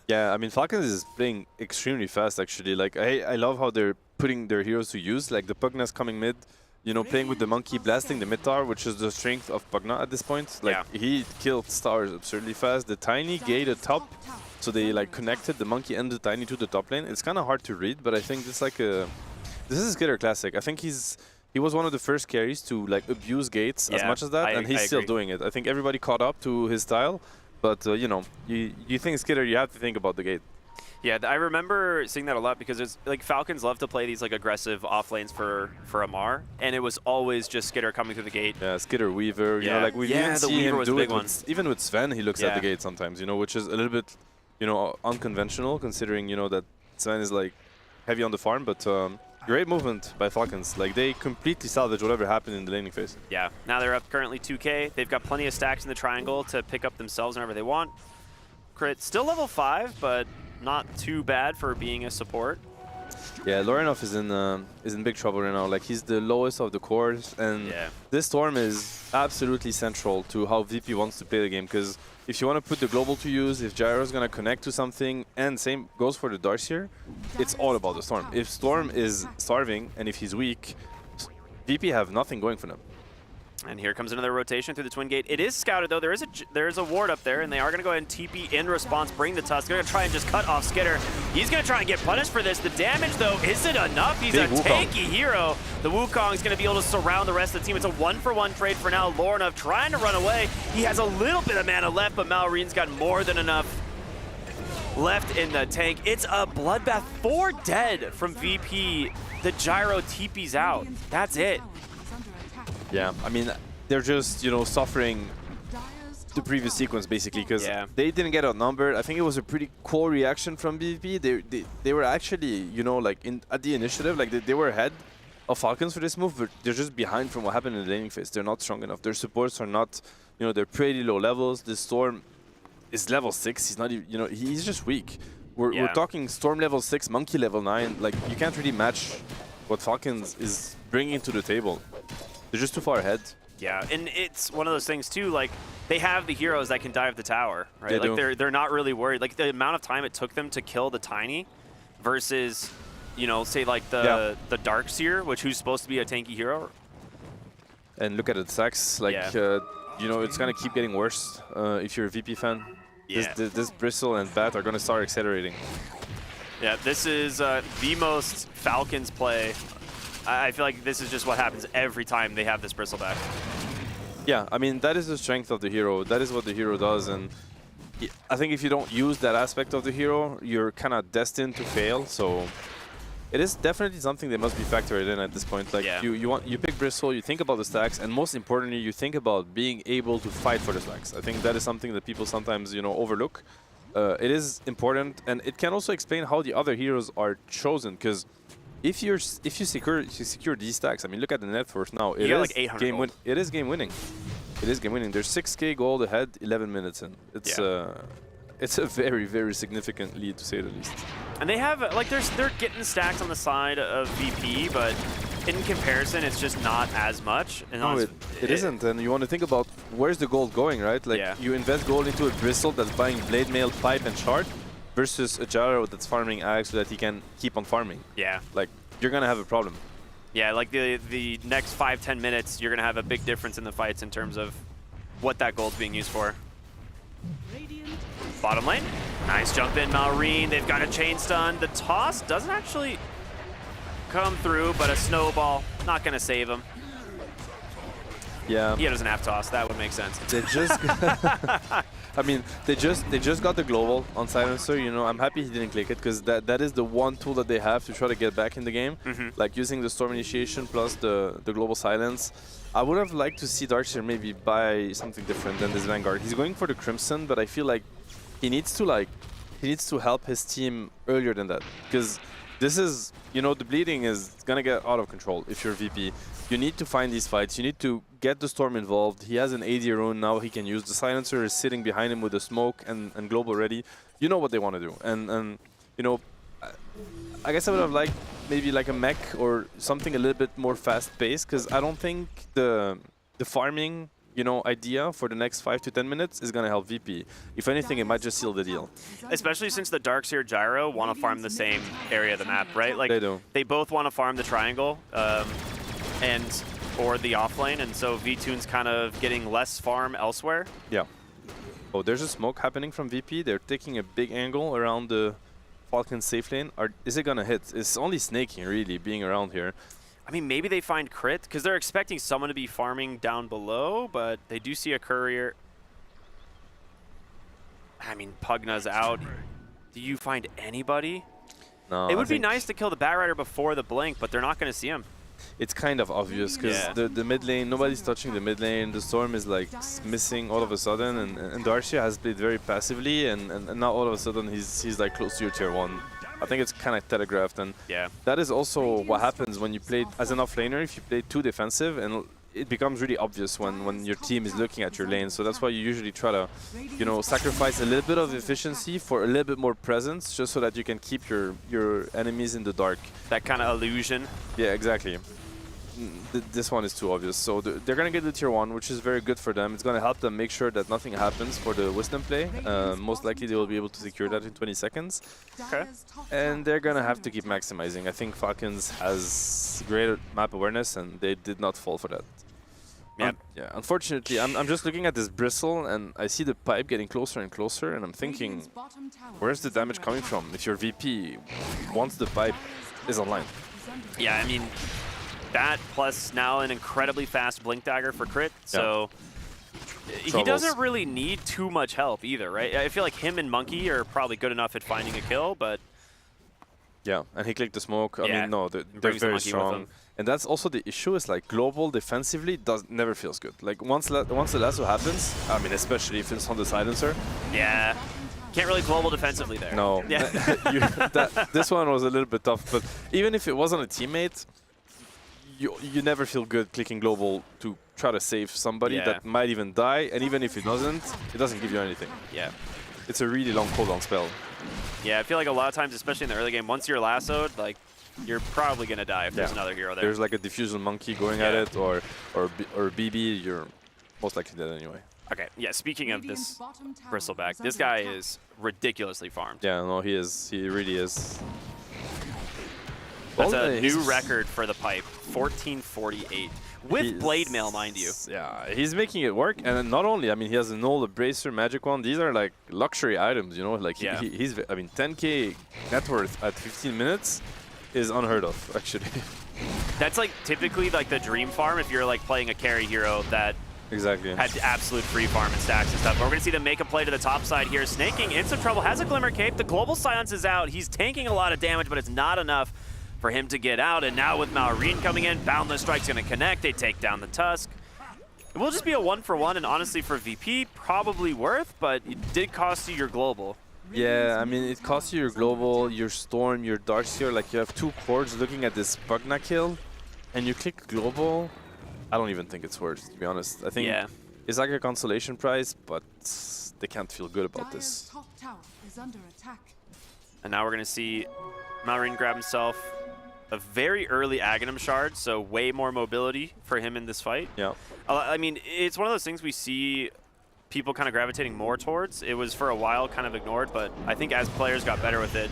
Yeah, I mean, Falcons is playing extremely fast, actually. Like, I love how they're putting their heroes to use. Like, the Pugna's coming mid, you know, playing with the monkey, blasting the mid tower, which is the strength of Pugna at this point. Like, he killed stars absurdly fast. The Tiny gated top, so they, like, connected the monkey and the Tiny to the top lane. It's kind of hard to read, but I think this is a Skitter classic. I think he was one of the first carries to, like, abuse gates as much as that, and he's still doing it. I think everybody caught up to his style. But, you know, you think Skitter, you have to think about the gate. Yeah, I remember seeing that a lot because it's like Falcons love to play these like aggressive off lanes for Amar, and it was always just Skitter coming through the gate. Yeah, Skitter Weaver, you know, like we didn't see him do it even with Sven, he looks at the gate sometimes, you know, which is a little bit, you know, unconventional considering, you know, that Sven is like heavy on the farm, but great movement by Falcons. Like, they completely salvage whatever happened in the laning phase. Yeah, now they're up currently 2K. They've got plenty of stacks in the triangle to pick up themselves whenever they want. Crit still level 5, but not too bad for being a support. Yeah, Lorenov is in big trouble right now. Like, he's the lowest of the cores, and this Storm is absolutely central to how VP wants to play the game, because if you want to put the global to use, if Gyro's going to connect to something, and same goes for the Darkseer, it's all about the Storm. If Storm is starving, and if he's weak, VP have nothing going for them. And here comes another rotation through the Twin Gate. It is scouted, though. There is a ward up there, and they are going to go ahead and TP in response, bring the Tusk. They're going to try and just cut off Skitter. He's going to try and get punished for this. The damage, though, isn't enough. He's a tanky hero. The Wukong is going to be able to surround the rest of the team. It's a 1-for-1 trade for now. Lornov trying to run away. He has a little bit of mana left, but Malreen's got more than enough. left in the tank. It's a bloodbath. 4 dead from VP. The gyro TP's out. That's it. Yeah, I mean, they're just, you know, suffering the previous sequence basically because they didn't get outnumbered. I think it was a pretty cool reaction from VP. They were actually, you know, like at the initiative, like they were ahead of Falcons for this move, but they're just behind from what happened in the laning phase. They're not strong enough. Their supports are not, you know, they're pretty low levels. The Storm is level 6. He's not even, you know, he's just weak. We're talking Storm level 6, Monkey level 9. Like, you can't really match what Falcons is bringing to the table. They're just too far ahead. Yeah, and it's one of those things too, like, they have the heroes that can dive the tower, right? They're not really worried. Like, the amount of time it took them to kill the Tiny versus, you know, say like the Darkseer, who's supposed to be a tanky hero. And look at the stacks, like, you know, it's gonna keep getting worse if you're a VP fan. Yeah. This Bristle and Bat are gonna start accelerating. Yeah, this is the most Falcons play. I feel like this is just what happens every time they have this Bristle back. Yeah, I mean, that is the strength of the hero. That is what the hero does, and I think if you don't use that aspect of the hero, you're kind of destined to fail. So it is definitely something that must be factored in at this point. Like, you pick Bristle, you think about the stacks, and most importantly, you think about being able to fight for the stacks. I think that is something that people sometimes, you know, overlook. It is important, and it can also explain how the other heroes are chosen, because if you secure these stacks, I mean, look at the net worth now. It is like 800 gold. It is game winning. It is game winning. There's 6k gold ahead, 11 minutes in. It's a very, very significant lead, to say the least. And they have, like, they're getting stacks on the side of VP, but in comparison, it's just not as much. And no, it isn't. And you want to think about where's the gold going, right? Like, you invest gold into a Bristle that's buying Blade Mail, Pipe, and Shard, versus a gyro that's farming Ag so that he can keep on farming. Yeah. Like, you're going to have a problem. Yeah, like the next 5-10 minutes, you're going to have a big difference in the fights in terms of what that gold's being used for. Bottom lane. Nice jump in, Malrine. They've got a chain stun. The toss doesn't actually come through, but a snowball, not going to save him. Yeah. He doesn't have toss. That would make sense. They just, I mean, they just got the global on Silencer. You know, I'm happy he didn't click it because that is the one tool that they have to try to get back in the game. Like using the Storm Initiation plus the global silence. I would have liked to see Darkseer maybe buy something different than this Vanguard. He's going for the Crimson, but I feel like he needs to help his team earlier than that, because this is, you know, the bleeding is gonna get out of control if you're VP. You need to find these fights. You need to get the Storm involved. He has an AD rune now he can use. The Silencer is sitting behind him with the smoke and global ready. You know what they want to do. And you know, I guess I would have liked maybe like a mech or something a little bit more fast-paced, because I don't think the farming, you know, idea for the next 5 to 10 minutes is going to help VP. If anything, it might just seal the deal. Especially since the Darkseer Gyro want to farm the same area of the map, right? Like, they do. They both want to farm the triangle or the offlane, and so V-Tune's kind of getting less farm elsewhere. Yeah. Oh, there's a smoke happening from VP. They're taking a big angle around the Falcon safe lane. Is it going to hit? It's only snaking, really, being around here. I mean, maybe they find crit, because they're expecting someone to be farming down below, but they do see a courier. I mean, Pugna's out. Do you find anybody? No, it would be nice to kill the Batrider before the blink, but they're not going to see him. It's kind of obvious, because the mid lane, nobody's touching the mid lane. The Storm is like missing all of a sudden, and Darkseer has played very passively, and now all of a sudden he's like close to your tier 1. I think it's kind of telegraphed, and that is also what happens when you play as an offlaner. If you play too defensive, and it becomes really obvious when your team is looking at your lane. So that's why you usually try to, you know, sacrifice a little bit of efficiency for a little bit more presence, just so that you can keep your enemies in the dark. That kind of illusion. Yeah, exactly. This one is too obvious. So they're going to get the tier 1, which is very good for them. It's going to help them make sure that nothing happens for the Wisdom play. Most likely they will be able to secure that in 20 seconds. Okay. And they're going to have to keep maximizing. I think Falcons has great map awareness, and they did not fall for that. Yep. Yeah. Unfortunately, I'm just looking at this Bristle, and I see the pipe getting closer and closer, and I'm thinking, where's the damage coming from if you're VP once the pipe is online? Yeah, I mean, that plus now an incredibly fast Blink Dagger for crit, so He doesn't really need too much help either, right? I feel like him and Monkey are probably good enough at finding a kill, but... Yeah, and he clicked the smoke. I mean, no, they're Brings the very Monkey with strong. him. And that's also the issue, is like global defensively never feels good. Like once the lasso happens, I mean, especially if it's on the silencer. Yeah. Can't really global defensively there. No. Yeah. This one was a little bit tough, but even if it wasn't a teammate, you never feel good clicking global to try to save somebody that might even die, and even if it doesn't give you anything. Yeah. It's a really long cooldown spell. Yeah, I feel like a lot of times, especially in the early game, once you're lassoed, like, you're probably going to die if there's another hero there. There's like a diffusion monkey going at it, or BB, you're most likely dead anyway. Okay, yeah, speaking of this Bristleback, this guy is ridiculously farmed. Yeah, no, he is. He really is. That's a new record for the pipe, 1448. With blade mail, mind you. Yeah, he's making it work, and not only, I mean, he has a null, a bracer, magic wand. These are like luxury items, you know. Like he's, I mean, 10k net worth at 15 minutes is unheard of, actually. That's like typically like the dream farm if you're like playing a carry hero that had absolute free farm and stacks and stuff. But we're gonna see them make a play to the top side here. Snaking in some trouble, has a Glimmer Cape. The global silence is out. He's tanking a lot of damage, but it's not enough for him to get out. And now with Malrine coming in, Boundless Strike's gonna connect. They take down the Tusk. It will just be a 1-for-1, and honestly for VP, probably worth, but it did cost you your global. Yeah, I mean, it costs you your global, your storm, your Darkseer. Like, you have two cords looking at this Pugna kill, and you click global. I don't even think it's worth, to be honest. I think it's like a consolation prize, but they can't feel good about this. And now we're going to see Malrine grab himself a very early Aghanim shard, so way more mobility for him in this fight. Yeah. I mean, it's one of those things we see people kind of gravitating more towards. It was for a while kind of ignored, but I think as players got better with it,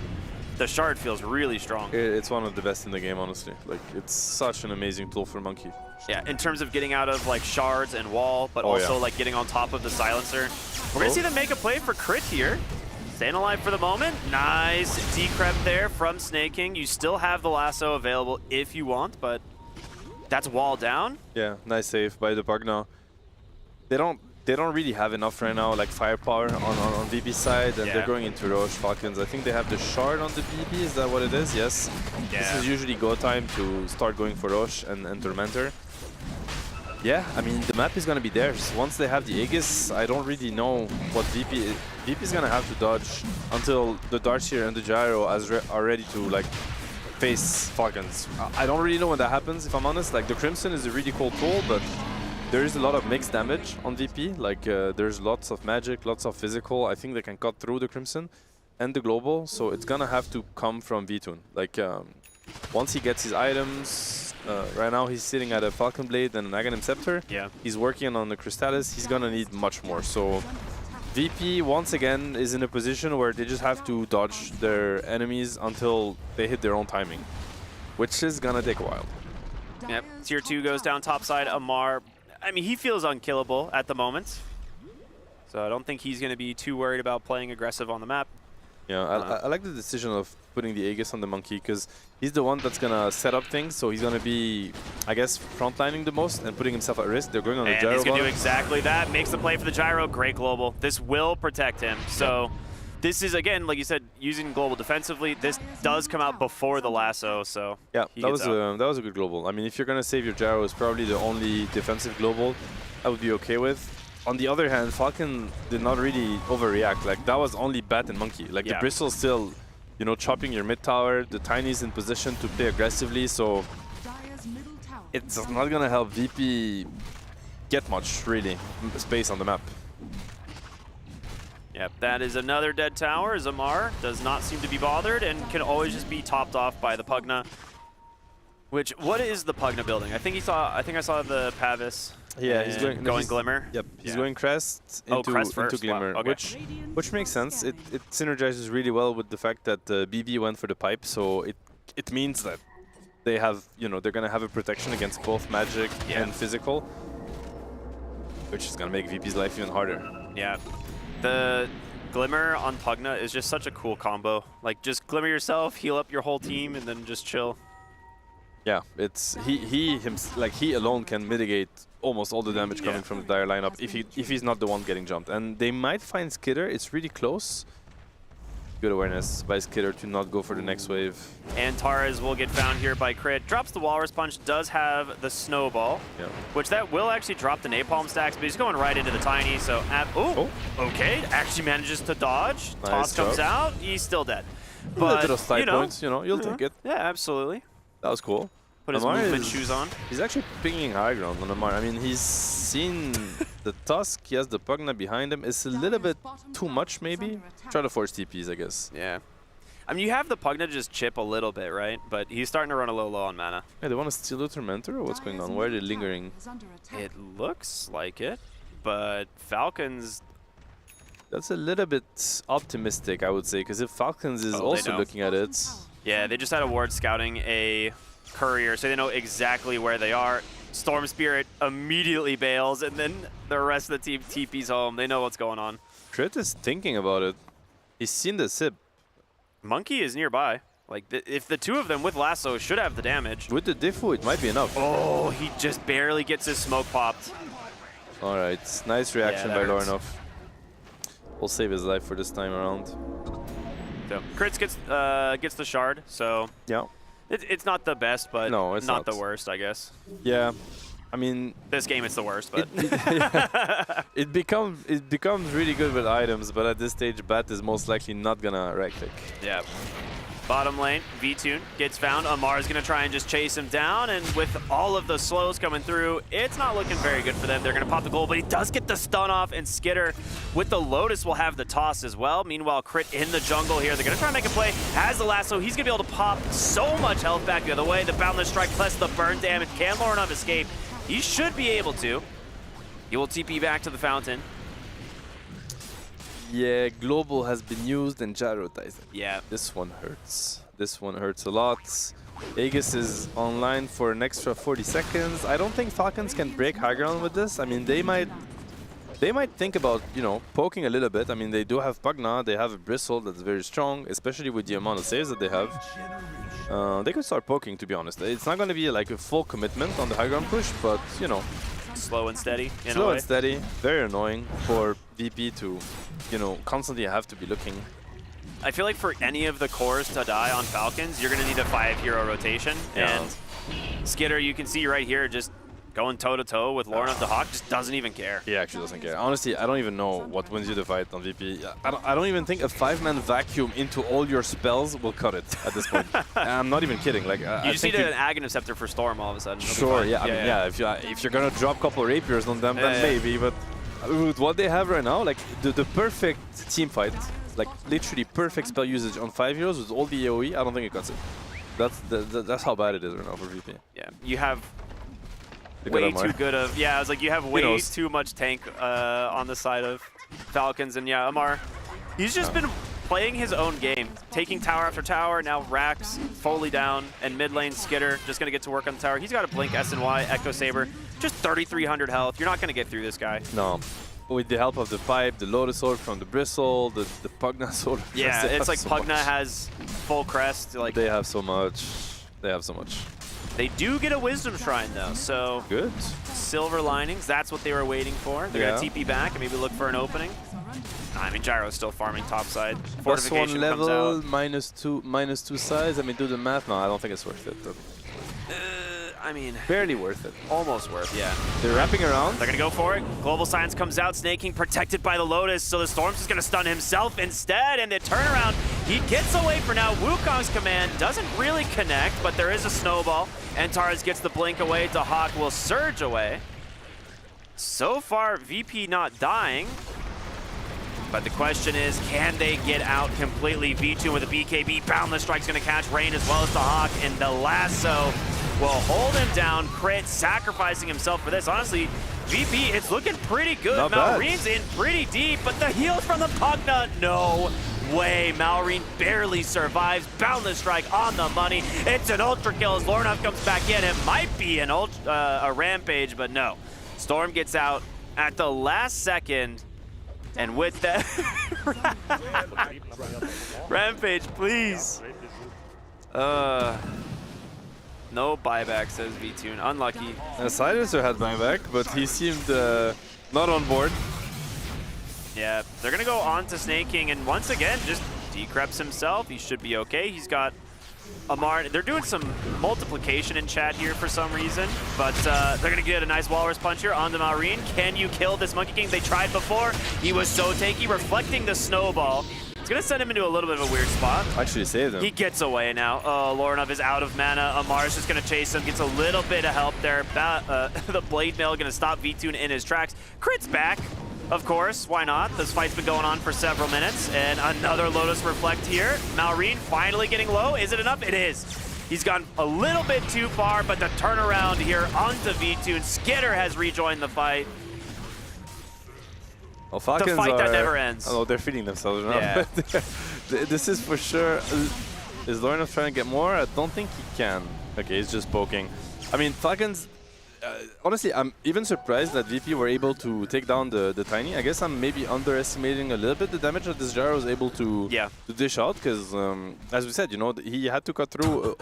the shard feels really strong. It's one of the best in the game, honestly. Like, it's such an amazing tool for Monkey. Yeah, in terms of getting out of like shards and wall, but also like getting on top of the silencer. We're gonna see them make a play for crit here. Staying alive for the moment. Nice decrep there from Snaking. You still have the lasso available if you want, but that's wall down. Yeah, nice save by the Pugna. They don't really have enough right now, like firepower on VP side, and they're going into Roche Falcons. I think they have the shard on the BB, is that what it is? Yes. Yeah. This is usually go time to start going for Roche and Tormentor. Yeah, I mean, the map is going to be theirs. Once they have the Aegis, I don't really know what VP is going to have to dodge until the Darkseer and the Gyro are ready to like face Falcons. I don't really know when that happens, if I'm honest. Like, the Crimson is a really cool tool, but there is a lot of mixed damage on VP. Like, there's lots of magic, lots of physical. I think they can cut through the Crimson and the Global, so it's gonna have to come from Vtoon. Like, once he gets his items, right now he's sitting at a Falcon Blade and an Aghanim Scepter. Yeah. He's working on the Crystallis. He's gonna need much more. So VP, once again, is in a position where they just have to dodge their enemies until they hit their own timing, which is gonna take a while. Yep, tier 2 goes down topside. Amar, I mean, he feels unkillable at the moment, so I don't think he's going to be too worried about playing aggressive on the map. Yeah, I like the decision of putting the Aegis on the Monkey, because he's the one that's going to set up things, so he's going to be, I guess, frontlining the most and putting himself at risk. They're going on the Gyro. He's going to do exactly that. Makes the play for the Gyro. Great global. This will protect him. So this is, again, like you said, using global defensively. This does come out before the lasso, so yeah, that was a good global. I mean, if you're going to save your Gyro, it's probably the only defensive global I would be okay with. On the other hand, Falcon did not really overreact. Like, that was only Bat and Monkey. Like, the Bristle's still, you know, chopping your mid tower. The Tiny's in position to play aggressively, so it's not going to help VP get much, really, space on the map. Yep, that is another dead tower. Zamar does not seem to be bothered and can always just be topped off by the Pugna. Which, what is the Pugna building? I think I saw the Pavis. Yeah, he's going Glimmer. Yep, he's going Crest into Glimmer, wow. Okay. which makes sense. It synergizes really well with the fact that BB went for the pipe, so it means that they have, you know, they're gonna have a protection against both magic and physical, which is gonna make VP's life even harder. Yeah, the Glimmer on Pugna is just such a cool combo. Like, just Glimmer yourself, heal up your whole team, and then just chill. Yeah, it's he alone can mitigate almost all the damage coming from the dire lineup if he's not the one getting jumped. And they might find Skitter. It's really close. Good awareness by Skitter to not go for the next wave. And Terrace will get found here by Crit. Drops the Walrus Punch, does have the Snowball, which that will actually drop the Napalm stacks, but he's going right into the Tiny, so... okay, actually manages to dodge. Nice Toss comes drop. out, he's still dead. A little bit of But, side points, you'll take it. Yeah, absolutely. That was cool. Put his movement shoes on. He's actually pinging high ground on Amar. I mean, he's seen the Tusk, he has the Pugna behind him. It's a little bit too much, maybe. Try to force TPs, I guess. Yeah. I mean, you have the Pugna just chip a little bit, right? But he's starting to run a little low on mana. Hey, they want to steal the Tormentor, or what's going on? Why are they lingering? It looks like it, but Falcons... That's a little bit optimistic, I would say, because if Falcons is also looking at it... Yeah, they just had a ward scouting a courier, so they know exactly where they are. Storm Spirit immediately bails, and then the rest of the team TP's home. They know what's going on. Crit is thinking about it. He's seen the sip. Monkey is nearby. Like, if the two of them with Lasso should have the damage. With the Diffu, it might be enough. Oh, he just barely gets his smoke popped. All right, nice reaction by hurts. Lornov. We'll save his life for this time around. So, Crits gets the shard, so... Yeah. It's not the best, but no, it's not the worst, I guess. Yeah, I mean... This game, it's the worst, but... It becomes really good with items, but at this stage, Bat is most likely not gonna right-click. Yeah. Bottom lane, V-Tune gets found. Amar's going to try and just chase him down, and with all of the slows coming through, it's not looking very good for them. They're going to pop the goal, but he does get the stun off, and Skitter with the Lotus will have the toss as well. Meanwhile, Crit in the jungle here. They're going to try and make a play. Has the lasso. He's going to be able to pop so much health back the other way. The Boundless Strike plus the burn damage. Can Lornov escape? He should be able to. He will TP back to the fountain. Yeah, Global has been used and Gyrotized. Yeah. This one hurts. This one hurts a lot. Aegis is online for an extra 40 seconds. I don't think Falcons can break high ground with this. I mean, they might think about, poking a little bit. I mean, they do have Pugna, they have a Bristle that's very strong, especially with the amount of saves that they have. They could start poking, to be honest. It's not going to be like a full commitment on the high ground push, but, Slow and steady. Slow and steady. Very annoying for VP to, constantly have to be looking. I feel like for any of the cores to die on Falcons, you're going to need a 5-hero rotation. Yeah. And Skitter, you can see right here, just going toe-to-toe with Lornov the Hawk, just doesn't even care. He actually doesn't care. Honestly, I don't even know what wins you the fight on VP. I don't even think a 5-man vacuum into all your spells will cut it at this point. I'm not even kidding. Like, you just need an Aghanim Scepter for Storm all of a sudden. Sure, yeah. I mean, if you're going to drop a couple rapiers on them, then maybe. But with what they have right now, like the perfect team fight, like literally perfect spell usage on 5 heroes with all the AoE, I don't think it cuts it. That's how bad it is right now for VP. Yeah, you have way too good of... Yeah, I was like, you have way too much tank on the side of Falcons. And yeah, Amar, he's just been playing his own game, taking tower after tower. Now Rax fully down, and mid lane Skitter just going to get to work on the tower. He's got a Blink SNY, Echo Saber, just 3,300 health. You're not going to get through this guy. No. With the help of the pipe, the Lotus Sword from the Bristle, the Pugna Sword. Yeah, it's like so Pugna has full crest. Like they have so much. They have so much. They do get a Wisdom Shrine though, so good. Silver linings. That's what they were waiting for. They're gonna TP back and maybe look for an opening. I mean, Gyro's still farming topside. Fortification +1 level, comes out. -2 size. I mean, do the math. No, I don't think it's worth it. I mean, barely worth it. Almost worth, yeah. They're wrapping around. They're gonna go for it. Global Science comes out. Snake King protected by the Lotus, so the Storm's just gonna stun himself instead, and the turnaround, he gets away for now. Wukong's command doesn't really connect, but there is a snowball, and Terrace gets the blink away. Dahak will surge away. So far, VP not dying, but the question is, can they get out completely? V2 with a BKB. Boundless Strike's gonna catch Rain as well as Dahak, and the lasso will hold him down. Crit sacrificing himself for this. Honestly, VP, it's looking pretty good. Malreen's in pretty deep, but the heals from the Pugna, no way. Malreen barely survives. Boundless Strike on the money. It's an ultra kill as Lornov comes back in. It might be an a rampage, but no. Storm gets out at the last second, and with that, rampage, please. No buyback, says VTune. Unlucky. Silencer had buyback, but he seemed not on board. Yeah, they're going to go on to Snake King, and once again, just decreps himself. He should be okay. He's got Amar. They're doing some multiplication in chat here for some reason, but they're going to get a nice Walrus Punch here onto Maureen. Can you kill this Monkey King? They tried before. He was so tanky, reflecting the snowball. It's going to send him into a little bit of a weird spot. Actually saved him. He gets away now. Oh, Lorinov is out of mana. Amar's just going to chase him. Gets a little bit of help there. The Blade Mail going to stop VTune in his tracks. Crit's back. Of course, why not? This fight's been going on for several minutes, and another Lotus Reflect here. Maureen finally getting low. Is it enough? It is. He's gone a little bit too far, but the turnaround here onto VTune. Skitter has rejoined the fight. Well, Falcons the fight that never ends. Oh, they're feeding themselves now. Yeah. This is for sure. Is Lorinov trying to get more? I don't think he can. Okay, he's just poking. I mean, Falcons. Honestly, I'm even surprised that VP were able to take down the Tiny. I guess I'm maybe underestimating a little bit the damage that this Gyro was able to dish out, because as we said, you know, he had to cut through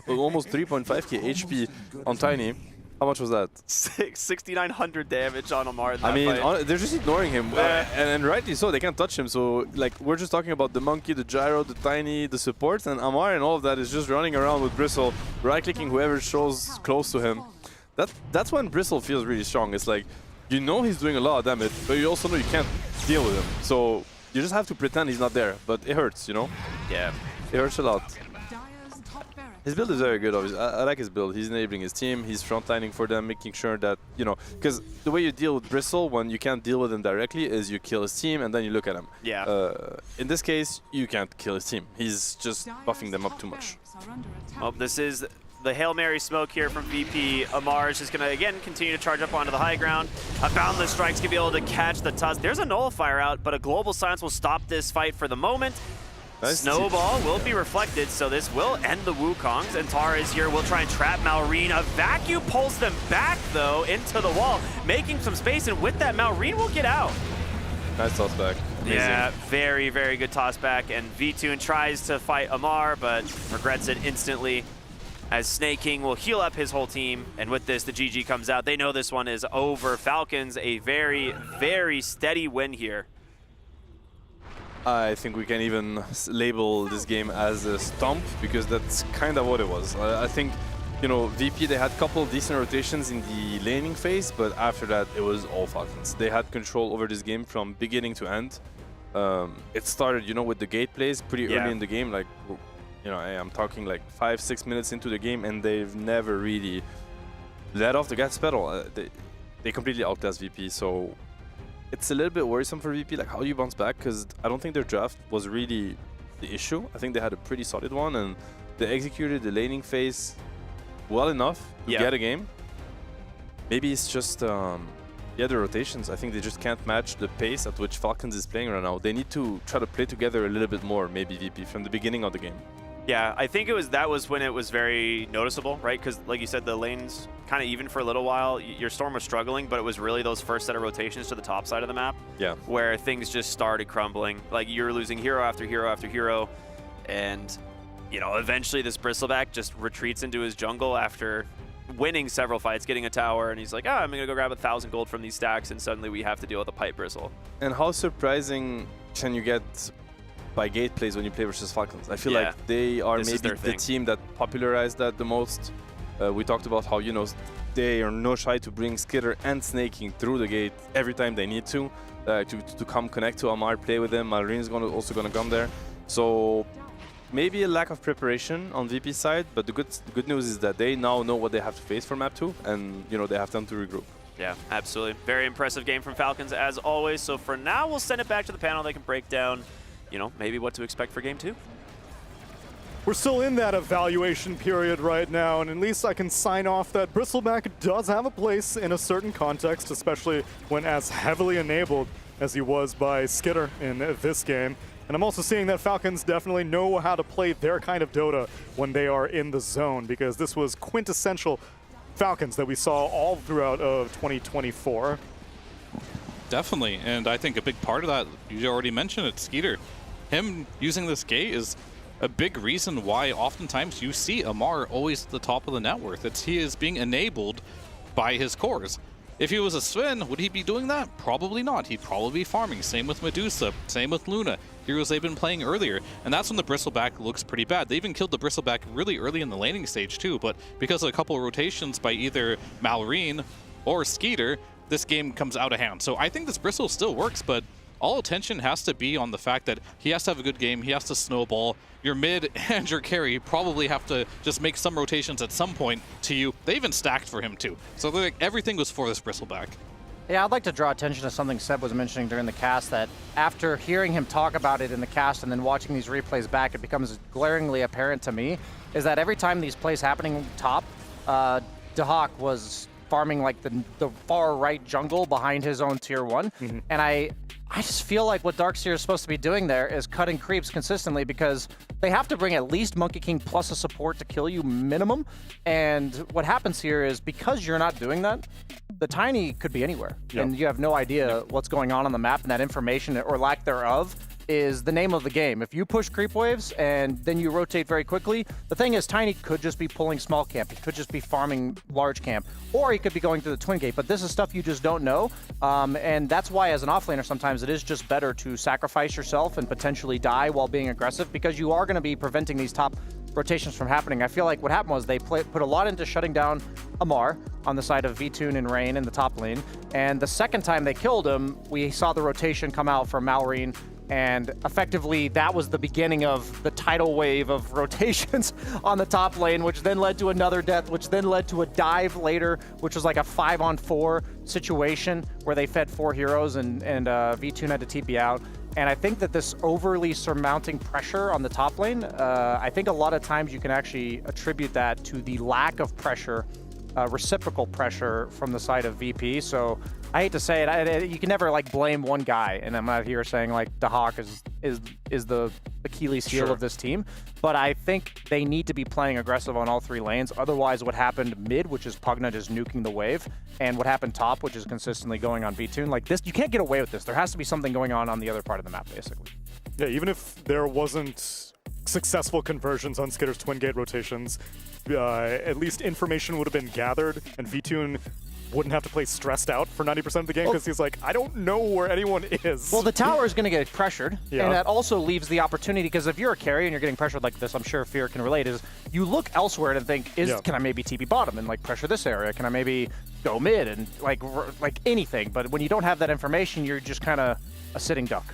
almost 3.5k HP on Tiny. How much was that? 6,900 damage on Amar in that I mean, fight. they're just ignoring him, and rightly so. They can't touch him. So, like, we're just talking about the Monkey, the Gyro, the Tiny, the supports, and Amar and all of that is just running around with Bristle, right-clicking whoever shows close to him. That's when Bristle feels really strong. It's like, you know he's doing a lot of damage, but you also know you can't deal with him. So you just have to pretend he's not there, but it hurts, you know? Yeah. It hurts a lot. His build is very good, obviously. I like his build. He's enabling his team. He's frontlining for them, making sure that, you know, because the way you deal with Bristle when you can't deal with him directly is you kill his team and then you look at him. Yeah. In this case, you can't kill his team. He's just buffing them up too much. Oh, this is the Hail Mary smoke here from VP. Amar is just going to, again, continue to charge up onto the high ground. A Boundless Strike's going to be able to catch the Tusk. There's a Nullifier out, but a Global Silence will stop this fight for the moment. Nice. Snowball will be reflected, so this will end the Wukongs. And Tara is here, will try and trap Maureen. A Vacuum pulls them back, though, into the wall, making some space, and with that, Maureen will get out. Nice toss back. Amazing. Yeah, very, very good toss back. And VTune tries to fight Amar, but regrets it instantly, as Snake King will heal up his whole team. And with this, the GG comes out. They know this one is over. Falcons, a very, very steady win here. I think we can even label this game as a stomp, because that's kind of what it was. I think, you know, VP, they had a couple of decent rotations in the laning phase, but after that, it was all Falcons. They had control over this game from beginning to end. It started, you know, with the gate plays pretty early in the game, like, you know, I'm talking like 5-6 minutes into the game, and they've never really let off the gas pedal. They completely outclassed VP, so it's a little bit worrisome for VP, like how do you bounce back, because I don't think their draft was really the issue. I think they had a pretty solid one, and they executed the laning phase well enough to get a game. Maybe it's just the rotations. I think they just can't match the pace at which Falcons is playing right now. They need to try to play together a little bit more, maybe VP, from the beginning of the game. Yeah, I think that was when it was very noticeable, right? Because like you said, the lanes kind of even for a little while. Your Storm was struggling, but it was really those first set of rotations to the top side of the map where things just started crumbling. Like you're losing hero after hero after hero, and you know, eventually this Bristleback just retreats into his jungle after winning several fights, getting a tower, and he's like, I'm gonna go grab 1,000 gold from these stacks, and suddenly we have to deal with a pipe Bristle. And how surprising can you get by gate plays when you play versus Falcons? I feel like they are maybe the team that popularized that the most. We talked about how, you know, they are no shy to bring Skitter and Snake King through the gate every time they need to come connect to Amar, play with them. Marlene's also gonna come there. So maybe a lack of preparation on VP's side, but the good news is that they now know what they have to face for map 2, and you know, they have time to regroup. Yeah, absolutely. Very impressive game from Falcons as always. So for now, we'll send it back to the panel. They can break down, you know, maybe what to expect for game 2. We're still in that evaluation period right now, and at least I can sign off that Bristleback does have a place in a certain context, especially when as heavily enabled as he was by Skitter in this game. And I'm also seeing that Falcons definitely know how to play their kind of Dota when they are in the zone, because this was quintessential Falcons that we saw all throughout of 2024. Definitely, and I think a big part of that, you already mentioned it, Skeeter. Him using this gate is a big reason why oftentimes you see Amar always at the top of the net worth. He is being enabled by his cores. If he was a Sven, would he be doing that? Probably not. He'd probably be farming. Same with Medusa, same with Luna, heroes they've been playing earlier. And that's when the Bristleback looks pretty bad. They even killed the Bristleback really early in the laning stage too, but because of a couple of rotations by either Malrine or Skeeter, this game comes out of hand. So I think this Bristle still works, but all attention has to be on the fact that he has to have a good game, he has to snowball. Your mid and your carry probably have to just make some rotations at some point to you. They even stacked for him too. So like, everything was for this Bristleback. Yeah, I'd like to draw attention to something Seb was mentioning during the cast, that after hearing him talk about it in the cast and then watching these replays back, it becomes glaringly apparent to me, is that every time these plays happening top, Dahak was farming like the far right jungle behind his own tier 1. And I just feel like what Darkseer is supposed to be doing there is cutting creeps consistently, because they have to bring at least Monkey King plus a support to kill you minimum. And what happens here is, because you're not doing that, the Tiny could be anywhere. And you have no idea what's going on the map, and that information, or lack thereof, is the name of the game. If you push creep waves and then you rotate very quickly, the thing is, Tiny could just be pulling small camp, he could just be farming large camp, or he could be going through the twin gate, but this is stuff you just don't know. And that's why as an offlaner sometimes it is just better to sacrifice yourself and potentially die while being aggressive, because you are going to be preventing these top rotations from happening. I feel like what happened was they put a lot into shutting down Amar on the side of Vtoon and Rain in the top lane, and the second time they killed him, we saw the rotation come out from Malrine, and effectively that was the beginning of the tidal wave of rotations on the top lane, which then led to another death, which then led to a dive later, which was like a 5-on-4 situation where they fed 4 heroes and Vtoon had to TP out. And I think that this overly surmounting pressure on the top lane, I think a lot of times you can actually attribute that to the lack of pressure, reciprocal pressure from the side of VP. So I hate to say it, you can never like blame one guy, and I'm not here saying like Dahak is the Achilles heel of this team, but I think they need to be playing aggressive on all 3 lanes. Otherwise, what happened mid, which is Pugna just nuking the wave, and what happened top, which is consistently going on Vtoon, like this, you can't get away with this. There has to be something going on the other part of the map, basically. Yeah, even if there wasn't successful conversions on Skitter's twin gate rotations, at least information would have been gathered, and Vtoon wouldn't have to play stressed out for 90% of the game, because he's like, I don't know where anyone is. Well, the tower is going to get pressured, and that also leaves the opportunity, because if you're a carry and you're getting pressured like this, I'm sure Fear can relate, is you look elsewhere and think, can I maybe TP bottom and like pressure this area? Can I maybe go mid and like anything? But when you don't have that information, you're just kind of a sitting duck.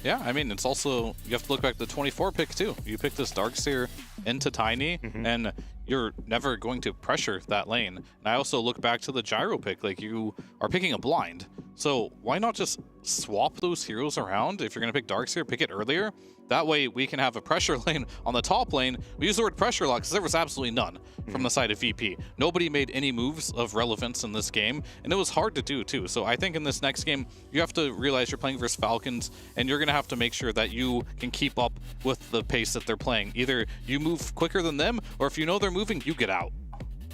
Yeah, I mean, it's also, you have to look back at the 24 pick too. You pick this Darkseer into Tiny, and you're never going to pressure that lane. And I also look back to the Gyro pick, like you are picking a blind. So why not just swap those heroes around? If you're going to pick Darkseer, pick it earlier. That way we can have a pressure lane on the top lane. We use the word pressure lock because there was absolutely none from the side of VP. Nobody made any moves of relevance in this game, and it was hard to do too. So I think in this next game, you have to realize you're playing versus Falcons, and you're going to have to make sure that you can keep up with the pace that they're playing. Either you move quicker than them, or if you know they're moving, you get out.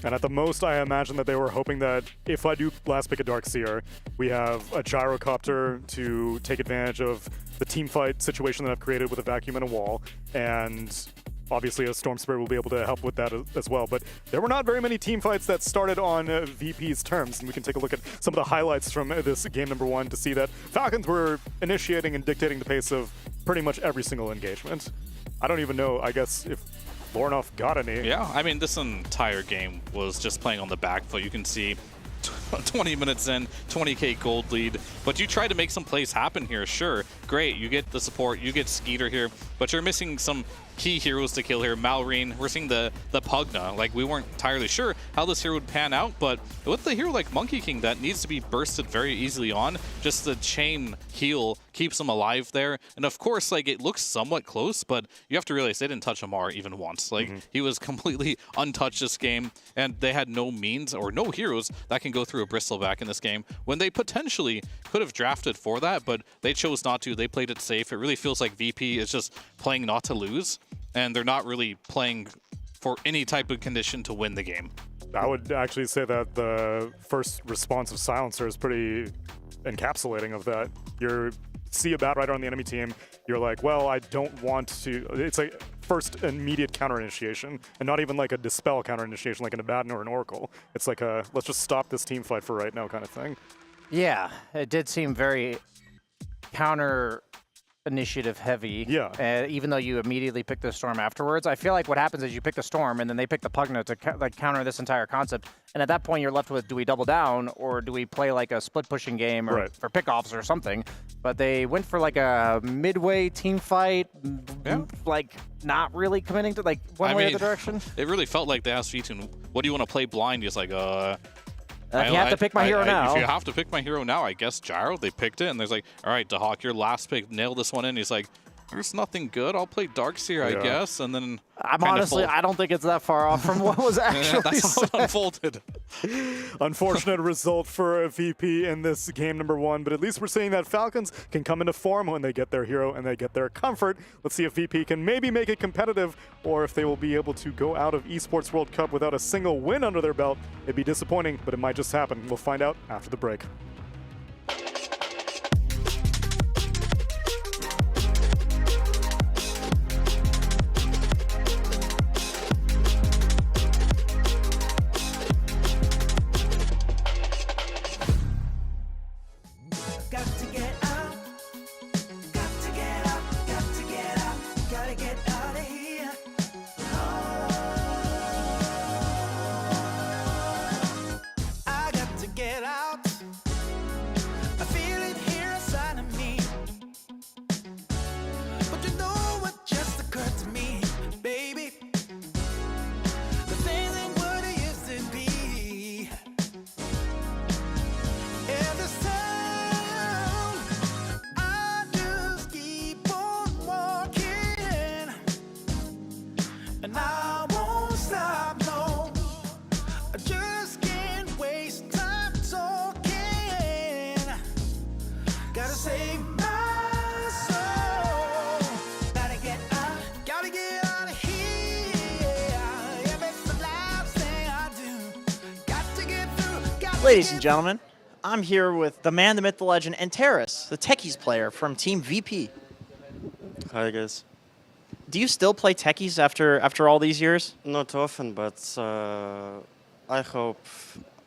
And at the most, I imagine that they were hoping that if I do last pick a Darkseer, we have a gyrocopter to take advantage of the team fight situation that I've created with a vacuum and a wall, and obviously a Storm Spirit will be able to help with that as well. But there were not very many team fights that started on VP's terms, and we can take a look at some of the highlights from this game number 1 to see that Falcons were initiating and dictating the pace of pretty much every single engagement. I don't even know, I guess, if Lornoff got any. Yeah, I mean, this entire game was just playing on the back foot. You can see 20 minutes in, 20k gold lead, but you try to make some plays happen here. Sure, great, you get the support, you get Skeeter here, but you're missing some key heroes to kill here. Malrine, we're seeing the Pugna. Like, we weren't entirely sure how this hero would pan out, but with the hero like Monkey King that needs to be bursted very easily on, just the chain heal keeps him alive there. And of course, like, it looks somewhat close, but you have to realize they didn't touch Amar even once. Like, he was completely untouched this game, and they had no means or no heroes that can go through a Bristleback in this game when they potentially could have drafted for that, but they chose not to. They played it safe. It really feels like VP is just playing not to lose, and they're not really playing for any type of condition to win the game. I would actually say that the first response of Silencer is pretty encapsulating of that. You see a Batrider on the enemy team, you're like, well, I don't want to. It's like first immediate counter initiation, and not even like a dispel counter initiation like an Abaddon or an Oracle. It's like a let's just stop this team fight for right now kind of thing. Yeah, it did seem very counter initiative heavy. Yeah. Even though you immediately pick the Storm afterwards, I feel like what happens is you pick the Storm and then they pick the Pugna to like counter this entire concept. And at that point, you're left with, do we double down or do we play like a split pushing game or for pickoffs or something? But they went for like a midway team fight, like not really committing to like one way or the direction. It really felt like they asked V2, what do you want to play blind? He's like, if you have to pick my hero now. If you have to pick my hero now, I guess Gyro. They picked it, and there's like, all right, Dahak, your last pick, nail this one in. He's like, there's nothing good. I'll play Darkseer, I guess. And then I'm honestly, I don't think it's that far off from what was actually that's how it unfolded. Unfortunate result for a VP in this game number 1, but at least we're seeing that Falcons can come into form when they get their hero and they get their comfort. Let's see if VP can maybe make it competitive or if they will be able to go out of Esports World Cup without a single win under their belt. It'd be disappointing, but it might just happen. We'll find out after the break. Ladies and gentlemen, I'm here with the man, the myth, the legend, and Terrace, the Techies player from Team VP. Hi guys. Do you still play Techies after all these years? Not often, but I hope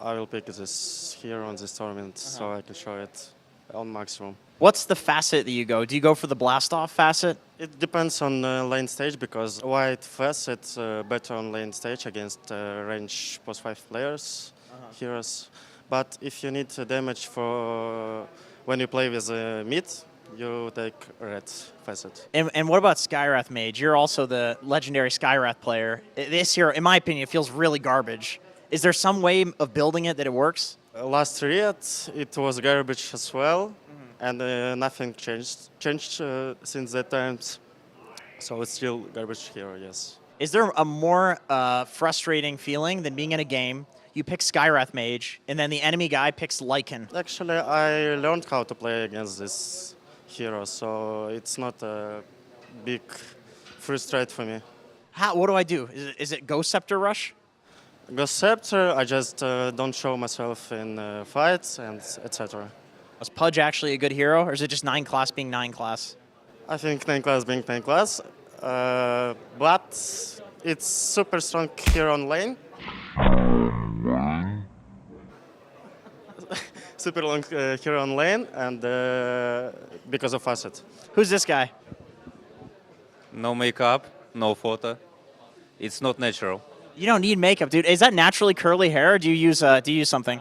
I will pick this hero in this tournament so I can show it on maximum. What's the facet that you go? Do you go for the blast off facet? It depends on lane stage because white facet better on lane stage against range post 5 players, heroes. But if you need damage for when you play with mid, you take red facet. And what about Skywrath Mage? You're also the legendary Skywrath player. This hero, in my opinion, feels really garbage. Is there some way of building it that it works? Last Riyadh, it was garbage as well, and nothing changed since that time. So it's still garbage hero, yes. Is there a more frustrating feeling than being in a game, you pick Skywrath Mage, and then the enemy guy picks Lycan? Actually, I learned how to play against this hero, so it's not a big frustrate for me. What do I do? Is it Ghost Scepter Rush? Ghost Scepter, I just don't show myself in fights and etc. Was Pudge actually a good hero, or is it just 9 class being 9 class? I think 9 class being 9 class, but it's super strong hero on lane. Super long hero on lane, and because of facet. Who's this guy? No makeup, no photo. It's not natural. You don't need makeup, dude. Is that naturally curly hair, or do you use something?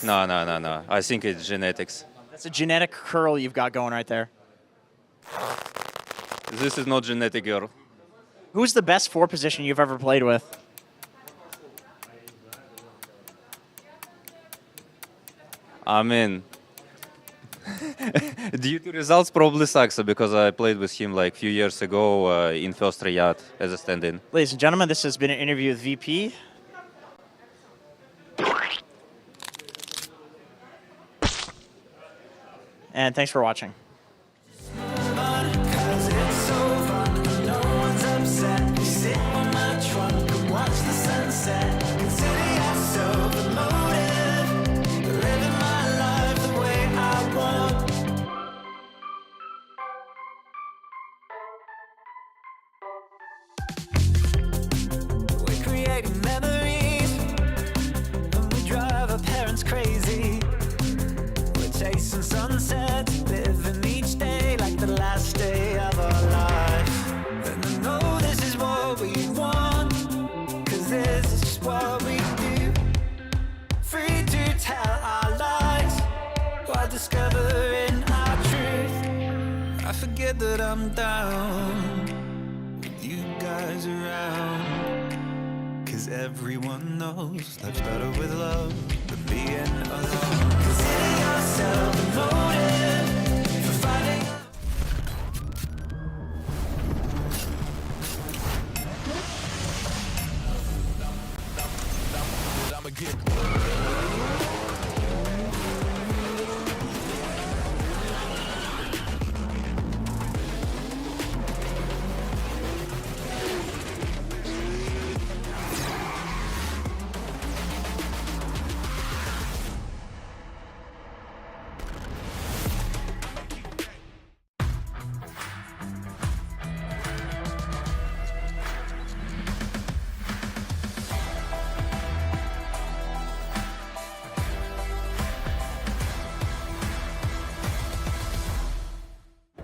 No. I think it's genetics. That's a genetic curl you've got going right there. This is not genetic girl. Who's the best 4 position you've ever played with? I mean, due to results, probably Saxa, because I played with him like a few years ago in first Riyadh as a stand-in. Ladies and gentlemen, this has been an interview with VP. And thanks for watching. creating memories, and we drive our parents crazy. We're chasing sunsets, living each day like the last day of our life. And I know this is what we want, 'cause this is just what we do. Free to tell our lies while discovering our truth. I forget that I'm down with you guys around, 'cause everyone knows life's better with love than being alone. Consider yourself a motive for fighting.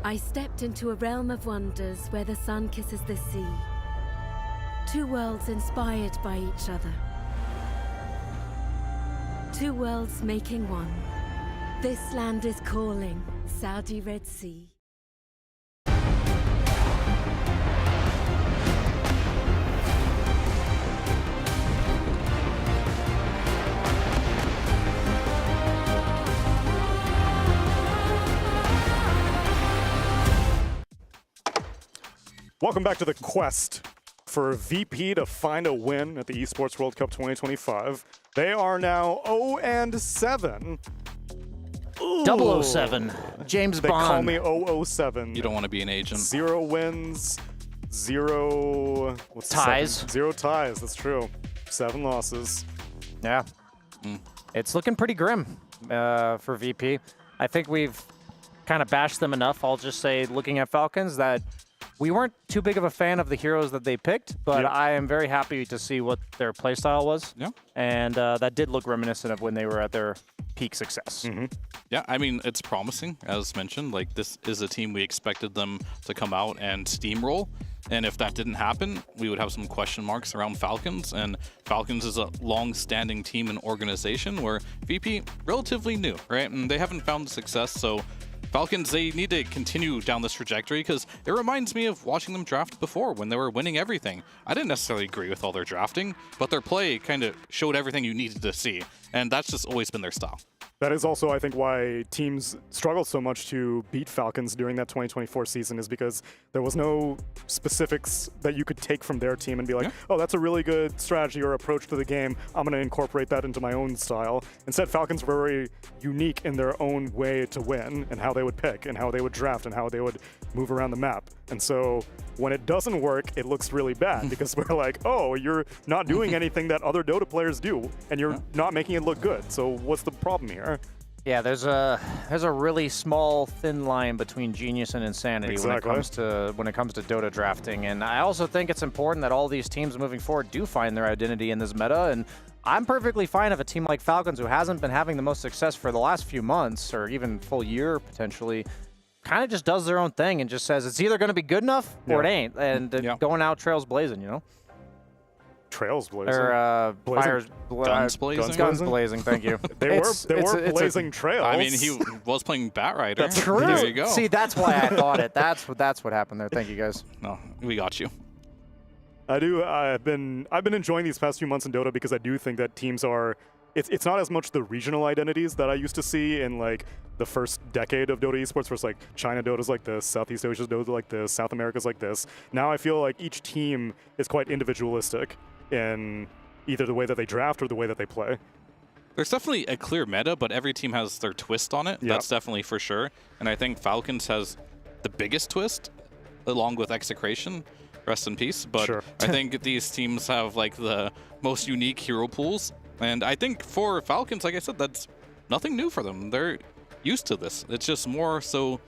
I stepped into a realm of wonders where the sun kisses the sea. Two worlds inspired by each other. Two worlds making one. This land is calling, Saudi Red Sea. Welcome back to the quest for VP to find a win at the Esports World Cup 2025. They are now 0-7. Ooh. 007. James They Bond. call me 007. You don't want to be an agent. 0 wins, 0 what's the Ties. second? 0 ties. That's true. 7 losses. Yeah. It's looking pretty grim for VP. I think we've kind of bashed them enough. I'll just say, looking at Falcons, that we weren't too big of a fan of the heroes that they picked, but I am very happy to see what their playstyle was. Yeah. And that did look reminiscent of when they were at their peak success. Yeah, I mean, it's promising, as mentioned. Like, this is a team we expected them to come out and steamroll. And if that didn't happen, we would have some question marks around Falcons. And Falcons is a long-standing team and organization where VP relatively new, right? And they haven't found success, so Falcons, they need to continue down this trajectory because it reminds me of watching them draft before when they were winning everything. I didn't necessarily agree with all their drafting, but their play kind of showed everything you needed to see, and that's just always been their style. That is also, I think, why teams struggled so much to beat Falcons during that 2024 season, is because there was no specifics that you could take from their team and be like, oh, that's a really good strategy or approach to the game. I'm going to incorporate that into my own style. Instead, Falcons were very unique in their own way to win and how they would pick and how they would draft and how they would move around the map. And so when it doesn't work, it looks really bad because we're like, oh, you're not doing anything that other Dota players do, and you're not making it look good. So what's the problem here? Yeah, there's a really small, thin line between genius and insanity when it comes to Dota drafting. And I also think it's important that all these teams moving forward do find their identity in this meta. And I'm perfectly fine if a team like Falcons, who hasn't been having the most success for the last few months or even full year potentially, kind of just does their own thing and just says it's either going to be good enough or it ain't, and going out trails blazing, you know? Trails blazing? Or fires, guns blazing? Guns blazing, thank you. They were blazing trails. I mean, he was playing Batrider. That's true. There you go. See, that's why I thought it. That's what happened there. Thank you, guys. No, we got you. I do. I've been enjoying these past few months in Dota because I do think that teams are. It's not as much the regional identities that I used to see in like the first decade of Dota esports, where it's like China Dota's like this, Southeast Asia's Dota like this, South America's like this. Now I feel like each team is quite individualistic in either the way that they draft or the way that they play. There's definitely a clear meta, but every team has their twist on it. That's definitely for sure. And I think Falcons has the biggest twist, along with Execration. Rest in peace. But I think these teams have like the most unique hero pools. And I think for Falcons, like I said, that's nothing new for them. They're used to this. It's just more so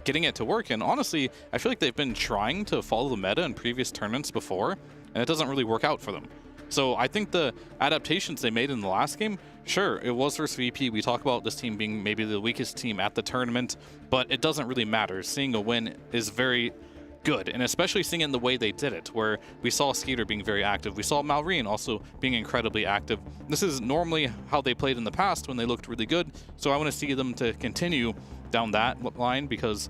getting it to work. And honestly, I feel like they've been trying to follow the meta in previous tournaments before, and it doesn't really work out for them. So I think the adaptations they made in the last game, sure, it was versus VP. We talk about this team being maybe the weakest team at the tournament, but it doesn't really matter. Seeing a win is very good, and especially seeing it in the way they did it, where we saw Skeeter being very active. We saw Malrine also being incredibly active. This is normally how they played in the past when they looked really good, so I want to see them to continue down that line because,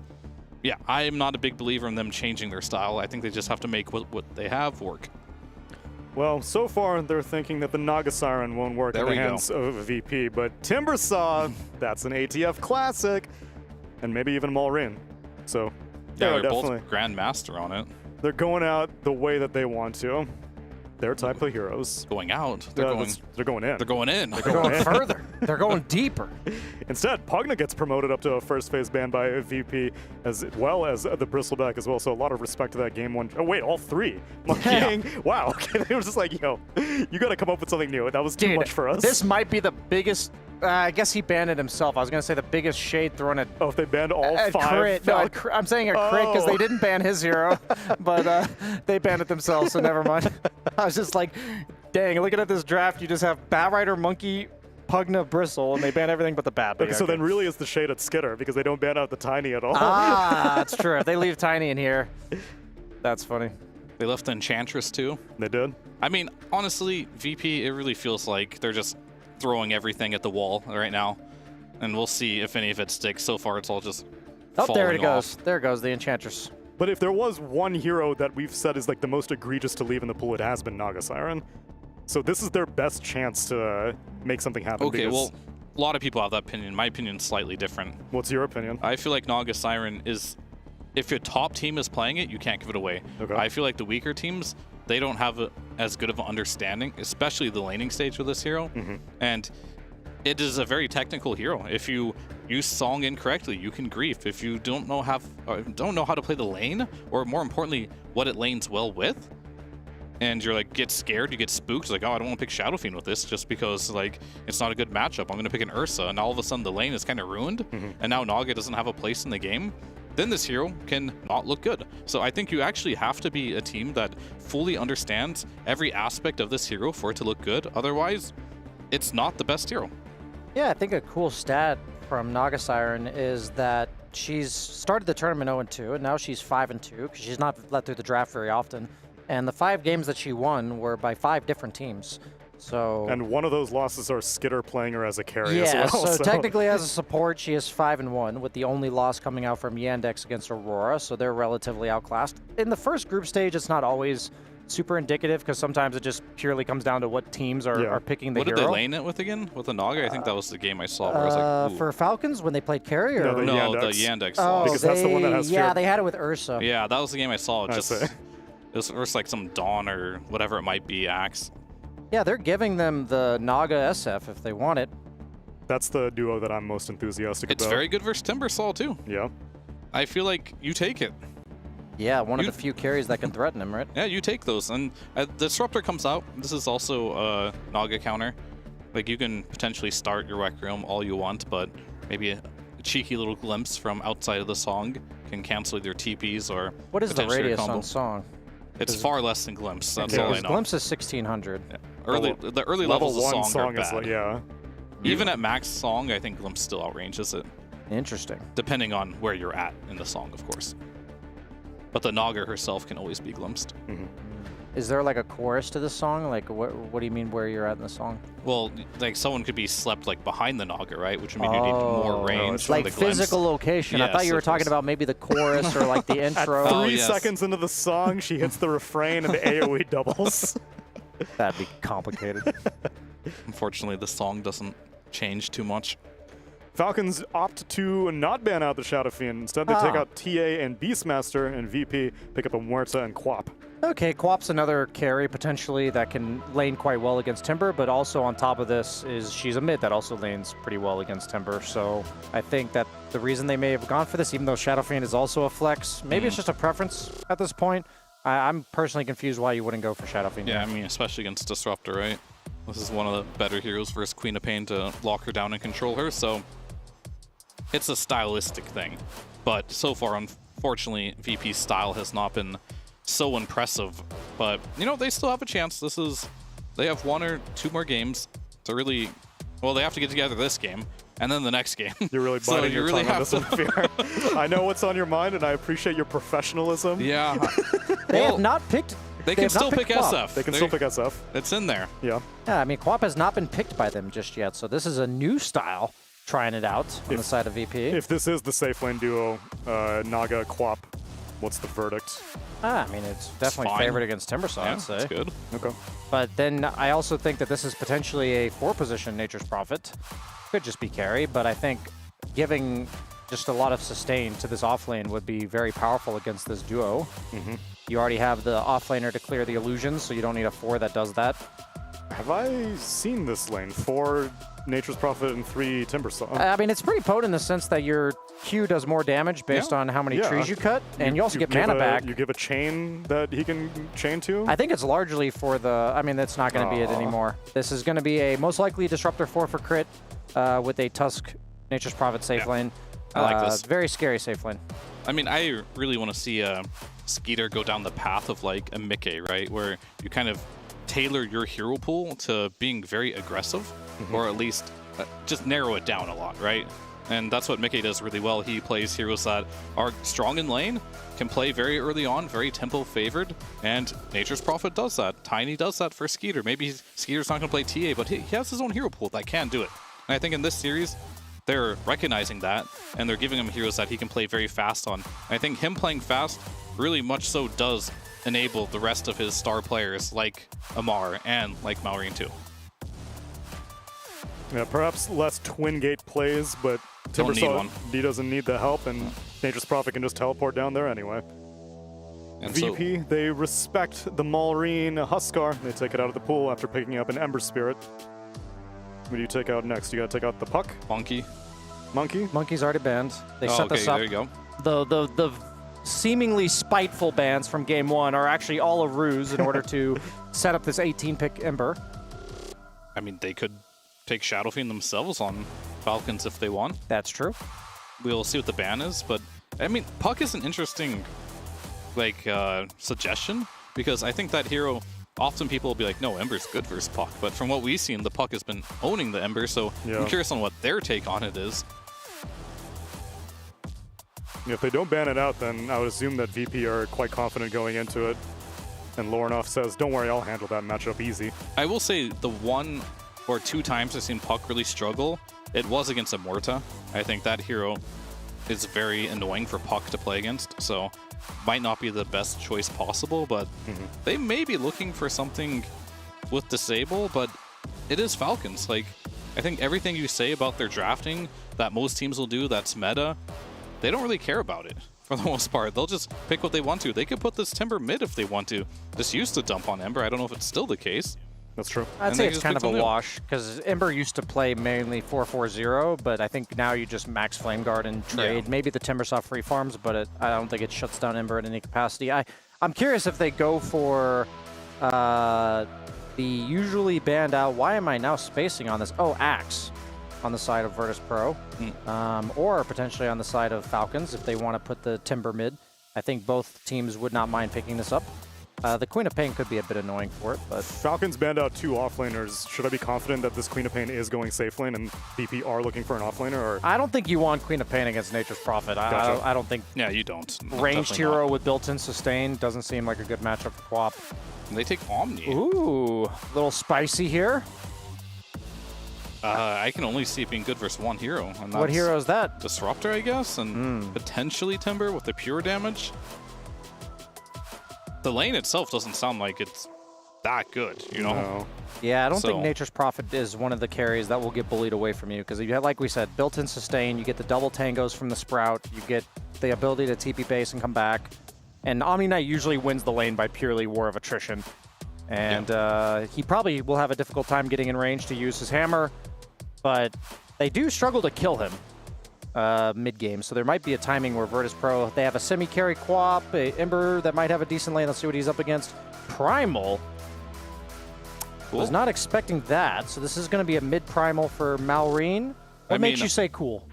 yeah, I am not a big believer in them changing their style. I think they just have to make what they have work. Well, so far they're thinking that the Naga Siren won't work in the hands of a VP, but Timbersaw, that's an ATF classic, and maybe even Malrine. So yeah, they're definitely both Grandmaster on it. They're going out the way that they want to. Their type of heroes. Going out. They're going in. They're going in. They're going in. They're going further. They're going deeper. Instead, Pugna gets promoted up to a first phase ban by a VP as well as the Bristleback as well. So a lot of respect to that game one. Oh wait, all three. Yeah. Wow. Okay, they were just like, yo, you got to come up with something new. That was too much for us. This might be the biggest. I guess he banned it himself. I was gonna say the biggest shade thrown at. Oh, if they banned all five. Crit. No, I'm saying a crit because they didn't ban his hero, but they banned it themselves. So never mind. I was just like, dang, looking at this draft, you just have Batrider, Monkey, Pugna, Bristle, and they ban everything but the bad. Okay, so then really it's the shade at Skitter because they don't ban out the Tiny at all. Ah, that's true. If they leave Tiny in here, that's funny. They left Enchantress too. They did. I mean, honestly, VP, it really feels like they're just throwing everything at the wall right now, and we'll see if any of it sticks. So far, it's all just there it goes. off. There goes the Enchantress. But if there was one hero that we've said is like the most egregious to leave in the pool, it has been Naga Siren. So this is their best chance to make something happen. Okay, well, a lot of people have that opinion. My opinion's slightly different. What's your opinion? I feel like Naga Siren is, if your top team is playing it, you can't give it away. Okay. I feel like the weaker teams, they don't have as good of an understanding, especially the laning stage with this hero. And it is a very technical hero. If you use Song incorrectly, you can grief. If you don't know how to play the lane, or more importantly, what it lanes well with, and you're like, get scared, you get spooked, like, oh, I don't want to pick Shadow Fiend with this just because like it's not a good matchup. I'm going to pick an Ursa, and all of a sudden the lane is kind of ruined, and now Naga doesn't have a place in the game. Then this hero can not look good. So I think you actually have to be a team that fully understands every aspect of this hero for it to look good. Otherwise, it's not the best hero. Yeah, I think a cool stat from Naga Siren is that she's started the tournament 0-2, and now she's 5-2 because she's not let through the draft very often. And the 5 games that she won were by 5 different teams. So and one of those losses are Skitter playing her as a carry as well. So technically as a support, she is 5-1, with the only loss coming out from Yandex against Aurora, so they're relatively outclassed. In the first group stage, it's not always super indicative because sometimes it just purely comes down to what teams are picking the hero. What did they lane it with again? With the Naga? I think that was the game I saw where I was like, ooh. For Falcons, when they played carry? Or? No, the Yandex Oh, loss. Because that's the one that has yeah, fear. they had it with Ursa. Yeah, that was the game I saw. It was first like some Dawn or whatever it might be, Axe. Yeah, they're giving them the Naga SF if they want it. That's the duo that I'm most enthusiastic about. It's very good versus Timbersaw too. Yeah. I feel like you take it. Yeah, one of the few carries that can threaten him, right? Yeah, you take those. And Disruptor comes out. This is also a Naga counter. Like, you can potentially start your Rec Room all you want, but maybe a cheeky little glimpse from outside of the song can cancel their TPs or What is the potentially radius combo. on song? It's far less than Glimpse. That's all I know. Glimpse is 1600. Yeah. The early levels of song are bad. Like, yeah. Even at max song, I think Glimpse still outranges it. Interesting. Depending on where you're at in the song, of course. But the Naga herself can always be glimpsed. Is there like a chorus to the song? Like, what do you mean where you're at in the song? Well, like someone could be slept like behind the Naga, right? Which would mean you need more range. Like the glimpse. physical location. I thought you were talking about maybe the chorus or like the intro. At 3 seconds into the song, she hits the refrain and the AoE doubles. That'd be complicated. Unfortunately, the song doesn't change too much. Falcons opt to not ban out the Shadow Fiend. Instead, they take out TA and Beastmaster, and VP pick up a Muerta and Quap. Okay, Quap's another carry potentially that can lane quite well against Timber, but also on top of this is she's a mid that also lanes pretty well against Timber. So I think that the reason they may have gone for this, even though Shadow Fiend is also a flex, maybe it's just a preference at this point. I'm personally confused why you wouldn't go for Shadow Fiend. Yeah, I mean, especially against Disruptor, right? This is one of the better heroes versus Queen of Pain to lock her down and control her, so it's a stylistic thing. But so far, unfortunately, VP's style has not been so impressive. But, you know, they still have a chance. This is they have 1 or 2 more games to really, well, they have to get together this game and then the next game. You're really So biting you your really tongue on have this one, Fear. I know what's on your mind, and I appreciate your professionalism. Yeah. They have not picked. They can have not still pick picked Quap. SF. They can still pick SF. It's in there. Yeah. Yeah, I mean, Quap has not been picked by them just yet, so this is a new style, trying it out on the side of VP. If this is the safe lane duo, Naga, Quap, what's the verdict? I mean, it's definitely fine. favored against Timbersaw, Yeah, I'd say. that's good. Okay. But then I also think that this is potentially a 4-position Nature's Prophet. Could just be carry, but I think giving just a lot of sustain to this offlane would be very powerful against this duo. You already have the offlaner to clear the illusions, so you don't need a 4 that does that. Have I seen this lane? 4 Nature's Prophet and 3 Timbersaw. I mean, it's pretty potent in the sense that your Q does more damage based on how many trees you cut, and you also get mana back. You give a chain that he can chain to? I think it's largely for the, I mean, that's not going to be it anymore. This is going to be a most likely Disruptor 4 for crit with a Tusk Nature's Prophet safe lane. I like this. Very scary safe lane. I mean, I really want to see Skeeter go down the path of like a Mickey, right? Where you kind of tailor your hero pool to being very aggressive, or at least just narrow it down a lot, right? And that's what Mickey does really well. He plays heroes that are strong in lane, can play very early on, very tempo favored, and Nature's Prophet does that. Tiny does that for Skeeter. Maybe Skeeter's not going to play TA, but he has his own hero pool that can do it. And I think in this series, they're recognizing that, and they're giving him heroes that he can play very fast on. And I think him playing fast really much so does enable the rest of his star players like Amar and like Maureen too. Yeah, perhaps less twin gate plays, but Don't need one. he doesn't need the help, and Nature's Prophet can just teleport down there anyway. And VP, they respect the Maureen Huskar. They take it out of the pool after picking up an Ember Spirit. What do you take out next? You gotta take out the Puck? Monkey. Monkey? Monkey's already banned. They set this up. There you go. The seemingly spiteful bans from game 1 are actually all a ruse in order to set up this 18-pick Ember. I mean, they could take Shadow Fiend themselves on Falcons if they want. That's true. We'll see what the ban is, but I mean, Puck is an interesting suggestion, because I think that hero, often people will be like, no, Ember's good versus Puck, but from what we've seen, the Puck has been owning the Ember, so I'm curious on what their take on it is. If they don't ban it out, then I would assume that VP are quite confident going into it. And Lornoff says, don't worry, I'll handle that matchup easy. I will say the 1 or 2 times I've seen Puck really struggle, it was against Amorta. I think that hero is very annoying for Puck to play against, so might not be the best choice possible, but they may be looking for something with Disable, but it is Falcons. Like, I think everything you say about their drafting that most teams will do that's meta, they don't really care about it for the most part. They'll just pick what they want to. They could put this Timber mid if they want to. This used to dump on Ember. I don't know if it's still the case. That's true. I'd say it's kind of a wash, because Ember used to play mainly 4-4-0, but I think now you just max Flame Guard and trade. Maybe the Timbersaw free farms, but I don't think it shuts down Ember in any capacity. I'm curious if they go for the usually banned out, why am I now spacing on this? Oh, Axe on the side of Virtus.pro, or potentially on the side of Falcons if they want to put the Timber mid. I think both teams would not mind picking this up. The Queen of Pain could be a bit annoying for it, but Falcons banned out 2 offlaners. Should I be confident that this Queen of Pain is going safe lane and VP are looking for an offlaner? Or I don't think you want Queen of Pain against Nature's Prophet. Gotcha. I don't think. Yeah, you don't. Ranged hero with built-in sustain doesn't seem like a good matchup for Quap. And they take Omni. Ooh, little spicy here. I can only see it being good versus 1 hero. And What hero is that? Disruptor, I guess, and potentially Timber with the pure damage. The lane itself doesn't sound like it's that good, you know? No. Yeah, I don't think Nature's Prophet is one of the carries that will get bullied away from you, because you have, like we said, built-in sustain, you get the double tangos from the Sprout, you get the ability to TP base and come back, and Omni Knight usually wins the lane by purely war of attrition. And he probably will have a difficult time getting in range to use his hammer, but they do struggle to kill him mid-game, so there might be a timing where Virtus.pro, they have a semi-carry Quap, a Ember that might have a decent lane. Let's see what he's up against. Primal. Cool. Was not expecting that, so this is going to be a mid-primal for Maureen. What makes you say cool?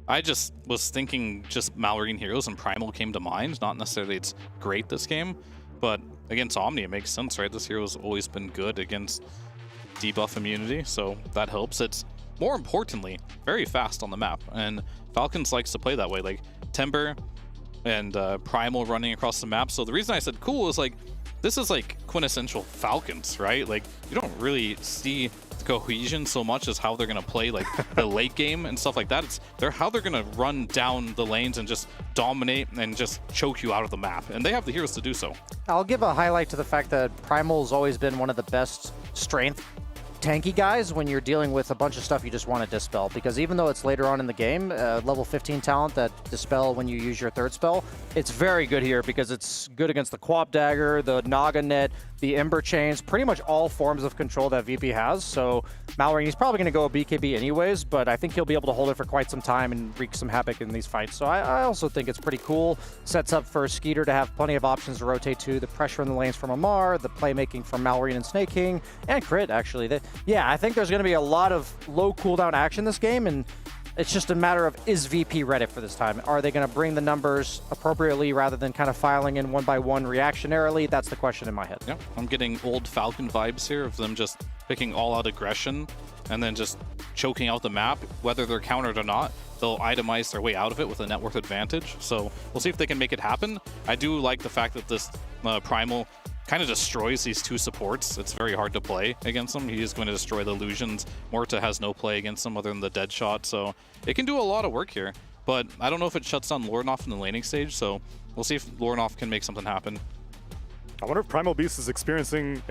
I just was thinking just Maureen heroes and Primal came to mind. Not necessarily it's great this game, but against Omni it makes sense, right? This hero's always been good against debuff immunity, so that helps. It's more importantly very fast on the map, and Falcons likes to play that way, like Timber and Primal running across the map. So the reason I said cool is like this is like quintessential Falcons, right? Like you don't really see the cohesion so much as how they're gonna play like the late game and stuff like that. It's how they're gonna run down the lanes and just dominate and just choke you out of the map, and they have the heroes to do so. I'll give a highlight to the fact that Primal's always been one of the best strength tanky guys when you're dealing with a bunch of stuff you just want to dispel, because even though it's later on in the game, level 15 talent that dispel when you use your third spell, it's very good here because it's good against the Quap Dagger, the Naga Net, the Ember Chains, pretty much all forms of control that VP has. So Mallory, he's probably going to go a BKB anyways, but I think he'll be able to hold it for quite some time and wreak some havoc in these fights. So I also think it's pretty cool. Sets up for Skeeter to have plenty of options to rotate to, the pressure in the lanes from Amar, the playmaking from Mallory and Snake King, and Crit actually. Yeah, I think there's going to be a lot of low cooldown action this game, and it's just a matter of, is VP ready for this time? Are they going to bring the numbers appropriately rather than kind of filing in one by one reactionarily? That's the question in my head. Yeah, I'm getting old Falcon vibes here of them just picking all out aggression and then just choking out the map. Whether they're countered or not, they'll itemize their way out of it with a net worth advantage. So we'll see if they can make it happen. I do like the fact that this Primal kind of destroys these two supports. It's very hard to play against them. He is going to destroy the illusions. Morta has no play against them other than the dead shot, so it can do a lot of work here. But I don't know if it shuts down Lornoff in the laning stage, so we'll see if Lornoff can make something happen. I wonder if Primal Beast is experiencing,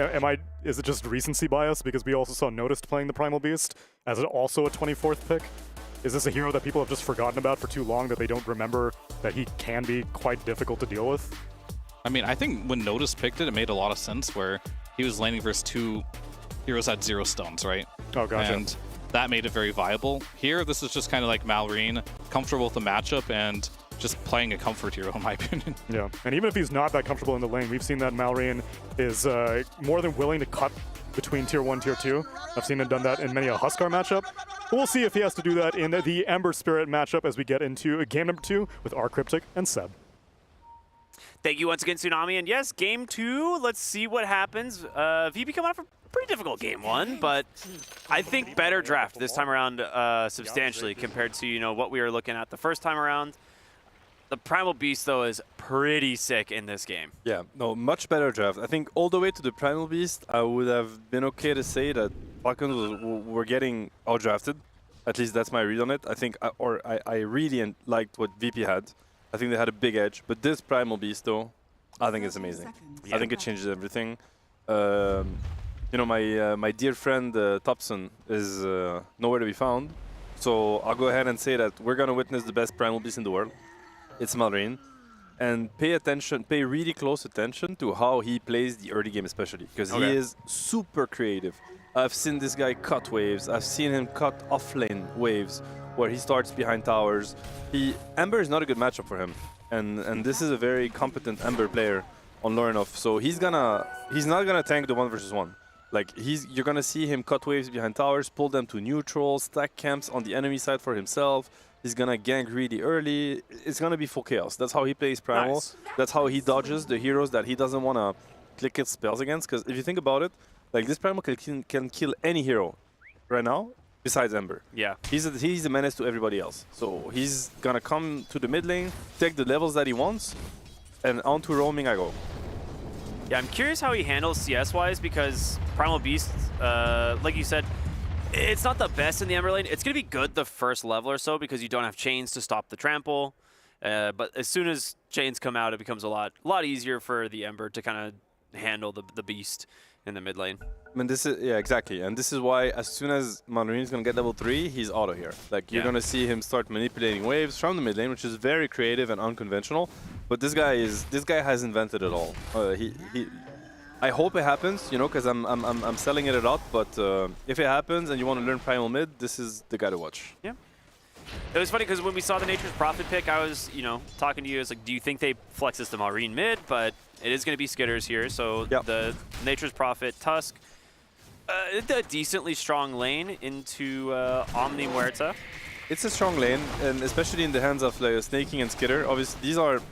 is it just recency bias? Because we also saw Noticed playing the Primal Beast as also a 24th pick. Is this a hero that people have just forgotten about for too long, that they don't remember that he can be quite difficult to deal with? I mean, I think when Notice picked it, it made a lot of sense where he was laning versus two heroes at 0 stuns, right? Oh, gotcha. And that made it very viable. Here, this is just kind of like Malrine, comfortable with the matchup and just playing a comfort hero, in my opinion. Yeah, and even if he's not that comfortable in the lane, we've seen that Malrine is more than willing to cut between Tier 1, Tier 2. I've seen him done that in many a Huskar matchup. But we'll see if he has to do that in the Ember Spirit matchup as we get into game number 2 with R Cryptic and Seb. Thank you once again, Tsunami. And yes, game 2, let's see what happens. VP coming off a pretty difficult game 1, but I think better draft this time around substantially compared to, you know, what we were looking at the first time around. The Primal Beast, though, is pretty sick in this game. Yeah, no, much better draft. I think all the way to the Primal Beast, I would have been okay to say that Falcons were getting outdrafted. At least that's my read on it. I think, I really liked what VP had. I think they had a big edge, but this Primal Beast, though, I think it's amazing. Yeah. I think it changes everything. You know, my dear friend Thompson is nowhere to be found, so I'll go ahead and say that we're gonna witness the best Primal Beast in the world. It's Malrine, and pay really close attention to how he plays the early game, especially because he is super creative. I've seen this guy cut waves. I've seen him cut offlane waves, where he starts behind towers. Ember is not a good matchup for him, and this is a very competent Ember player on Lornoff. So he's not gonna tank the 1 versus 1. Like you're gonna see him cut waves behind towers, pull them to neutral, stack camps on the enemy side for himself. He's gonna gank really early. It's gonna be full chaos. That's how he plays Primal. Nice. That's how he dodges the heroes that he doesn't wanna click his spells against. Because if you think about it, like this Primal can kill any hero right now besides Ember. Yeah. He's a menace to everybody else. So he's gonna come to the mid lane, take the levels that he wants, and onto roaming I go. Yeah, I'm curious how he handles CS-wise, because Primal Beast, like you said, it's not the best in the Ember lane. It's going to be good the first level or so because you don't have chains to stop the trample. But as soon as chains come out, it becomes a lot easier for the Ember to kind of handle the Beast in the mid lane. I mean, exactly. And this is why as soon as Malrine is going to get level 3, he's auto here. Like, you're going to see him start manipulating waves from the mid lane, which is very creative and unconventional. But this guy has invented it all. I hope it happens, you know, because I'm selling it a lot. But if it happens and you want to learn Primal mid, this is the guy to watch. Yeah. It was funny because when we saw the Nature's Prophet pick, I was, you know, talking to you. I was like, do you think they flex this to Malrine mid? But it is going to be Skitters here. So the Nature's Prophet, Tusk, a decently strong lane into Omni Muerta. It's a strong lane, and especially in the hands of like, Snake King and Skitter. Obviously, these are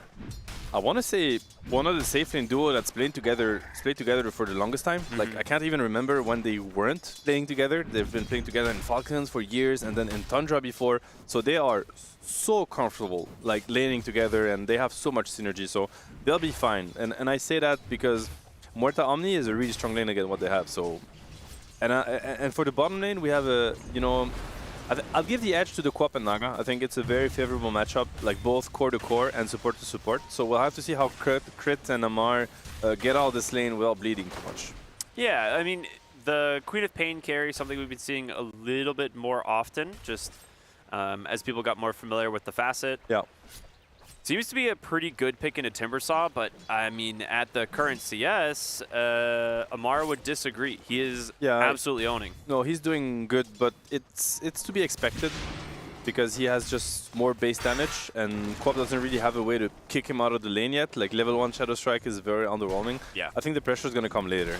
I want to say one of the safe lane duo that's played together for the longest time. Like, I can't even remember when they weren't playing together. They've been playing together in Falcons for years and then in Tundra before. So they are so comfortable, like, laning together, and they have so much synergy. So they'll be fine. And I say that because Muerta Omni is a really strong lane against what they have. So, and for the bottom lane, we have a, you know, I'll give the edge to the Quap and Naga. I think it's a very favorable matchup, like both core to core and support to support. So we'll have to see how Crit and Amar get out of this lane without bleeding too much. Yeah, I mean, the Queen of Pain carry, something we've been seeing a little bit more often, just as people got more familiar with the facet. Yeah. Seems to be a pretty good pick into Timbersaw, but I mean, at the current CS, Amar would disagree. He is absolutely owning. No, he's doing good, but it's to be expected because he has just more base damage, and Quap doesn't really have a way to kick him out of the lane yet. Like, level 1 Shadow Strike is very underwhelming. Yeah. I think the pressure is going to come later.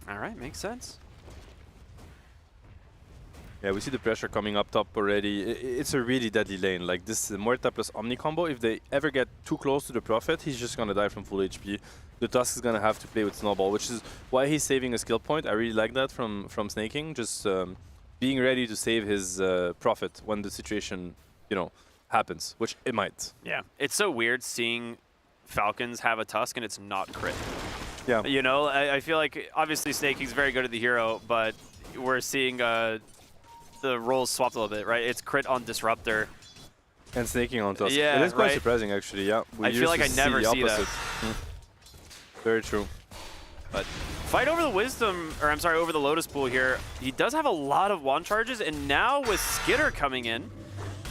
All right, makes sense. Yeah, we see the pressure coming up top already. It's a really deadly lane. Like, this Muerta plus Omni combo, if they ever get too close to the Prophet, he's just going to die from full HP. The Tusk is going to have to play with Snowball, which is why he's saving a skill point. I really like that from Snaking, just being ready to save his Prophet when the situation, you know, happens, which it might. Yeah, it's so weird seeing Falcons have a Tusk and it's not crit. Yeah. You know, I feel like, obviously, Snaking's very good at the hero, but we're seeing the roles swapped a little bit, right? It's crit on Disruptor. And Snaking on Tusk. Yeah, it is quite right? surprising, actually, yeah. I feel like I never see that. Very true. But fight over the Wisdom, or I'm sorry, over the Lotus Pool here. He does have a lot of wand charges, and now with Skitter coming in,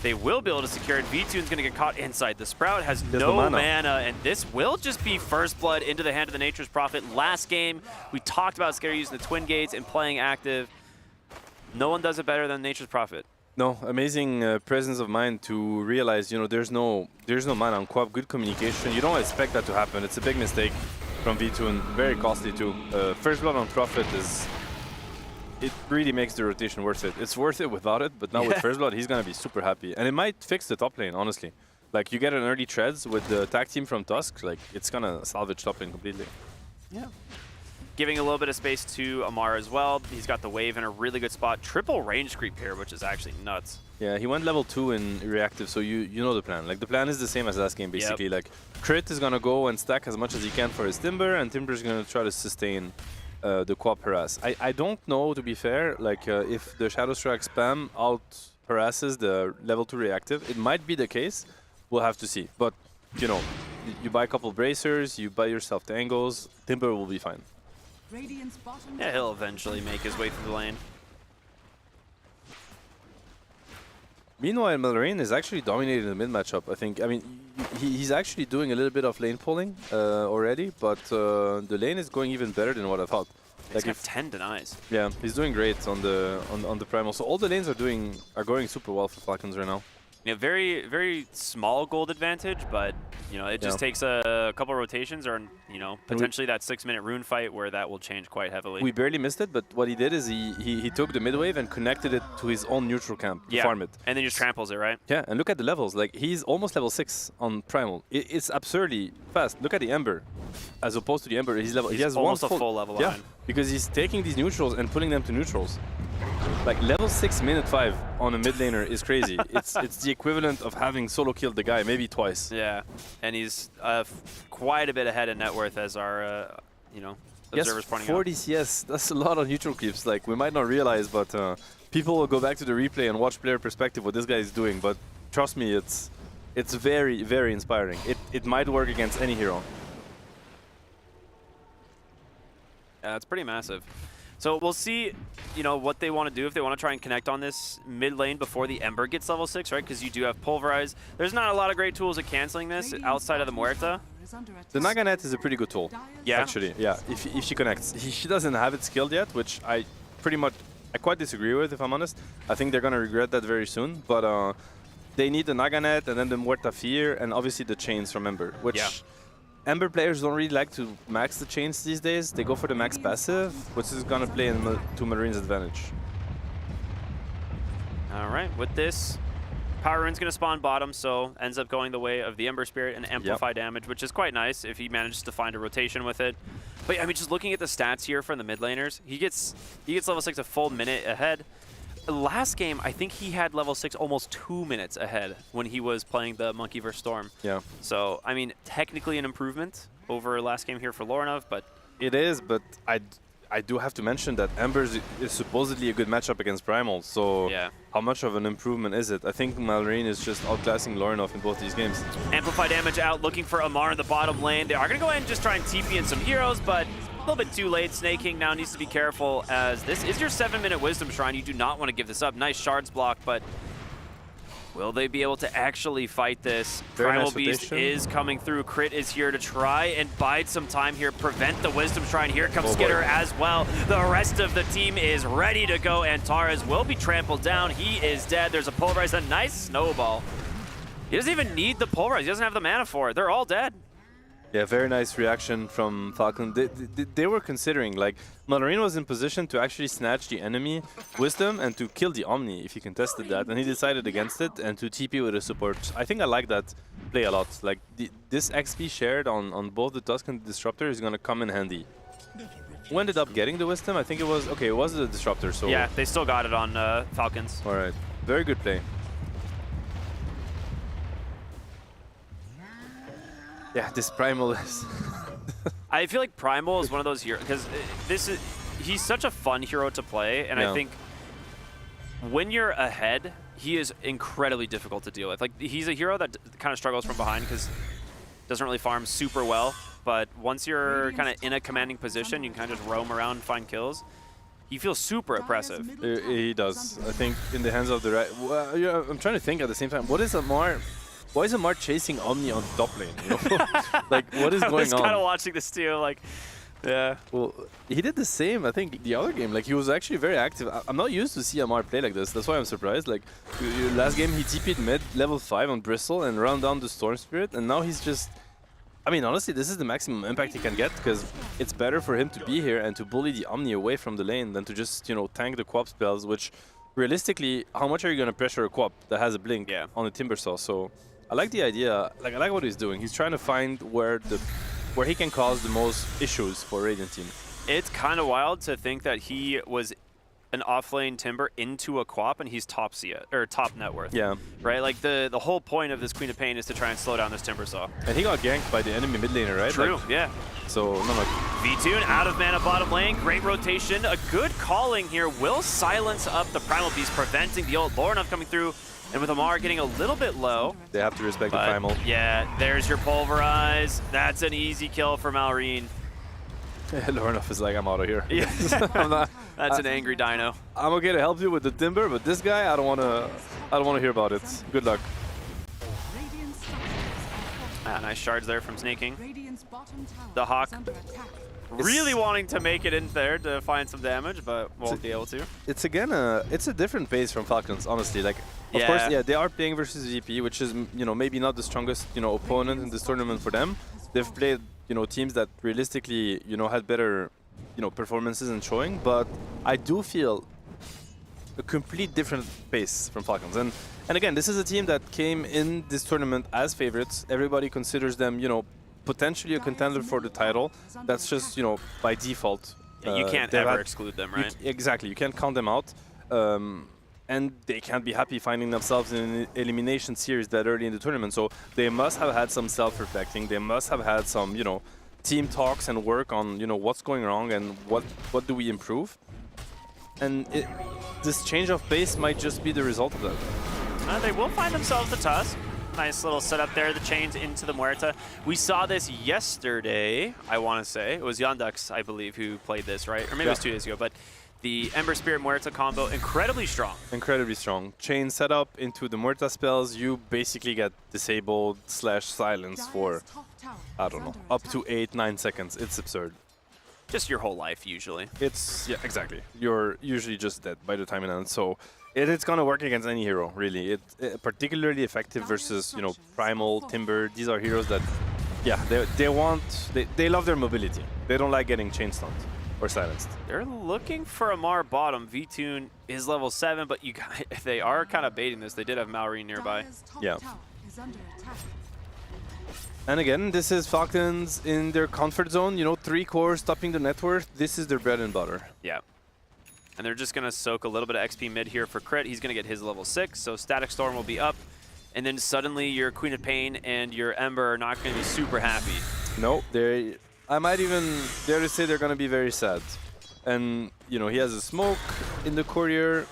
they will be able to secure it. V2's going to get caught inside. The Sprout has no mana, and this will just be first blood into the hand of the Nature's Prophet. Last game, we talked about Skitter using the Twin Gates and playing active. No one does it better than Nature's Prophet. No, amazing presence of mind to realize, you know, there's no mana on Quap. Good communication. You don't expect that to happen. It's a big mistake from V2 and very costly too. First blood on Prophet it really makes the rotation worth it. It's worth it without it, but now with first blood, he's gonna be super happy. And it might fix the top lane, honestly. Like, you get an early treads with the tag team from Tusk, like, it's gonna salvage top lane completely. Yeah. Giving a little bit of space to Amar as well. He's got the wave in a really good spot. Triple range creep here, which is actually nuts. Yeah, he went level 2 in reactive, so you know the plan. Like, the plan is the same as last game, basically. Like, Crit is gonna go and stack as much as he can for his Timber, and Timber's gonna try to sustain the Quap harass. I don't know, to be fair, like, if the Shadow Strike spam out harasses the level 2 reactive. It might be the case. We'll have to see. But, you know, you buy a couple bracers, you buy yourself the angles, Timber will be fine. Yeah, he'll eventually make his way through the lane. Meanwhile, Malrain is actually dominating the mid matchup, I think. I mean, he's actually doing a little bit of lane pulling already, but the lane is going even better than what I thought. He's got 10 denies. Yeah, he's doing great on the primal. So all the lanes are going super well for Falcons right now. Yeah, very, very small gold advantage, but, you know, it just takes a couple rotations or, you know, potentially that 6-minute rune fight where that will change quite heavily. We barely missed it, but what he did is he took the mid wave and connected it to his own neutral camp to farm it. And then just tramples it, right? Yeah, and look at the levels. Like, he's almost level 6 on primal. It's absurdly fast. Look at the Ember. As opposed to the Ember, he has almost one a full level yeah, line. because he's taking these neutrals and putting them to neutrals. Like, level 6 minute 5 on a mid laner is crazy. it's the equivalent of having solo killed the guy maybe twice. Yeah, and he's quite a bit ahead in net worth as our, you know, observers pointing 40 out. CS, that's a lot of neutral creeps. Like, we might not realize, but people will go back to the replay and watch player perspective what this guy is doing. But trust me, it's very, very inspiring. It might work against any hero. Yeah, it's pretty massive. So we'll see, you know, what they want to do if they want to try and connect on this mid lane before the Ember gets level 6, right? Because you do have Pulverize. There's not a lot of great tools at canceling this outside of the Muerta. The Naganet is a pretty good tool. Yeah. Actually, yeah. If she connects. She doesn't have it skilled yet, which I quite disagree with, if I'm honest. I think they're going to regret that very soon. But they need the Naganet and then the Muerta Fear and obviously the chains from Ember, which... Yeah. Ember players don't really like to max the chains these days. They go for the max passive, which is going to play to Marine's advantage. All right, with this, Power Rune's going to spawn bottom, so ends up going the way of the Ember Spirit and Amplify damage, which is quite nice if he manages to find a rotation with it. But I mean, just looking at the stats here from the mid laners, he gets level 6 a full minute ahead. Last game, I think he had level 6 almost 2 minutes ahead when he was playing the Monkey vs. Storm. Yeah. So, I mean, technically an improvement over last game here for Lorinov, but... It is, but I do have to mention that Ember is supposedly a good matchup against Primal, so how much of an improvement is it? I think Malrine is just outclassing Lorinov in both these games. Amplify damage out, looking for Amar in the bottom lane. They are going to go ahead and just try and TP in some heroes, but a little bit too late. Snake King now needs to be careful, as this is your 7-minute Wisdom Shrine. You do not want to give this up. Nice shards block, but will they be able to actually fight this? Primal Beast is coming through. Crit is here to try and bide some time here, prevent the Wisdom Shrine. Here comes Skitter as well. The rest of the team is ready to go, and Terrace will be trampled down. He is dead. There's a Pulverize, a nice snowball. He doesn't even need the Pulverize. He doesn't have the mana for it. They're all dead. Yeah, very nice reaction from Falcon. They were considering, like, Malrine was in position to actually snatch the enemy Wisdom and to kill the Omni if he contested that, and he decided against it and to TP with a support. I think I like that play a lot. Like, this XP shared on both the Tusk and the Disruptor is going to come in handy. Who ended up getting the Wisdom? I think it was, okay, it was the Disruptor, so... Yeah, they still got it on Falcons. All right, very good play. Yeah, this Primal is... I feel like Primal is one of those heroes, because he's such a fun hero to play, and I think when you're ahead, he is incredibly difficult to deal with. Like, he's a hero that kind of struggles from behind because doesn't really farm super well, but once you're kind of in a commanding position, you can kind of just roam around and find kills. He feels super oppressive. He does. I think in the hands of the right... Well, yeah, I'm trying to think at the same time, what is Amar... Why is Amar chasing Omni on top lane? You know? Like, what is going on? I was kind of watching this too, like, yeah. Well, he did the same, I think, the other game. Like, he was actually very active. I'm not used to see Amar play like this. That's why I'm surprised. Like, last game, he TP'd mid level 5 on Bristle and ran down the Storm Spirit, and now he's just... I mean, honestly, this is the maximum impact he can get, because it's better for him to be here and to bully the Omni away from the lane than to just, you know, tank the Quap spells, which, realistically, how much are you going to pressure a Quap that has a blink on a Timbersaw? So... I like the idea, like I like what he's doing. He's trying to find where he can cause the most issues for Radiant team. It's kind of wild to think that he was an offlane Timber into a Quap and he's top net worth. Yeah. Right? Like the whole point of this Queen of Pain is to try and slow down this Timbersaw. And he got ganked by the enemy mid laner, right? True, like, yeah. So, no, like... V-Tune out of mana bottom lane. Great rotation. A good calling here will silence up the Primal Beast, preventing the old Lorinov coming through. And with Amar getting a little bit low. They have to respect the Primal. Yeah, there's your Pulverize. That's an easy kill for Malrine. Lorinov is like, I'm out of here. Yeah. That's an angry dino. I'm okay to help you with the Timber, but this guy, I don't wanna hear about it. Good luck. Nice shards there from Snake King. The Hawk really wanting to make it in there to find some damage, but won't be able to. It's again it's a different pace from Falcons, honestly. Like, of course, yeah, they are playing versus VP, which is, you know, maybe not the strongest, you know, opponent in this tournament for them. They've played, you know, teams that realistically, you know, had better, you know, performances and showing, but I do feel a complete different pace from Falcons. And again, this is a team that came in this tournament as favorites. Everybody considers them, you know, potentially a contender for the title. That's just, you know, by default. You can't ever exclude them, right? Exactly, you can't count them out. And they can't be happy finding themselves in an elimination series that early in the tournament. So they must have had some self-reflecting. They must have had some, you know, team talks and work on, you know, what's going wrong and what do we improve. And this change of pace might just be the result of that. They will find themselves the Tusk. Nice little setup there, the chains into the Muerta. We saw this yesterday, I want to say. It was Yandex, I believe, who played this, right? Or maybe it was 2 days ago, but the Ember Spirit Muerta combo, incredibly strong. Incredibly strong. Chain setup into the Muerta spells, you basically get disabled / silence for, I don't know, up to 8-9 seconds. It's absurd. Just your whole life, usually. It's, yeah, exactly. You're usually just dead by the time it ends. So it's going to work against any hero, really. It's particularly effective versus, you know, Primal, Timber. These are heroes that, yeah, they love their mobility. They don't like getting chain stunned or silenced. They're looking for Amar bottom. Vtoon is level 7, but you guys, they are kind of baiting this. They did have Malrine nearby. Yeah. And again, this is Falcons in their comfort zone. You know, 3 cores stopping the net worth. This is their bread and butter. Yeah. And they're just going to soak a little bit of XP mid here for Crit. He's going to get his level 6, so Static Storm will be up. And then suddenly your Queen of Pain and your Ember are not going to be super happy. No, I might even dare to say they're going to be very sad. And, you know, he has a smoke in the courier.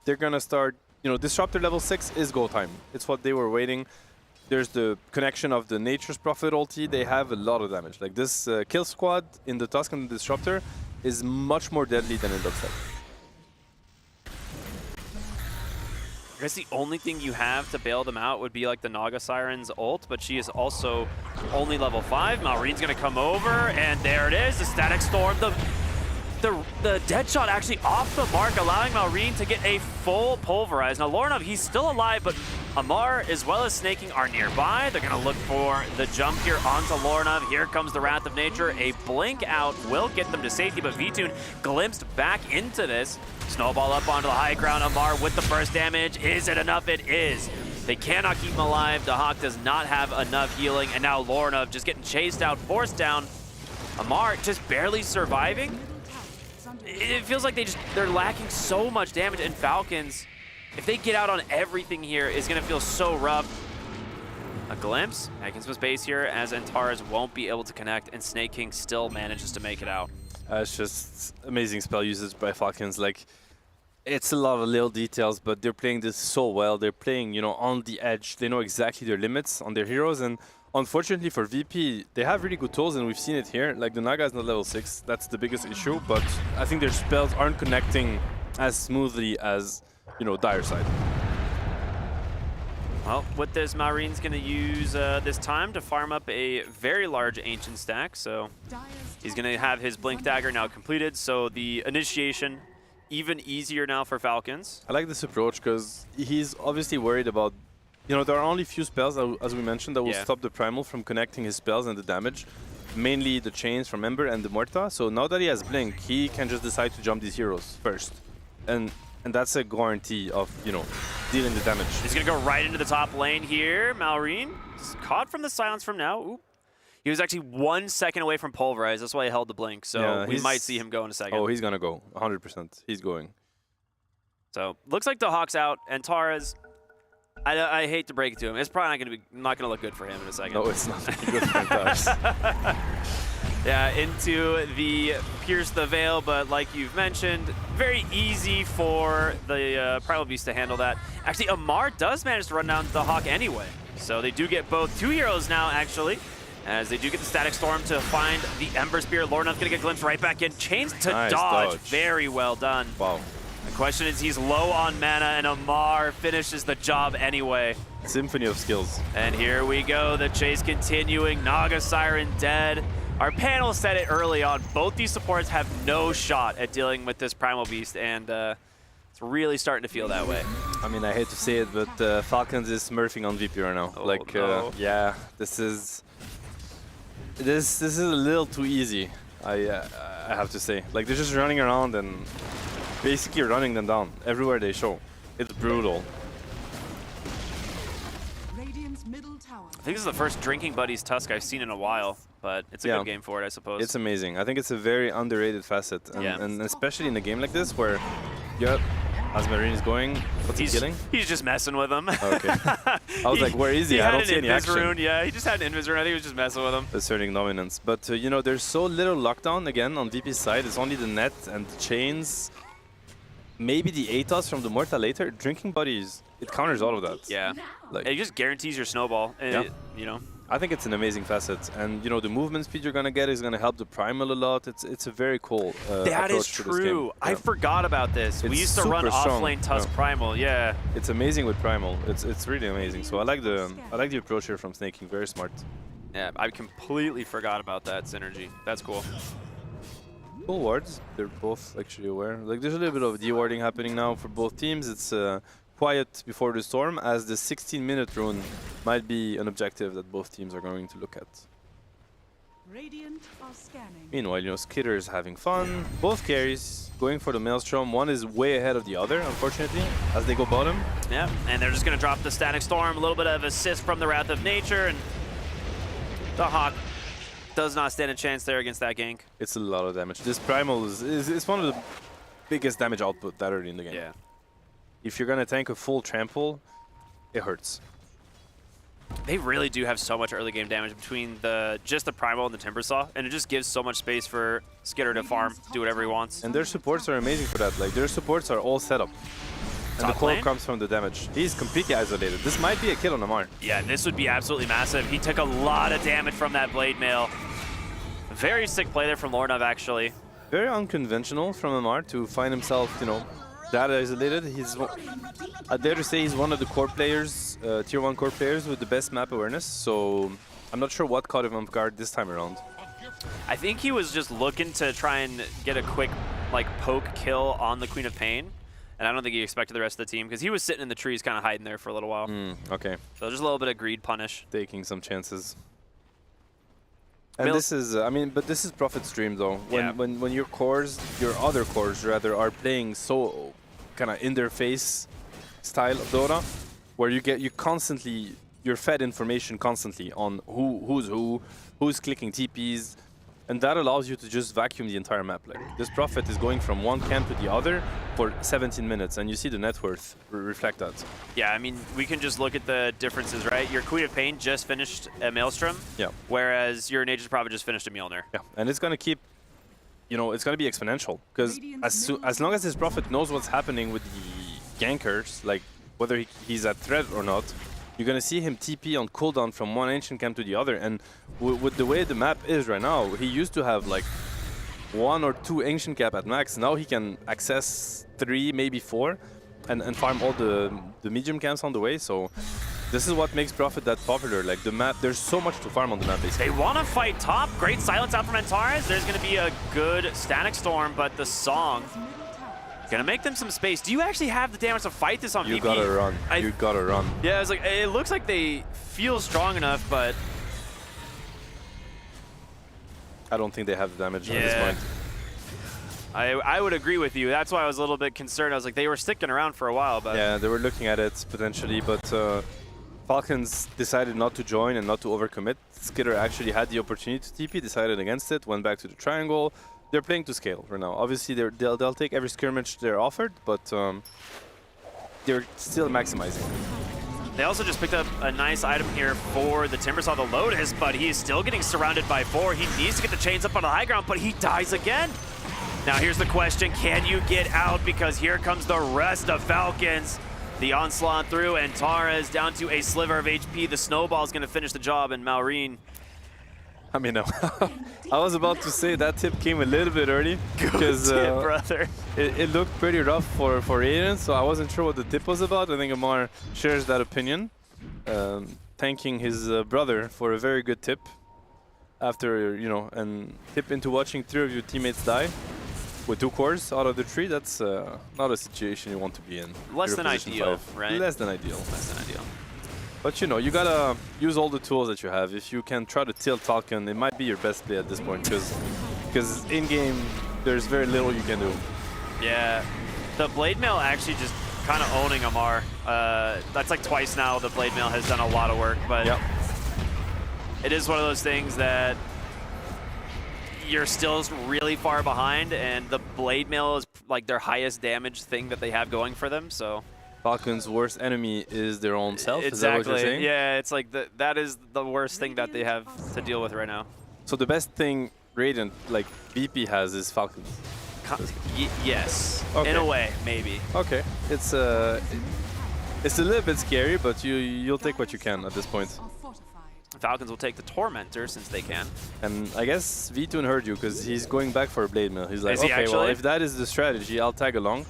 They're going to start, you know, Disruptor level 6 is go time. It's what they were waiting. There's the connection of the Nature's Prophet ulti. They have a lot of damage. Like this kill squad in the Tusk and the Disruptor is much more deadly than in dubstep. I guess the only thing you have to bail them out would be like the Naga Siren's ult, but she is also only level 5. Malrine's gonna come over, and there it is, the Static Storm. The dead shot actually off the mark, allowing Malrine to get a full pulverize. Now Lornov, he's still alive, but Amar as well as Snaking are nearby. They're gonna look for the jump here onto Lornov. Here comes the Wrath of Nature. A blink out will get them to safety, but Vtoon glimpsed back into this. Snowball up onto the high ground. Amar with the first damage. Is it enough? It is. They cannot keep him alive. The Hawk does not have enough healing, and now Lornov just getting chased out, forced down. Amar just barely surviving. It feels like they're lacking so much damage, and Falcons, if they get out on everything here, is going to feel so rough. A glimpse, making some space here as Antares won't be able to connect, and Snake King still manages to make it out. It's just amazing spell usage by Falcons. Like, it's a lot of little details, but they're playing this so well. They're playing, you know, on the edge. They know exactly their limits on their heroes, and unfortunately for VP, they have really good tools, and we've seen it here. Like, the Naga is not level 6. That's the biggest issue, but I think their spells aren't connecting as smoothly as, you know, Dire side. Well, with this, Malrine's going to use this time to farm up a very large Ancient stack, so he's going to have his Blink Dagger now completed, so the initiation even easier now for Falcons. I like this approach because he's obviously worried about, you know, there are only few spells, as we mentioned, that will stop the Primal from connecting his spells and the damage. Mainly the chains from Ember and the Morta. So now that he has Blink, he can just decide to jump these heroes first. And that's a guarantee of, you know, dealing the damage. He's going to go right into the top lane here. Malrine is caught from the silence from now. Oop. He was actually 1 second away from Pulverize. That's why he held the Blink. So yeah, we might see him go in a second. Oh, he's going to go. 100%. He's going. So looks like the Hawk's out. And Torres, I hate to break it to him. It's probably not going to look good for him in a second. No, it's not looking good for Torres. Yeah, into the Pierce the Veil, but like you've mentioned, very easy for the Primal Beast to handle that. Actually, Amar does manage to run down the Hawk anyway. So they do get both 2 heroes now, actually, as they do get the Static Storm to find the Ember Spear. Lorna's going to get glimpsed right back in. Chains to dodge. Very well done. Wow. The question is, he's low on mana, and Amar finishes the job anyway. Symphony of skills. And here we go, the chase continuing. Naga Siren dead. Our panel said it early on. Both these supports have no shot at dealing with this Primal Beast, and it's really starting to feel that way. I mean, I hate to say it, but Falcons is smurfing on VP right now. Oh, no. Yeah, this is a little too easy. I have to say. Like, they're just running around and basically running them down everywhere they show. It's brutal. I think this is the first Drinking Buddies Tusk I've seen in a while, but it's a good game for it, I suppose. It's amazing. I think it's a very underrated facet, and especially in a game like this where, as Marine is going, what's he killing? He's just messing with him. Okay. I was like, where is he? I don't see any action. Rune. Yeah, he just had an Invis Rune. I think he was just messing with him. Asserting dominance. But, you know, there's so little lockdown, again, on VP's side. It's only the net and the chains. Maybe the Atos from the Morta later. Drinking Buddies, it counters all of that. Yeah. Like, it just guarantees your snowball. Yeah. You know. I think it's an amazing facet, and you know the movement speed you're gonna get is gonna help the Primal a lot. It's a very cool that is approach to this game. true. I forgot about this. We used to run off lane Tusk Primal. Yeah. It's amazing with Primal. It's really amazing. So I like the approach here from Snake King. Very smart. Yeah, I completely forgot about that synergy. That's cool. Cool wards. They're both actually aware. Like there's a little bit of de-warding happening now for both teams. It's quiet before the storm, as the 16-minute rune might be an objective that both teams are going to look at. Radiant are scanning. Meanwhile, you know, Skitter is having fun. Both carries going for the Maelstrom. One is way ahead of the other, unfortunately, as they go bottom. Yeah, and they're just going to drop the Static Storm. A little bit of assist from the Wrath of Nature, and the Hawk does not stand a chance there against that gank. It's a lot of damage. This Primal is one of the biggest damage output that early in the game. Yeah. If you're going to tank a full trample, it hurts. They really do have so much early game damage between just the Primal and the Timbersaw, and it just gives so much space for Skitter to farm, do whatever he wants. And their supports are amazing for that. Like, their supports are all set up. And the core comes from the damage. He's completely isolated. This might be a kill on Amar. Yeah, this would be absolutely massive. He took a lot of damage from that Blade Mail. Very sick play there from Lornov, actually. Very unconventional from Amar to find himself, you know, that isolated. I dare to say he's one of the core players, tier 1 core players with the best map awareness. So I'm not sure what caught him off guard this time around. I think he was just looking to try and get a quick like poke kill on the Queen of Pain. And I don't think he expected the rest of the team because he was sitting in the trees kind of hiding there for a little while. Okay. So just a little bit of greed punish. Taking some chances. And this is, I mean, but this is Prophet's dream though. When your cores, your other cores rather, are playing so kind of in their face style of Dota, where you're fed information constantly on who's clicking TPs, and that allows you to just vacuum the entire map. Like this Prophet is going from one camp to the other for 17 minutes, and you see the net worth reflect that. Yeah, I mean, we can just look at the differences, right? Your Queen of Pain just finished a Maelstrom, whereas your Nature's Prophet just finished a Mjolnir. Yeah, and it's going to keep, you know, it's going to be exponential, because as long as this Prophet knows what's happening with the gankers, like whether he's at threat or not, you're going to see him TP on cooldown from one ancient camp to the other. And with the way the map is right now, he used to have like 1 or 2 ancient cap at max. Now he can access 3, maybe 4, and farm all the medium camps on the way. So this is what makes Prophet that popular. Like the map, there's so much to farm on the map, basically. They want to fight top. Great silence out from Antares. There's going to be a good Static Storm, but the Song gonna make them some space. Do you actually have the damage to fight this on VP? You gotta run. You gotta run. Yeah, I was like, it looks like they feel strong enough, but I don't think they have the damage at this point. I would agree with you. That's why I was a little bit concerned. I was like, they were sticking around for a while, but yeah, they were looking at it potentially, but Falcons decided not to join and not to overcommit. Skitter actually had the opportunity to TP, decided against it, went back to the triangle. They're playing to scale right now. Obviously, they'll take every skirmish they're offered, but they're still maximizing. They also just picked up a nice item here for the Timbersaw, the Lotus, but he is still getting surrounded by 4. He needs to get the chains up on the high ground, but he dies again. Now here's the question, can you get out? Because here comes the rest of Falcons. The onslaught through, and Tara's down to a sliver of HP. The snowball is going to finish the job, and Maureen. I mean, I was about to say that tip came a little bit early because brother. It looked pretty rough for Aiden, so I wasn't sure what the tip was about. I think Amar shares that opinion, thanking his brother for a very good tip after, you know, and tip into watching 3 of your teammates die with 2 cores out of the 3. That's not a situation you want to be in. Less than ideal, 5. right? Less than ideal. Less than ideal. But you know, you gotta use all the tools that you have. If you can try to tilt Falcon, it might be your best play at this point, because in-game, there's very little you can do. Yeah, the Blade Mail actually just kind of owning Amar. That's like twice now the Blade Mail has done a lot of work, but it is one of those things that you're still really far behind, and the Blade Mail is like their highest damage thing that they have going for them, so. Falcon's worst enemy is their own self. Exactly. Is that what you're saying? Yeah, it's like that is the worst thing that they have to deal with right now. So the best thing Radiant, like VP, has is Falcons. Yes. Okay. In a way, maybe. Okay. It's a little bit scary, but you'll take what you can at this point. Falcons will take the Tormentor since they can. And I guess V-Tune heard you because he's going back for a Blade Mail. He's like, is he okay, actually? well, if that is the strategy, I'll tag along.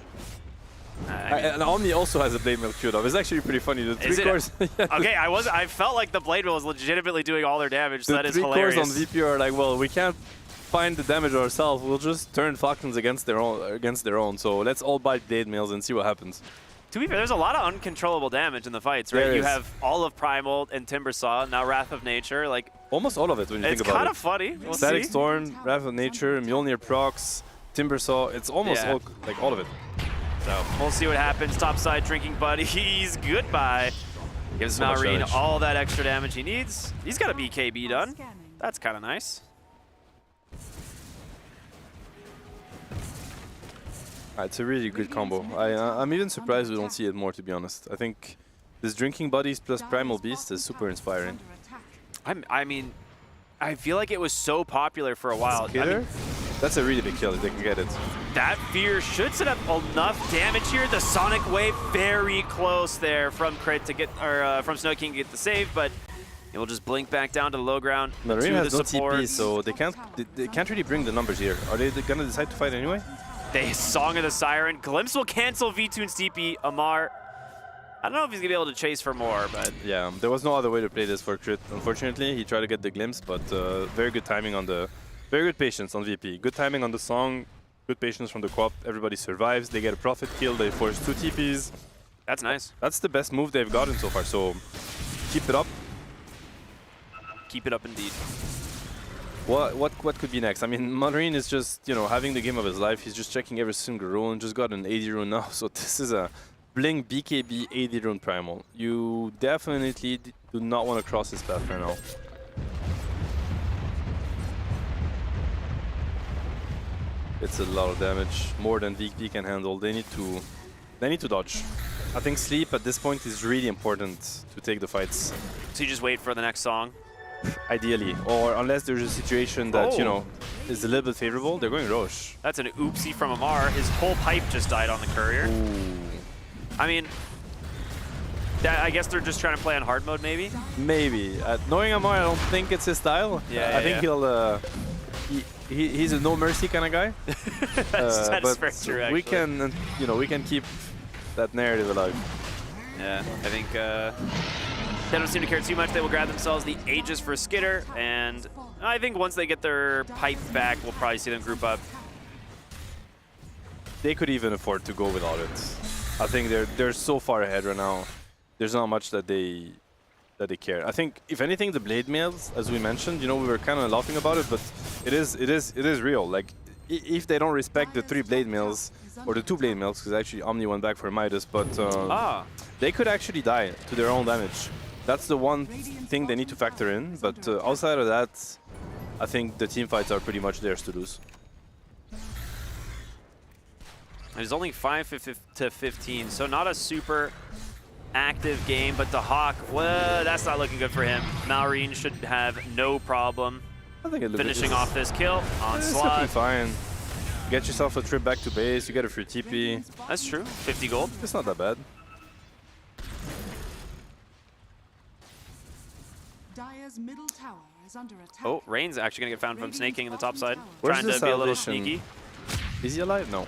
And Omni also has a Blade Mail queued up. It's actually pretty funny. The 3 cores. Okay, I felt like the Blade Mail was legitimately doing all their damage. So that is hilarious. The 3 cores on VP are like, well, we can't find the damage ourselves. We'll just turn Falcons against their own. So let's all buy Blade Mails and see what happens. To be fair, there's a lot of uncontrollable damage in the fights, right? You have all of Primal and Timbersaw, now Wrath of Nature, like almost all of it when you think about it. It's kind of funny. We'll Static see. Storm, Wrath of Nature, Mjolnir procs, Timbersaw. It's almost all of it. So we'll see what happens. Topside Drinking Buddies, goodbye. Gives So much Malrine damage. all that extra damage he needs. He's got a BKB done. That's kind of nice. It's a really good combo. I'm even surprised we don't see it more, to be honest. I think this Drinking Buddies plus Primal Beast is super inspiring. I mean, I feel like it was so popular for a while. Skitter? That's a really big kill if they can get it. That Fear should set up enough damage here. The Sonic Wave very close there from Crit to get, or from Snow King to get the save, but it will just blink back down to the low ground. Marine to has the no support. TP, so they can't really bring the numbers here. Are they gonna decide to fight anyway? They Song of the Siren. Glimpse will cancel V-Tune's TP. Amar, I don't know if he's gonna be able to chase for more, but Yeah, there was no other way to play this for Crit. Unfortunately, he tried to get the glimpse, but very good timing on the, very good patience on VP. Good timing on the song, good patience from the co-op. Everybody survives. They get a profit kill. They force 2 TPs. That's nice. That's the best move they've gotten so far. So keep it up. Keep it up indeed. What could be next? I mean, Marine is just, you know, having the game of his life. He's just checking every single rune. Just got an 80 rune now. So this is a Blink BKB 80 rune Primal. You definitely do not want to cross his path right now. It's a lot of damage, more than VP can handle. They need to dodge. I think sleep at this point is really important to take the fights. So you just wait for the next song? Ideally, or unless there's a situation that, you know, is a little bit favorable, they're going Roche. That's an oopsie from Amar. His whole pipe just died on the courier. Ooh. I mean, I guess they're just trying to play on hard mode, maybe? Maybe. Knowing Amar, I don't think it's his style. I think he'll... he's a no mercy kind of guy. That's very true, actually. We can, you know, we can keep that narrative alive. Yeah, I think they don't seem to care too much. They will grab themselves the Aegis for Skitter, and I think once they get their pipe back, we'll probably see them group up. They could even afford to go without it. I think they're so far ahead right now. There's not much that they care. I think if anything, the blade mails, as we mentioned, you know, we were kind of laughing about it, but it is real. Like if they don't respect the 3 blade mails or the 2 blade mails, because actually Omni went back for Midas, but they could actually die to their own damage. That's the one thing they need to factor in, but outside of that, I think the team fights are pretty much theirs to lose. There's only 5 to 15, so not a super active game, but the Hawk, well, that's not looking good for him. Malrine should have no problem finishing off this kill on It's slot. looking fine. Get yourself a trip back to base, you get a free TP. That's true, 50 gold. It's not that bad. Dire's middle tower is under attack. Oh, Rain's actually going to get found from Snake King in the top side. Where's Trying the to be a little salvation? sneaky. Is he alive? No.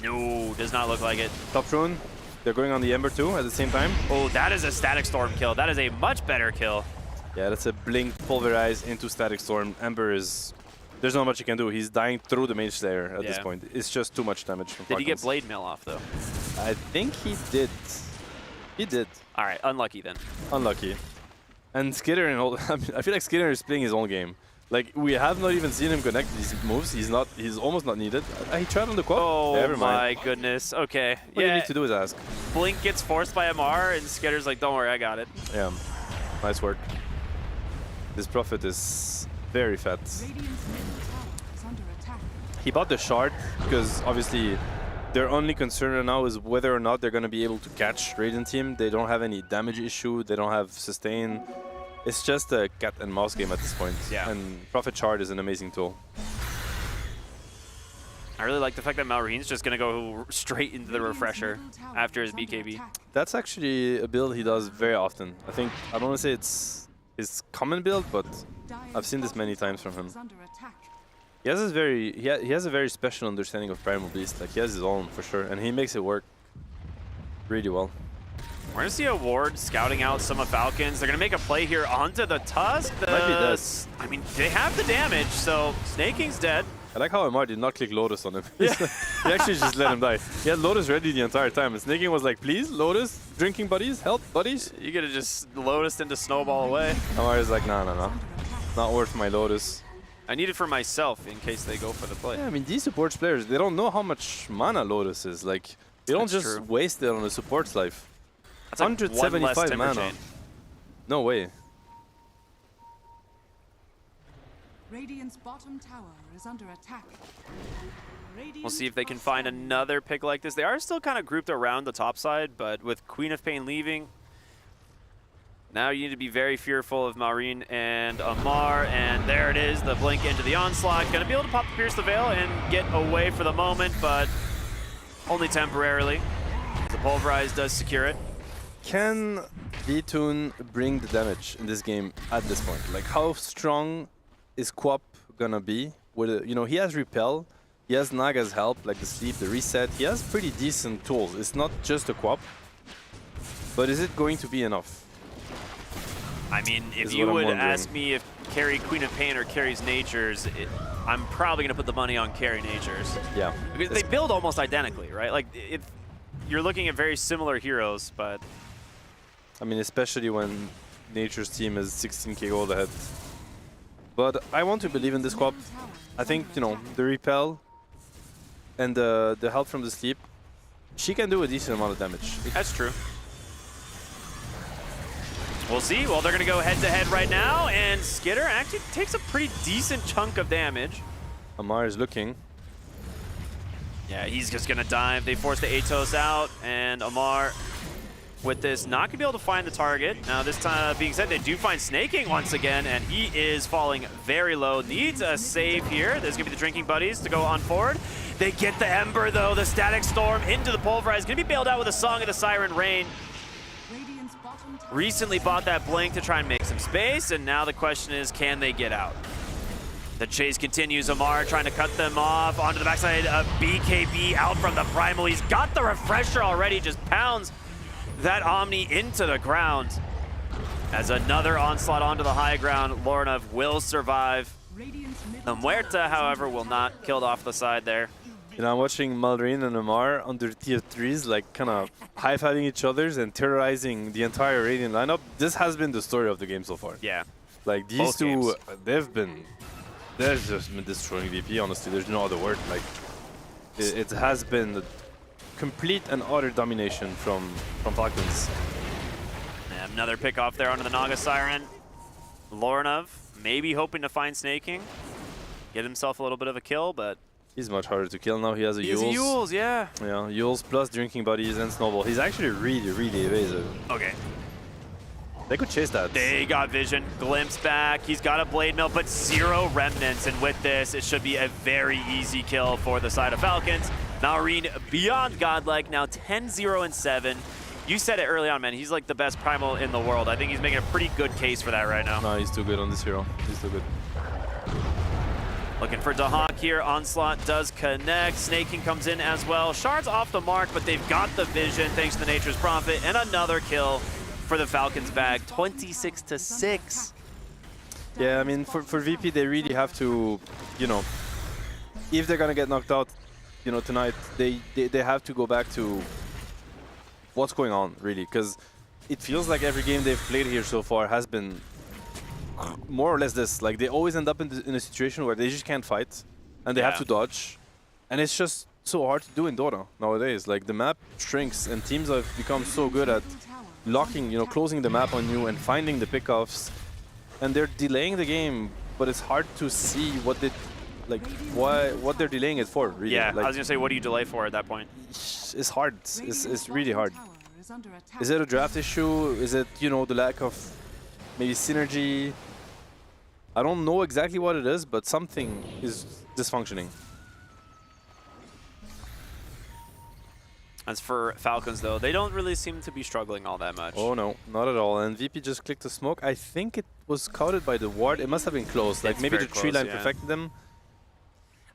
No, does not look like it. Top rune. They're going on the Ember too at the same time. Oh, that is a Static Storm kill. That is a much better kill. Yeah, that's a blink, pulverize into Static Storm. Ember is... There's not much he can do. He's dying through the Mage Slayer at this point. It's just too much damage from Did he get Falcons. Blade Mail off, though? I think he did. He did. All right, unlucky then. Unlucky. And Skitter, I feel like Skitter is playing his own game. Like, we have not even seen him connect these moves. He's almost not needed. He tried on the quad. Oh Never my mind. goodness. Okay. What you need to do is ask. Blink gets forced by Amar, and Skitter's like, don't worry, I got it. Yeah. Nice work. This Prophet is very fat. He bought the shard because obviously their only concern right now is whether or not they're going to be able to catch Radiant team. They don't have any damage issue. They don't have sustain. It's just a cat and mouse game at this point. Yeah. And Prophet Shard is an amazing tool. I really like the fact that Malrine's just going to go straight into the Refresher after his BKB. That's actually a build he does very often. I don't want to say it's his common build, but I've seen this many times from him. He has a very special understanding of Primal Beast. Like, he has his own for sure, and he makes it work really well. We're going to see a Ward scouting out some of Falcons. They're going to make a play here onto the Tusk. Might be dead. I mean, they have the damage, so Snake King's dead. I like how Amar did not click Lotus on him. He actually just let him die. He had Lotus ready the entire time. And Snaking was like, please, Lotus, drinking buddies, help buddies. You could have just Lotus into Snowball away. Amar is like, no. Not worth my Lotus. I need it for myself in case they go for the play. Yeah, I mean, these supports players, they don't know how much mana Lotus is. Like, they don't That's just true. waste it on a support's life. That's like 175 one less mana. Timber Chain. No way. Radiant's bottom tower is under attack. We'll see if they can find another pick like this. They are still kind of grouped around the top side, but with Queen of Pain leaving, now you need to be very fearful of Maureen and Amar, and there it is, the blink into the onslaught. Gonna be able to pop the Pierce the Veil and get away for the moment, but only temporarily. The Pulverize does secure it. Can Vtoon bring the damage in this game at this point? Like, how strong is Quap gonna be? With you know, he has Repel, he has Naga's help, like the sleep, the reset. He has pretty decent tools. It's not just a Quap, but is it going to be enough? I mean, if you would ask me if carry Queen of Pain or carries Natures, I'm probably gonna put the money on carry Natures. Yeah. Because they build almost identically, right? Like, you're looking at very similar heroes, but I mean, especially when Nature's team is 16k gold ahead. But I want to believe in this Quap. I think, you know, the Repel and the help from the sleep, she can do a decent amount of damage. that's true. We'll see. Well, they're going to go head-to-head right now, and Skitter actually takes a pretty decent chunk of damage. Amar is looking. Yeah, he's just going to dive. They force the Atos out, and Amar, with this, not going to be able to find the target. Now, this time being said, they do find Snaking once again, and he is falling very low. Needs a save here. There's going to be the Drinking Buddies to go on forward. They get the Ember, though. The Static Storm into the Pulverize. Going to be bailed out with a Song of the Siren Rain. Recently bought that Blink to try and make some space, and now the question is, can they get out? The chase continues. Amar trying to cut them off onto the backside of BKB out from the Primal. He's got the Refresher already, just pounds that Omni into the ground. As another onslaught onto the high ground, Lornov will survive. The Muerta, however, will not killed off the side there. You know, I'm watching Malrine and Amar under tier 3s, like, kind of high-fiving each other's and terrorizing the entire Radiant lineup. This has been the story of the game so far. Yeah. Like, these Both two, games. they've just been destroying VP, honestly. There's no other word. Like, it has been a complete and utter domination from Falcons. And another pick off there onto the Naga Siren. Lornov maybe hoping to find Snaking. Get himself a little bit of a kill, but he's much harder to kill now. He has a He's a Yules. Yules, yeah. Yeah, Yules plus Drinking Buddies and Snowball. He's actually really, really evasive. Okay. They could chase that. They got vision. Glimpse back. He's got a Blade Mill, but 0 remnants. And with this, it should be a very easy kill for the side of Falcons. Maureen beyond godlike, now 10-0-7. You said it early on, man. He's like the best Primal in the world. I think he's making a pretty good case for that right now. No, he's too good on this hero. He's too good. Looking for Dahak here. Onslaught does connect. Snaking comes in as well. Shard's off the mark, but they've got the vision thanks to the Nature's Prophet. And another kill for the Falcons bag. 26-6. Yeah, I mean, for VP, they really have to, you know, if they're going to get knocked out, you know, tonight, they have to go back to what's going on, really. Because it feels like every game they've played here so far has been more or less this. Like, they always end up in a situation where they just can't fight and they have to dodge, and it's just so hard to do in Dota nowadays. Like, the map shrinks and teams have become so good at locking, you know, closing the map on you and finding the pickoffs, and they're delaying the game, but it's hard to see what what they're delaying it for, really. Yeah, like, I was gonna say, what do you delay for at that point? it's hard. It's really hard. Is it a draft issue? Is it, you know, the lack of maybe synergy? I don't know exactly what it is, but something is dysfunctioning. As for Falcons, though, they don't really seem to be struggling all that much. Oh no, not at all. And VP just clicked the smoke. I think it was scouted by the ward. It must have been close. Like, It's maybe very the tree close, line yeah. perfected them.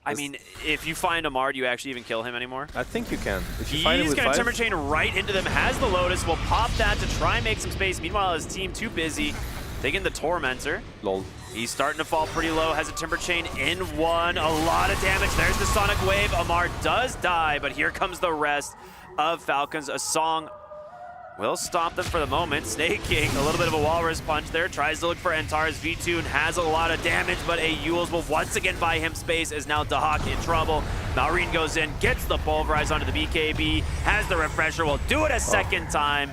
I mean, if you find Amar, do you actually even kill him anymore? I think you can. If you find him He's with going to 5. Timber Chain right into them, has the Lotus, will pop that to try and make some space. Meanwhile, his team too busy. Taking the Tormentor. Lol. He's starting to fall pretty low, has a Timber Chain in one, a lot of damage. There's the Sonic Wave. Amar does die, but here comes the rest of Falcons. A song will stop them for the moment. Snake King, a little bit of a Walrus Punch there, tries to look for Antares. V-Tune has a lot of damage, but a Yules will once again buy him space as now Dahak in trouble. Malrine goes in, gets the Pulverize onto the BKB, has the Refresher, will do it a second time.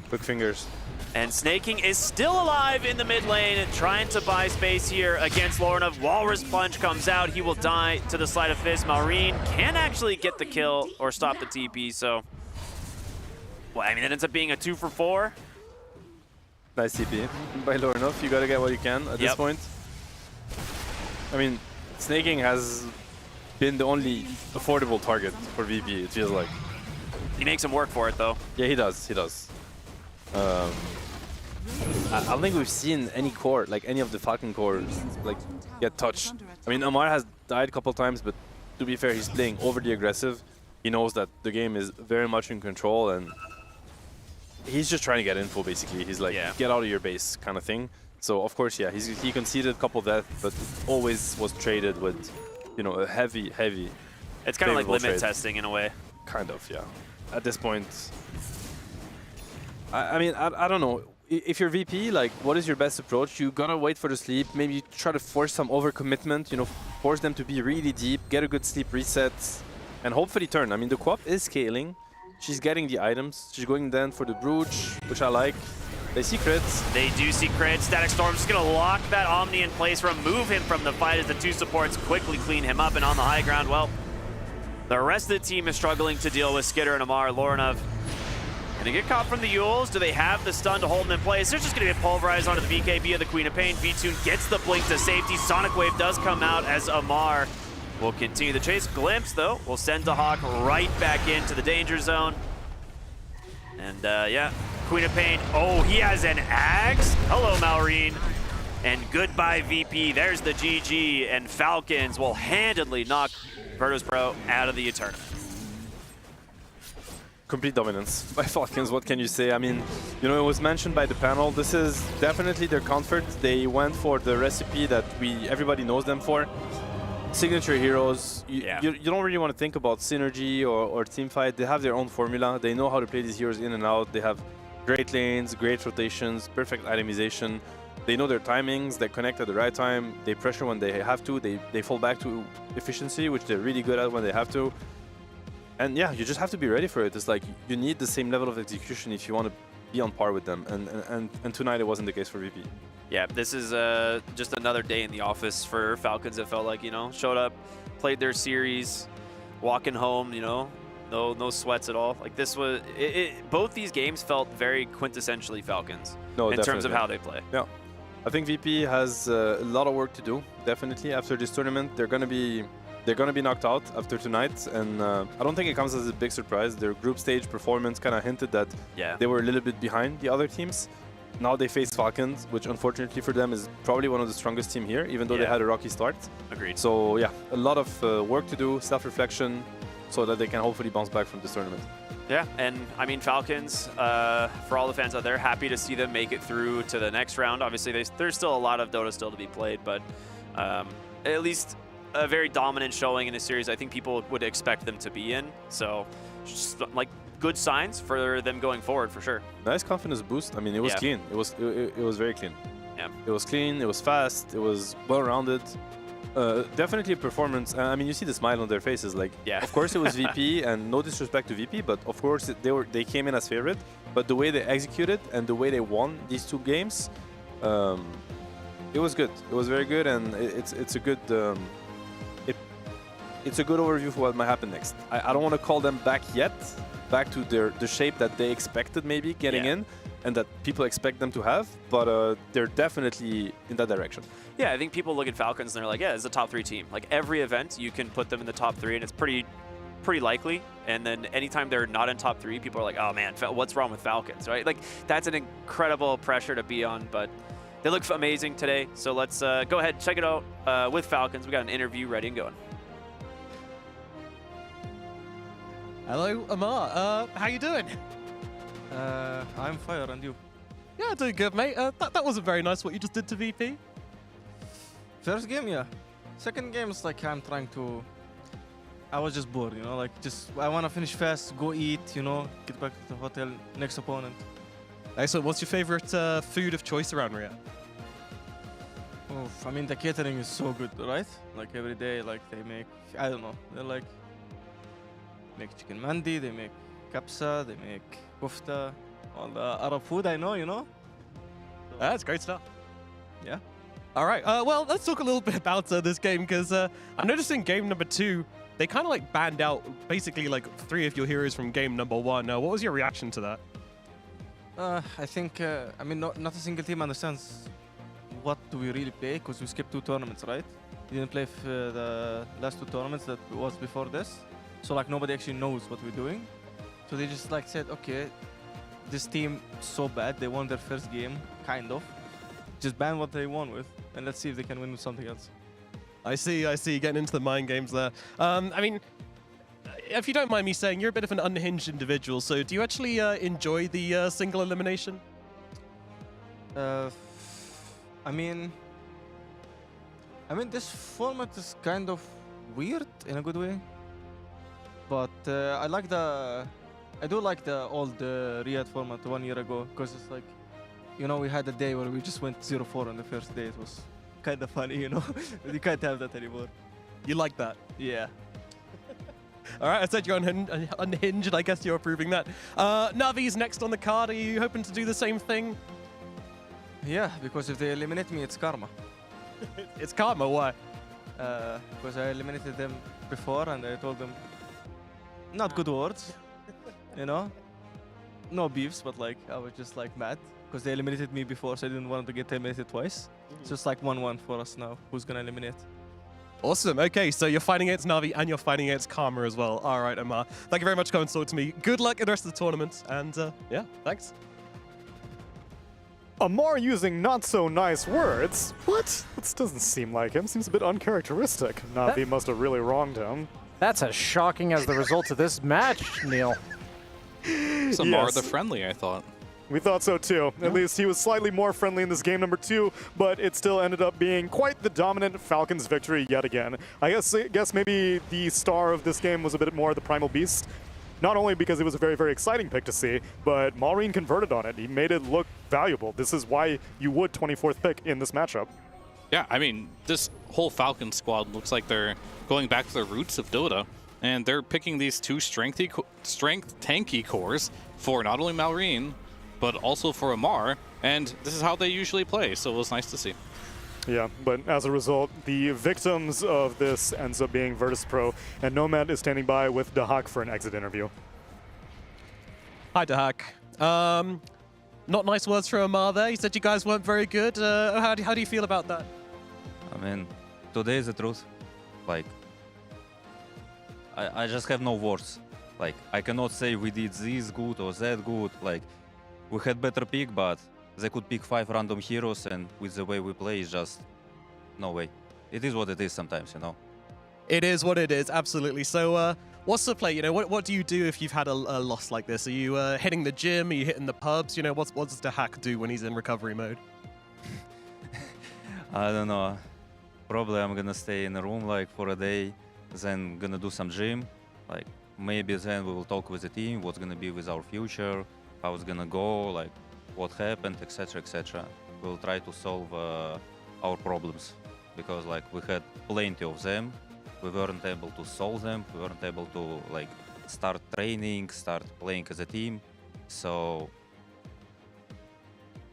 Quick fingers. And Snake King is still alive in the mid lane, trying to buy space here against Lorinov. Walrus Punch comes out. He will die to the Sleight of Fist. Malrine can actually get the kill or stop the TP, so... Well, I mean, it ends up being a 2 for 4. Nice TP by Lorinov. You gotta get what you can at this point. I mean, Snake King has been the only affordable target for VP, it feels like. He makes him work for it, though. Yeah, he does. He does. I don't think we've seen any core, like any of the Falcon cores, like get touched. I mean, Amar has died a couple times, but to be fair, he's playing overly aggressive. He knows that the game is very much in control, and he's just trying to get info, basically. He's like, get out of your base kind of thing. So, of course, yeah, he conceded a couple deaths, but always was traded with, you know, a heavy... It's kind of like limit trade. Testing in a way. Kind of, yeah. At this point, I mean, I don't know. If you're VP, like, what is your best approach? You gotta wait for the sleep. Maybe try to force some overcommitment, you know, force them to be really deep, get a good sleep reset, and hopefully turn. I mean, the co-op is scaling. She's getting the items. She's going then for the Brooch, which I like. They see crits. They do see crits. Static Storm's just going to lock that Omni in place, remove him from the fight as the two supports quickly clean him up. And on the high ground, well, the rest of the team is struggling to deal with Skitter and Amar. Lorinov gonna get caught from the Yules. Do they have the stun to hold him in place? They're just gonna get pulverized onto the BKB of the Queen of Pain. V-Tune gets the blink to safety. Sonic Wave does come out as Amar will continue the chase. Glimpse, though, will send Dahak right back into the danger zone. And yeah, Queen of Pain. Oh, he has an axe. Hello, Malrine. And goodbye, VP. There's the GG. And Falcons will handedly knock Virtus.pro out of the tournament. Complete dominance by Falcons, what can you say? I mean, you know, it was mentioned by the panel, this is definitely their comfort. They went for the recipe that everybody knows them for. Signature heroes. You don't really want to think about synergy or team fight. They have their own formula. They know how to play these heroes in and out. They have great lanes, great rotations, perfect itemization. They know their timings. They connect at the right time. They pressure when they have to. They fall back to efficiency, which they're really good at when they have to. And yeah, you just have to be ready for it. It's like you need the same level of execution if you want to be on par with them. And tonight it wasn't the case for VP. Yeah, this is just another day in the office for Falcons. It felt like, you know, showed up, played their series, walking home, you know, no sweats at all. Like this was, both these games felt very quintessentially Falcons in terms of how they play. Yeah, I think VP has a lot of work to do. Definitely after this tournament, they're gonna be knocked out after tonight, and I don't think it comes as a big surprise. Their group stage performance kind of hinted that they were a little bit behind the other teams. Now they face Falcons, which unfortunately for them is probably one of the strongest team here, even though they had a rocky start. Agreed. So yeah, a lot of work to do, self-reflection, so that they can hopefully bounce back from this tournament. Yeah, and I mean Falcons, for all the fans out there, happy to see them make it through to the next round. Obviously, there's still a lot of Dota still to be played, but at least a very dominant showing in a series I think people would expect them to be in. So just like good signs for them going forward for sure. Nice confidence boost. I mean, it was clean. It was very clean. Yeah. It was clean, it was fast, it was well-rounded. Definitely a performance. I mean, you see the smile on their faces. Like, of course it was VP, and no disrespect to VP, but of course they came in as favorite. But the way they executed and the way they won these two games, it was good. It was very good, and it's a good it's a good overview for what might happen next. I don't want to call them back yet, back to the shape that they expected maybe getting in, and that people expect them to have, but they're definitely in that direction. Yeah, I think people look at Falcons and they're like, yeah, it's a top 3 team. Like every event, you can put them in the top 3, and it's pretty likely. And then anytime they're not in top 3, people are like, oh man, what's wrong with Falcons, right? Like that's an incredible pressure to be on, but they look amazing today. So let's go ahead, check it out with Falcons. We got an interview ready and going. Hello, Amar. How you doing? I'm fire, and you? Yeah, doing good, mate. That wasn't very nice what you just did to VP. First game, yeah. Second game is like I'm trying to. I was just bored, you know, like just I want to finish fast, go eat, you know, get back to the hotel, next opponent. Excellent. What's your favorite food of choice around Riyadh? Oof, I mean, the catering is so good, right? Like every day, like they make, I don't know, they like make chicken mandi, they make kapsa, they make kofta, all the Arab food I know, you know. That's great stuff. Yeah. All right. Well, let's talk a little bit about this game because I noticed in game number 2, they kind of like banned out basically like 3 of your heroes from game number 1. What was your reaction to that? I think, I mean, not a single team understands what do we really play because we skipped 2 tournaments, right? We didn't play the last 2 tournaments that was before this. So like nobody actually knows what we're doing. So they just like said, okay, this team so bad, they won their first game, kind of. Just ban what they won with, and let's see if they can win with something else. I see, getting into the mind games there. I mean, if you don't mind me saying, you're a bit of an unhinged individual, so do you actually enjoy the single elimination? I mean, this format is kind of weird in a good way, but I do like the old Riyadh format 1 year ago, because it's like, you know, we had a day where we just went 0-4 on the first day. It was kind of funny, you know. You can't have that anymore. You like that? Yeah. All right, I said you're unhinged. I guess you're approving that. Navi's next on the card. Are you hoping to do the same thing? Yeah, because if they eliminate me, it's karma. It's karma, why? Because I eliminated them before and I told them not good words, you know? No beefs, but like I was just like mad because they eliminated me before, so I didn't want to get eliminated twice. So it's like 1-1 for us now. Who's gonna eliminate? Awesome. Okay, so you're fighting against Navi and you're fighting against Karma as well. All right, Amar. Thank you very much for coming and talking to me. Good luck in the rest of the tournament. And yeah, thanks. Amar using not so nice words. What? This doesn't seem like him. Seems a bit uncharacteristic. Navi must have really wronged him. That's as shocking as the result of this match, Neil. Amar the friendly, I thought. We thought so too. At least he was slightly more friendly in this game number 2, but it still ended up being quite the dominant Falcons victory yet again. I guess maybe the star of this game was a bit more the Primal Beast. Not only because it was a very, very exciting pick to see, but Maureen converted on it. He made it look valuable. This is why you would 24th pick in this matchup. Yeah, I mean, this whole Falcon squad looks like they're going back to the roots of Dota, and they're picking these 2 strength tanky cores for not only Maureen, but also for Amar, and this is how they usually play, so it was nice to see. Yeah, but as a result, the victims of this ends up being Virtus.pro, and Nomad is standing by with Dahak for an exit interview. Hi, Dahak. Not nice words from Amar there. He said you guys weren't very good. How do you feel about that? I mean, today is the truth. Like, I just have no words. Like, I cannot say we did this good or that good. Like, we had better pick, but they could pick 5 random heroes, and with the way we play, it's just no way. It is what it is sometimes, you know. It is what it is, absolutely. So, what's the play? You know, what do you do if you've had a loss like this? Are you hitting the gym? Are you hitting the pubs? You know, what does Dahak do when he's in recovery mode? I don't know. Probably I'm gonna stay in a room like for a day, then gonna do some gym. Like maybe then we will talk with the team, what's gonna be with our future, how it's gonna go, like what happened, etc., etc. We'll try to solve our problems because like we had plenty of them. We weren't able to solve them. We weren't able to like start training, start playing as a team. So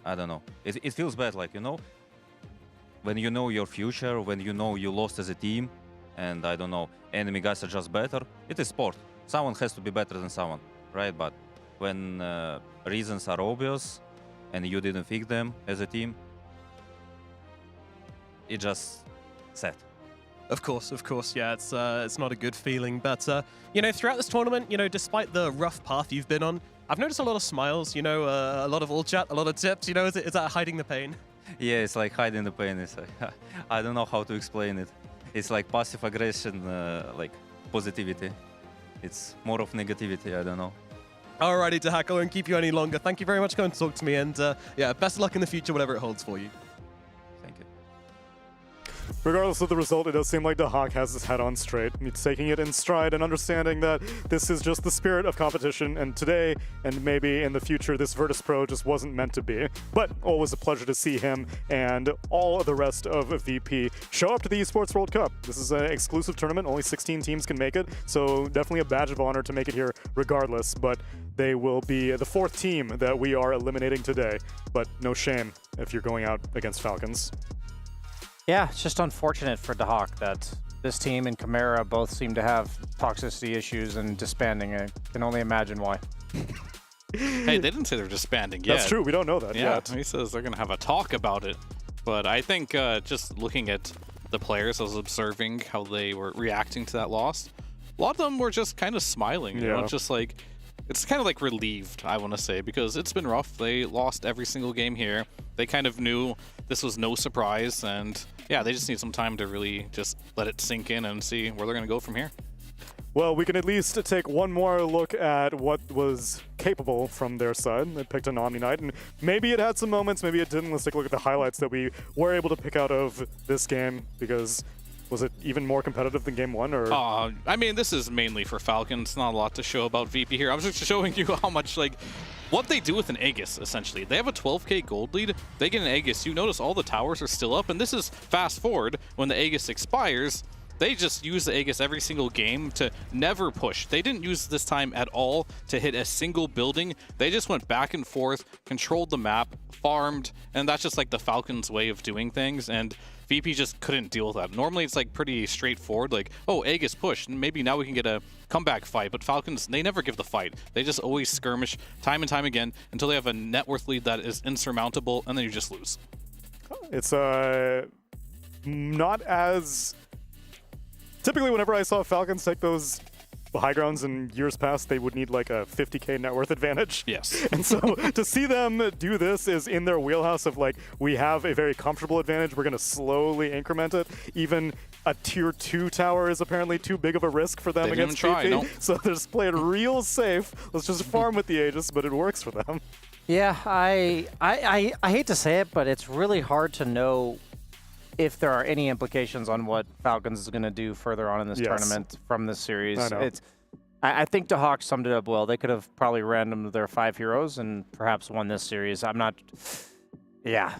I don't know. It feels bad, like, you know, when you know your future, when you know you lost as a team, and I don't know, enemy guys are just better. It is sport. Someone has to be better than someone, right? But when reasons are obvious and you didn't fix them as a team, it just sad. Of course, yeah, it's not a good feeling. But, you know, throughout this tournament, you know, despite the rough path you've been on, I've noticed a lot of smiles, you know, a lot of all chat, a lot of tips, you know, is that hiding the pain? Yeah, it's like hiding the pain. It's like, I don't know how to explain it. It's like passive aggression, like positivity. It's more of negativity, I don't know. Alrighty, Dahak, I won't keep you any longer. Thank you very much for coming to talk to me, and yeah, best of luck in the future, whatever it holds for you. Thank you. Regardless of the result, it does seem like Dahak has his head on straight. He's taking it in stride and understanding that this is just the spirit of competition, and today, and maybe in the future, this Virtus.pro just wasn't meant to be. But always a pleasure to see him and all of the rest of VP show up to the Esports World Cup. This is an exclusive tournament, only 16 teams can make it, so definitely a badge of honor to make it here regardless, but they will be the 4th team that we are eliminating today, but no shame if you're going out against Falcons. Yeah, it's just unfortunate for Dahak that this team and Chimera both seem to have toxicity issues and disbanding. I can only imagine why. Hey, they didn't say they're disbanding yet. That's true. We don't know that yet. He says they're going to have a talk about it. But I think just looking at the players, I was observing how they were reacting to that loss. A lot of them were just kind of smiling. You know, just like, it's kind of like relieved, I want to say, because it's been rough. They lost every single game here. They kind of knew this was no surprise, and yeah, they just need some time to really just let it sink in and see where they're going to go from here. Well, we can at least take one more look at what was capable from their side. They picked an Omni Knight, and maybe it had some moments, maybe it didn't. Let's take a look at the highlights that we were able to pick out of this game, because was it even more competitive than game 1? Or I mean, this is mainly for Falcons. Not a lot to show about VP here. I'm just showing you how much, like, what they do with an Aegis, essentially. They have a 12k gold lead. They get an Aegis. You notice all the towers are still up, and this is fast forward. When the Aegis expires, they just use the Aegis every single game to never push. They didn't use this time at all to hit a single building. They just went back and forth, controlled the map, farmed, and that's just like the Falcons' way of doing things. And VP just couldn't deal with that. Normally it's like pretty straightforward, like, oh, Aegis push, and maybe now we can get a comeback fight. But Falcons, they never give the fight. They just always skirmish time and time again until they have a net worth lead that is insurmountable, and then you just lose. It's not as... Typically, whenever I saw Falcons take those high grounds in years past, they would need like a 50k net worth advantage. Yes. And so to see them do this is in their wheelhouse of like, we have a very comfortable advantage. We're going to slowly increment it. Even a tier 2 tower is apparently too big of a risk for them against VP. Nope. So they're just playing real safe. Let's just farm with the Aegis, but it works for them. Yeah, I hate to say it, but it's really hard to know if there are any implications on what Falcons is going to do further on in this tournament from this series. I think Dahak summed it up well. They could have probably randomed their 5 heroes and perhaps won this series. I'm not... Yeah.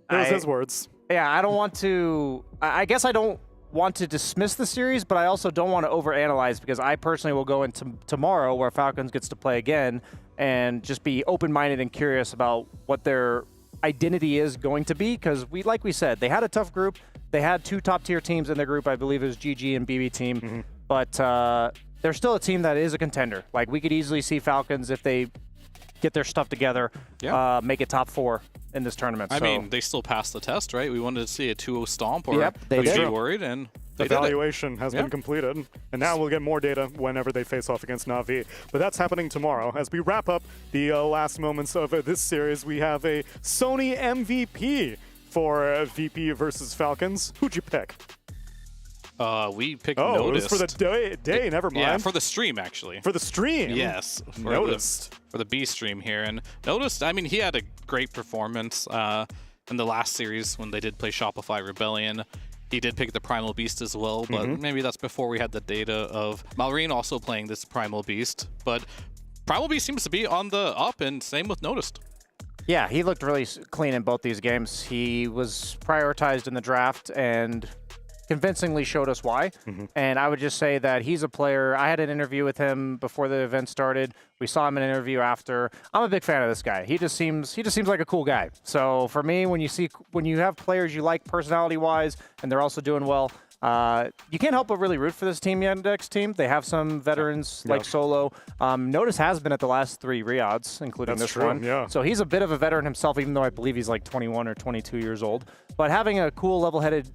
Those his words. Yeah, I don't want to... I guess I don't want to dismiss the series, but I also don't want to overanalyze, because I personally will go into tomorrow where Falcons gets to play again and just be open-minded and curious about what their identity is going to be, because like we said, they had a tough group. They had 2 top-tier teams in their group. I believe it was GG and BB team. But they're still a team that is a contender. Like, we could easily see Falcons, if they get their stuff together, make it top 4 in this tournament. I mean, they still passed the test, right? We wanted to see a 2-0 stomp, or they be did. worried, and the evaluation has been completed, and now we'll get more data whenever they face off against Na'Vi. But that's happening tomorrow. As we wrap up the last moments of this series, we have a Sony MVP for VP versus Falcons. Who'd you pick? We picked Noticed. Oh, it was for the day, never mind. Yeah, for the stream, actually. For the stream? Yes. For the B stream here. And Noticed, I mean, he had a great performance in the last series when they did play Shopify Rebellion. He did pick the Primal Beast as well, but maybe that's before we had the data of Malrine also playing this Primal Beast. But Primal Beast seems to be on the up, and same with Noticed. Yeah, he looked really clean in both these games. He was prioritized in the draft and convincingly showed us why. And I would just say that he's a player. I had an interview with him before the event started. We saw him in an interview after. I'm a big fan of this guy. He just seems like a cool guy. So for me, when you have players you like personality-wise and they're also doing well, you can't help but really root for this team, Yandex team. They have some veterans like Solo. Notice has been at the last 3 Riyadhs, including this one. Yeah. So he's a bit of a veteran himself, even though I believe he's like 21 or 22 years old. But having a cool, level-headed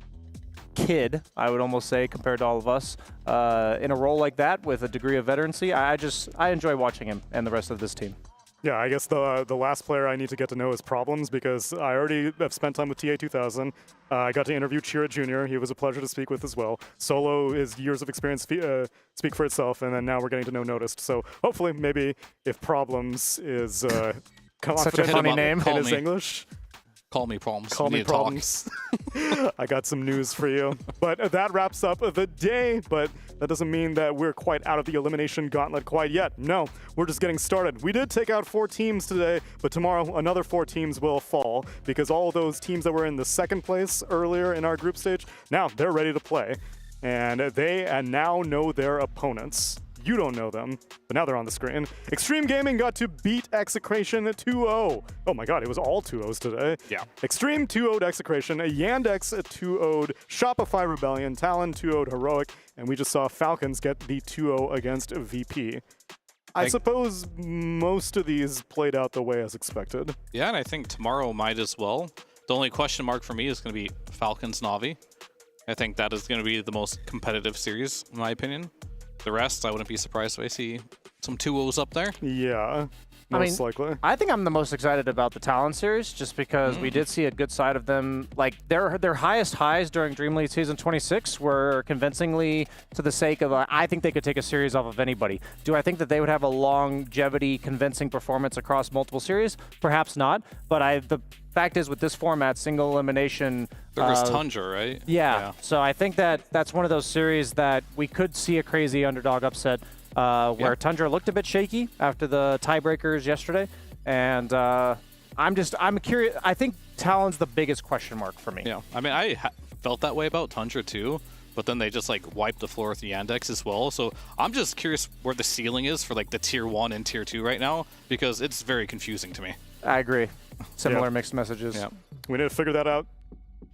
kid, I would almost say, compared to all of us, in a role like that with a degree of veterancy, I enjoy watching him and the rest of this team. Yeah, I guess the last player I need to get to know is Problems, because I already have spent time with TA2000. I got to interview Chira Jr. He was a pleasure to speak with as well. Solo, his years of experience speak for itself, and then now we're getting to know Noticed. So hopefully, maybe if Problems is confident Such a funny name. in his English. Call me Problems. Call me Problems. I got some news for you. But that wraps up the day, but that doesn't mean that we're quite out of the elimination gauntlet quite yet. No, we're just getting started. We did take out 4 teams today, but tomorrow another 4 teams will fall, because all those teams that were in the second place earlier in our group stage, now they're ready to play. And they now know their opponents. You don't know them, but now they're on the screen. Extreme Gaming got to beat Execration 2-0. Oh my god, it was all 2-0s today. Yeah. Extreme 2-0'd Execration, Yandex 2-0'd Shopify Rebellion, Talon 2-0'd Heroic, and we just saw Falcons get the 2-0 against VP. I suppose most of these played out the way as expected. Yeah, and I think tomorrow might as well. The only question mark for me is going to be Falcons Na'Vi. I think that is going to be the most competitive series, in my opinion. The rest, I wouldn't be surprised if I see some 2-0s up there. Yeah, most likely. I think I'm the most excited about the Talon series, just because we did see a good side of them. Like, their highest highs during Dream League Season 26 were convincingly to the sake of, I think they could take a series off of anybody. Do I think that they would have a longevity, convincing performance across multiple series? Perhaps not, but the fact is, with this format, single elimination. There was Tundra, right? Yeah. So I think that's one of those series that we could see a crazy underdog upset, where Tundra looked a bit shaky after the tiebreakers yesterday, and I'm curious. I think Talon's the biggest question mark for me. Yeah. I mean, I felt that way about Tundra too, but then they just like wiped the floor with Yandex as well. So I'm just curious where the ceiling is for like the tier 1 and tier 2 right now, because it's very confusing to me. I agree. Similar mixed messages. Yeah. We need to figure that out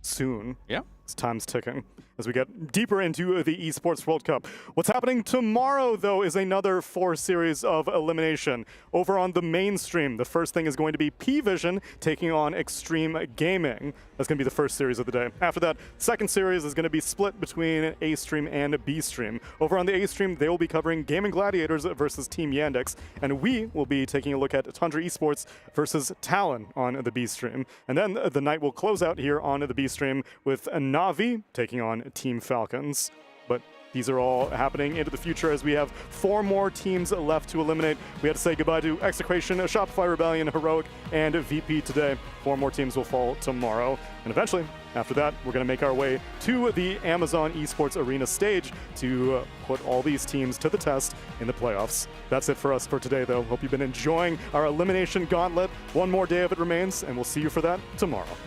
soon. Yeah. Time's ticking as we get deeper into the Esports World Cup. What's happening tomorrow, though, is another 4 series of elimination. Over on the mainstream, the first thing is going to be P-Vision taking on Extreme Gaming. That's going to be the first series of the day. After that, second series is going to be split between A-Stream and B-Stream. Over on the A-Stream, they will be covering Gaming Gladiators versus Team Yandex, and we will be taking a look at Tundra Esports versus Talon on the B-Stream. And then the night will close out here on the B-Stream with Na'Vi taking on Team Falcons. But these are all happening into the future as we have 4 more teams left to eliminate. We had to say goodbye to Execration, Shopify Rebellion, Heroic, and VP today. 4 more teams will fall tomorrow. And eventually, after that, we're going to make our way to the Amazon Esports Arena stage to put all these teams to the test in the playoffs. That's it for us for today, though. Hope you've been enjoying our elimination gauntlet. 1 more day of it remains, and we'll see you for that tomorrow.